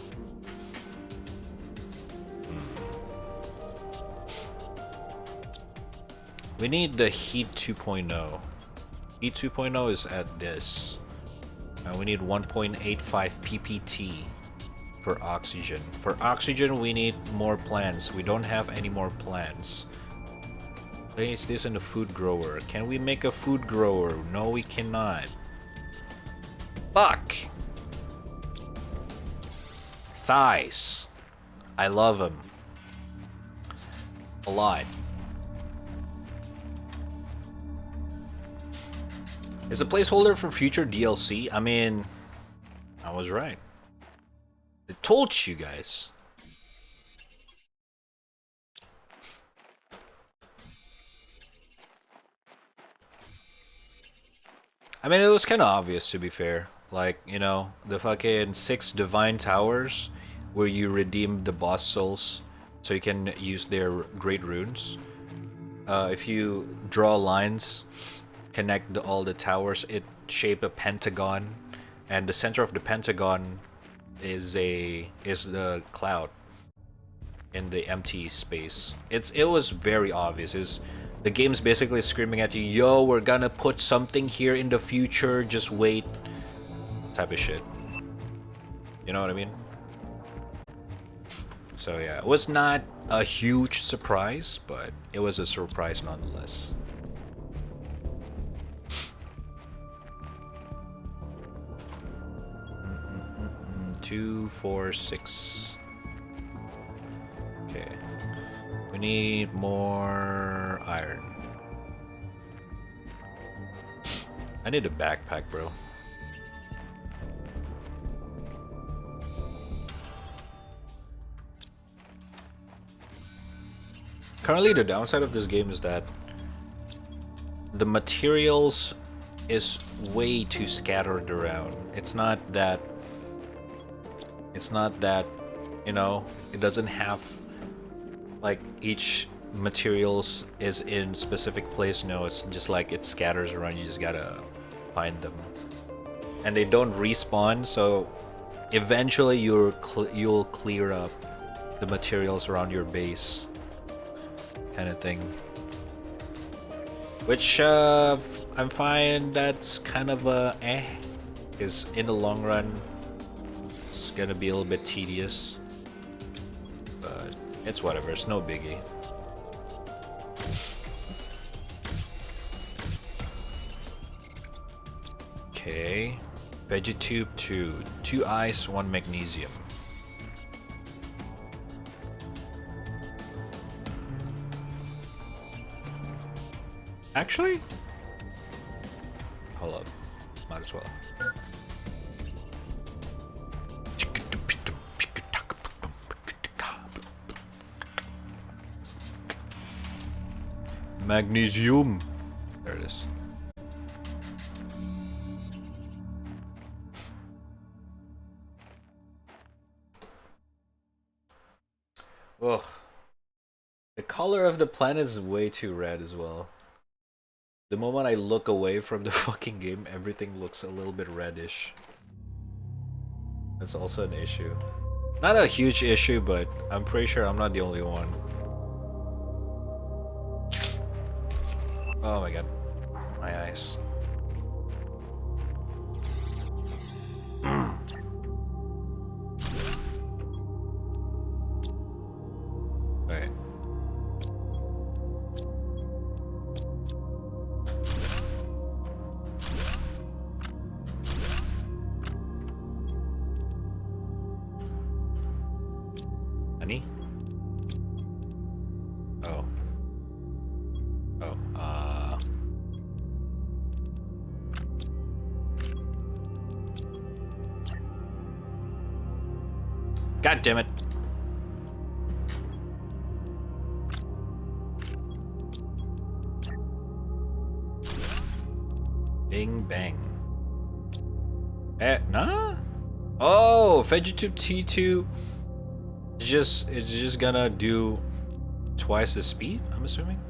We need the heat 2.0. Heat 2.0 is at this. We need 1.85 ppt for oxygen. For oxygen, we need more plants. We don't have any more plants. Place this in the food grower. Can we make a food grower? No, we cannot. Fuck! Thighs. I love them. A lot. Is a placeholder for future DLC? I mean, I was right. I told you guys. I mean, it was kind of obvious, to be fair. Like, you know, the fucking 6 divine towers where you redeem the boss souls so you can use their great runes. If you draw lines, connect all the towers, it shape a pentagon, and the center of the pentagon is the cloud in the empty space. It was very obvious. The game's basically screaming at you, yo, we're gonna put something here in the future, just wait, type of shit. You know what I mean? So yeah, it was not a huge surprise, but it was a surprise nonetheless. 2, 4, 6. Okay. We need more iron. I need a backpack, bro. Currently, the downside of this game is that the materials is way too scattered around. It's not that, you know, it doesn't have like each materials is in specific place. No, it's just like it scatters around. You just gotta find them, and they don't respawn. So eventually you'll clear up the materials around your base, kind of thing. Which I'm fine. That's kind of a because in the long run, it's gonna be a little bit tedious. But it's whatever. It's no biggie. Okay. Vegetube 2. 2 ice, 1 magnesium. Actually? Hold up. Might as well. Magnesium. There it is. Ugh. The color of the planet is way too red as well. The moment I look away from the fucking game, everything looks a little bit reddish. That's also an issue. Not a huge issue, but I'm pretty sure I'm not the only one. Oh my god. My eyes. Wait. Honey? Oh. Oh, God damn it. Bing bang. Nah? Oh, Vegetube T2 it's just gonna do twice the speed, I'm assuming.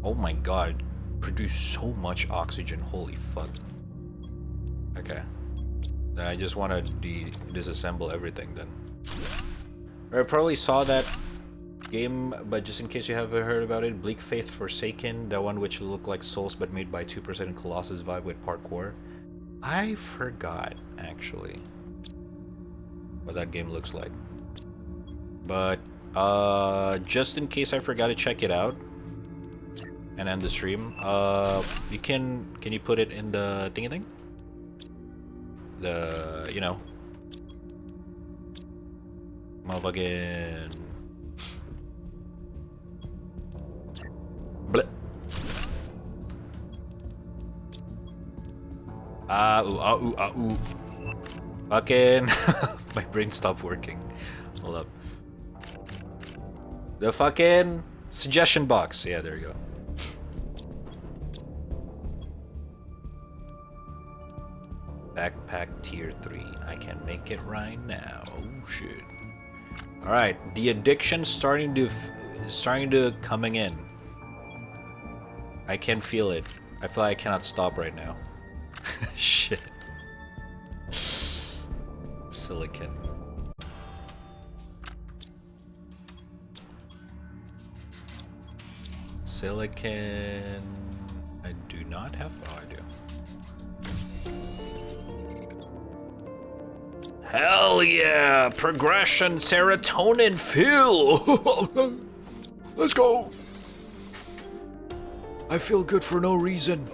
Oh my god, produce so much oxygen, holy fuck. Okay. Then I just wanna disassemble everything then. I probably saw that game, but just in case you haven't heard about it, Bleak Faith Forsaken, that one which looked like Souls but made by 2% Colossus vibe with parkour. I forgot, actually, what that game looks like. But, just in case I forgot to check it out and end the stream, you can you put it in the thingy thing? The, you know, motherfucking bleh. Ooh. Fucking my brain stopped working. Hold up. The fucking suggestion box. Yeah, there you go. Backpack tier 3. I can make it right now. Oh shit. All right, the addiction starting to coming in. I can feel it. I feel like I cannot stop right now. Shit. Silicon. Silicon. I do not have. Oh, I do. Hell yeah! Progression, serotonin, feel! Let's go! I feel good for no reason.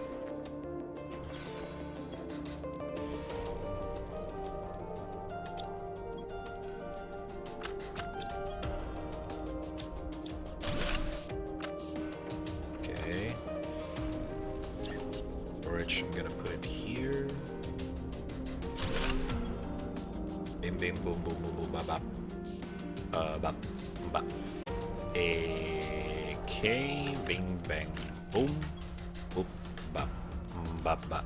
Okay. Storage, I'm gonna put it here. Bim bim boom boom boom boom bap bap. Bap bap. Okay, bing bang. Boom. Boop. Bap. Bap bap.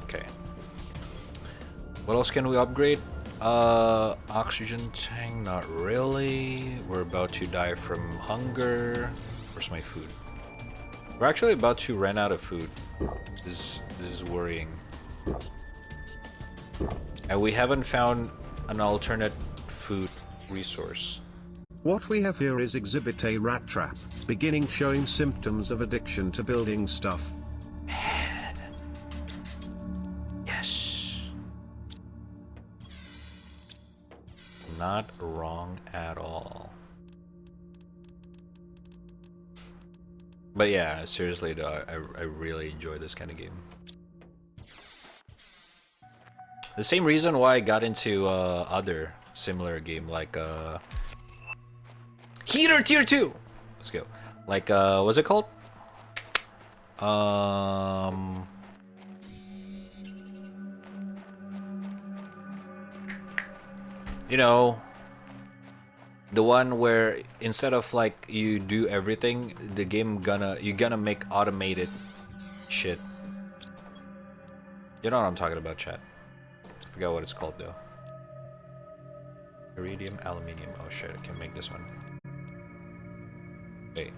Okay. What else can we upgrade? Oxygen tank, not really. We're about to die from hunger. Where's my food? We're actually about to run out of food. This is worrying. And we haven't found an alternate food resource. What we have here is Exhibit A rat trap, beginning showing symptoms of addiction to building stuff. not wrong at all. But yeah, seriously though, I really enjoy this kind of game. The same reason why I got into other similar game like Heater Tier 2. Let's go. Like what's it called? You know, the one where instead of like you do everything, the game you're gonna make automated shit. You know what I'm talking about, chat. Forgot what it's called though. Iridium, aluminium. Oh shit, I can make this one. Wait.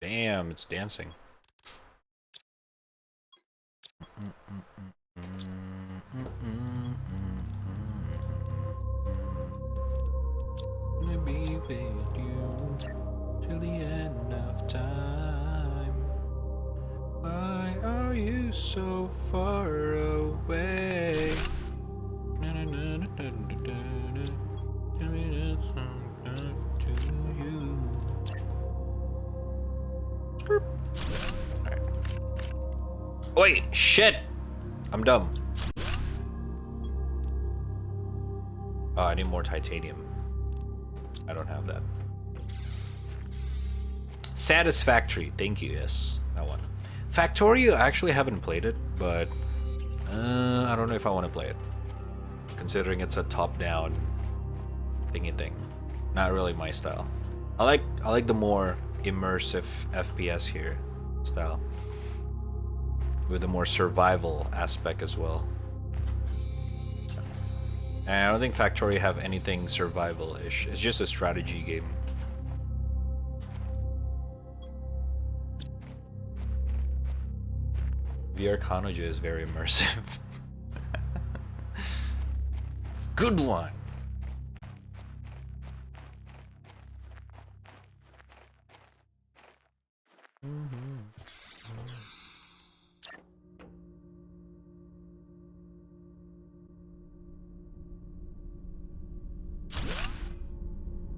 Damn, it's dancing. Gonna be with you till the end of time. Why are you so far away? Tell me that's not to you. Alright. Wait, shit! I'm dumb. Oh, I need more titanium. I don't have that. Satisfactory, thank you, yes. That one. Factorio, I actually haven't played it, but I don't know if I want to play it. Considering it's a top-down thingy thing. Not really my style. I like the more immersive FPS here style. With a more survival aspect as well. And I don't think Factorio have anything survival-ish. It's just a strategy game. VR Kanoja is very immersive. Good one!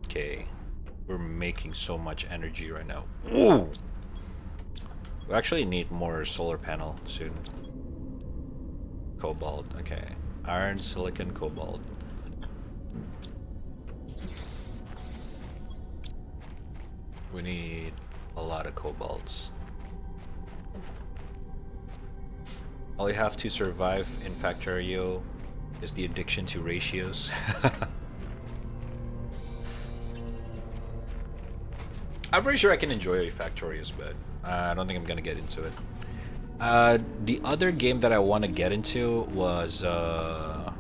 Okay, we're making so much energy right now. Ooh! We actually need more solar panel soon. Cobalt, okay. Iron, silicon, cobalt. We need a lot of cobalts. All you have to survive in Factorio is the addiction to ratios. I'm pretty sure I can enjoy Factorios, but I don't think I'm gonna get into it. The other game that I want to get into was I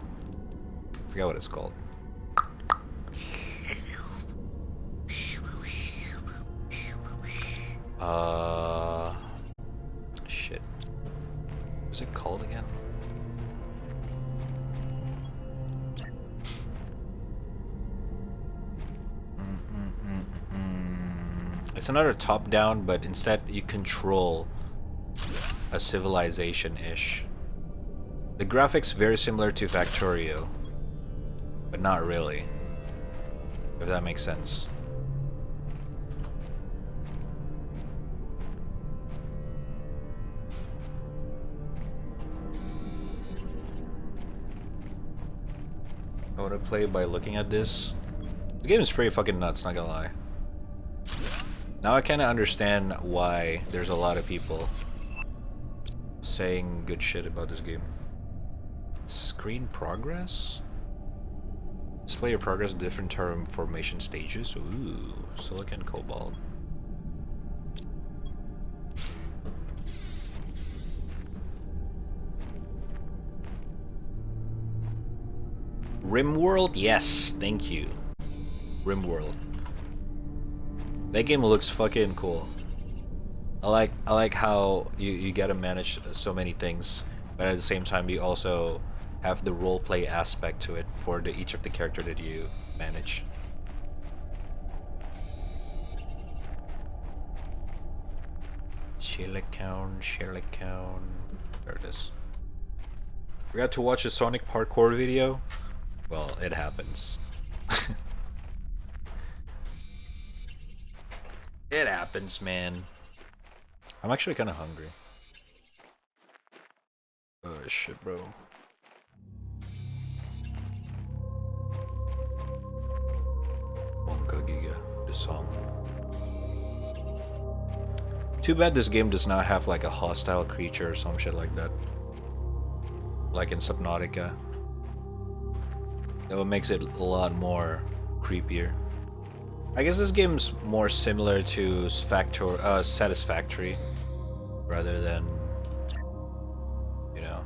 forgot what it's called. Shit. What's it called again? It's another top-down, but instead you control a civilization-ish. The graphics very similar to Factorio, but not really. If that makes sense. I want to play by looking at this. The game is pretty fucking nuts, not gonna lie. Now I kind of understand why there's a lot of people saying good shit about this game. Screen progress? Display your progress in different term formation stages. Ooh, silicon, cobalt. RimWorld? Yes, thank you. RimWorld. That game looks fucking cool. I like how you gotta manage so many things, but at the same time you also have the roleplay aspect to it for each of the character that you manage. Silicon. There it is. Forgot to watch a Sonic parkour video? Well, it happens. It happens, man. I'm actually kind of hungry. Oh shit, bro. Wonka Giga, the song. Too bad this game does not have like a hostile creature or some shit like that. Like in Subnautica. That would makes it a lot more creepier. I guess this game's more similar to Satisfactory rather than, you know,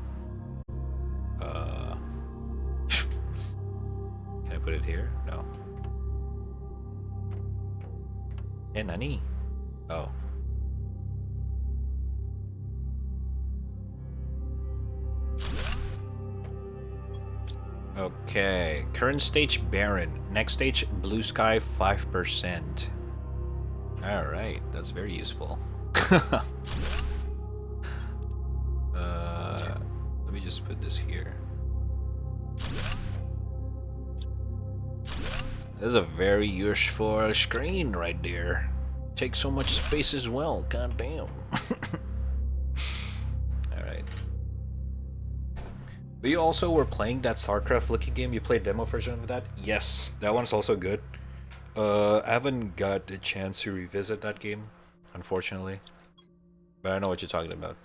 can I put it here? No. Hey, nani? Oh. Okay, current stage barren. Next stage blue sky 5%. Alright, that's very useful. Let me just put this here. This is a very useful screen right there. Takes so much space as well, god damn. Alright. But you also were playing that StarCraft looking game? You played demo version of that? Yes, that one's also good. I haven't got the chance to revisit that game, unfortunately. But I know what you're talking about.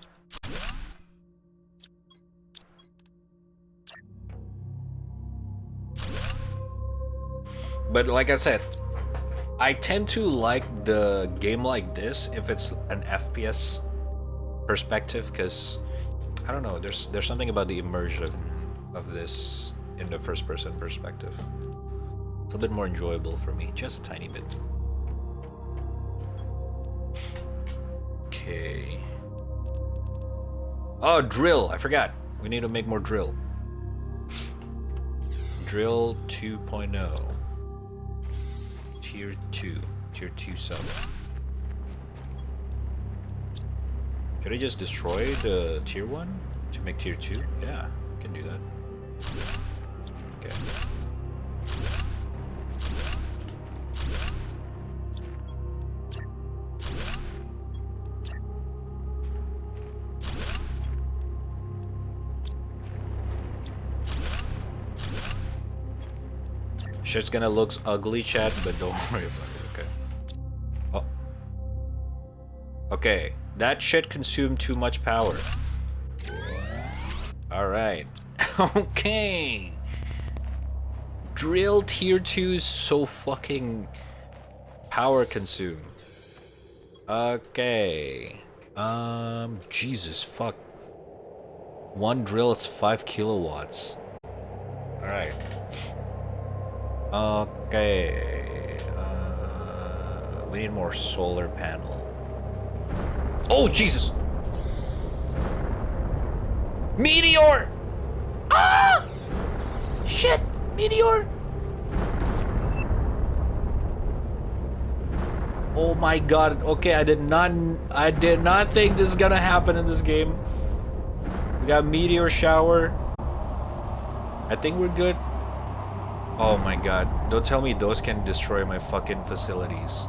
But like I said, I tend to like the game like this if it's an FPS perspective, because I don't know, there's something about the immersion of this in the first person perspective. It's a bit more enjoyable for me, just a tiny bit. Okay. Oh, drill, I forgot. We need to make more drill. Drill 2.0. Tier 2 sub. Should I just destroy the tier 1 to make tier 2? Yeah, I can do that. Okay. Shit's gonna look ugly, chat, but don't worry about it, okay? Oh. Okay, that shit consumed too much power. Alright. Okay. Drill tier 2 is so fucking power consumed. Okay. Jesus fuck. One drill is 5 kilowatts. Alright. Okay. We need more solar panel. Oh, Jesus! Meteor! Ah! Shit! Meteor! Oh my god. Okay, I did not think this is gonna happen in this game. We got meteor shower. I think we're good. Oh my god. Don't tell me those can destroy my fucking facilities.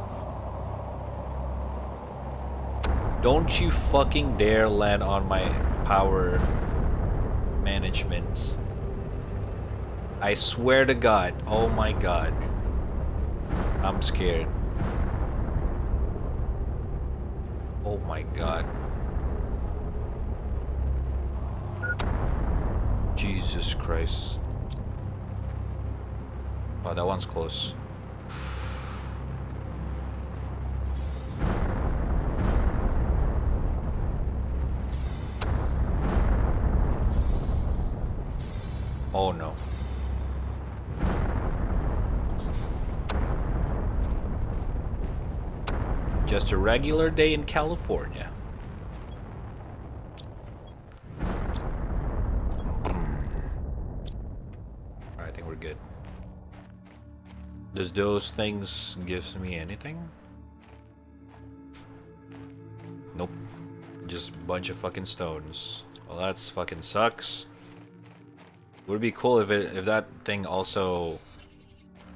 Don't you fucking dare land on my power management. I swear to god. Oh my god. I'm scared. Oh my god. Jesus Christ. Oh, that one's close. Oh no. Just a regular day in California. I think we're good. Does those things give me anything? Nope. Just a bunch of fucking stones. Well, that's fucking sucks. Would be cool if that thing also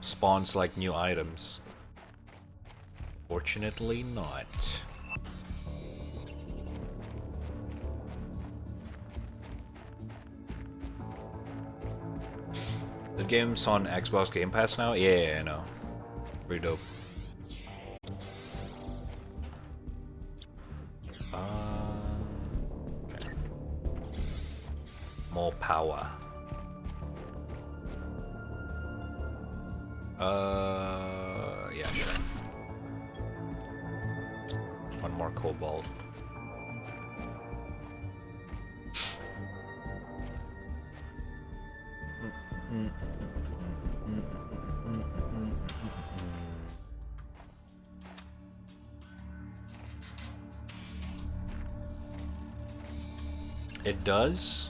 spawns like new items. Fortunately not. The game's on Xbox Game Pass now? Yeah, I know. Pretty dope. Okay. More power. Yeah, sure. One more cobalt. It does?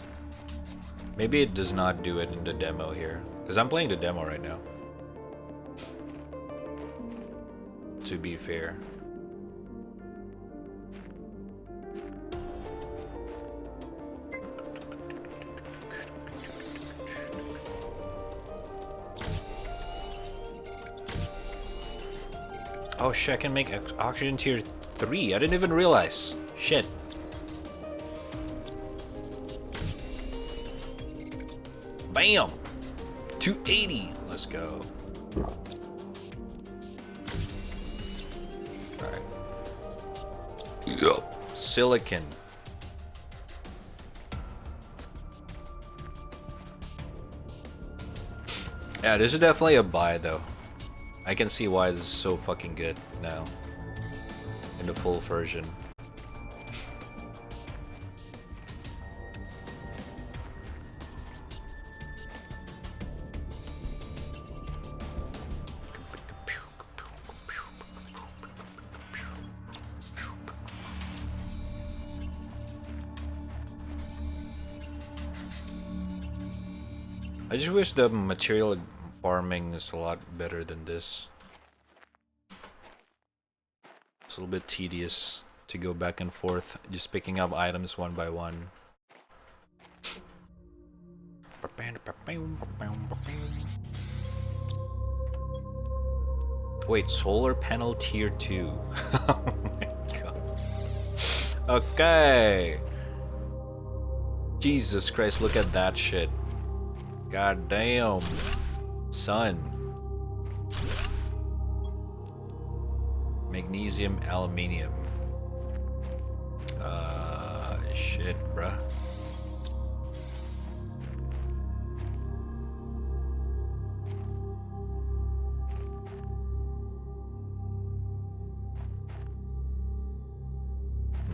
Maybe it does not do it in the demo here. Because I'm playing the demo right now. To be fair. Oh shit, I can make oxygen tier 3. I didn't even realize. Shit. Bam! 280. Let's go. Alright. Yup. Silicon. Yeah, this is definitely a buy though. I can see why this is so fucking good now. In the full version. I just wish the material farming is a lot better than this. It's a little bit tedious to go back and forth, just picking up items one by one. Wait, solar panel tier 2. Oh my god. Okay. Jesus Christ, look at that shit. God damn. Son. Magnesium, aluminium. Shit, bruh.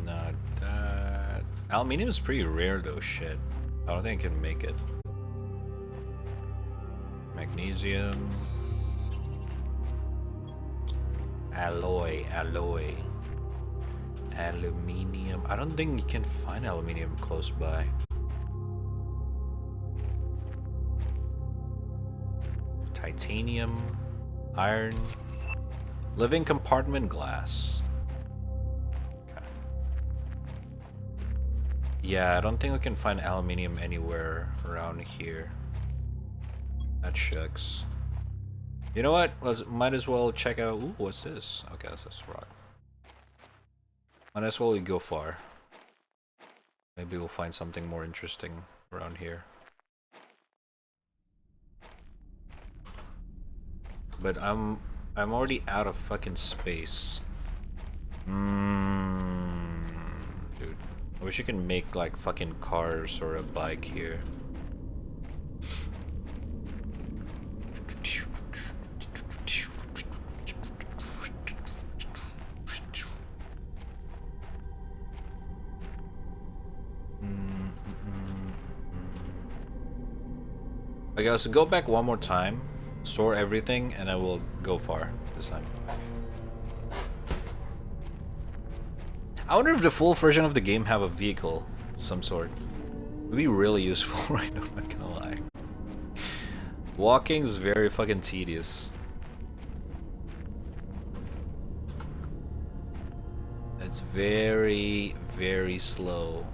Not that. Aluminium is pretty rare though, shit. I don't think I can make it. Magnesium. Alloy. Aluminium. I don't think you can find aluminium close by. Titanium. Iron. Living compartment glass. Okay. Yeah, I don't think we can find aluminium anywhere around here. That shucks. You know what? Might as well check out. Ooh, what's this? Okay, that's a rock. Might as well we go far. Maybe we'll find something more interesting around here. But I'm already out of fucking space. Dude, I wish you can make like fucking cars or a bike here. Okay, so go back one more time, store everything, and I will go far this time. I wonder if the full version of the game have a vehicle of some sort. It would be really useful right now, I'm not gonna lie. Walking's very fucking tedious. It's very, very slow.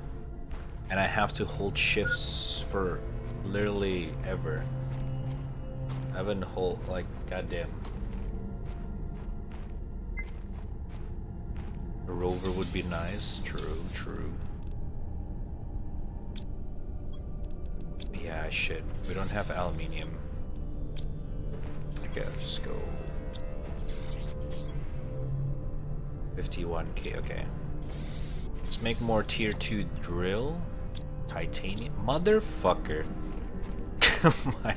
And I have to hold shifts for literally ever. I haven't hold, like, goddamn. A rover would be nice. True, true. Yeah, shit. We don't have aluminium. Okay, let's just go. 51k, okay. Let's make more tier 2 drill. Titanium. Motherfucker. Oh my.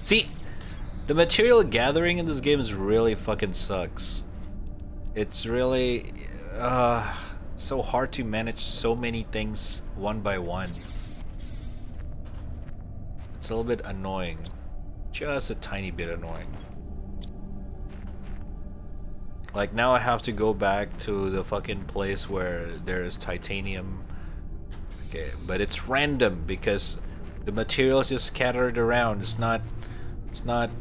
See, the material gathering in this game is really fucking sucks. It's really so hard to manage so many things one by one. It's a little bit annoying. Just a tiny bit annoying. Like now I have to go back to the fucking place where there's titanium. Okay, but it's random because the materials just scattered around. It's not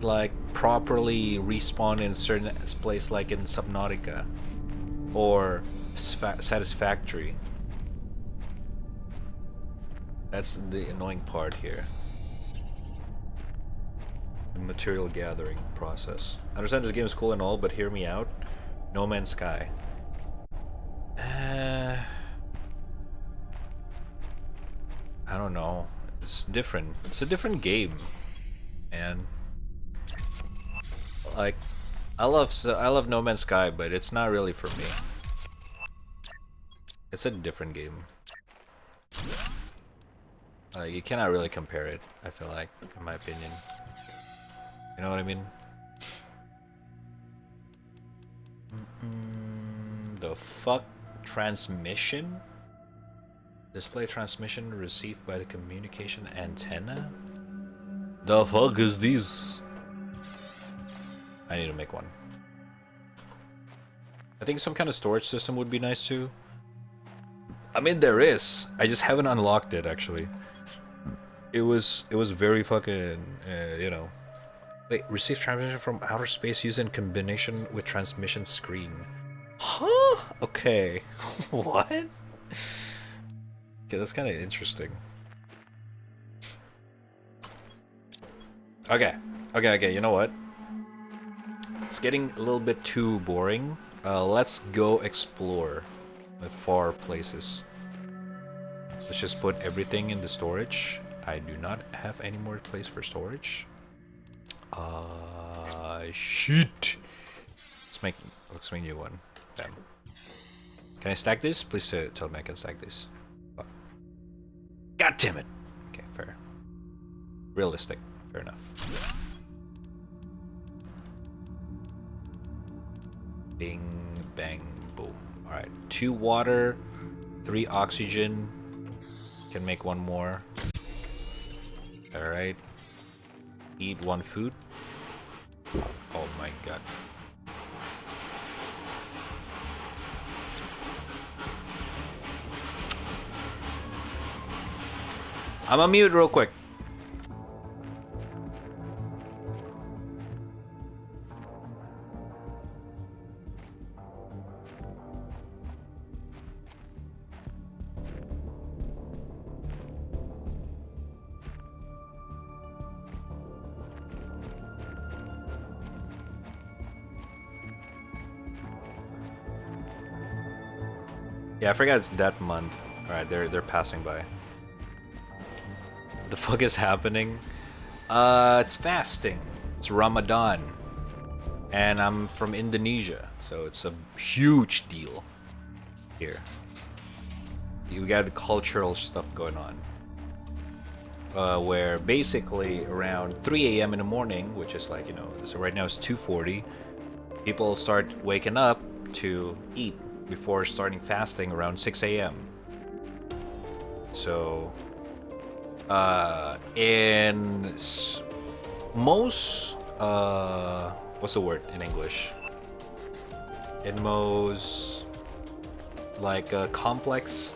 like properly respawned in a certain place like in Subnautica or Satisfactory. That's the annoying part here. The material gathering process. I understand this game is cool and all, but hear me out. No Man's Sky. I don't know. It's different. It's a different game, and like I love No Man's Sky, but it's not really for me. It's a different game. You cannot really compare it, I feel like, in my opinion. You know what I mean? The fuck? Transmission? Display transmission received by the communication antenna? The fuck is this? I need to make one. I think some kind of storage system would be nice too. I mean, there is. I just haven't unlocked it actually. It was very fucking, you know. Wait, receive transmission from outer space used in combination with transmission screen. Huh? Okay. What? Okay, that's kind of interesting. Okay, you know what? It's getting a little bit too boring. Let's go explore the far places. Let's just put everything in the storage. I do not have any more place for storage. Shit. Let's make a new one. Bam. Can I stack this? Please tell me I can stack this. Oh. God damn it. Okay, fair. Realistic. Fair enough. Bing, bang, boom. Alright. 2 water, 3 oxygen. Can make 1 more. Alright. Eat 1 food. Oh my god. I'm on mute real quick. Yeah, I forgot it's that month. Alright, they're passing by. The fuck is happening? It's fasting. It's Ramadan. And I'm from Indonesia, so it's a huge deal here. You got cultural stuff going on. Where basically around 3 a.m. in the morning, which is like, you know, so right now it's 2:40, people start waking up to eat before starting fasting around 6 a.m. So in most what's the word in English? In most like complex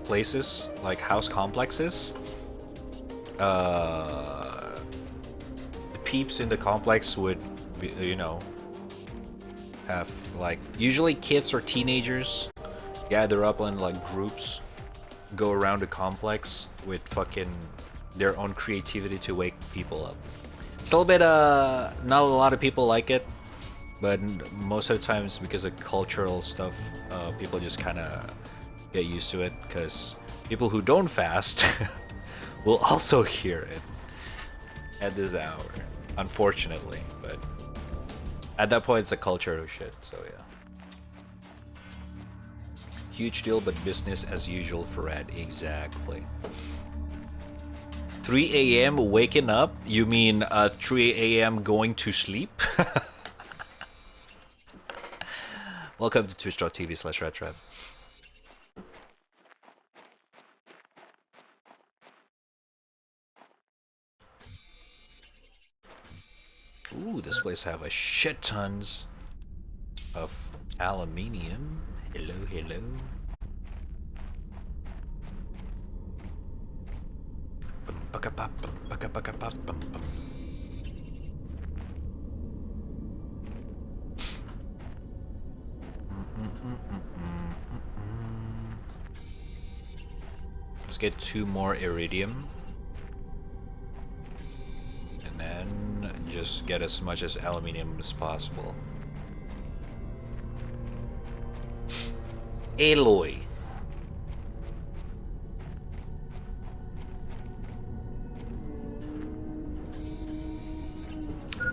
places, like house complexes, the peeps in the complex would be, you know, have like usually kids or teenagers gather up in like groups, go around the complex with fucking their own creativity to wake people up. It's a little bit not a lot of people like it, but most of the times because of cultural stuff, people just kind of get used to it, because people who don't fast will also hear it at this hour, unfortunately. But at that point, it's a cultural shit, so yeah. Huge deal, but business as usual for Rad. Exactly. 3 a.m. waking up? You mean 3 a.m. going to sleep? Welcome to twitch.tv/raddtrap. Ooh, this place have a shit tons of aluminium. Hello, hello. Let's get 2 more iridium. And then just get as much as aluminium as possible. Alloy.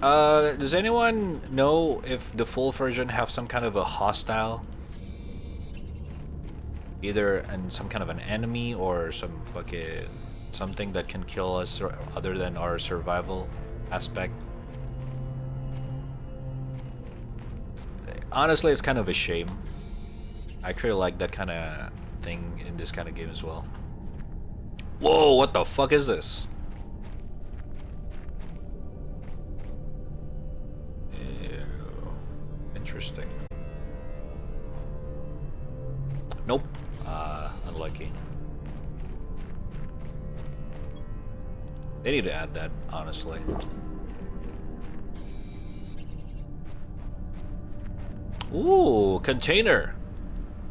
Does anyone know if the full version have some kind of a hostile? Either some kind of an enemy or some fucking something that can kill us or other than our survival aspect? Honestly, it's kind of a shame. I actually like that kind of thing in this kind of game as well. Whoa, what the fuck is this? Ew. Interesting. Nope. Unlucky. They need to add that, honestly. Ooh, container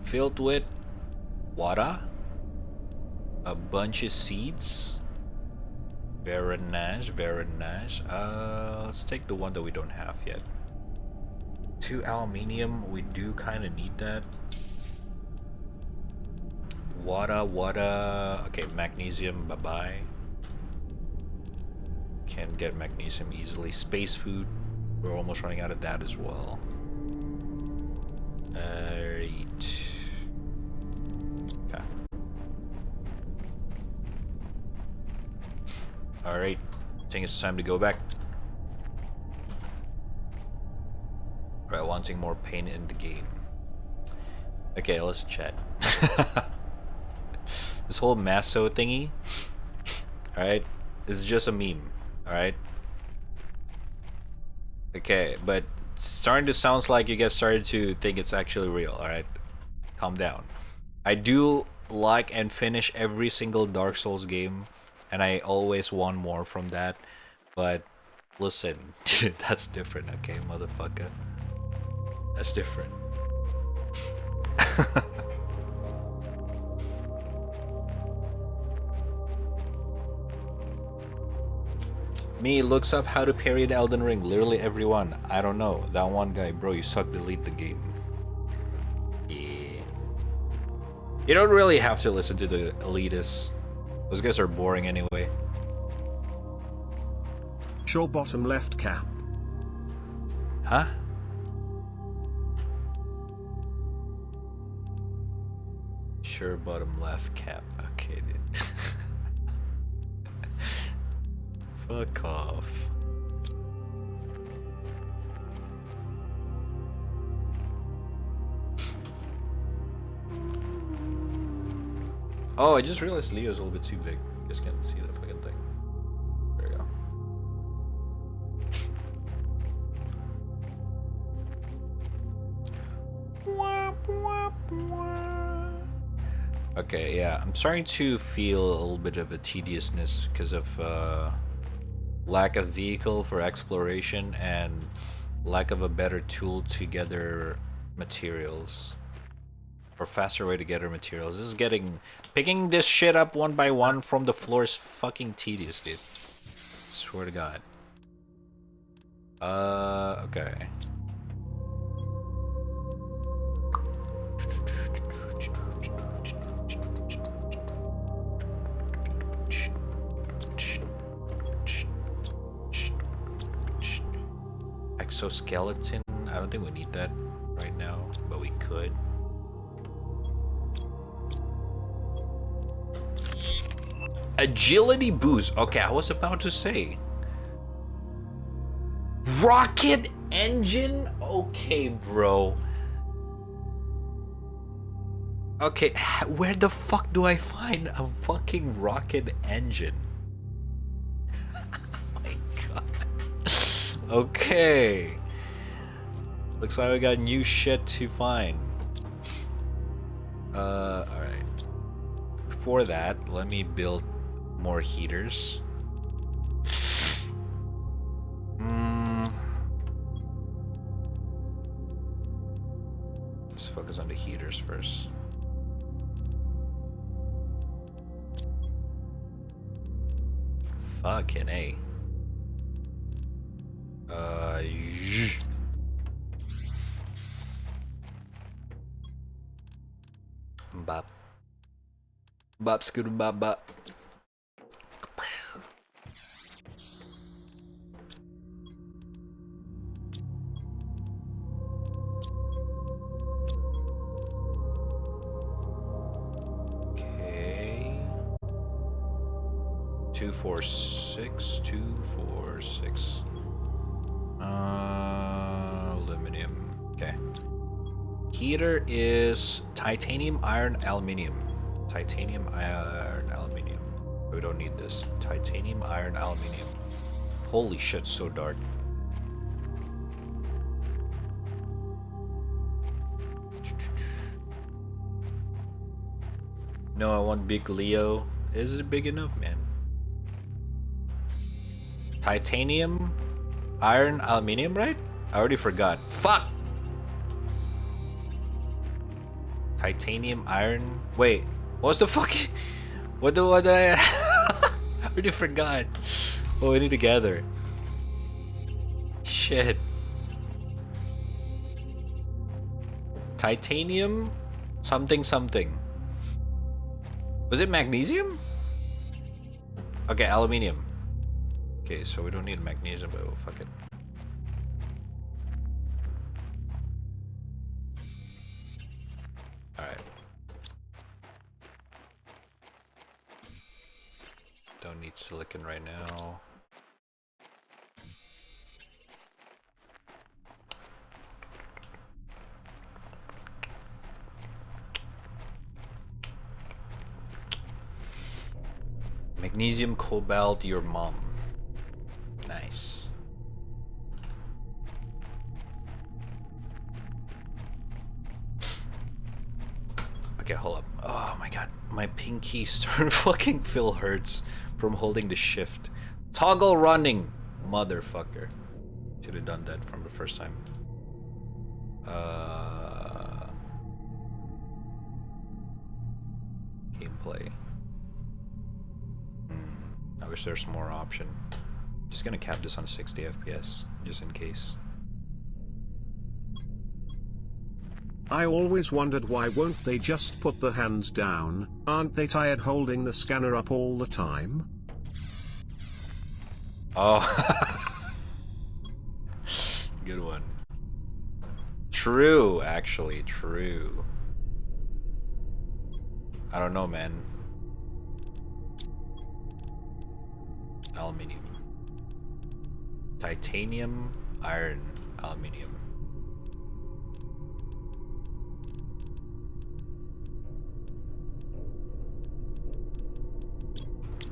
filled with water, a bunch of seeds. Very nice, very nice. Let's take the one that we don't have yet. 2 aluminium, we do kind of need that. Water. Okay, magnesium, bye-bye. Can get magnesium easily. Space food, we're almost running out of that as well. Alright. Okay. Alright. I think it's time to go back. Right, wanting more pain in the game. Okay, let's chat. This whole Masso thingy, alright, is just a meme, alright? Okay, but it's starting to sound like you guys started to think it's actually real, alright? Calm down. I do like and finish every single Dark Souls game, and I always want more from that, but listen, that's different, okay, motherfucker? That's different. Me looks up how to parry the Elden Ring. Literally everyone. I don't know. That one guy, bro, you suck. Delete the game. Yeah. You don't really have to listen to the elitists. Those guys are boring anyway. Sure, bottom left cap. Huh? Sure, bottom left cap. Okay, dude. Fuck off. Oh, I just realized Leo's a little bit too big. You guys can't see that fucking thing. There you go. Okay, yeah, I'm starting to feel a little bit of a tediousness because of lack of vehicle for exploration and lack of a better tool to gather materials. Or faster way to gather materials. This is picking this shit up one by one from the floor is fucking tedious, dude. Swear to God. Okay. Exoskeleton. I don't think we need that right now, but we could. Agility boost. Okay, I was about to say. Rocket engine? Okay, bro. Okay, where the fuck do I find a fucking rocket engine? Oh my god. Okay. Looks like we got new shit to find. Alright. Before that, let me build more heaters. Let's focus on the heaters first. Fucking A. Bop. Bop scooter bop bop. Okay. 2, 4, 6, 2, 4, 6. Aluminum. Okay. Heater is titanium, iron, aluminium. Titanium, iron, aluminium. We don't need this. Titanium, iron, aluminium. Holy shit, so dark. No, I want big Leo. Is it big enough, man? Titanium, iron, aluminium, right? I already forgot. Fuck! Titanium, iron. Wait, what's the fuck? What did I? I already forgot. Oh, we need to gather. Shit. Titanium, something, something. Was it magnesium? Okay, aluminium. Okay, so we don't need magnesium, but we'll fuck it. Alright. Don't need silicon right now. Magnesium, cobalt, your mom. Nice. Okay, hold up. Oh my god, my pinky started fucking feel hurts from holding the shift. Toggle running, motherfucker. Should have done that from the first time. Gameplay. I wish there's more option. Just gonna cap this on 60 FPS, just in case. I always wondered why won't they just put the hands down? Aren't they tired holding the scanner up all the time? Oh. Good one. True, actually, true. I don't know, man. Aluminium. Titanium, iron, aluminium.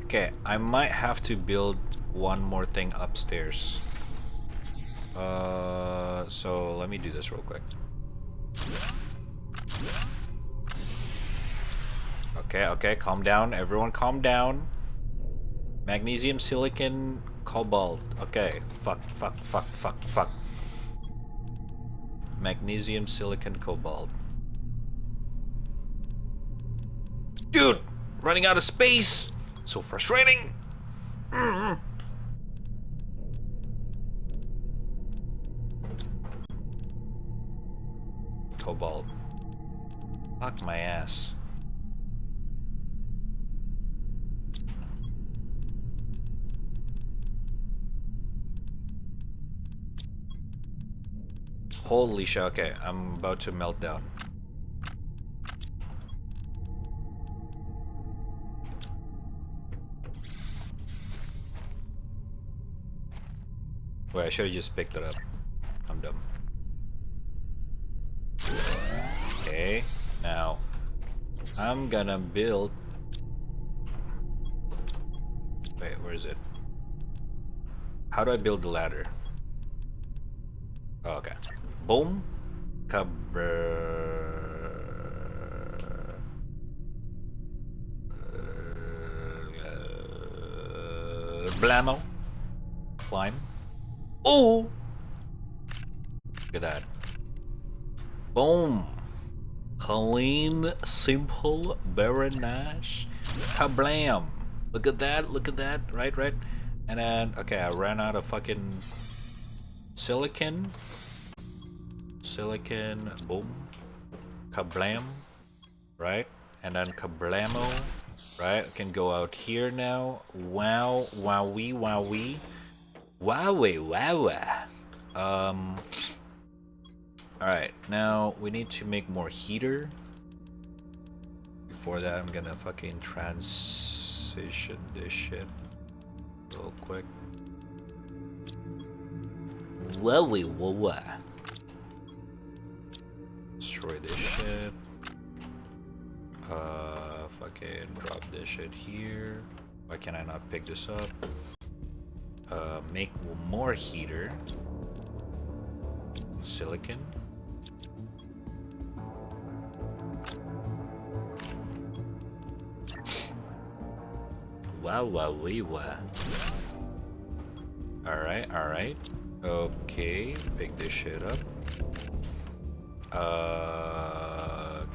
Okay, I might have to build one more thing upstairs. So let me do this real quick. Okay, calm down. Everyone calm down. Magnesium, silicon, cobalt. Okay, fuck. Magnesium, silicon, cobalt. Dude! Running out of space! So frustrating! Cobalt. Fuck my ass. Holy shit, okay, I'm about to melt down. Wait, I should have just picked it up. I'm dumb. Okay, now I'm gonna build. Wait, where is it? How do I build the ladder? Oh, okay. Boom. Blammo. Climb. Oh! Look at that. Boom. Clean, simple, very nice. Kablam. Look at that, right? And then, okay, I ran out of fucking silicon. Boom. Kablam. Right? And then kablamo. Right? I can go out here now. Wow, wowee. Wowie. Alright, now we need to make more heater. Before that, I'm gonna fucking transition this shit real quick. Wowie. Destroy this shit. Fucking drop this shit here. Why can I not pick this up? Make more heater. Silicon. Wow. Alright. Okay, pick this shit up.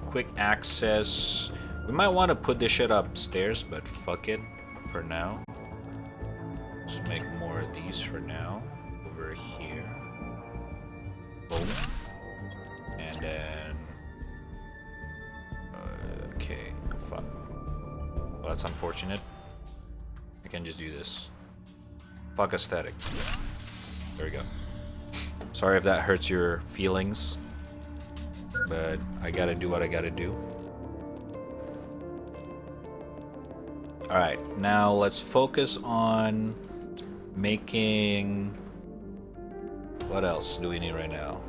Quick access. We might want to put this shit upstairs, but fuck it for now. Let's make more of these for now. Over here. Boom. And then... okay, fuck. Well, that's unfortunate. I can just do this. Fuck aesthetic. There we go. Sorry if that hurts your feelings. But I gotta do what I gotta do. Alright, now let's focus on making... What else do we need right now?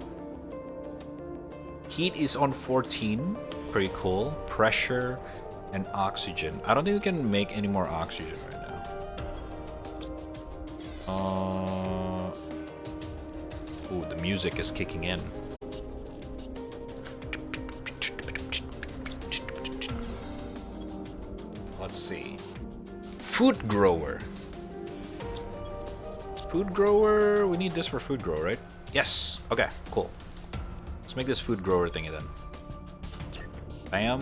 Heat is on 14. Pretty cool. Pressure and oxygen. I don't think we can make any more oxygen right now. Ooh, the music is kicking in. Let's see. Food grower. Food grower. We need this for food grower, right? Yes. Okay, cool. Let's make this food grower thingy then. Bam.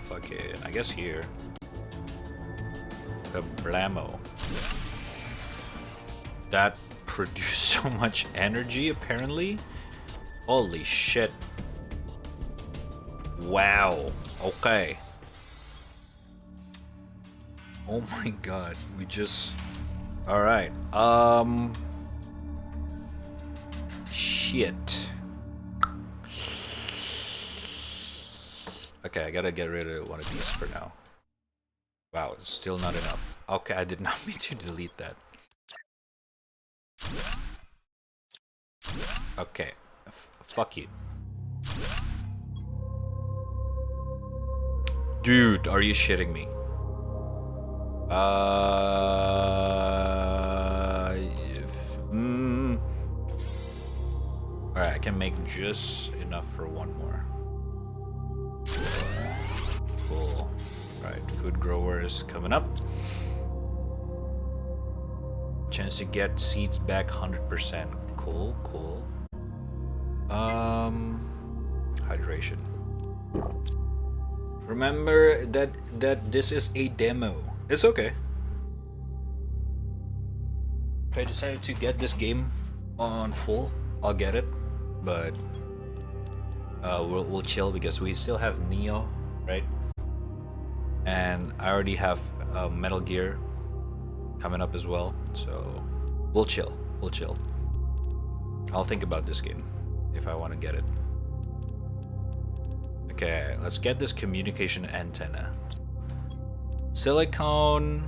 Fuck it. I guess here. Kablamo. That produced so much energy, apparently. Holy shit. Wow. Okay. Oh my god. We just... Alright. Shit. Okay, I gotta get rid of one of these for now. Wow, it's still not enough. Okay, I did not mean to delete that. Okay. Fuck you. Dude, are you shitting me? Alright, I can make just enough for one more. Food growers coming up. Chance to get seeds back 100%. Cool, cool. Hydration. Remember that this is a demo. It's okay. If I decided to get this game on full, I'll get it. But we'll chill because we still have Neo, right? And I already have Metal Gear coming up as well, so we'll chill. We'll chill. I'll think about this game if I want to get it. Okay, let's get this communication antenna. Silicone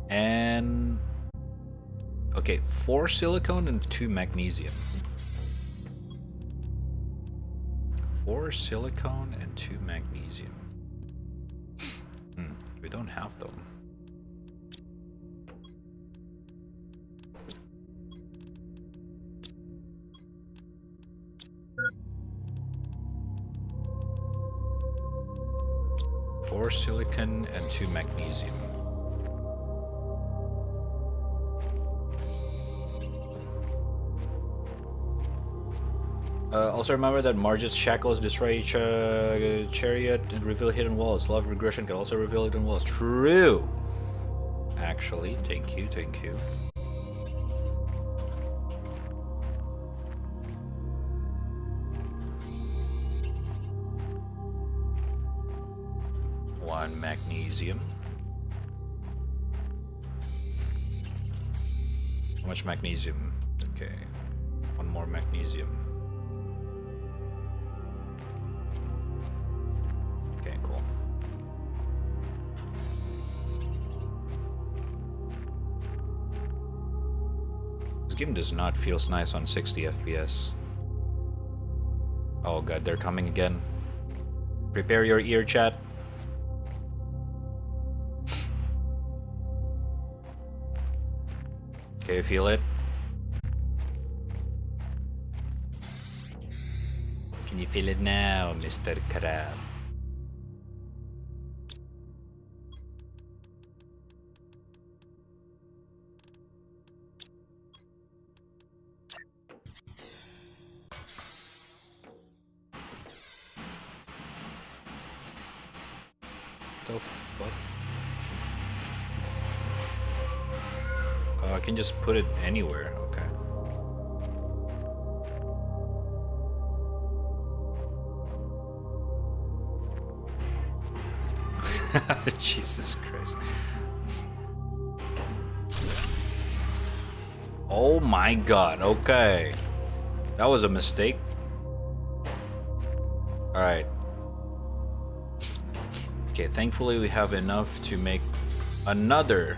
and... Okay, 4 silicone and 2 magnesium. 4 silicone and 2 magnesium. We don't have them. Four silicon and 2 magnesium. Also remember that Marge's shackles destroy each chariot and reveal hidden walls. Love regression can also reveal hidden walls. True! Actually, thank you, thank you. One magnesium. How much magnesium? Okay. One more magnesium. Okay, cool. This game does not feel nice on 60 FPS. Oh god, they're coming again. Prepare your ear, chat. Can you feel it? Can you feel it now, Mr. Crab? The fuck? I can just put it anywhere. Okay. Jesus Christ. Oh my god. Okay. That was a mistake. Alright. Okay, thankfully we have enough to make another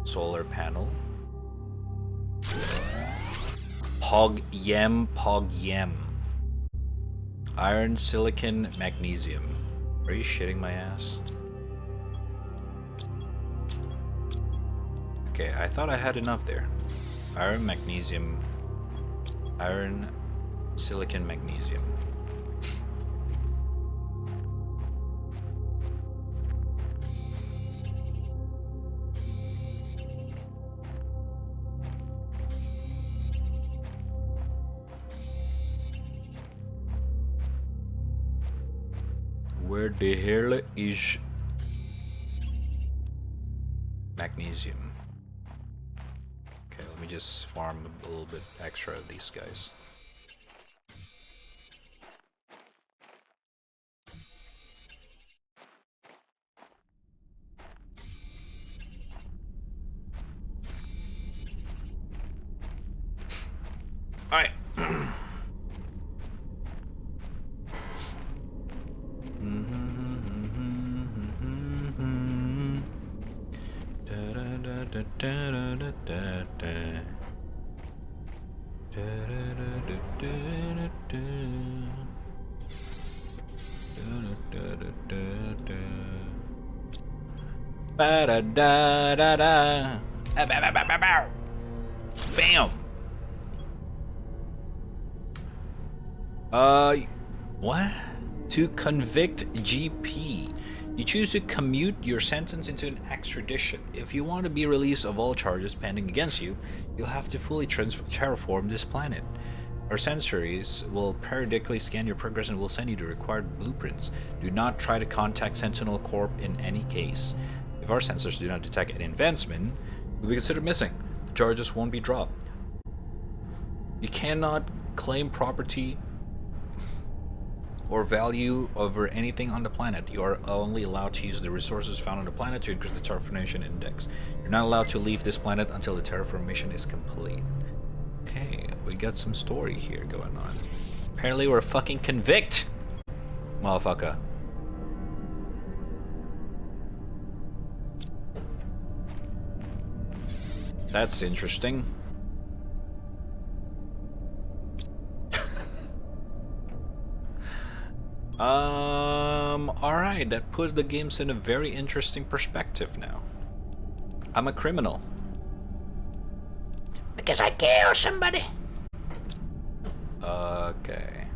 solar panel. Pog yem. Iron, silicon, magnesium. Are you shitting my ass? Okay, I thought I had enough there. Iron, magnesium. Iron, silicon, magnesium. Where the hell is magnesium? Okay, let me just farm a little bit extra of these guys. Alright. Ba-da-da-da-da. Bam. What? To convict GP, You choose to commute your sentence into an extradition. If you want to be released of all charges pending against you, you'll have to fully terraform this planet. Our sensors will periodically scan your progress and will send you the required blueprints. Do not try to contact Sentinel Corp in any case. If our sensors do not detect any advancement, you'll be considered missing. The charges won't be dropped. You cannot claim property or value over anything on the planet. You are only allowed to use the resources found on the planet to increase the terraformation index. You're not allowed to leave this planet until the terraformation is complete. Okay, we got some story here going on. Apparently we're fucking convict, motherfucker. That's interesting. Alright, that puts the games in a very interesting perspective now. I'm a criminal. Because I kill somebody. Okay.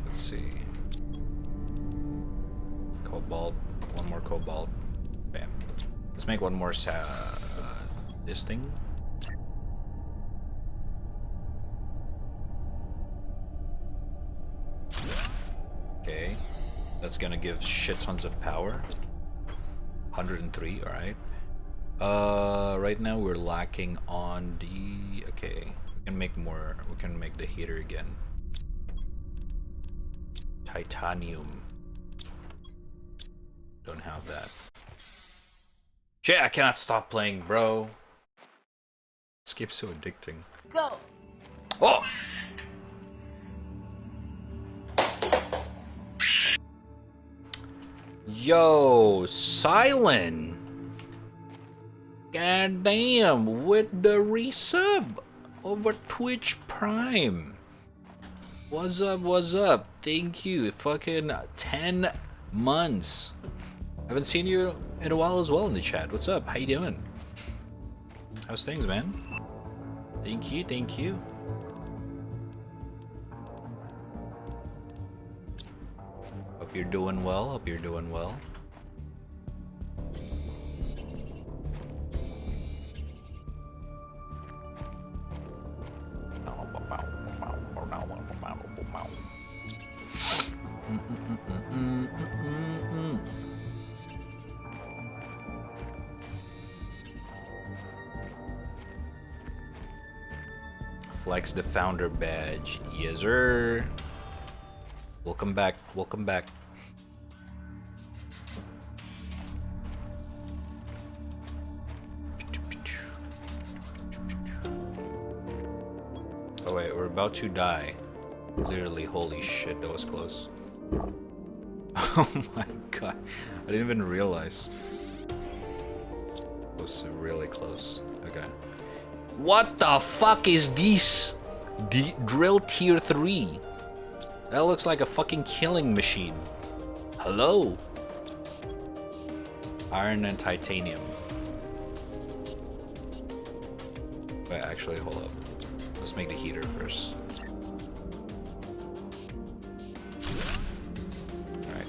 Let's see. Cobalt. One more cobalt. Bam. Let's make one more this thing. Okay. That's gonna give shit tons of power. 103, alright. Right now we're lacking on the... Okay. We can make more. We can make the heater again. Titanium. Don't have that. Shit, I cannot stop playing, bro. This game's so addicting. Go. Oh! Yo, Silent. Goddamn, with the resub over Twitch Prime. What's up, what's up? Thank you. Fucking 10 months. Haven't seen you in a while as well in the chat. What's up? How you doing? How's things, man? Thank you, thank you. Hope you're doing well. Hope you're doing well. Flex the founder badge. Yes, sir. Welcome back. Welcome back. Oh wait, we're about to die. Literally, holy shit, that was close. Oh my god, I didn't even realize. It was really close. Okay. What the fuck is this? Drill tier 3. That looks like a fucking killing machine. Hello? Iron and titanium. Wait, actually, hold up. Let's make the heater first. Alright.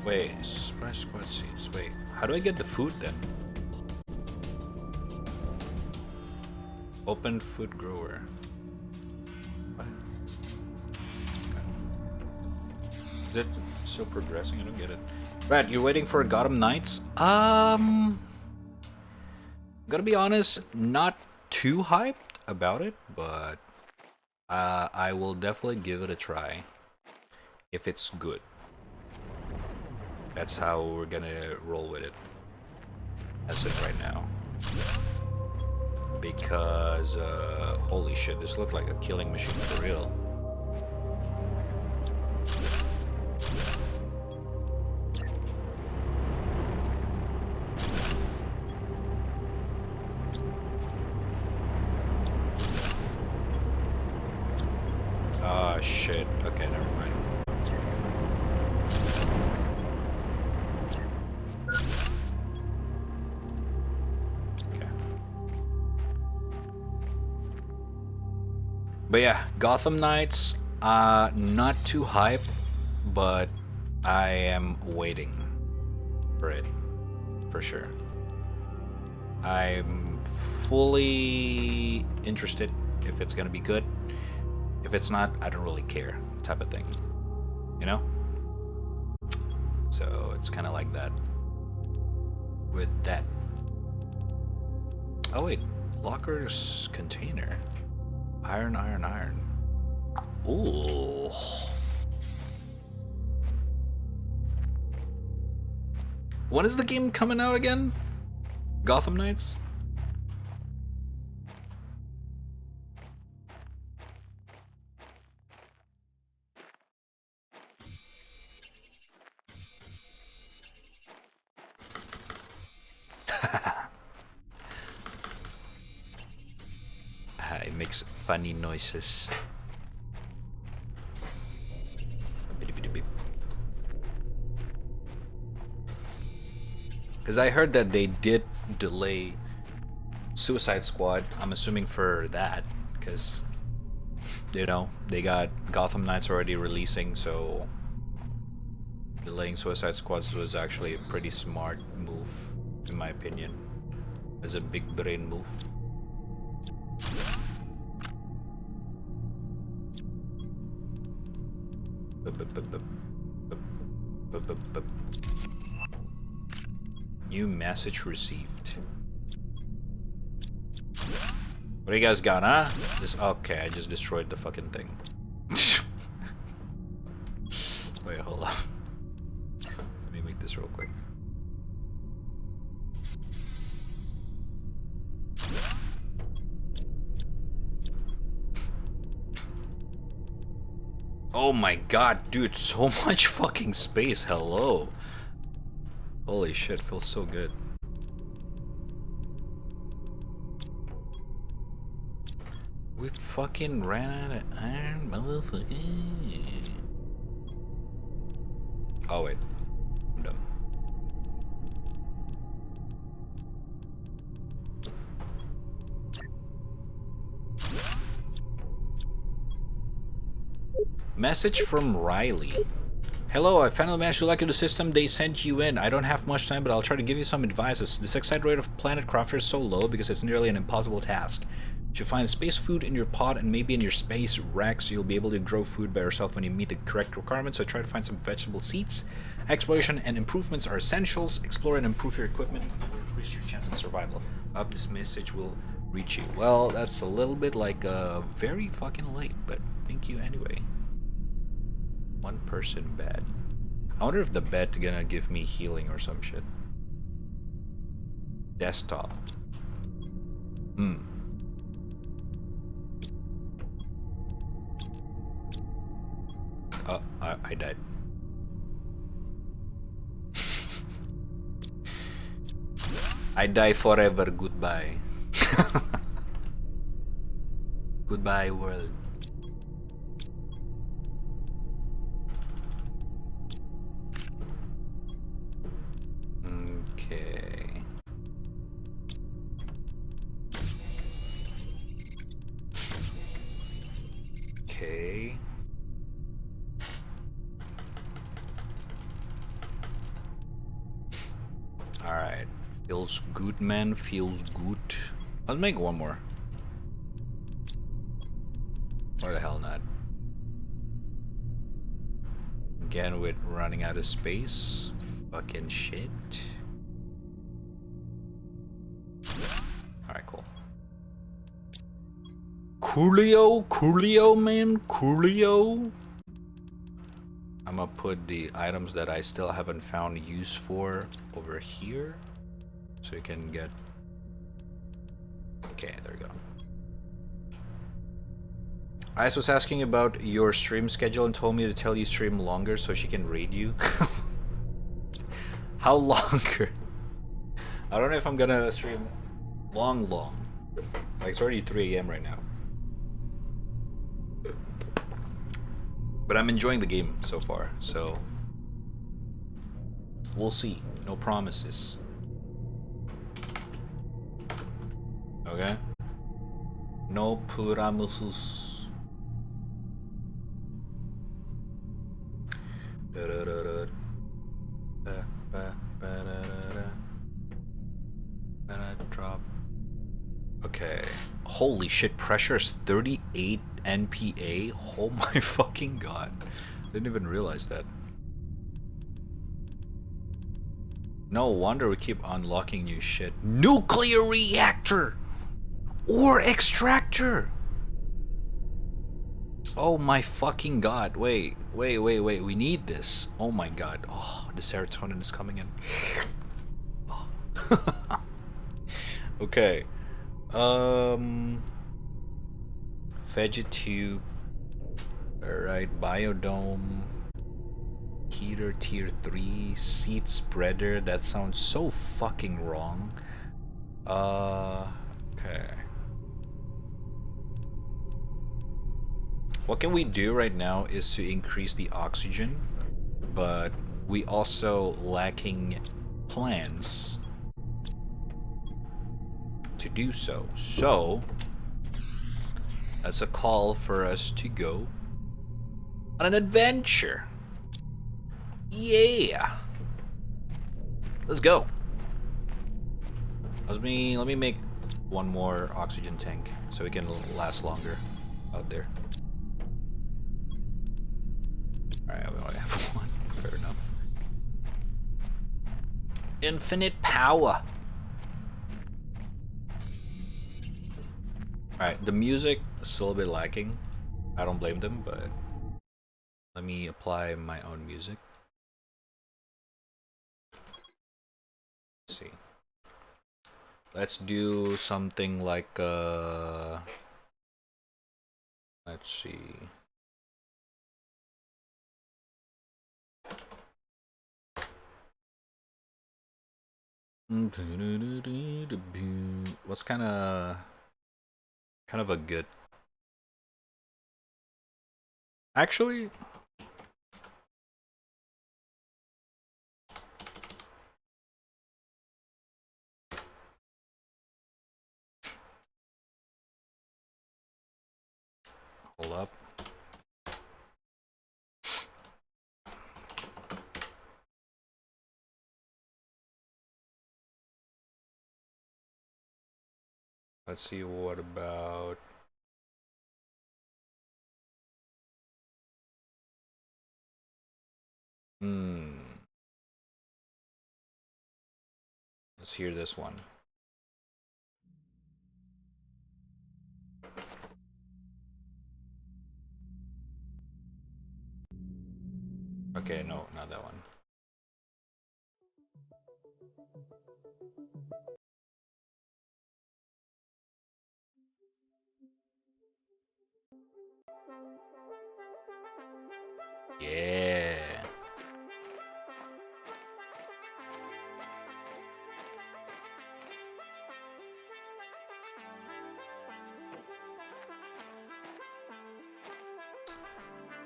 Wait, splash squad seeds. Wait, how do I get the food then? Open food grower. What? Okay. Is it still progressing? I don't get it. Brad, you're waiting for Gotham Knights? Gotta be honest, not too hyped about it, but I will definitely give it a try if it's good. That's how we're gonna roll with it as of right now. Because, holy shit, this looked like a killing machine for real. Oh shit. Okay, never mind. Okay. But yeah, Gotham Knights, not too hype, but I am waiting for it, for sure. I'm fully interested if it's gonna be good. If it's not, I don't really care, type of thing. You know? So it's kind of like that with that. Oh wait, Locker's container. Iron, iron, iron. Ooh. When is the game coming out again? Gotham Knights? It makes funny noises. Because I heard that they did delay Suicide Squad. I'm assuming for that, because, you know, they got Gotham Knights already releasing, so delaying Suicide Squad was actually a pretty smart move, in my opinion. It's a big brain move. New message received. What do you guys got, huh? This, okay, I just destroyed the fucking thing. Wait, hold on. Let me make this real quick. Oh my god, dude, so much fucking space. Hello. Holy shit, feels so good. We fucking ran out of iron, motherfucker. Oh wait, I'm dumb. Message from Riley. Hello, I finally managed to lock into the system they sent you in. I don't have much time, but I'll try to give you some advice. The success rate of Planet Crafter is so low because it's nearly an impossible task. You should find space food in your pot and maybe in your space rack, so you'll be able to grow food by yourself when you meet the correct requirements. So try to find some vegetable seeds. Exploration and improvements are essentials. Explore and improve your equipment. It will increase your chance of survival. I hope this message will reach you. Well, that's a little bit like very fucking late, but thank you anyway. One person bed. I wonder if the bed's gonna give me healing or some shit. Desktop. Oh, I died. I die forever. Goodbye. Goodbye, world. Okay. Okay. Alright. Feels good, man. Feels good. Let's make one more. Or the hell not. Again with running out of space. Fucking shit. Alright, cool. Coolio, man. Coolio. I'm gonna put the items that I still haven't found use for over here. So you can get... Okay, there we go. Ice was asking about your stream schedule and told me to tell you stream longer so she can raid you. How longer? I don't know if I'm gonna stream long. Like, it's already 3 AM right now. But I'm enjoying the game so far, so we'll see. No promises. Okay? No promises. Drop. Okay. Holy shit, pressure is 38 NPA? Oh my fucking god. Didn't even realize that. No wonder we keep unlocking new shit. Nuclear reactor! Or extractor! Oh my fucking god. Wait. We need this. Oh my god. Oh, the serotonin is coming in. Okay. Vegetube. Alright, biodome. Heater tier 3. Seed spreader. That sounds so fucking wrong. Okay. What can we do right now is to increase the oxygen, but we also lacking plans to do so. So that's a call for us to go on an adventure. Yeah. Let's go. Let me make one more oxygen tank so we can last longer out there. Alright, we only have one. Fair enough. Infinite power. Alright, the music is still a bit lacking. I don't blame them, but let me apply my own music. Let's see. Let's do something like let's see. What's kind of a good, actually, hold up. Let's see, what about let's hear this one. Okay, no, not that one. Yeah.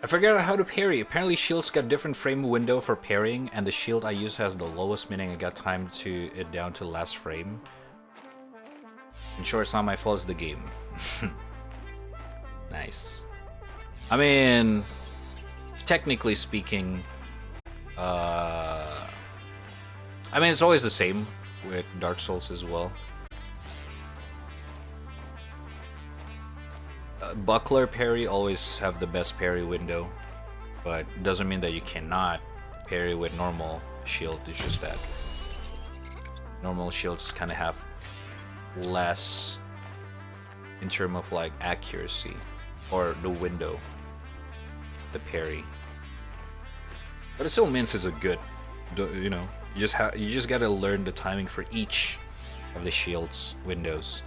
I figured out how to parry. Apparently shields got different frame window for parrying, and the shield I use has the lowest, meaning I got time to it down to last frame. In short, it's not my fault, it's the game. Nice. I mean, technically speaking, I mean, it's always the same with Dark Souls as well. Buckler parry always have the best parry window, but doesn't mean that you cannot parry with normal shield. It's just that normal shields kind of have less in terms of like accuracy or the window, the parry. But it still means it's a good, you know. You just gotta learn the timing for each of the shield's windows.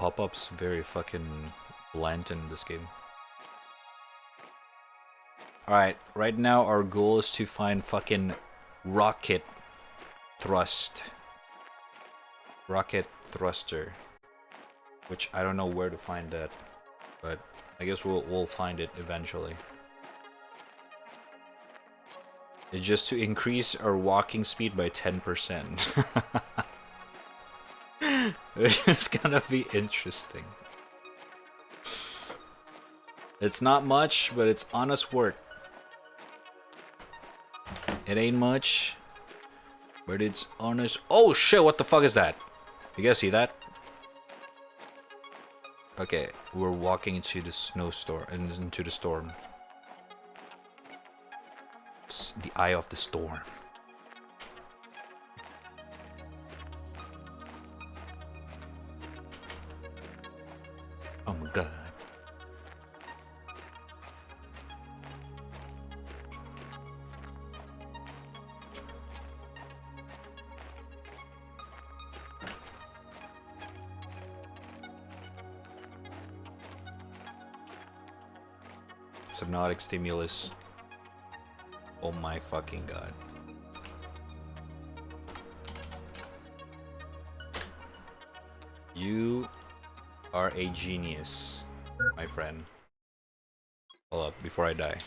pop-ups very fucking bland in this game. Alright, right now our goal is to find fucking rocket thruster. Which I don't know where to find that, but I guess we'll find it eventually. It's just to increase our walking speed by 10%. It's gonna be interesting. It's not much, but it's honest work. It ain't much, but it's honest. Oh shit, what the fuck is that? You guys see that? Okay, we're walking into the snowstorm, into the storm. It's the eye of the storm. Oh my god. Hypnotic stimulus. Oh my fucking god. You are a genius, my friend. Hold up, before I die.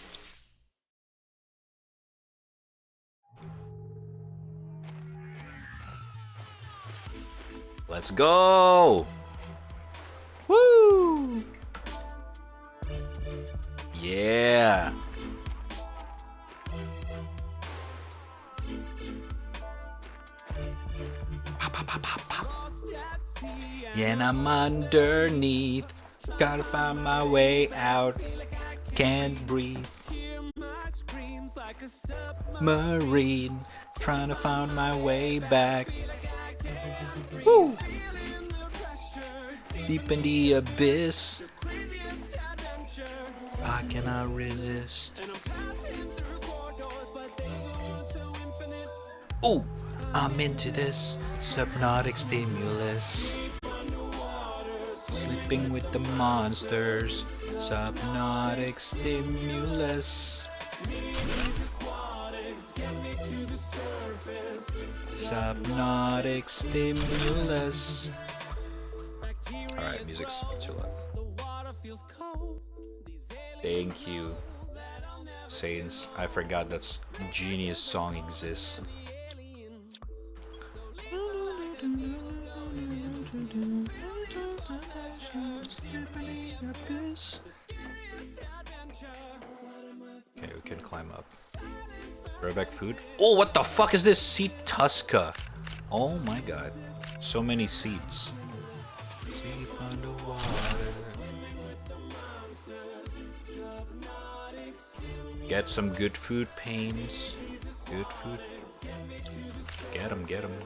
Let's go! Woo! Yeah! Pop, pop, pop, pop, pop. Yeah, and I'm underneath. Gotta find my way out. Can't breathe. Marine. Trying to find my way back. Woo! Deep in the abyss. I cannot resist. Ooh, I'm into this hypnotic stimulus. Sleeping with the monsters. Hypnotic stimulus. Hypnotic stimulus. Alright, music's too loud. Thank you, Saints. I forgot that genius song exists. Okay, we can climb up. Throwback food. Oh, what the fuck is this? Seed Tuska. Oh my god. So many seeds. Sleep underwater. Get some good food, Pains. Good food. Get 'em, get 'em.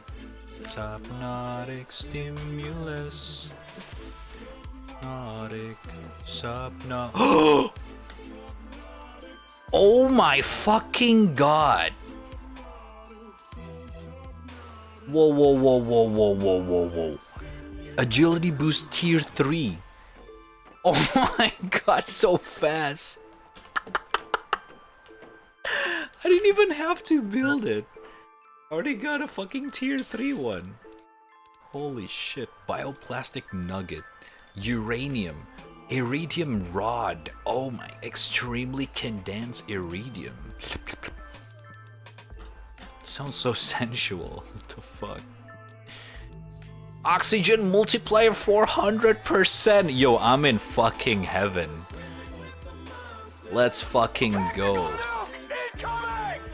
Hypnotic stimulus. Hypnotic. Oh my fucking god. Whoa, whoa, whoa, whoa, whoa, whoa, whoa, whoa. Agility boost tier 3. Oh my god, so fast. I didn't even have to build it. I already got a fucking tier 3 one. Holy shit. Bioplastic nugget. Uranium. Iridium rod. Oh my. Extremely condensed iridium. Sounds so sensual. What the fuck? Oxygen multiplier 400%. Yo, I'm in fucking heaven. Let's fucking go.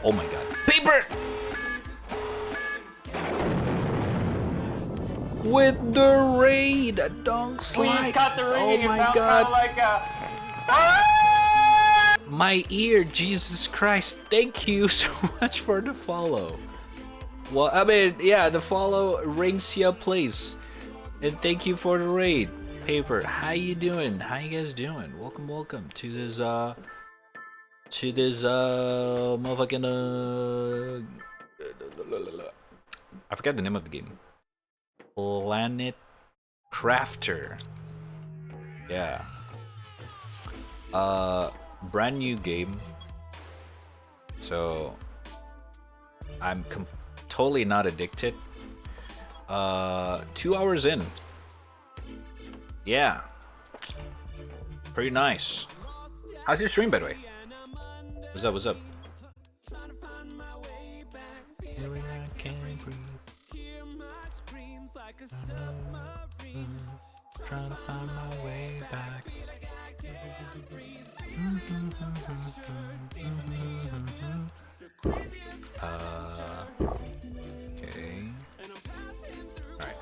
Oh my god. Paper! With the raid, don't slide. Please cut the reading. Oh my It sounds god. like a... My ear, Jesus Christ. Thank you so much for the follow. Well, I mean, yeah, the follow rings your place. And thank you for the raid. Paper, how you doing? How you guys doing? Welcome, welcome to this, motherfucking, I forgot the name of the game. Planet Crafter. Yeah. Brand new game. So I'm totally not addicted. 2 hours in. Yeah. Pretty nice. How's your stream, by the way? What's up, what's up? Trying to find my way back. Okay. Alright.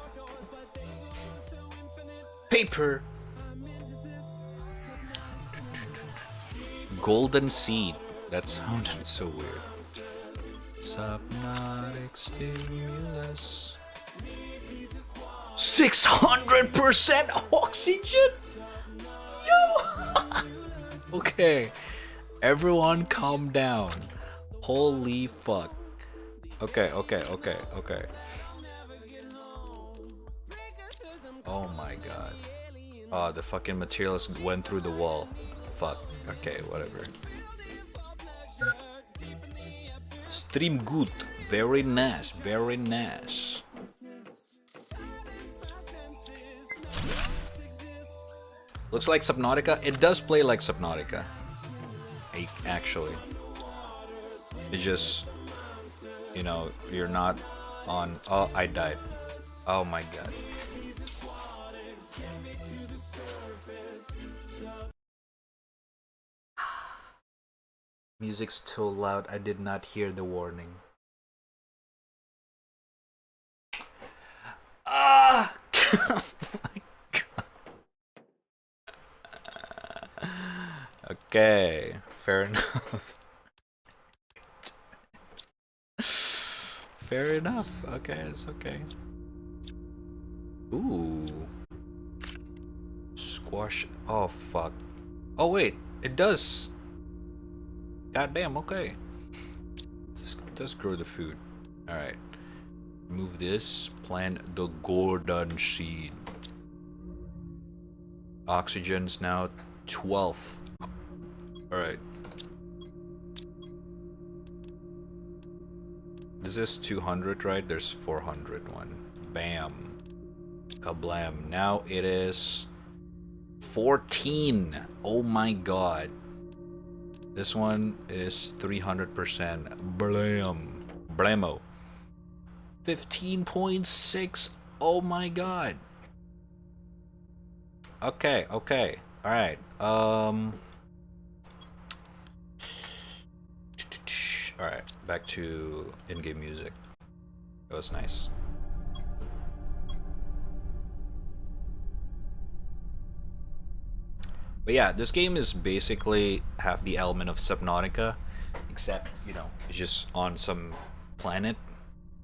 Paper! Golden Seed. That sounded so weird. Subnautic stimulus. 600% oxygen? Yo! Okay. Everyone calm down. Holy fuck. Okay. Oh my god. Oh, the fucking materials went through the wall. Fuck. Okay, whatever. Stream good. Very nice. Very nice. Looks like Subnautica. It does play like Subnautica. Actually. It's just, you know, you're not on... Oh, I died. Oh my god. Music's too loud. I did not hear the warning. Ah! Oh my god. Okay, fair enough. Fair enough. Okay, it's okay. Ooh. Squash. Oh, fuck. Oh, wait. It does. Goddamn, okay. It does grow the food. Alright. Remove this. Plant the golden seed. Oxygen's now 12. Alright. This is 200, right? There's 401. Bam. Kablam. Now it is 14. Oh my god. This one is 300%. Blam. Blamo. 15.6. Oh my god. Okay, okay. Alright. Alright, back to in-game music. That was nice. But yeah, this game is basically have the element of Subnautica, except, you know, it's just on some planet.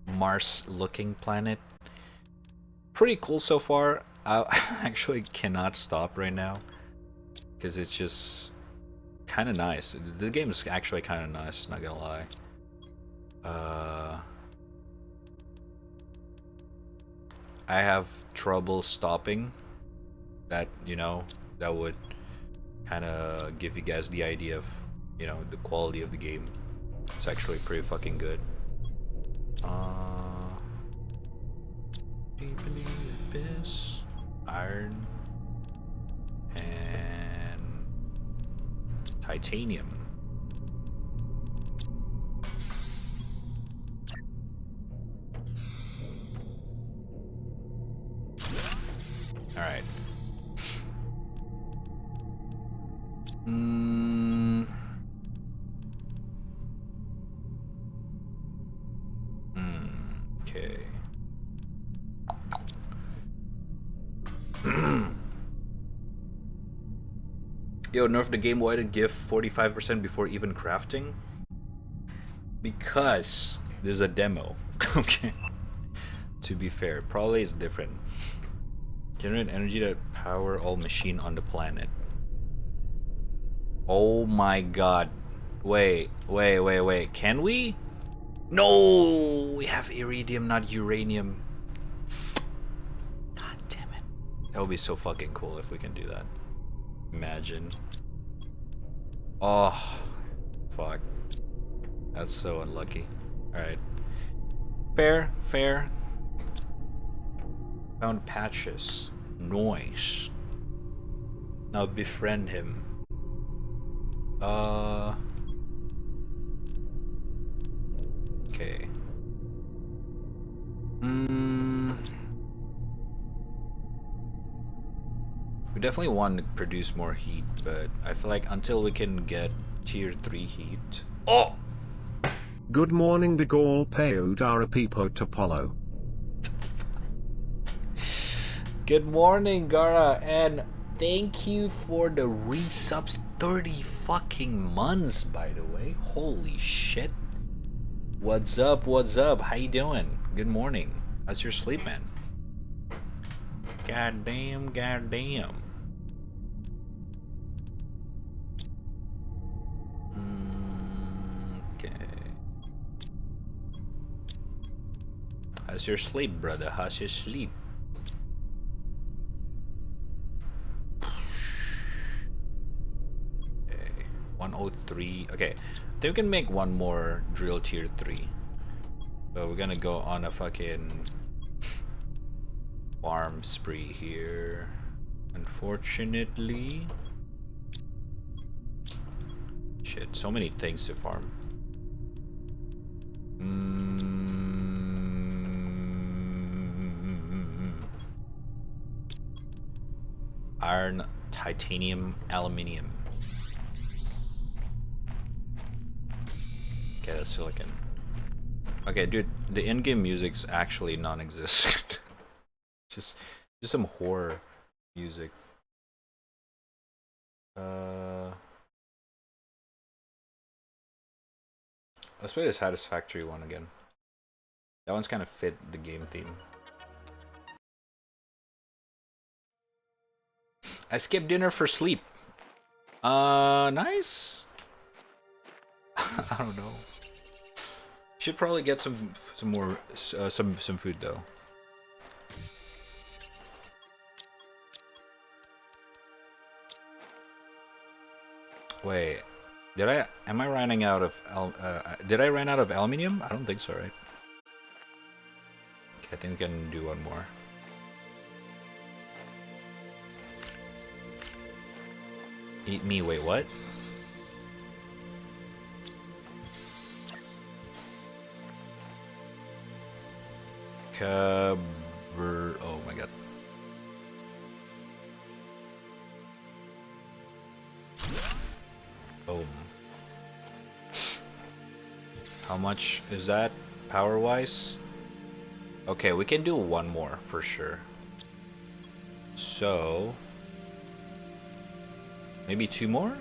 Mars-looking planet. Pretty cool so far. I actually cannot stop right now, because it's just kind of nice. The game is actually kind of nice, not gonna lie. I have trouble stopping. That, you know, that would kind of give you guys the idea of, you know, the quality of the game. It's actually pretty fucking good. Deep in the abyss. Iron. And titanium. Alright. Okay. Yo, nerf the game. Why did give 45% before even crafting? Because this is a demo. Okay. To be fair, probably it's different. Generate energy that power all machine on the planet. Oh my god. Wait. Can we? No! We have iridium, not uranium. God damn it. That would be so fucking cool if we can do that. Imagine. Oh, fuck. That's so unlucky. Alright. Fair, fair. Found patches. Noise. Now befriend him. Okay. We definitely want to produce more heat, but I feel like until we can get tier 3 heat. Oh! Good morning, Bigol Peo Dara Pipo Topolo. Good morning, Gara, and thank you for the resubs. 30 fucking months, by the way. Holy shit. What's up? What's up? How you doing? Good morning. How's your sleep, man? Goddamn, goddamn. Okay. How's your sleep, brother? How's your sleep? Okay, 103. Okay, I think we can make one more drill tier 3. But we're gonna go on a fucking farm spree here. Unfortunately. Shit, so many things to farm. Iron, titanium, aluminium. Okay, that's silicon. Okay, dude, the in-game music's actually non-existent. just some horror music. Let's play the Satisfactory one again. That one's kind of fit the game theme. I skipped dinner for sleep. Nice. I don't know. Should probably get some more some food though. Wait, am I running out of did I run out of aluminium? I don't think so, right? Okay, I think we can do one more. Eat me, wait, what? Oh my god. Boom. How much is that power wise? Okay, we can do one more for sure. So maybe 2 more?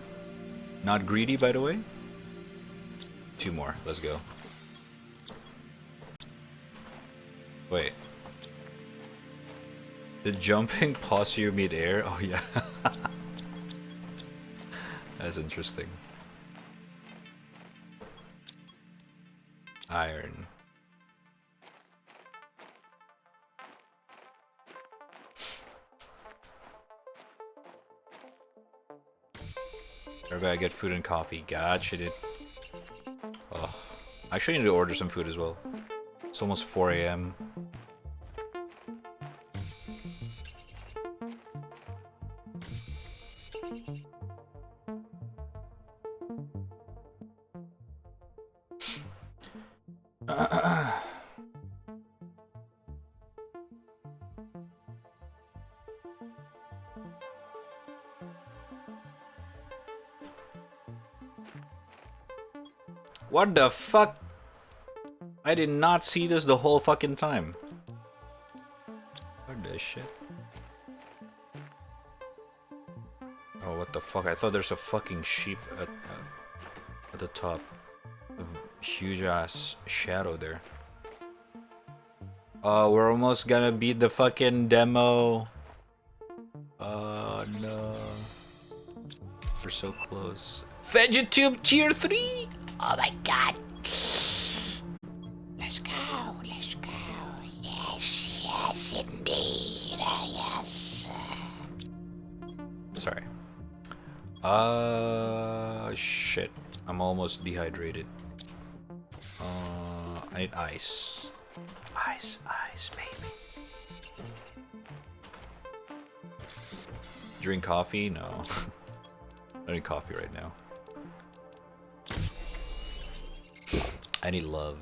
Not greedy, by the way. 2 more, let's go. Wait. Did jumping pause you mid-air? Oh yeah. That's interesting. Iron. Everybody get food and coffee. Gotcha, dude. Oh, I actually need to order some food as well. It's almost 4 AM. What the fuck? I did not see this the whole fucking time. What the shit? Oh, what the fuck? I thought there's a fucking sheep at the top. A huge ass shadow there. Oh, we're almost gonna beat the fucking demo. Oh no. We're so close. VegetTube tier 3! Oh my god. Let's go, let's go. Yes, yes, indeed. Yes. Shit. I'm almost dehydrated. I need ice. Ice, baby. Drink coffee? No. I need coffee right now. I need love.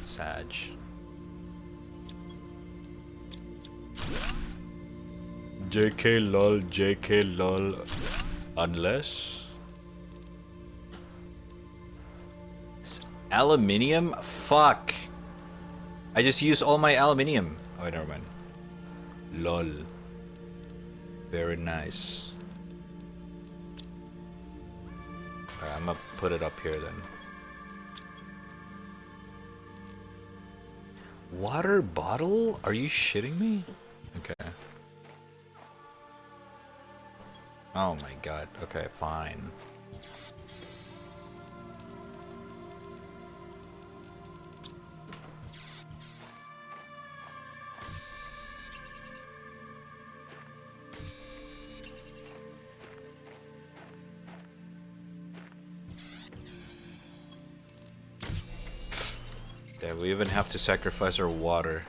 Sag. JK lol, JK lol. Unless... Aluminium? Fuck. I just used all my aluminium. Oh, never mind. Lol. Very nice. Alright, I'm gonna put it up here then. Water bottle? Are you shitting me? Okay. Oh my god. Okay, fine. Yeah, we even have to sacrifice our water.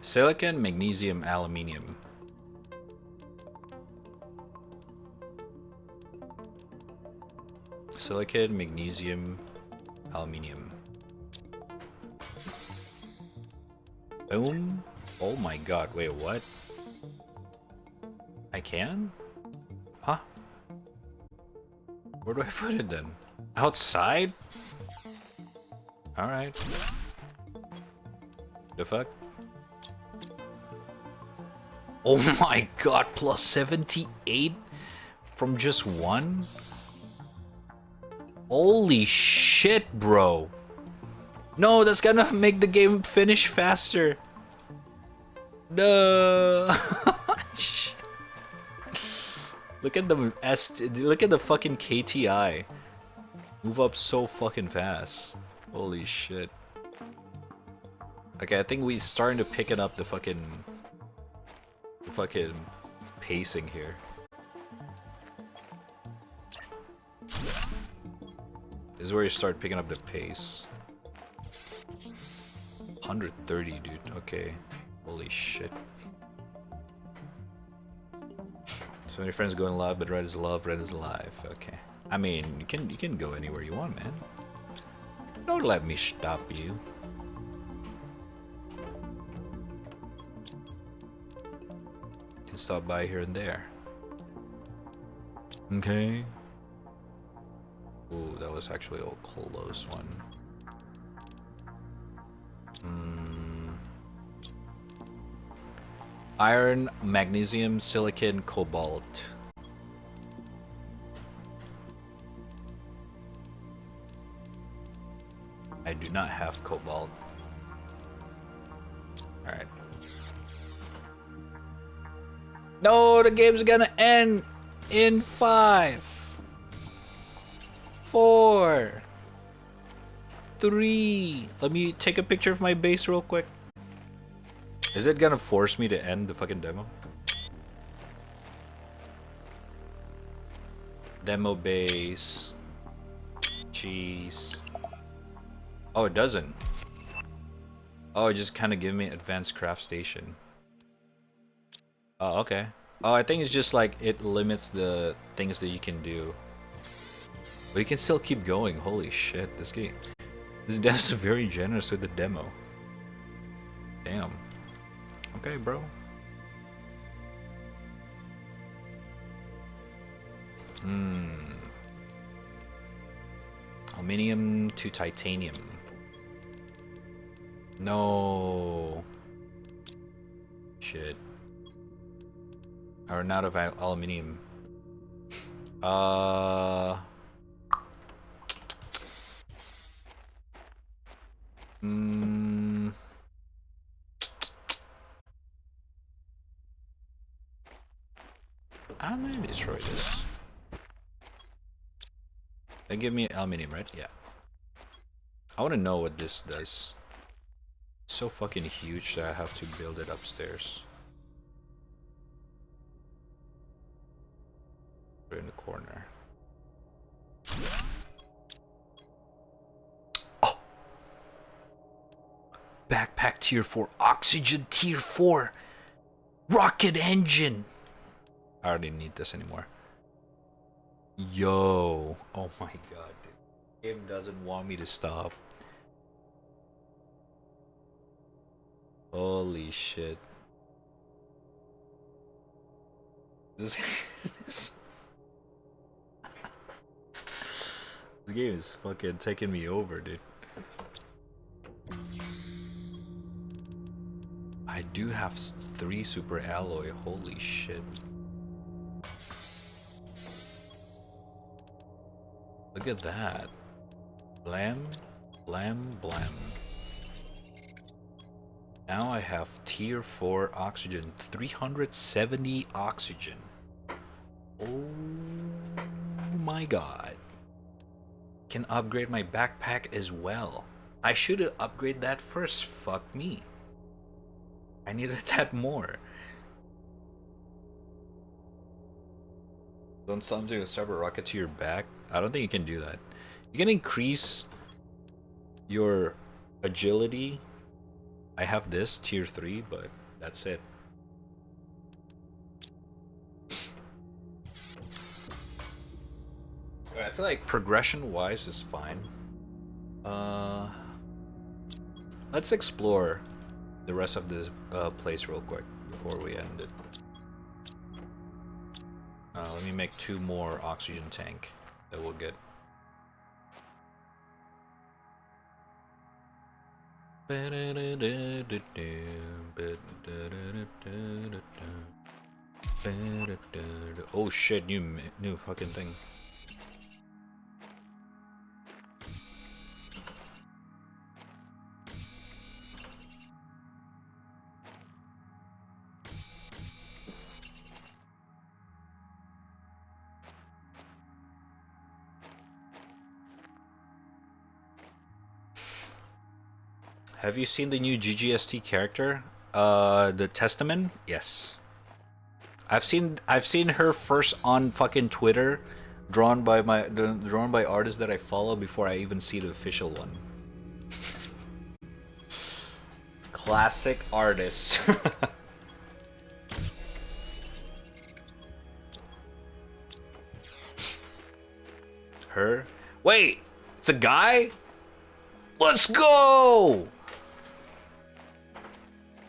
Silicon, magnesium, aluminium. Silicon, magnesium, aluminium. Boom. Oh my god, wait, what? I can? Huh? Where do I put it then? Outside? Alright. The fuck? Oh my god, plus 78 from just one? Holy shit, bro. No, that's gonna make the game finish faster. No. Look at the fucking KTI. Move up so fucking fast. Holy shit. Okay, I think we're starting to pick it up the fucking pacing here. This is where you start picking up the pace. 130, dude. Okay. Holy shit. So many friends going live, but red is love, red is alive. Okay. I mean, you can go anywhere you want, man. Don't let me stop you. You can stop by here and there. Okay. Ooh, that was actually a close one. Iron, magnesium, silicon, cobalt. I do not have cobalt. Alright. No, the game's gonna end in 5, 4, 3. Let me take a picture of my base real quick. Is it gonna force me to end the fucking demo? Demo base. Jeez. Oh, it doesn't. Oh, it just kind of give me advanced craft station. Oh, okay. Oh, I think it's just like it limits the things that you can do. But you can still keep going. Holy shit, this game. This dev's very generous with the demo. Damn. Okay, bro. Aluminium to titanium. No. Shit. I run out of aluminium. I'm gonna destroy this. They give me aluminium, right? Yeah. I want to know what this does. It's so fucking huge that I have to build it upstairs. Put it in the corner. Oh! Backpack tier 4. Oxygen tier 4. Rocket engine. I already need this anymore. Yo. Oh my god. Dude. Game doesn't want me to stop. Holy shit. This this game is fucking taking me over, dude. I do have 3 super alloy. Holy shit. Look at that. Blam, blam, blam. Now I have tier 4 oxygen. 370 oxygen. Oh my god. Can upgrade my backpack as well. I should have upgraded that first. Fuck me. I needed that more. Don't something a cyber rocket to your back? I don't think you can do that. You can increase your agility. I have this tier 3, but that's it. I feel like progression wise is fine. Let's explore the rest of this place real quick before we end it. Let me make 2 more oxygen tank that we'll get. Oh shit, new fucking thing. Have you seen the new GGST character? The Testament? Yes. I've seen her first on fucking Twitter, drawn by artists that I follow before I even see the official one. Classic artist. Her? Wait, it's a guy? Let's go!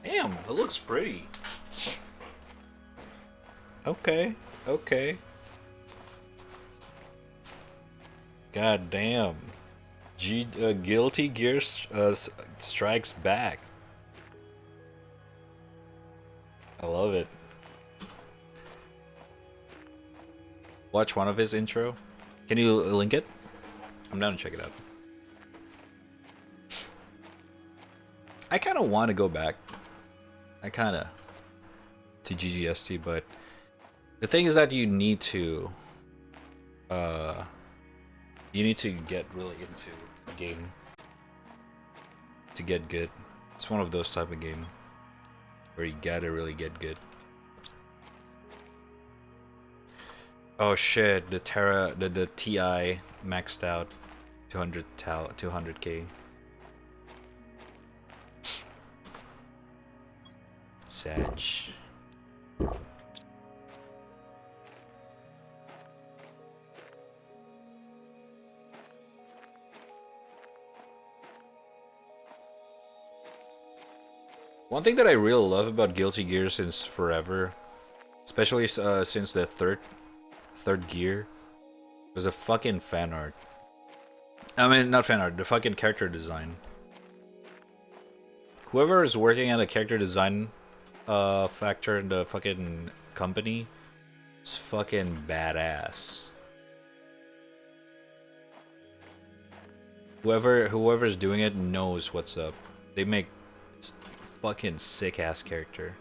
Damn, it looks pretty. Okay, okay. God damn. Guilty Gear strikes back. I love it. Watch one of his intro. Can you link it? I'm down to check it out. I kind of want to go back. To GGST, but the thing is that you need to get really into the game to get good. It's one of those type of game where you gotta really get good. Oh shit, the TI maxed out 200k. Sag. One thing that I really love about Guilty Gear since forever, especially since the third gear, was the fucking fan art. I mean, not fan art, the fucking character design. Whoever is working at a character design factor in the fucking company is fucking badass. Whoever's doing it knows what's up. They make fucking sick ass character.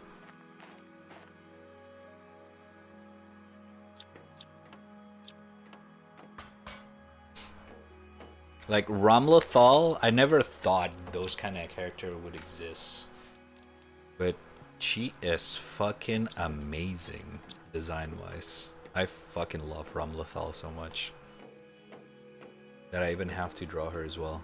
Like Ramlethal, I never thought those kind of character would exist. But she is fucking amazing design-wise. I fucking love Ramlethal so much that I even have to draw her as well.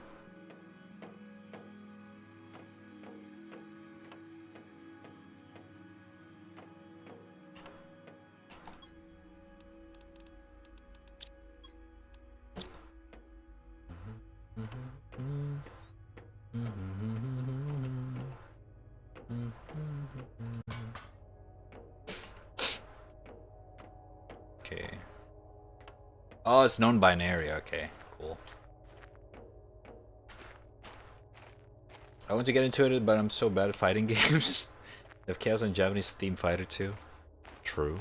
Okay. Oh, it's non-binary. Okay, cool. I want to get into it, but I'm so bad at fighting games. They have Chaos and Japanese theme fighter too. True.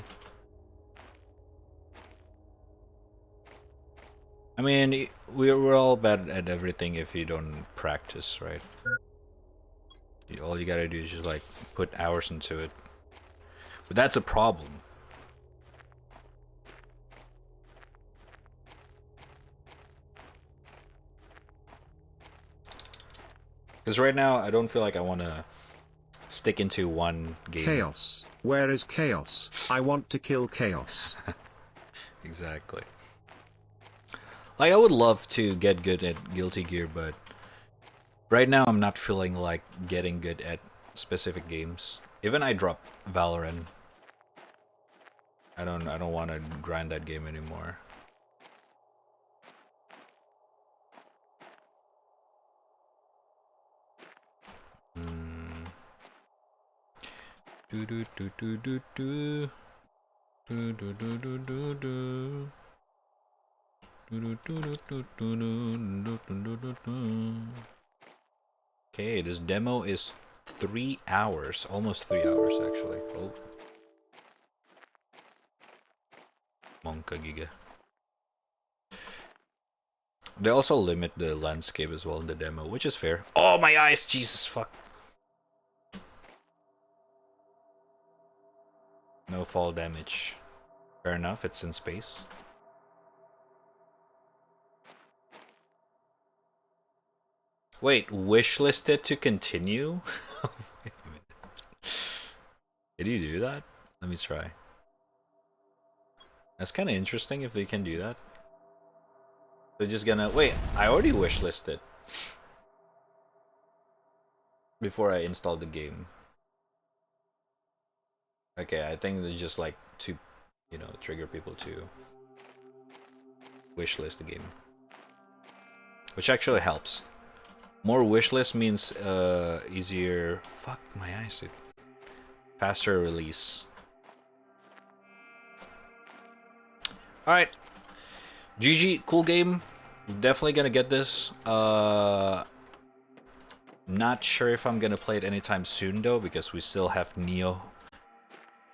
I mean, we're all bad at everything if you don't practice, right? All you gotta do is just like put hours into it. But that's a problem. Because right now, I don't feel like I want to stick into one game. Chaos. Where is chaos? I want to kill chaos. Exactly. Like, I would love to get good at Guilty Gear, but right now I'm not feeling like getting good at specific games. Even I dropped Valorant. I don't want to grind that game anymore. Do do do do do do do do do do do do. Okay, this demo is 3 hours, almost 3 hours actually. Oh, Monka Giga. They also limit the landscape as well in the demo, which is fair. Oh, my eyes! Jesus fuck. No fall damage. Fair enough, it's in space. Wait, wishlisted to continue? Wait a minute. Did you do that? Let me try. That's kind of interesting if they can do that. They're just gonna... Wait, I already wishlisted before I installed the game. Okay, I think it's just like to, you know, trigger people to wishlist the game. Which actually helps. More wishlist means easier... Fuck my eyes, dude. Faster release. Alright. GG, cool game. Definitely gonna get this. Not sure if I'm gonna play it anytime soon though, because we still have Neo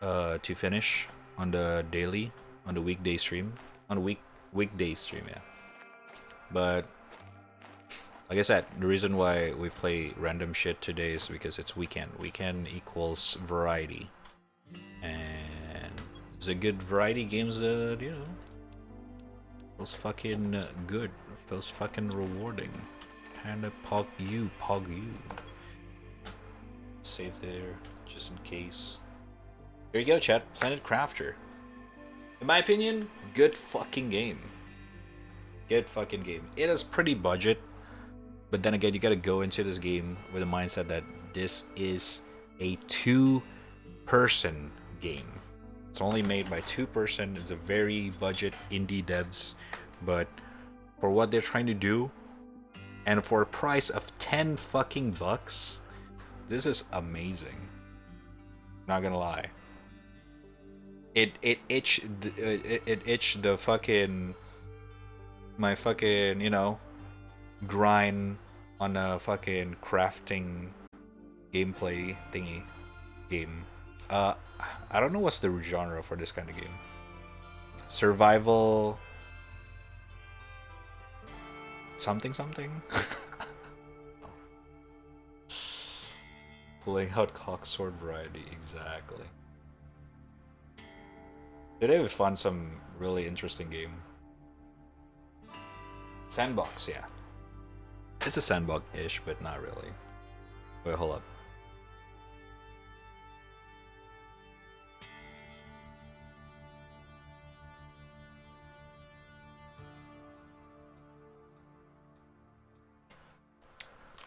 to finish on the daily, on the weekday stream. On the weekday stream, yeah. But like I said, the reason why we play random shit today is because it's weekend. Weekend equals variety. And it's a good variety games that, you know, feels fucking good. Feels fucking rewarding. Kinda pog you. Save there, just in case. There you go, chat. Planet Crafter. In my opinion, good fucking game. Good fucking game. It is pretty budget. But then again, you gotta go into this game with a mindset that this is a 2-person game. It's only made by 2-person. It's a very budget indie devs. But for what they're trying to do, and for a price of 10 fucking bucks, this is amazing. Not gonna lie. It itched the fucking... my fucking, you know, grind on a fucking crafting gameplay thingy game. I don't know what's the genre for this kind of game. Survival something. Pulling out cocksword variety, exactly. Today we found some really interesting game. Sandbox, yeah. It's a sandbox-ish, but not really. Wait, hold up.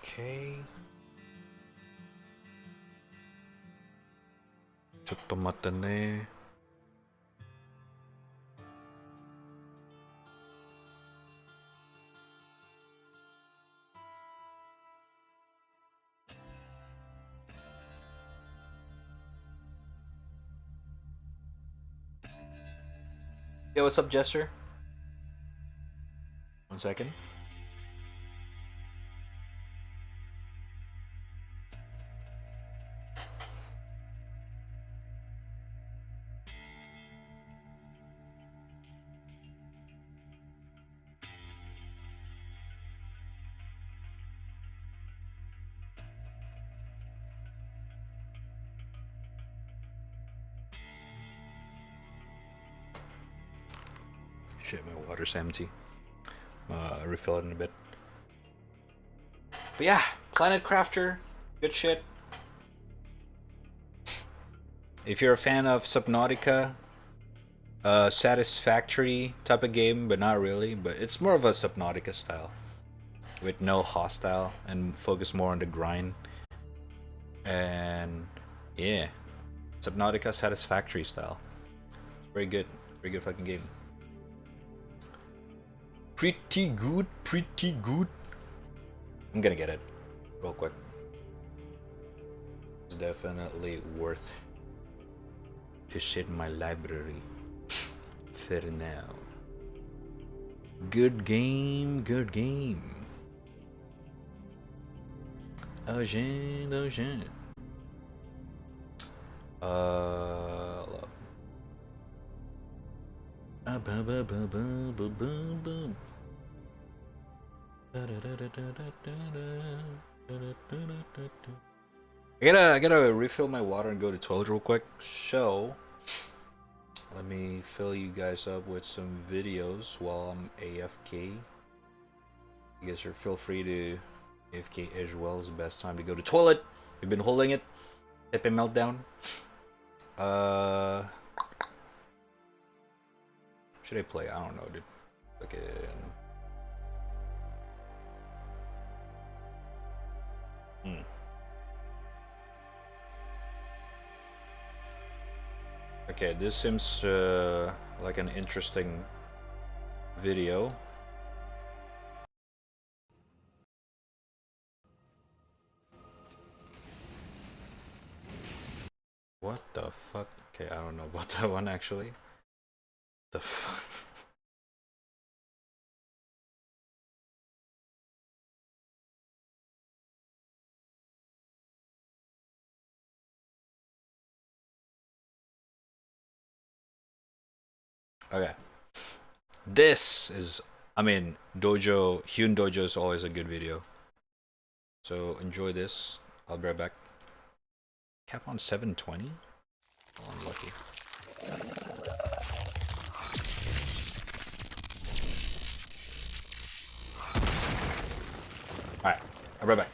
Okay.ちょっと待ってね。Yo, what's up, Jester? 1 second. Shit, my water's empty. Refill it in a bit. But yeah, Planet Crafter, good shit. If you're a fan of Subnautica, satisfactory type of game, but not really. But it's more of a Subnautica style, with no hostile and focus more on the grind. And yeah, Subnautica satisfactory style. Very good fucking game. Pretty good, pretty good. I'm gonna get it real quick. It's definitely worth to sit in my library for now. Good game, good game. Agent, agent. Love. I gotta refill my water and go to the toilet real quick. So let me fill you guys up with some videos while I'm AFK. You guys feel free to AFK as well. It's the best time to go to the toilet. We've been holding it. Pepe meltdown. Should I play? I don't know, dude. Okay. Okay, this seems like an interesting video. What the fuck? Okay, I don't know about that one actually. The fuck? Okay. This is, I mean, Hyun Dojo is always a good video. So enjoy this. I'll be right back. Cap on 720? Oh, I'm lucky. Alright, I'll be right back.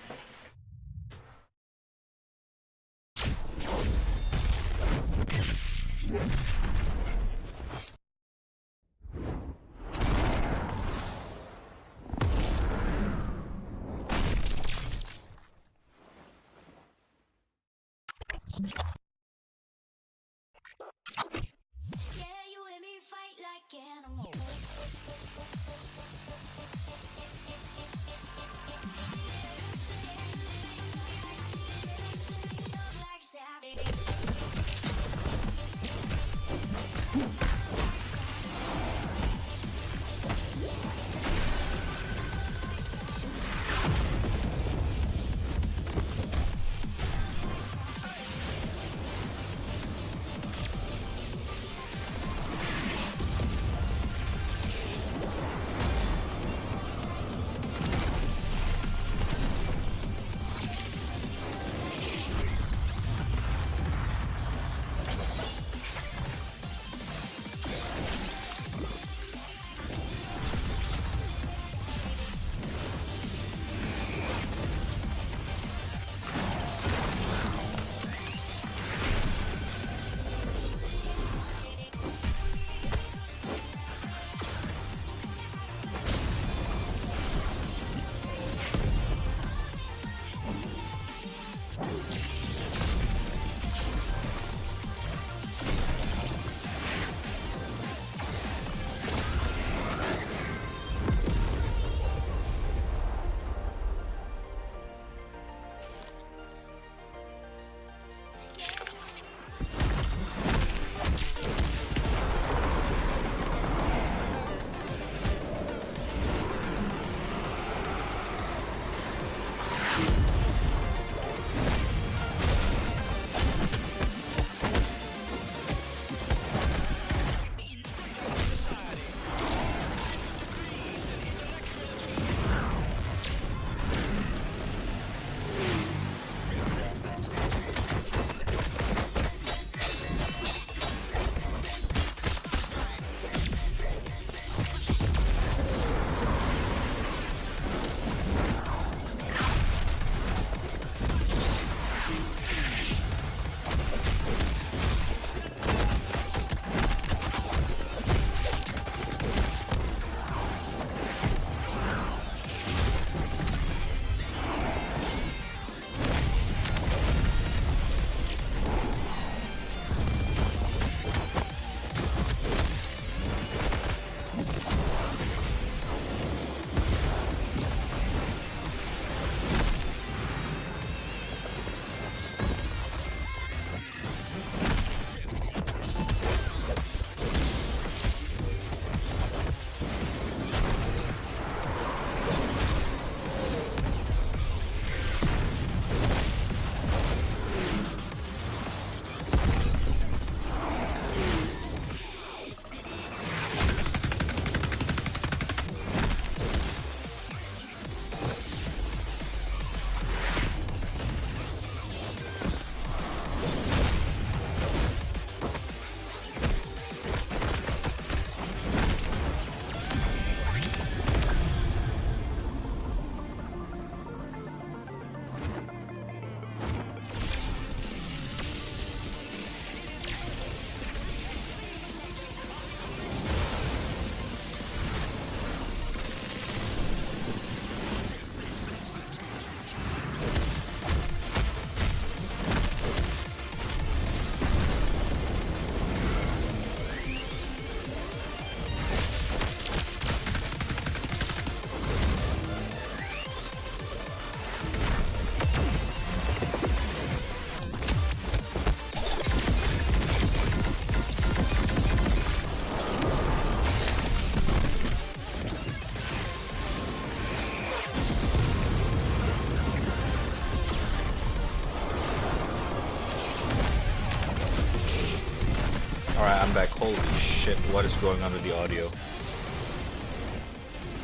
run back. Holy shit, what is going on with the audio?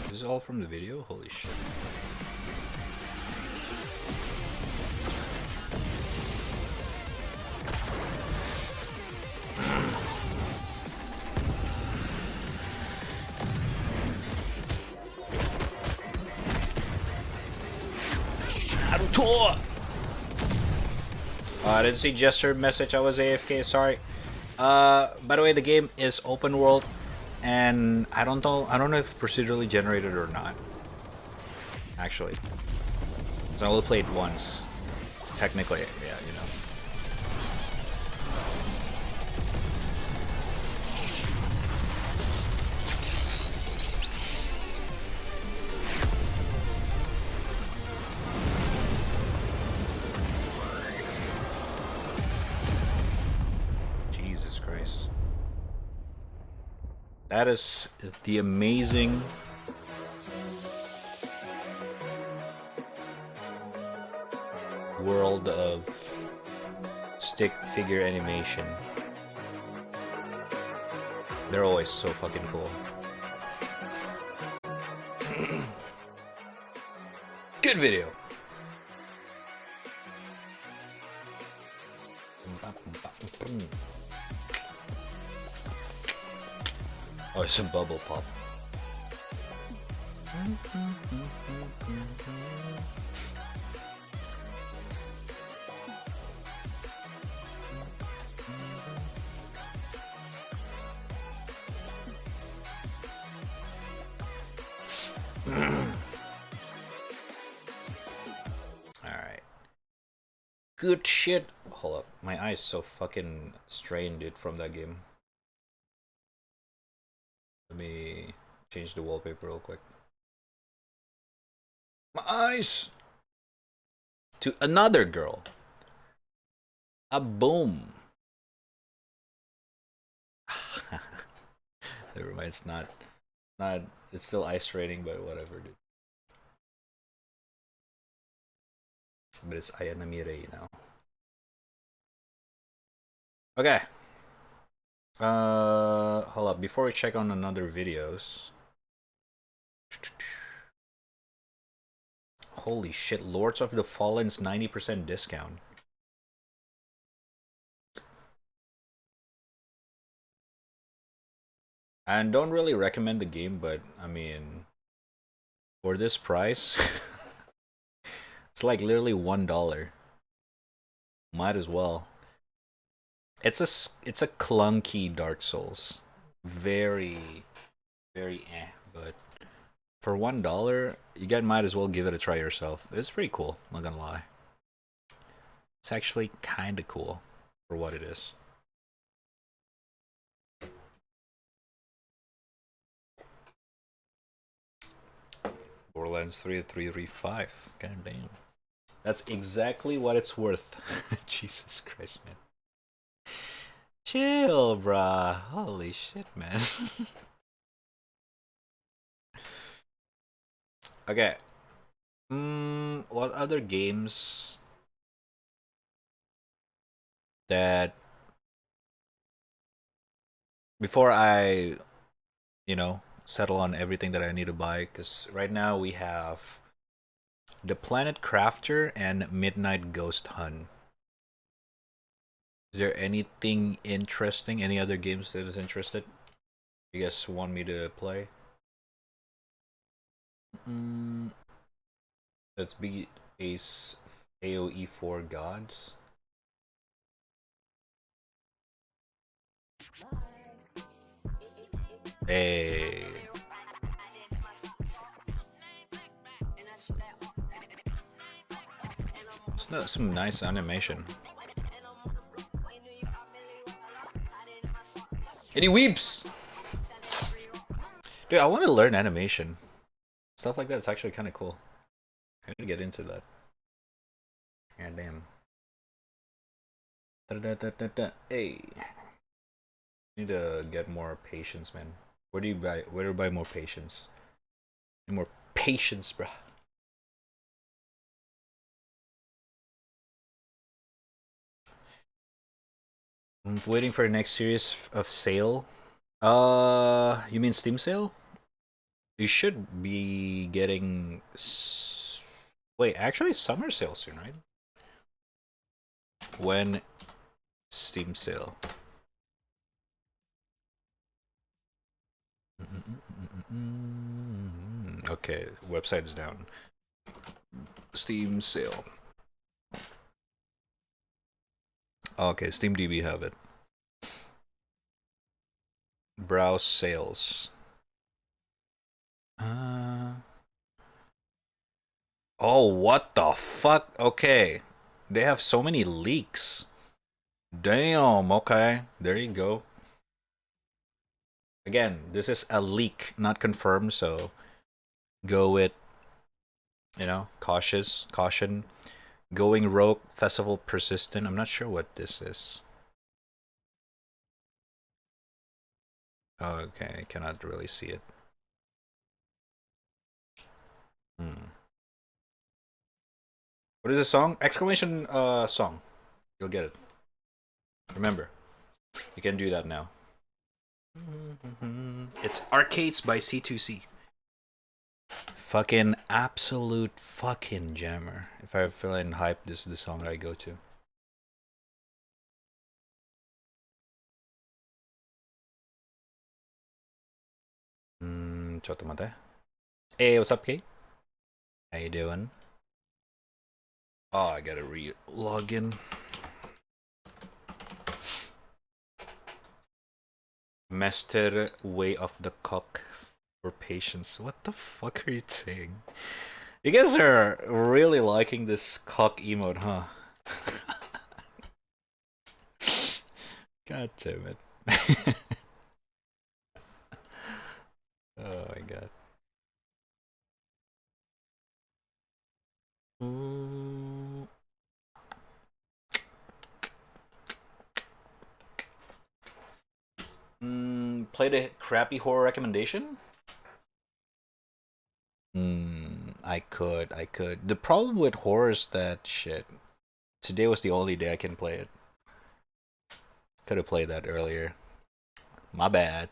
Is this all from the video? Holy shit. Naruto! I didn't see gesture message. I was AFK. Sorry. By the way, the game is open world, and I don't know if procedurally generated or not. Actually, so I only played once. Technically, yeah, you know. Jesus Christ. That is the amazing world of stick figure animation. They're always so fucking cool. Good video. Oh, it's a bubble pop. Alright. Good shit. Hold up. My eye's so fucking strained, dude, from that game. Let me change the wallpaper real quick. My eyes! To another girl. A boom. Never mind, it's not, it's still ice raining, but whatever, dude. But it's Ayanamire now. Okay. Hold up, before we check on another videos. Holy shit, Lords of the Fallen's 90% discount. And don't really recommend the game, but I mean, for this price, it's like literally $1. Might as well. It's a clunky Dark Souls, very eh. But for $1, you guys might as well give it a try yourself. It's pretty cool. Not gonna lie. It's actually kind of cool for what it is. Borderlands 3 at 335. God damn. That's exactly what it's worth. Jesus Christ, man. Chill, bruh. Holy shit, man. Okay. What other games that before I, you know, settle on everything that I need to buy, because right now we have The Planet Crafter and Midnight Ghost Hunt. Is there anything interesting? Any other games that is interested? You guys want me to play? Let's beat Ace AoE 4 Gods. Hey. It's not some nice animation. Any weeps? Dude, I want to learn animation. Stuff like that is actually kind of cool. I need to get into that. God damn. Hey. Need to get more patience, man. Where do you buy? Where do you buy more patience? Need more patience, bruh. I'm waiting for the next series of sale. You mean Steam sale? You should be getting... Wait, actually summer sale soon, right? When Steam sale? Okay, website is down. Steam sale. Okay, SteamDB have it. Browse sales. Oh, what the fuck? Okay. They have so many leaks. Damn, okay. There you go. Again, this is a leak, not confirmed, so go with, you know, caution. Going Rogue, Festival Persistent. I'm not sure what this is. Okay, I cannot really see it. What is the song? Exclamation song. You'll get it. Remember, you can do that now. It's Arcades by C2C. Fucking absolute fucking jammer. If I feel in hype, this is the song that I go to. Chotomate. Hey, what's up, Kate? How you doing? Oh, I gotta re-log in. Master way of the cock for patience. What the fuck are you saying? You guys are really liking this cock emote, huh? God damn it. Oh my god. Played a crappy horror recommendation? I could. The problem with horror is that shit. Today was the only day I can play it. Could have played that earlier. My bad.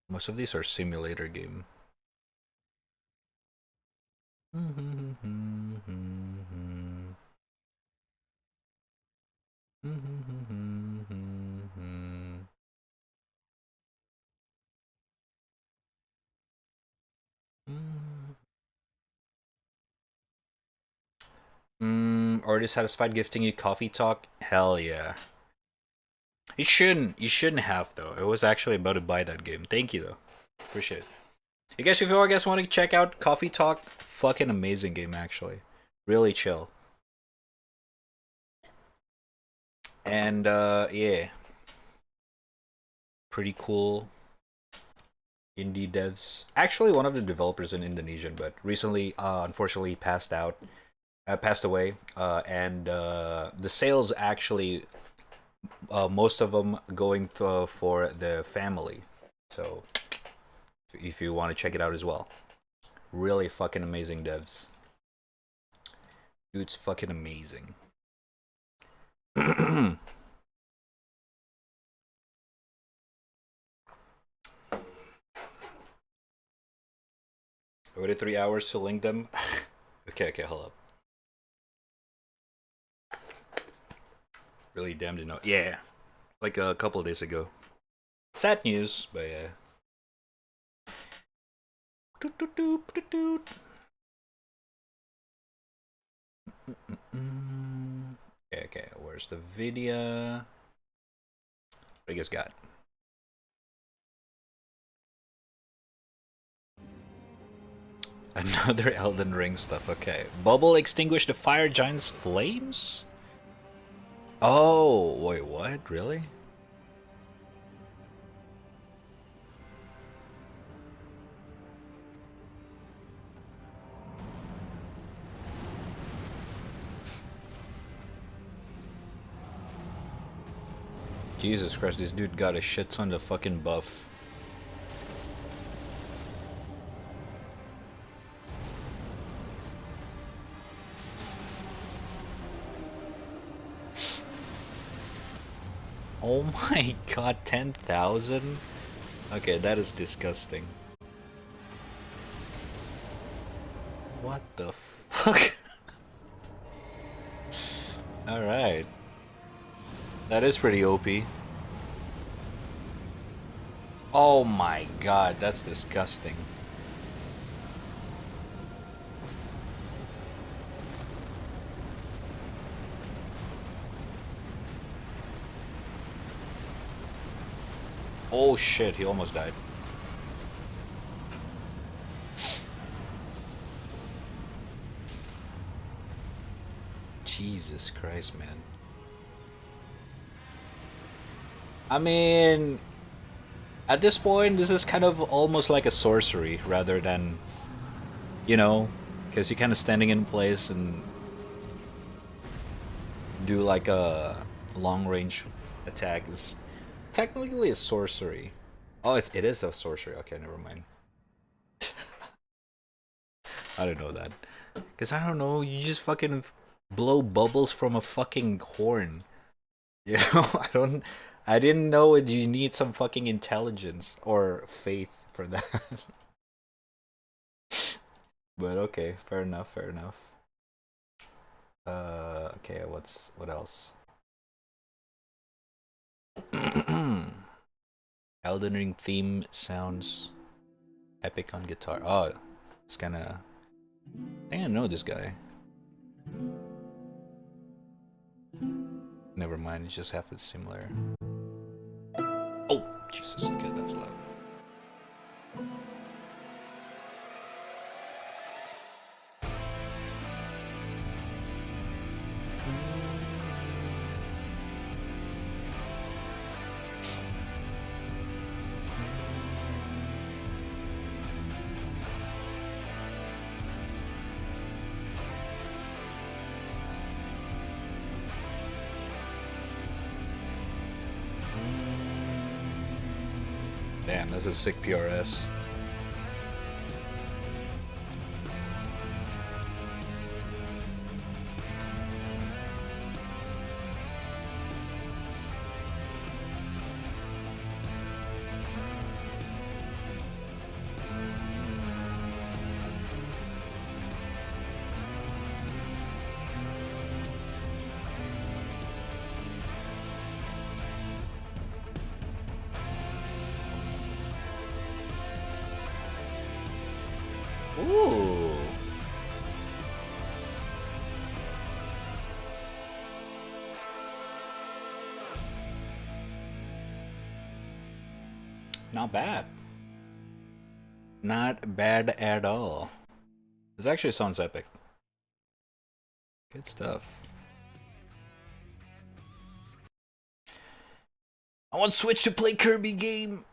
Most of these are simulator game. Already satisfied gifting you coffee talk? Hell yeah. You shouldn't have though. I was actually about to buy that game. Thank you though. Appreciate it. You guys, if you guys want to check out Coffee Talk, fucking amazing game actually. Really chill. And yeah. Pretty cool. Indie devs. Actually one of the developers in Indonesian, but recently unfortunately passed away. And the sales actually most of them going for the family. So if you want to check it out as well. Really fucking amazing devs. Dude's fucking amazing. I waited 3 hours to link them. Okay, hold up. Really damn to know. Yeah, like a couple of days ago. Sad news, but yeah. Okay, where's the video? What do you guys got? Another Elden Ring stuff, okay. Bubble extinguish the fire giant's flames? Oh, wait, what? Really? Jesus Christ, this dude got a shit ton of fucking buff. Oh my god, 10,000? Okay, that is disgusting. What the fuck? Alright. That is pretty OP. Oh my god, that's disgusting. Oh shit, he almost died. Jesus Christ, man. I mean, at this point, this is kind of almost like a sorcery rather than, you know, because you're kind of standing in place and do like a long range attack. It's technically a sorcery. Oh, it is a sorcery. Okay, never mind. I don't know that. Because I don't know, you just fucking blow bubbles from a fucking horn. You know, I didn't know it. You need some fucking intelligence or faith for that. But okay, fair enough, fair enough. Okay, what else? Elden Ring theme sounds epic on guitar. Oh, it's kinda... I think I know this guy. Never mind, it's just half as similar. Oh, Jesus, okay, that's loud. Damn, that's a sick PRS. Ooh. Not bad. Not bad at all. This actually sounds epic. Good stuff. I want Switch to play Kirby game.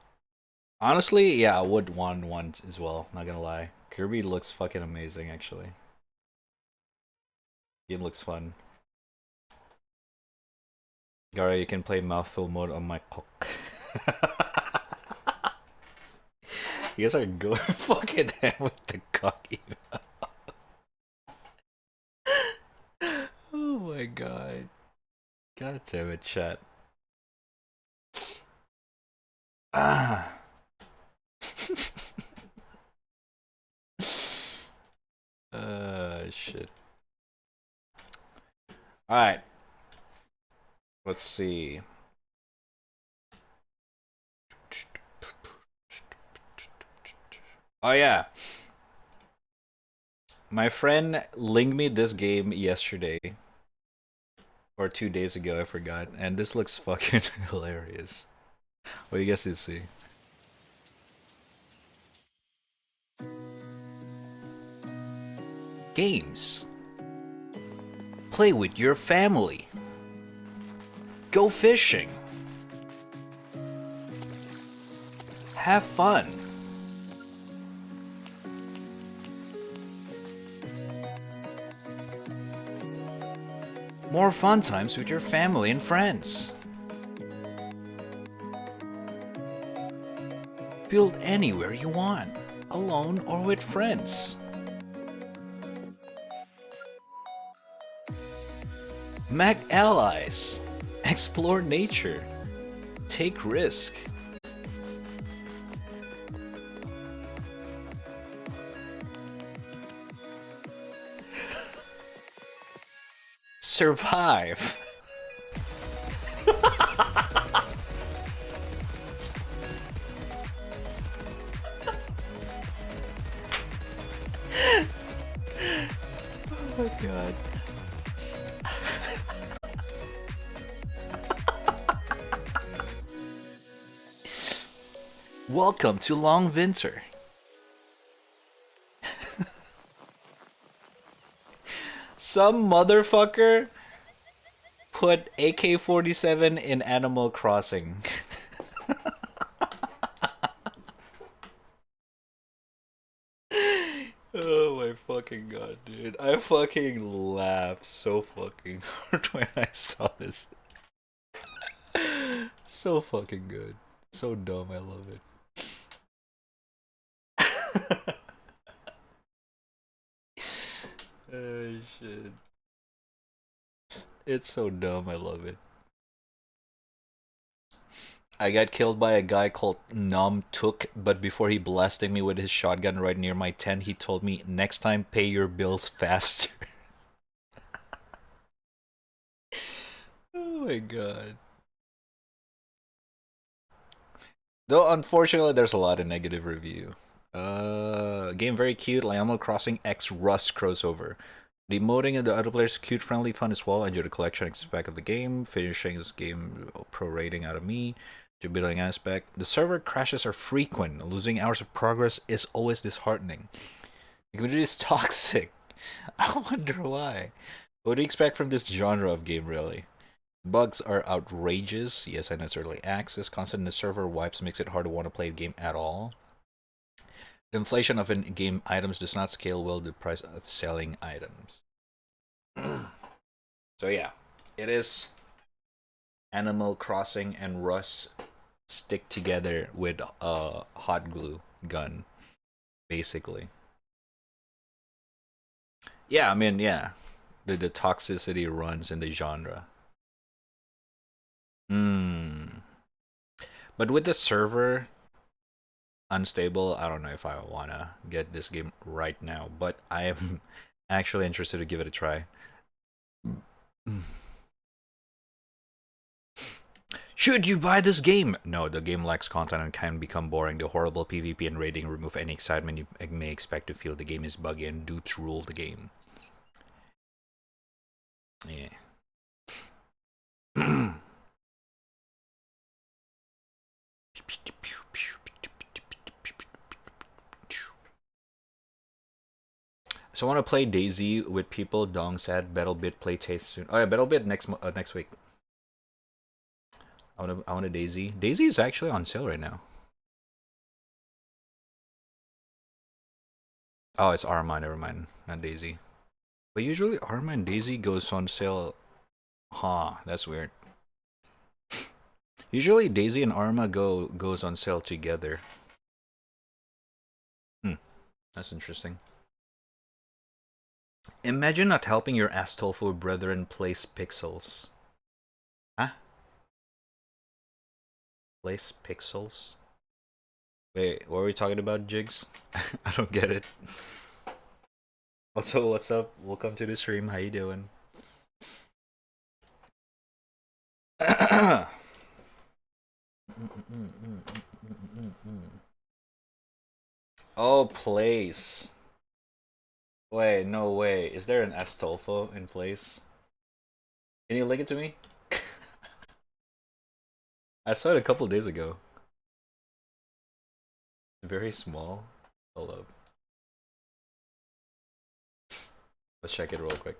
Honestly, yeah, I would want one as well, not gonna lie. Kirby looks fucking amazing, actually. Game looks fun. Gara, you can play mouthful mode on my cock. You guys are going fucking ham with the cocky mouth. Oh my god. God damn it, chat. Ah. Shit. Alright. Let's see. Oh yeah. My friend linked me this game yesterday. Or 2 days ago, I forgot. And this looks fucking hilarious. What do you guys did see? Games. Play with your family. Go fishing. Have fun. More fun times with your family and friends. Build anywhere you want, alone or with friends. Make allies. Explore nature. Take risk. Survive. Oh my god. Welcome to Long Winter. Some motherfucker put AK-47 in Animal Crossing. Oh my fucking god, dude. I fucking laughed so fucking hard when I saw this. So fucking good. So dumb, I love it. Oh shit. It's so dumb, I love it. I got killed by a guy called Nom Tuk, but before he blasted me with his shotgun right near my tent, he told me, next time pay your bills faster. Oh my god. Though unfortunately there's a lot of negative review. Game very cute, like Animal Crossing X Rust crossover. The emoting and the other players cute, friendly, fun as well. Enjoy the collection aspect of the game. Finishing this game pro rating out of me. The building aspect. The server crashes are frequent. Losing hours of progress is always disheartening. The community is toxic. I wonder why. What do you expect from this genre of game, really? Bugs are outrageous. Yes, I know it's early access. Constant in the server wipes makes it hard to want to play the game at all. The inflation of in-game items does not scale well the price of selling items. So yeah, it is Animal Crossing and Rust stick together with a hot glue gun, basically. Yeah, I mean, yeah, the toxicity runs in the genre. But with the server unstable, I don't know if I wanna get this game right now, but I am actually interested to give it a try. Should you buy this game? No, the game lacks content and can become boring. The horrible PvP and raiding remove any excitement you may expect to feel. The game is buggy and dudes rule the game. Yeah. So I want to play Daisy with people. Dong said BattleBit play taste soon. Oh yeah, BattleBit next week. I want a Daisy. Daisy is actually on sale right now. Oh, it's Arma. Never mind, not Daisy. But usually Arma and Daisy goes on sale. Huh, that's weird. Usually Daisy and Arma goes on sale together. That's interesting. Imagine not helping your Astolfo brethren place pixels. Huh? Place pixels? Wait, what are we talking about, Jigs? I don't get it. Also, what's up? Welcome to the stream. How you doing? Oh, place. Wait, no way. Is there an Astolfo in place? Can you link it to me? I saw it a couple days ago. Very small. Hold up. Let's check it real quick.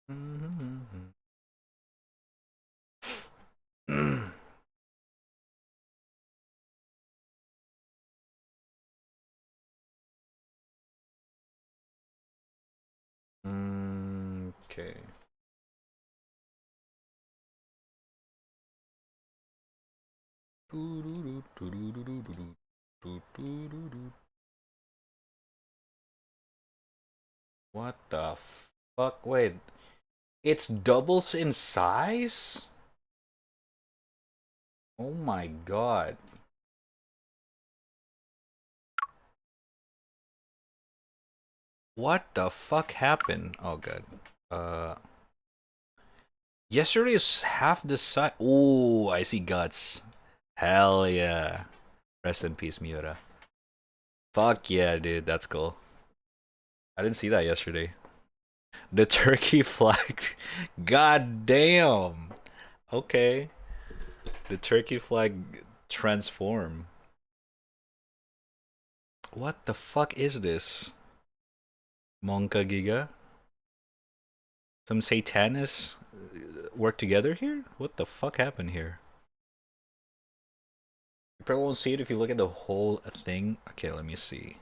Okay. What the fuck? Wait, it's doubles in size? Oh my god. What the fuck happened? Oh god. Yesterday is half the size. Oh, I see guts. Hell yeah. Rest in peace, Miura. Fuck yeah, dude. That's cool. I didn't see that yesterday. The turkey flag. God damn. Okay. The turkey flag transform. What the fuck is this? Monka Giga? Some Satanists work together here? What the fuck happened here? You probably won't see it if you look at the whole thing. Okay, let me see.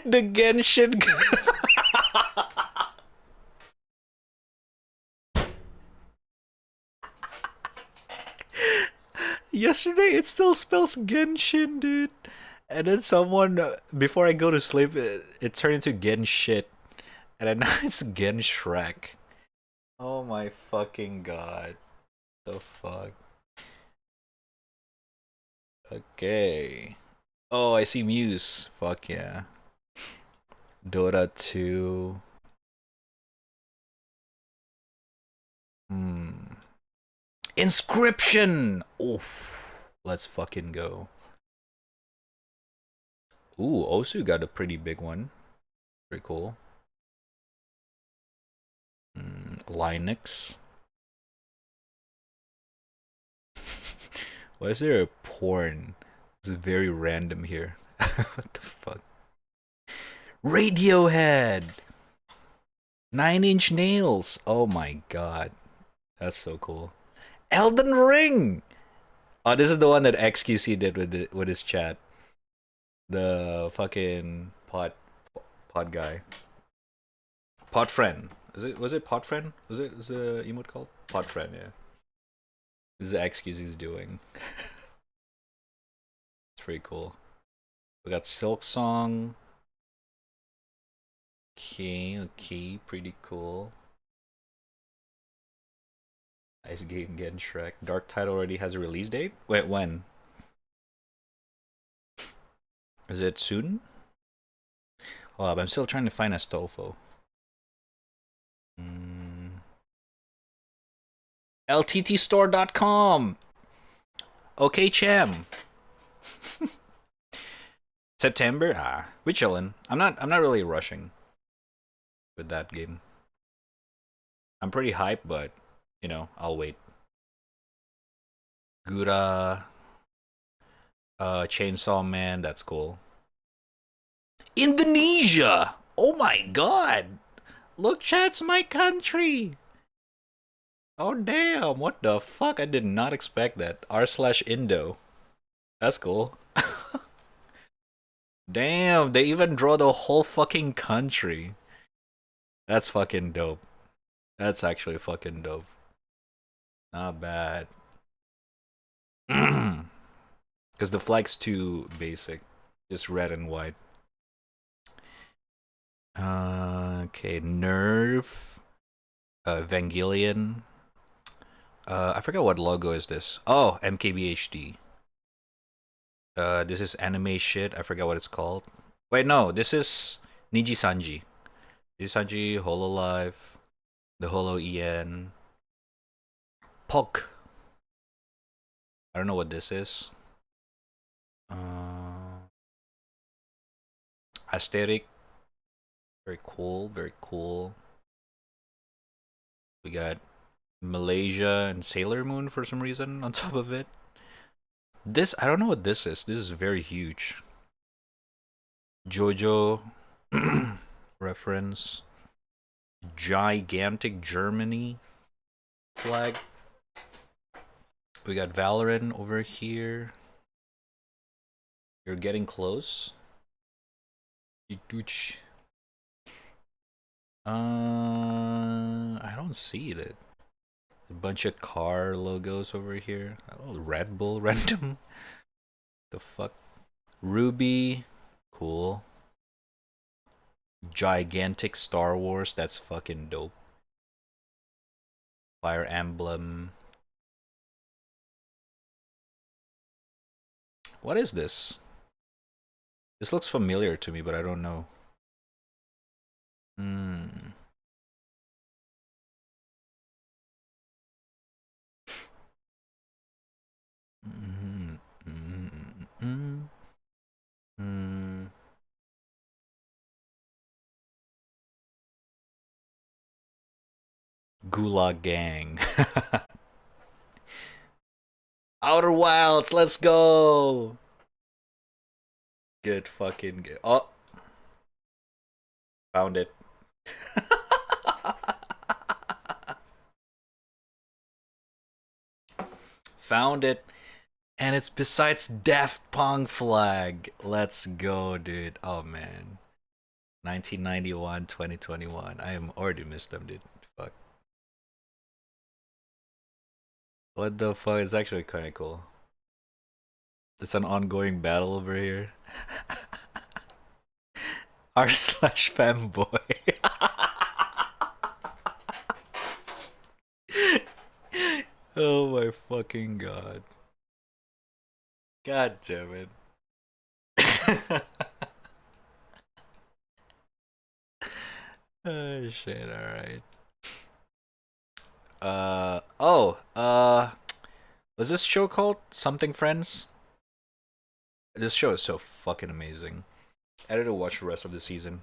The Genshin. Yesterday it still spells Genshin, dude. And then someone, before I go to sleep, it turned into Genshit. And then now it's Genshrek. Oh my fucking god. The fuck? Okay. Oh, I see Muse. Fuck yeah. Dota 2. Inscription! Oof. Let's fucking go. Ooh, Osu got a pretty big one. Pretty cool. Linux. Why is there a porn? This is very random here. What the fuck? Radiohead! 9-Inch Nails! Oh my god. That's so cool. Elden Ring! Oh, this is the one that XQC did with his chat. The fucking pod guy. Pod friend. Was it pod friend? Was the emote called? Pod friend, yeah. This is the XQC's doing. It's pretty cool. We got Silk Song. Okay, pretty cool. Nice game getting Shrek. Dark Tide already has a release date? Wait, when? Is it soon? Hold up, I'm still trying to find Astolfo. LTTstore.com. Okay, Cham. September? We're chillin'. I'm not really rushing with that game. I'm pretty hyped, but you know, I'll wait. Gura, Chainsaw Man, that's cool. Indonesia! Oh my god! Look, chat's my country! Oh damn, what the fuck? I did not expect that. r/Indo. That's cool. Damn, they even draw the whole fucking country. That's fucking dope. That's actually fucking dope. Not bad. Because the flag's too basic. Just red and white. Okay, Nerve. Evangelion. I forgot what logo is this. Oh, MKBHD. This is anime shit. I forgot what it's called. Wait, no, this is Niji Sanji. Niji Sanji, Hololive, the Holo EN. Pog. I don't know what this is. Aesthetic. Very cool, very cool. We got Malaysia and Sailor Moon for some reason on top of it. This, I don't know what this is. This is very huge. JoJo reference. Gigantic Germany flag. We got Valorant over here. You're getting close. I don't see it. A bunch of car logos over here. Oh, Red Bull random. The fuck? Ruby. Cool. Gigantic Star Wars. That's fucking dope. Fire Emblem. What is this? This looks familiar to me, but I don't know. Gulag Gang. Outer Wilds, let's go! Good fucking good. Oh! Found it. Found it. And it's besides Daft Punk flag. Let's go, dude. Oh, man. 1991, 2021. I am already missed them, dude. Fuck. What the fuck? It's actually kind of cool. It's an ongoing battle over here. R/fanboy. Oh my fucking god. God damn it. Oh shit, alright. Was this show called Something Friends? This show is so fucking amazing. I had to watch the rest of the season.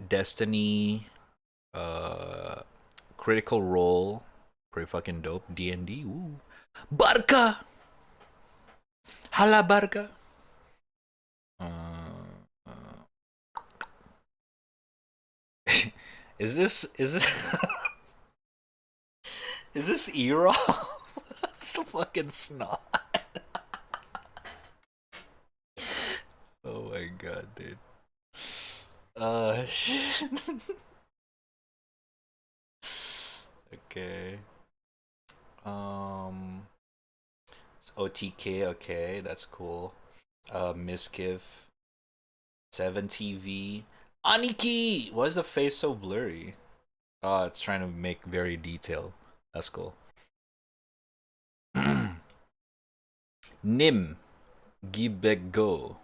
Destiny, Critical Role, pretty fucking dope. D&D, ooh. Barca! Hala Barca! Is this is this Era? That's the fucking snot. Oh my god, dude. Shit. Okay. It's OTK, okay, that's cool. Miskiv. 7TV. Aniki! Why is the face so blurry? Oh, it's trying to make very detailed. That's cool. Nim. Gibego.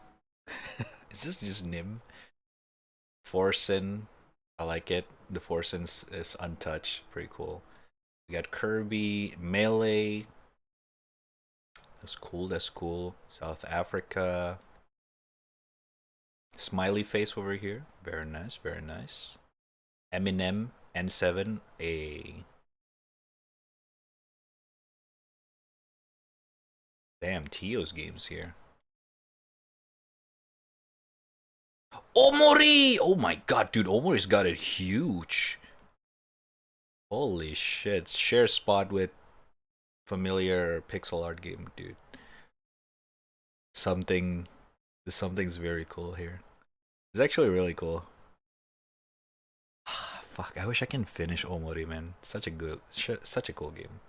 Is this just Nim? Forsen. I like it. The Forsen is untouched. Pretty cool. We got Kirby. Melee. That's cool. That's cool. South Africa. Smiley face over here. Very nice. Very nice. Eminem. N7. A. Damn, Tio's games here. Omori! Oh my god, dude, Omori's got it huge. Holy shit. Share spot with familiar pixel art game, dude. Something's very cool here. It's actually really cool. Fuck, I wish I can finish Omori, man. Such a cool game.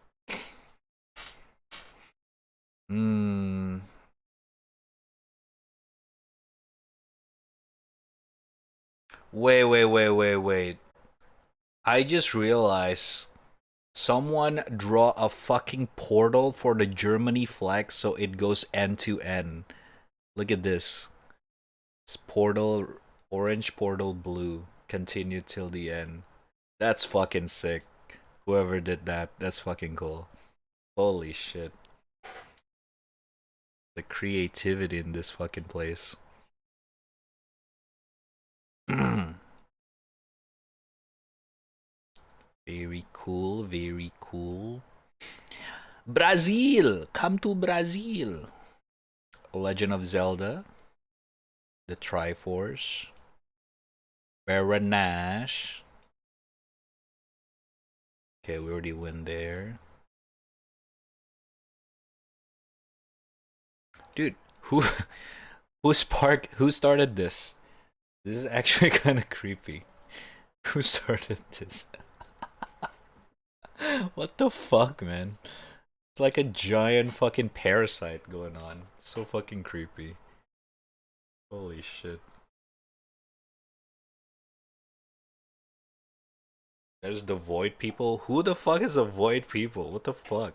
Wait. I just realized someone draw a fucking portal for the Germany flag so it goes end to end. Look at this. It's portal, orange portal, blue. Continue till the end. That's fucking sick. Whoever did that, that's fucking cool. Holy shit. The creativity in this fucking place. Very cool, very cool. Brazil! Come to Brazil! Legend of Zelda. The Triforce. Baranash. Okay, we already went there. Dude, who started this? This is actually kind of creepy. Who started this? What the fuck, man? It's like a giant fucking parasite going on. It's so fucking creepy. Holy shit. There's the Void people. Who the fuck is the Void people? What the fuck?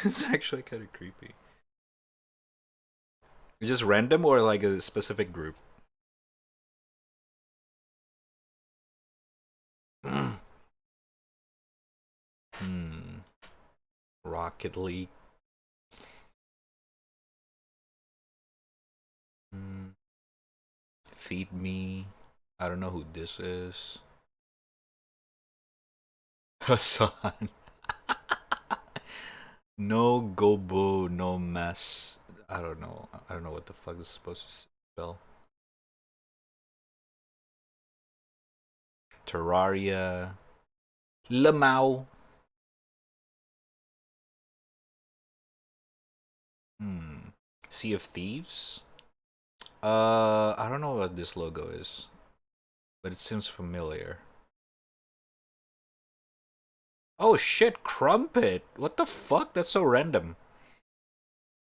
It's actually kind of creepy. It's just random or like a specific group? Rocket League. Feed Me. I don't know who this is. Hassan. No Gobo, no mess. I don't know. I don't know what the fuck this is supposed to spell. Terraria. Lamau. Sea of Thieves. I don't know what this logo is, but it seems familiar. Oh shit, Crumpet! What the fuck? That's so random.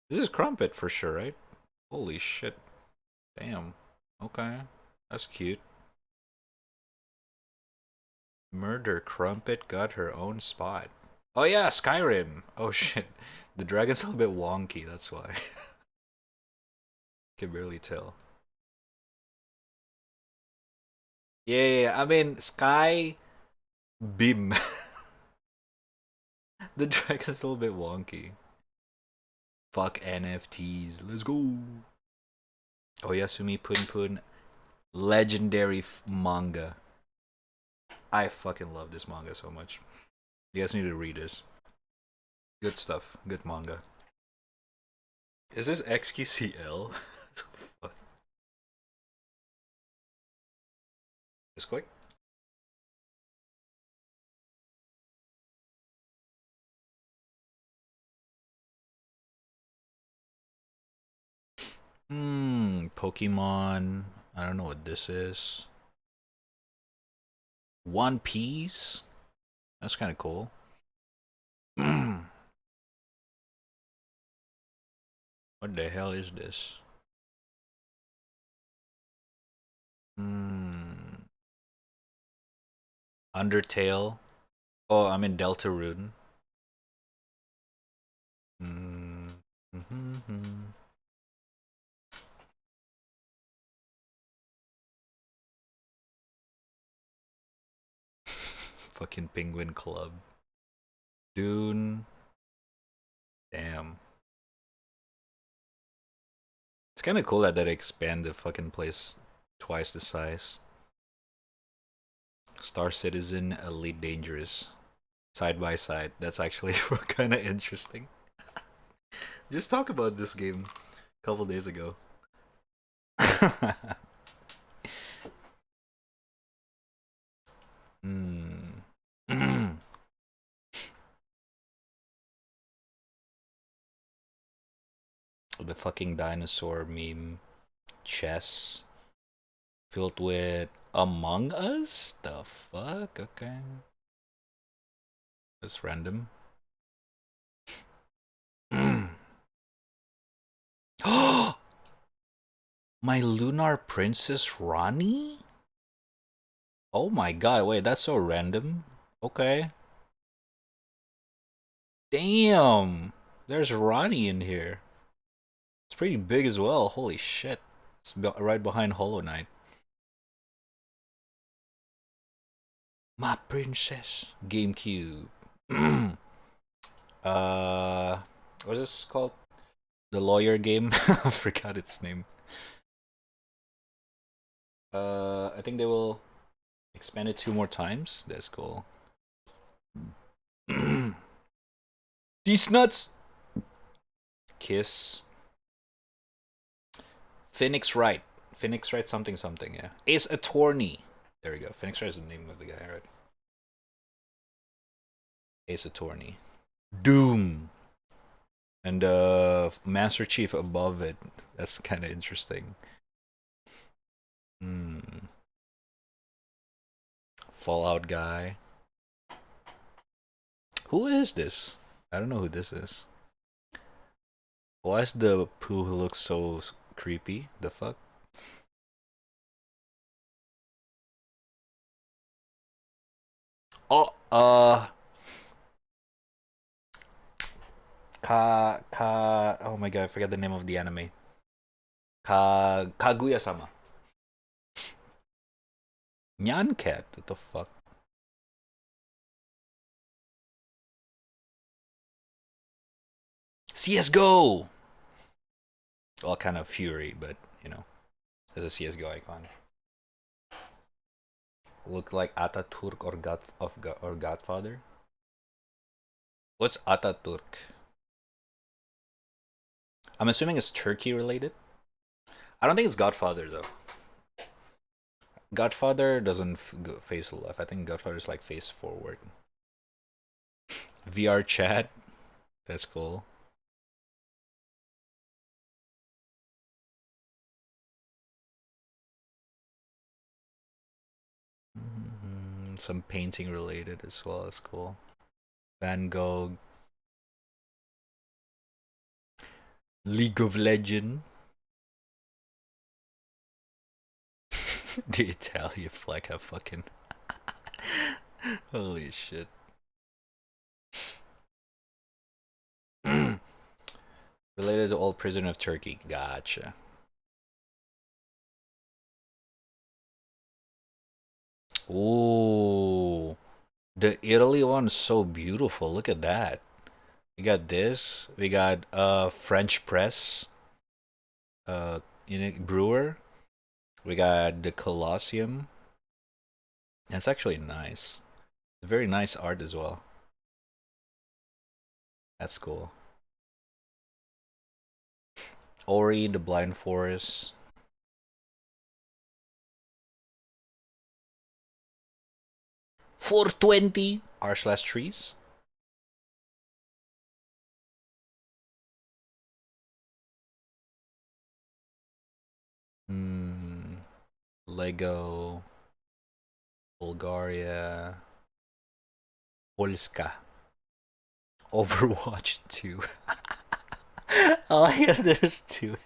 This is Crumpet for sure, right? Holy shit. Damn. Okay. That's cute. Murder Crumpet got her own spot. Oh yeah, Skyrim! Oh shit. The dragon's a little bit wonky, that's why. Can barely tell. Yeah, I mean, Sky Beam. The dragon's a little bit wonky. Fuck NFTs. Let's go. Oyasumi Punpun. Legendary manga. I fucking love this manga so much. You guys need to read this. Good stuff. Good manga. Is this XQCL? Just quick. Pokemon. I don't know what this is. One Piece. That's kind of cool. What the hell is this? Undertale. Oh, I'm in Deltarune. Fucking Penguin Club. Dune. Damn. It's kind of cool that they expand the fucking place twice the size. Star Citizen, Elite Dangerous. Side by side. That's actually kind of interesting. Just talk about this game a couple days ago. The fucking dinosaur meme. Chess. Filled with Among Us? The fuck? Okay. That's random. My Lunar Princess Ronnie? Oh my god, wait, that's so random. Okay. Damn! There's Ronnie in here. It's pretty big as well, holy shit. It's right behind Hollow Knight. My princess. GameCube. What's this called? The lawyer game? I forgot its name. I think they will... Expanded 2 more times. That's cool. These nuts. Kiss. Phoenix Wright. Phoenix Wright something something, yeah. Ace Attorney. There we go. Phoenix Wright is the name of the guy, right? Ace Attorney. Doom. And Master Chief above it. That's kind of interesting. Fallout guy. Who is this? I don't know who this is. Why is the poo who looks so creepy? The fuck? Oh, oh my god, I forget the name of the anime. Kaguya-sama. Nyan Cat, what the fuck? CSGO! Well, kind of Fury, but, you know, there's a CSGO icon. Look like Ataturk or Godfather? What's Ataturk? I'm assuming it's Turkey related. I don't think it's Godfather though. Godfather doesn't face left. I think Godfather is like face forward. VR chat. That's cool. Some painting related as well. That's cool. Van Gogh. League of Legends. The Italian flag have fucking holy shit. Related to old prisoner of Turkey. Gotcha. Ooh, the Italy one is so beautiful. Look at that. We got this. We got French press. Brewer. We got the Colosseum. That's actually nice. Very nice art as well. That's cool. Ori, the Blind Forest. $420 r/trees. Lego, Bulgaria, Polska, Overwatch 2. Oh yeah, there's 2.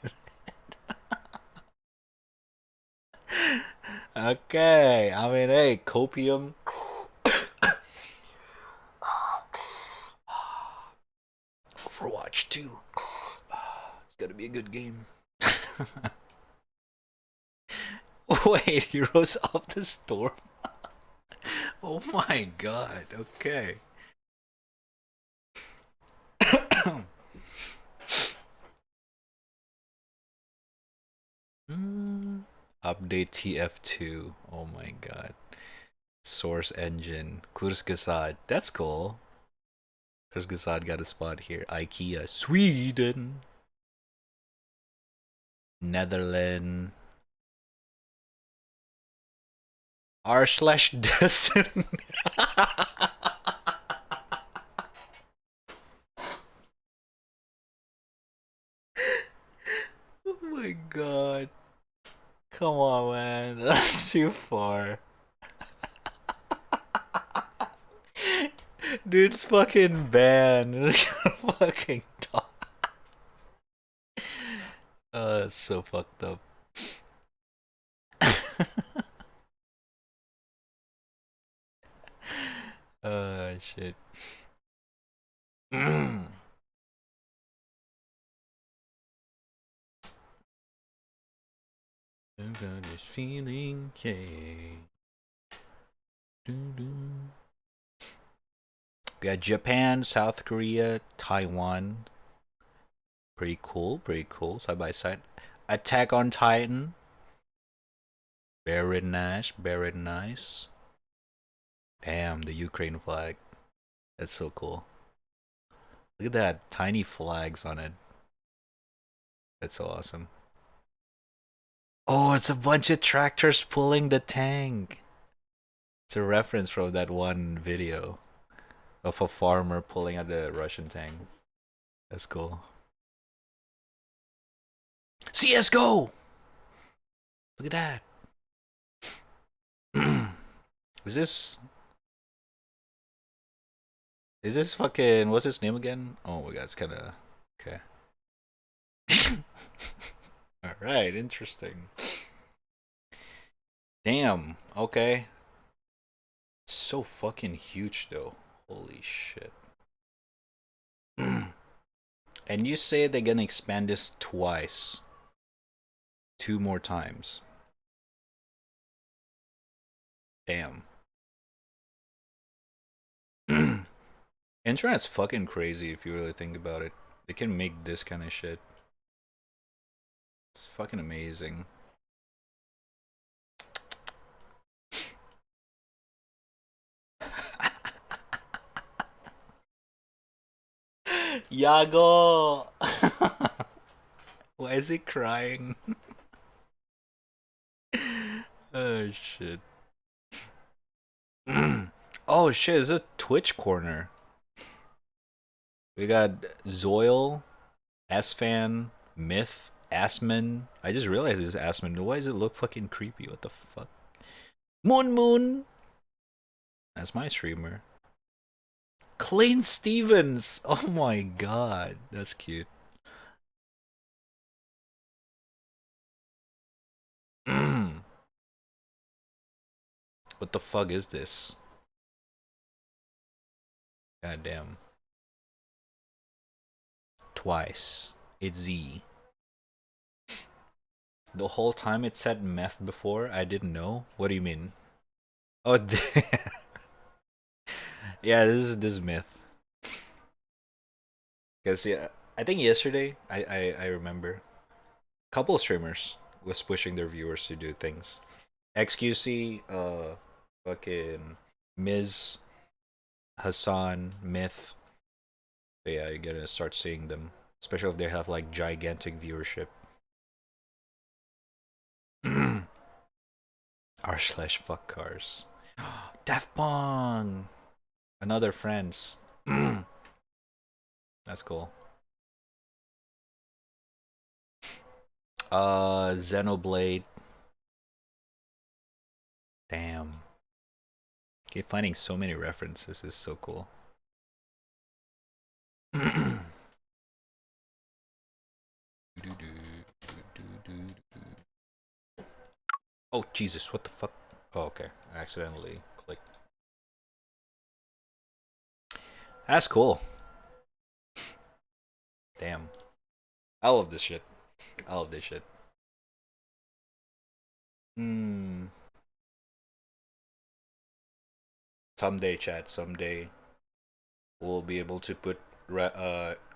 Okay, I mean, hey, Copium. Overwatch 2. It's gonna be a good game. Wait, Heroes of the Storm? Oh my god, okay. Update TF2. Oh my god. Source engine. Kurzgesagt. That's cool. Kurzgesagt got a spot here. IKEA. Sweden. Netherlands. r/Destin. Oh my god. Come on, man. That's too far. Dude's fucking banned. Fucking talk. Oh, that's so fucked up. Shit. I've got this feeling, yeah. We got Japan, South Korea, Taiwan. Pretty cool, side by side. Attack on Titan. Very nice, very nice. Damn, the Ukraine flag. That's so cool. Look at that, tiny flags on it. That's so awesome. Oh, it's a bunch of tractors pulling the tank. It's a reference from that one video of a farmer pulling at the Russian tank. That's cool. CSGO! Look at that. Is this fucking, what's his name again? Oh my god, it's kinda okay. Alright, interesting. Damn, okay. So fucking huge though. Holy shit. And you say they're gonna expand this twice. 2 more times. Damn. Internet's fucking crazy if you really think about it. They can make this kind of shit. It's fucking amazing. Yago! Why is he crying? Oh shit. Oh shit, is it Twitch corner? We got Zoil, S-Fan, Myth, Assman. I just realized it's Assman. Why does it look fucking creepy? What the fuck? Moon! That's my streamer. Clayne Stevens! Oh my god, that's cute. What the fuck is this? God damn. Twice. It's Z. The whole time it said meth before, I didn't know. What do you mean? Oh, yeah, this is myth. Because yeah, I think yesterday I remember a couple of streamers was pushing their viewers to do things. XQC, fucking Miz, Hassan, Myth. So yeah, you're gonna start seeing them, especially if they have like gigantic viewership. R/fuck cars. Daft Pong! Another friends. That's cool. Xenoblade. Damn. Keep finding so many references. It's so cool. Oh, Jesus, what the fuck? Oh, okay. I accidentally clicked. That's cool. Damn. I love this shit. I love this shit. Someday, chat, someday we'll be able to put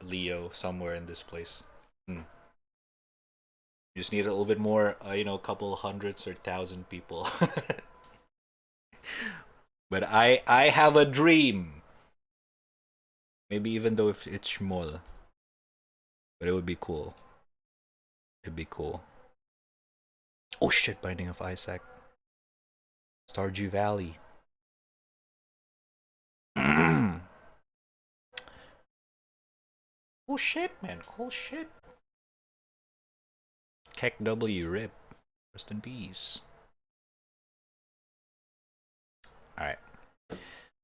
Leo somewhere in this place. You just need a little bit more, you know, a couple hundreds or 1,000 people. But I have a dream. Maybe even though if it's small. But it would be cool. It'd be cool. Oh shit, Binding of Isaac. Stardew Valley. Oh shit, man. Cool shit. Keck W rip. Rest in peace. Alright.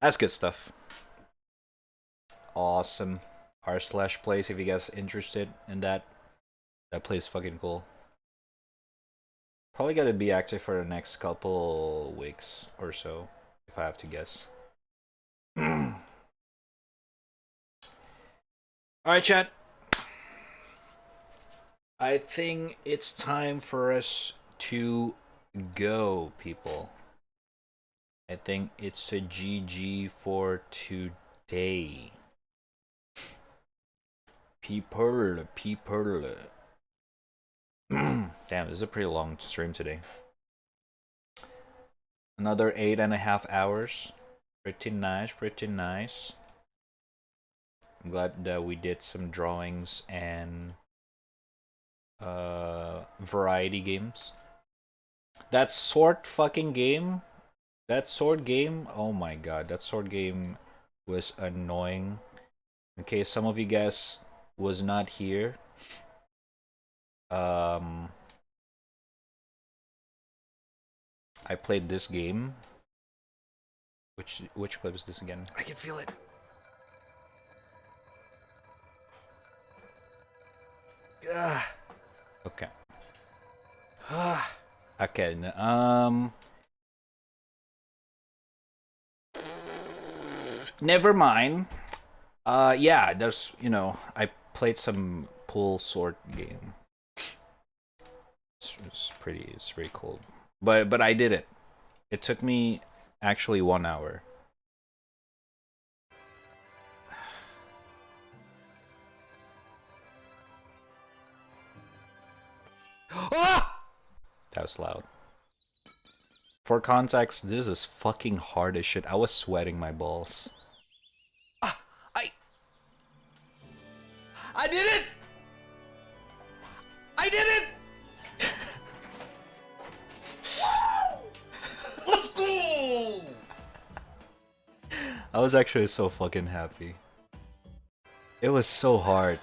That's good stuff. Awesome. r/plays if you guys interested in that. That plays fucking cool. Probably gotta be active for the next couple weeks or so, if I have to guess. Alright, chat. I think it's time for us to go, people. I think it's a GG for today. People. Damn, this is a pretty long stream today. Another 8.5 hours. Pretty nice, pretty nice. I'm glad that we did some drawings and variety games. That sword fucking game, that sword game, oh my god, that sword game was annoying. In case some of you guys was not here, I played this game. Which clip is this again? I can feel it. Okay. Okay. Never mind. Yeah, there's, you know, I played some pool sword game. It's pretty cool. But I did it. It took me actually 1 hour. Ah! That was loud. For context, this is fucking hard as shit. I was sweating my balls. I did it! I did it! Let's go! I was actually so fucking happy. It was so hard.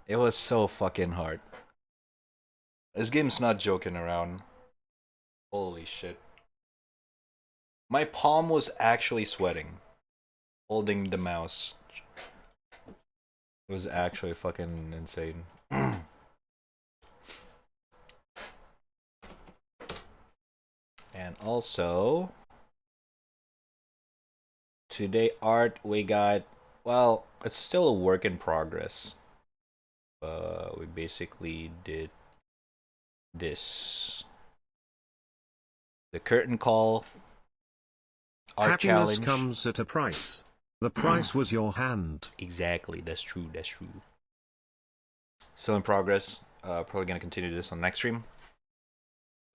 It was so fucking hard. This game's not joking around. Holy shit. My palm was actually sweating. Holding the mouse. It was actually fucking insane. And also, today art we got, well, it's still a work in progress. We basically did this. The curtain call art Happiness challenge. comes at a price. The price was your hand. Exactly, that's true, that's true. Still in progress. Probably gonna continue this on next stream.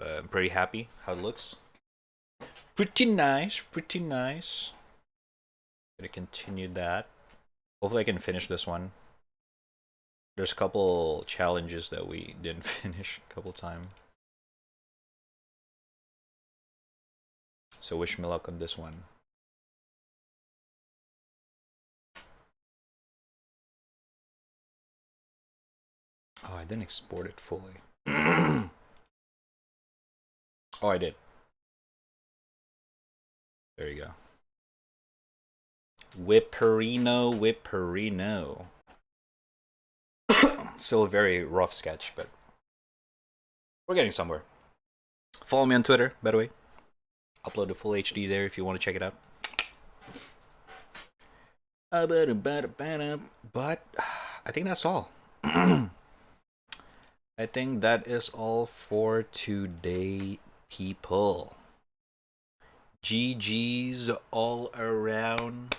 I'm pretty happy how it looks. Pretty nice, pretty nice. Gonna continue that. Hopefully I can finish this one. There's a couple challenges that we didn't finish a couple times. So wish me luck on this one. Oh, I didn't export it fully. Oh, I did. There you go. Whipperino, Whipperino. Still a very rough sketch, but we're getting somewhere. Follow me on Twitter, by the way. Upload the full HD there if you want to check it out. But I think that's all. I think that is all for today, people. GG's all around.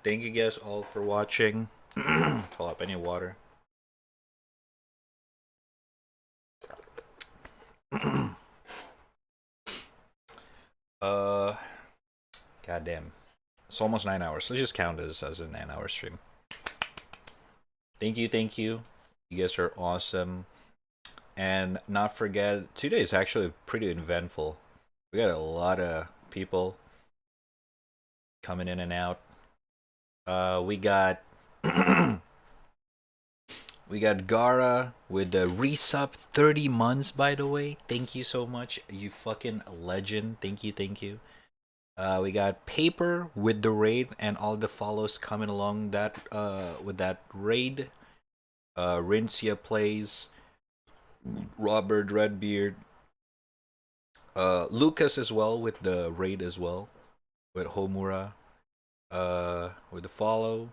Thank you guys all for watching. Hold up, I need water. Goddamn. It's almost 9 hours. Let's just count this as a 9-hour stream. Thank you, thank you. You guys are awesome. And not forget, today is actually pretty eventful. We got a lot of people coming in and out. We got we got Gara with the resub 30 months, by the way. Thank you so much, you fucking legend. Thank you, thank you. We got Paper with the raid and all the follows coming along that with that raid. Rincia plays, Robert Redbeard, Lucas as well with the raid as well, with Homura, with the follow,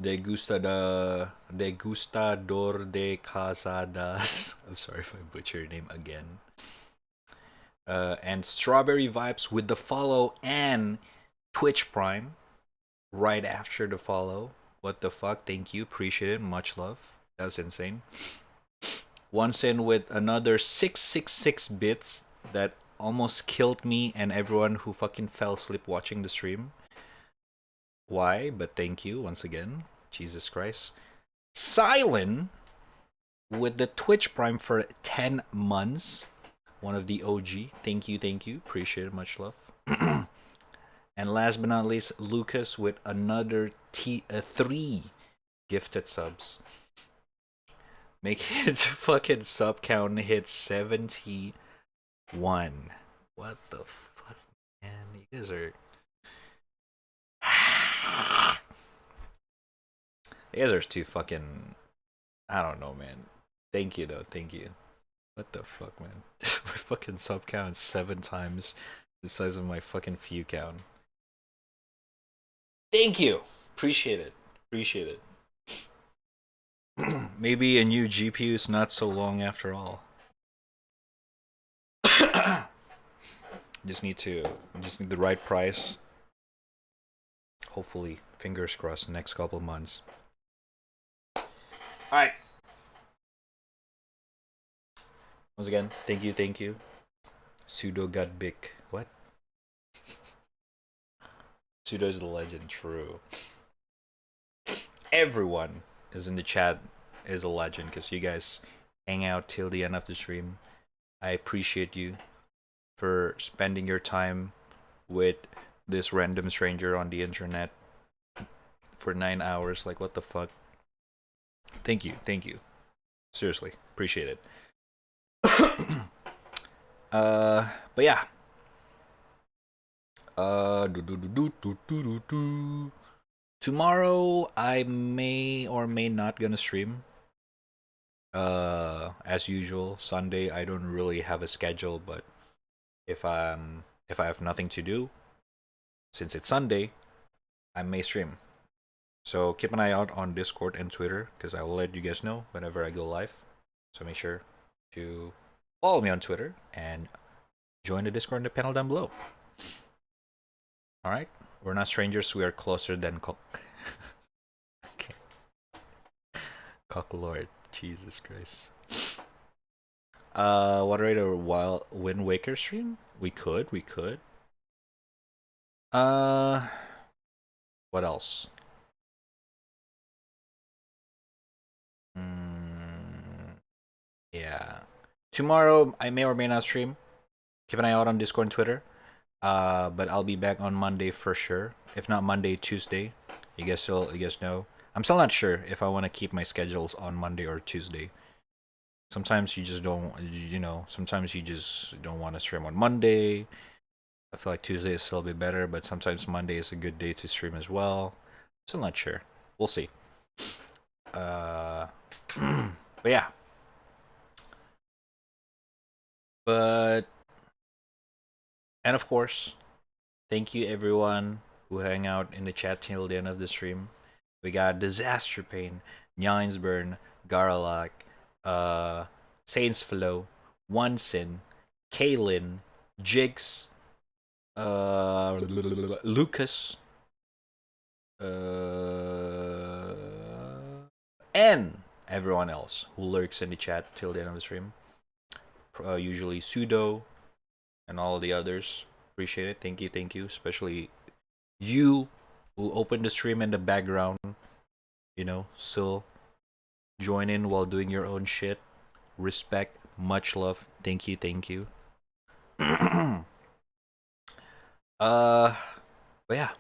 Degustador de Casadas. I'm sorry if I butcher your name again. And Strawberry Vibes with the follow and Twitch Prime right after the follow. What the fuck? Thank you, appreciate it, much love. That's insane. Once in with another 666 bits that almost killed me and everyone who fucking fell asleep watching the stream. Why? But thank you once again. Jesus Christ. Silent with the Twitch Prime for 10 months. One of the OG. Thank you, thank you. Appreciate it. Much love. And last but not least, Lucas with another 3 gifted subs. Make his fucking sub count hit 71. What the fuck, man? You guys are... You guys are too fucking... I don't know, man. Thank you, though. Thank you. What the fuck, man? My fucking sub count is 7 times the size of my fucking view count. Thank you! Appreciate it. Appreciate it. Maybe a new GPU is not so long after all. Just need the right price. Hopefully, fingers crossed, the next couple of months. Alright. Once again, thank you. Pseudo got big. What? Pseudo is the legend, true. Everyone is in the chat is a legend because you guys hang out till the end of the stream. I appreciate you for spending your time with this random stranger on the internet for 9 hours. Like, what the fuck? Thank you. Seriously, appreciate it. But yeah. Tomorrow I may or may not gonna stream. As usual, Sunday I don't really have a schedule, but if I have nothing to do, since it's Sunday, I may stream. So keep an eye out on Discord and Twitter, because I will let you guys know whenever I go live. So make sure to follow me on Twitter and join the Discord in the panel down below. Alright? We're not strangers, we are closer than okay. Cocklord. Jesus Christ. What rate a while Wind Waker stream? We could. What else? Yeah. Tomorrow I may or may not stream. Keep an eye out on Discord and Twitter. But I'll be back on Monday for sure. If not Monday, Tuesday. You guys know. I'm still not sure if I want to keep my schedules on Monday or Tuesday. Sometimes you just don't, sometimes you just don't want to stream on Monday. I feel like Tuesday is still a bit better, but sometimes Monday is a good day to stream as well. Still not sure. We'll see. But yeah. And of course, thank you everyone who hang out in the chat till the end of the stream. We got Disaster Pain, Nyansburn, Garalak, Saints Flow, One Sin, Kaylin, Jigs, Lucas, and everyone else who lurks in the chat till the end of the stream. Usually Pseudo and all the others. Appreciate it. Thank you. Especially you who opened the stream in the background. Still join in while doing your own shit. Respect. Much love. Thank you. But yeah.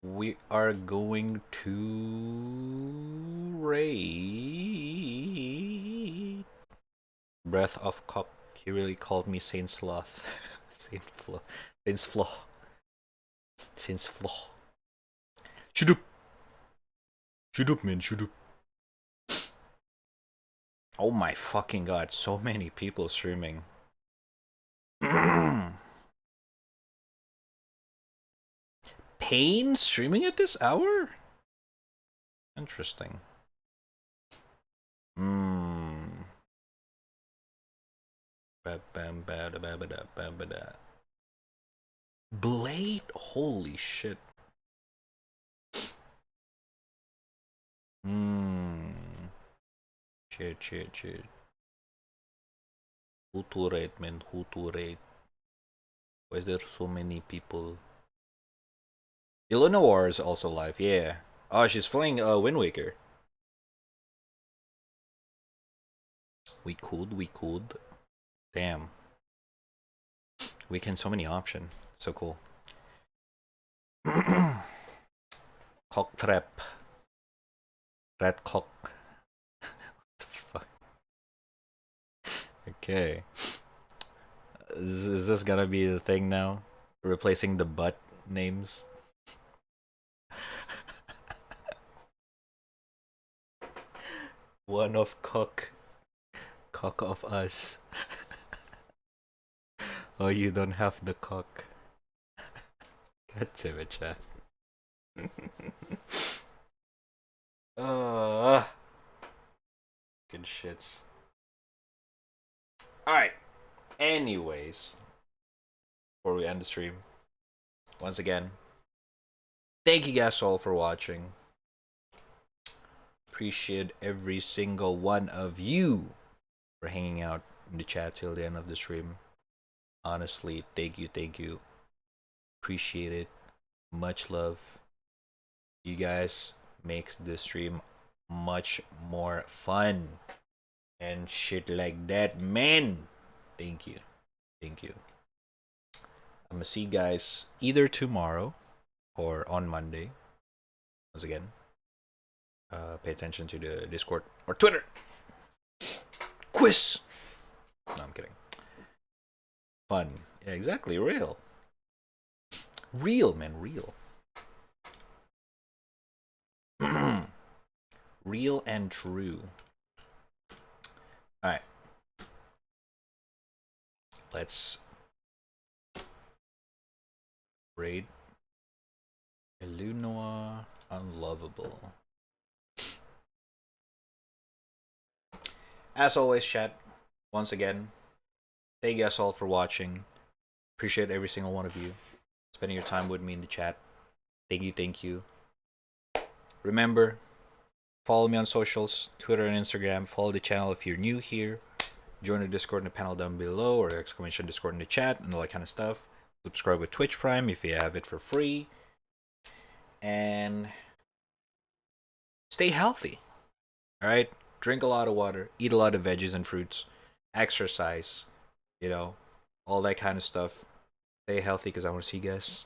We are going to raid Breath of Cup. He really called me Saint Sloth. Saint Flo. Shoot up, man, shoot up. Oh my fucking god, so many people streaming. Pain streaming at this hour? Interesting. Blade? Holy shit. Shit. Who to rate, man? Who to rate? Why is there so many people? Eleanor is also live, yeah. Oh, she's playing Wind Waker. We could. Damn. Weekend, so many options. So cool. Cock trap. Red cock. What the fuck? Okay. Is this gonna be the thing now? Replacing the butt names? One of cock. Cock of us. Oh, you don't have the cock. God damn it, chat. Good shits. Alright. Anyways, before we end the stream, once again, thank you guys all for watching. Appreciate every single one of you for hanging out in the chat till the end of the stream. Honestly, thank you. Appreciate it. Much love. You guys makes this stream much more fun and shit like that, man. Thank you. I'm gonna see you guys either tomorrow or on Monday. Once again, pay attention to the Discord or Twitter. Quiz. No, I'm kidding. Fun. Yeah, exactly. Real, man. Real. Real and true. Alright. Let's raid Illinois Unlovable. As always, chat, once again, thank you guys all for watching. Appreciate every single one of you spending your time with me in the chat. Thank you. Remember, follow me on socials, Twitter and Instagram. Follow the channel if you're new here. Join the Discord in the panel down below, or exclamation Discord in the chat, and all that kind of stuff. Subscribe with Twitch Prime if you have it for free. And stay healthy. Alright? Drink a lot of water, eat a lot of veggies and fruits, exercise, all that kind of stuff. Stay healthy, because I want to see you guys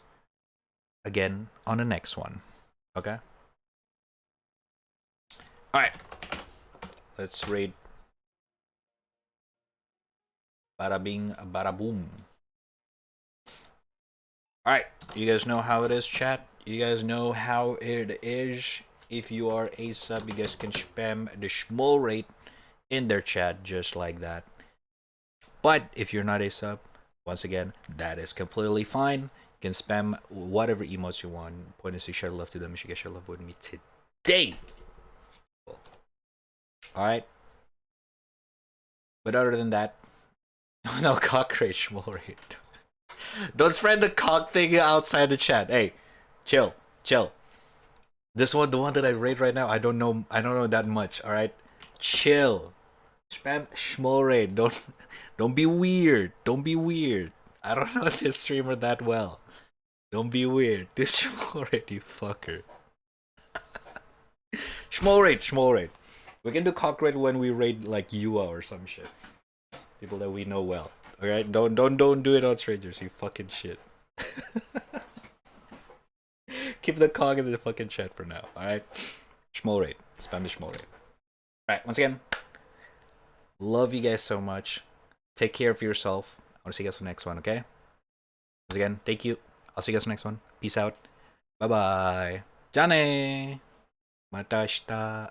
again on the next one. Okay? Alright. Let's raid. Bada bing, bada boom. Alright. You guys know how it is, chat? You guys know how it is. If you are a sub, you guys can spam the small rate in their chat just like that. But if you're not a sub, once again, that is completely fine. You can spam whatever emotes you want. Point is to share love to them. You should get share love with me today. Alright. But other than that, no cockroach small rate. Don't spread the cock thing outside the chat. Hey, chill. This one, the one that I rate right now, I don't know that much. All right, chill. Spam small rate. Don't be weird. I don't know this streamer that well. Don't be weird. This small rate, you fucker. Small rate. We can do cock rate when we raid like Yua or some shit. People that we know well. All right, don't do it on strangers. You fucking shit. Keep the cog in the fucking chat for now, alright? Small rate. Spam the small rate. Alright, once again, love you guys so much. Take care of yourself. I want to see you guys in the next one, okay? Once again, thank you. I'll see you guys in the next one. Peace out. Bye-bye. Jane! Matashita.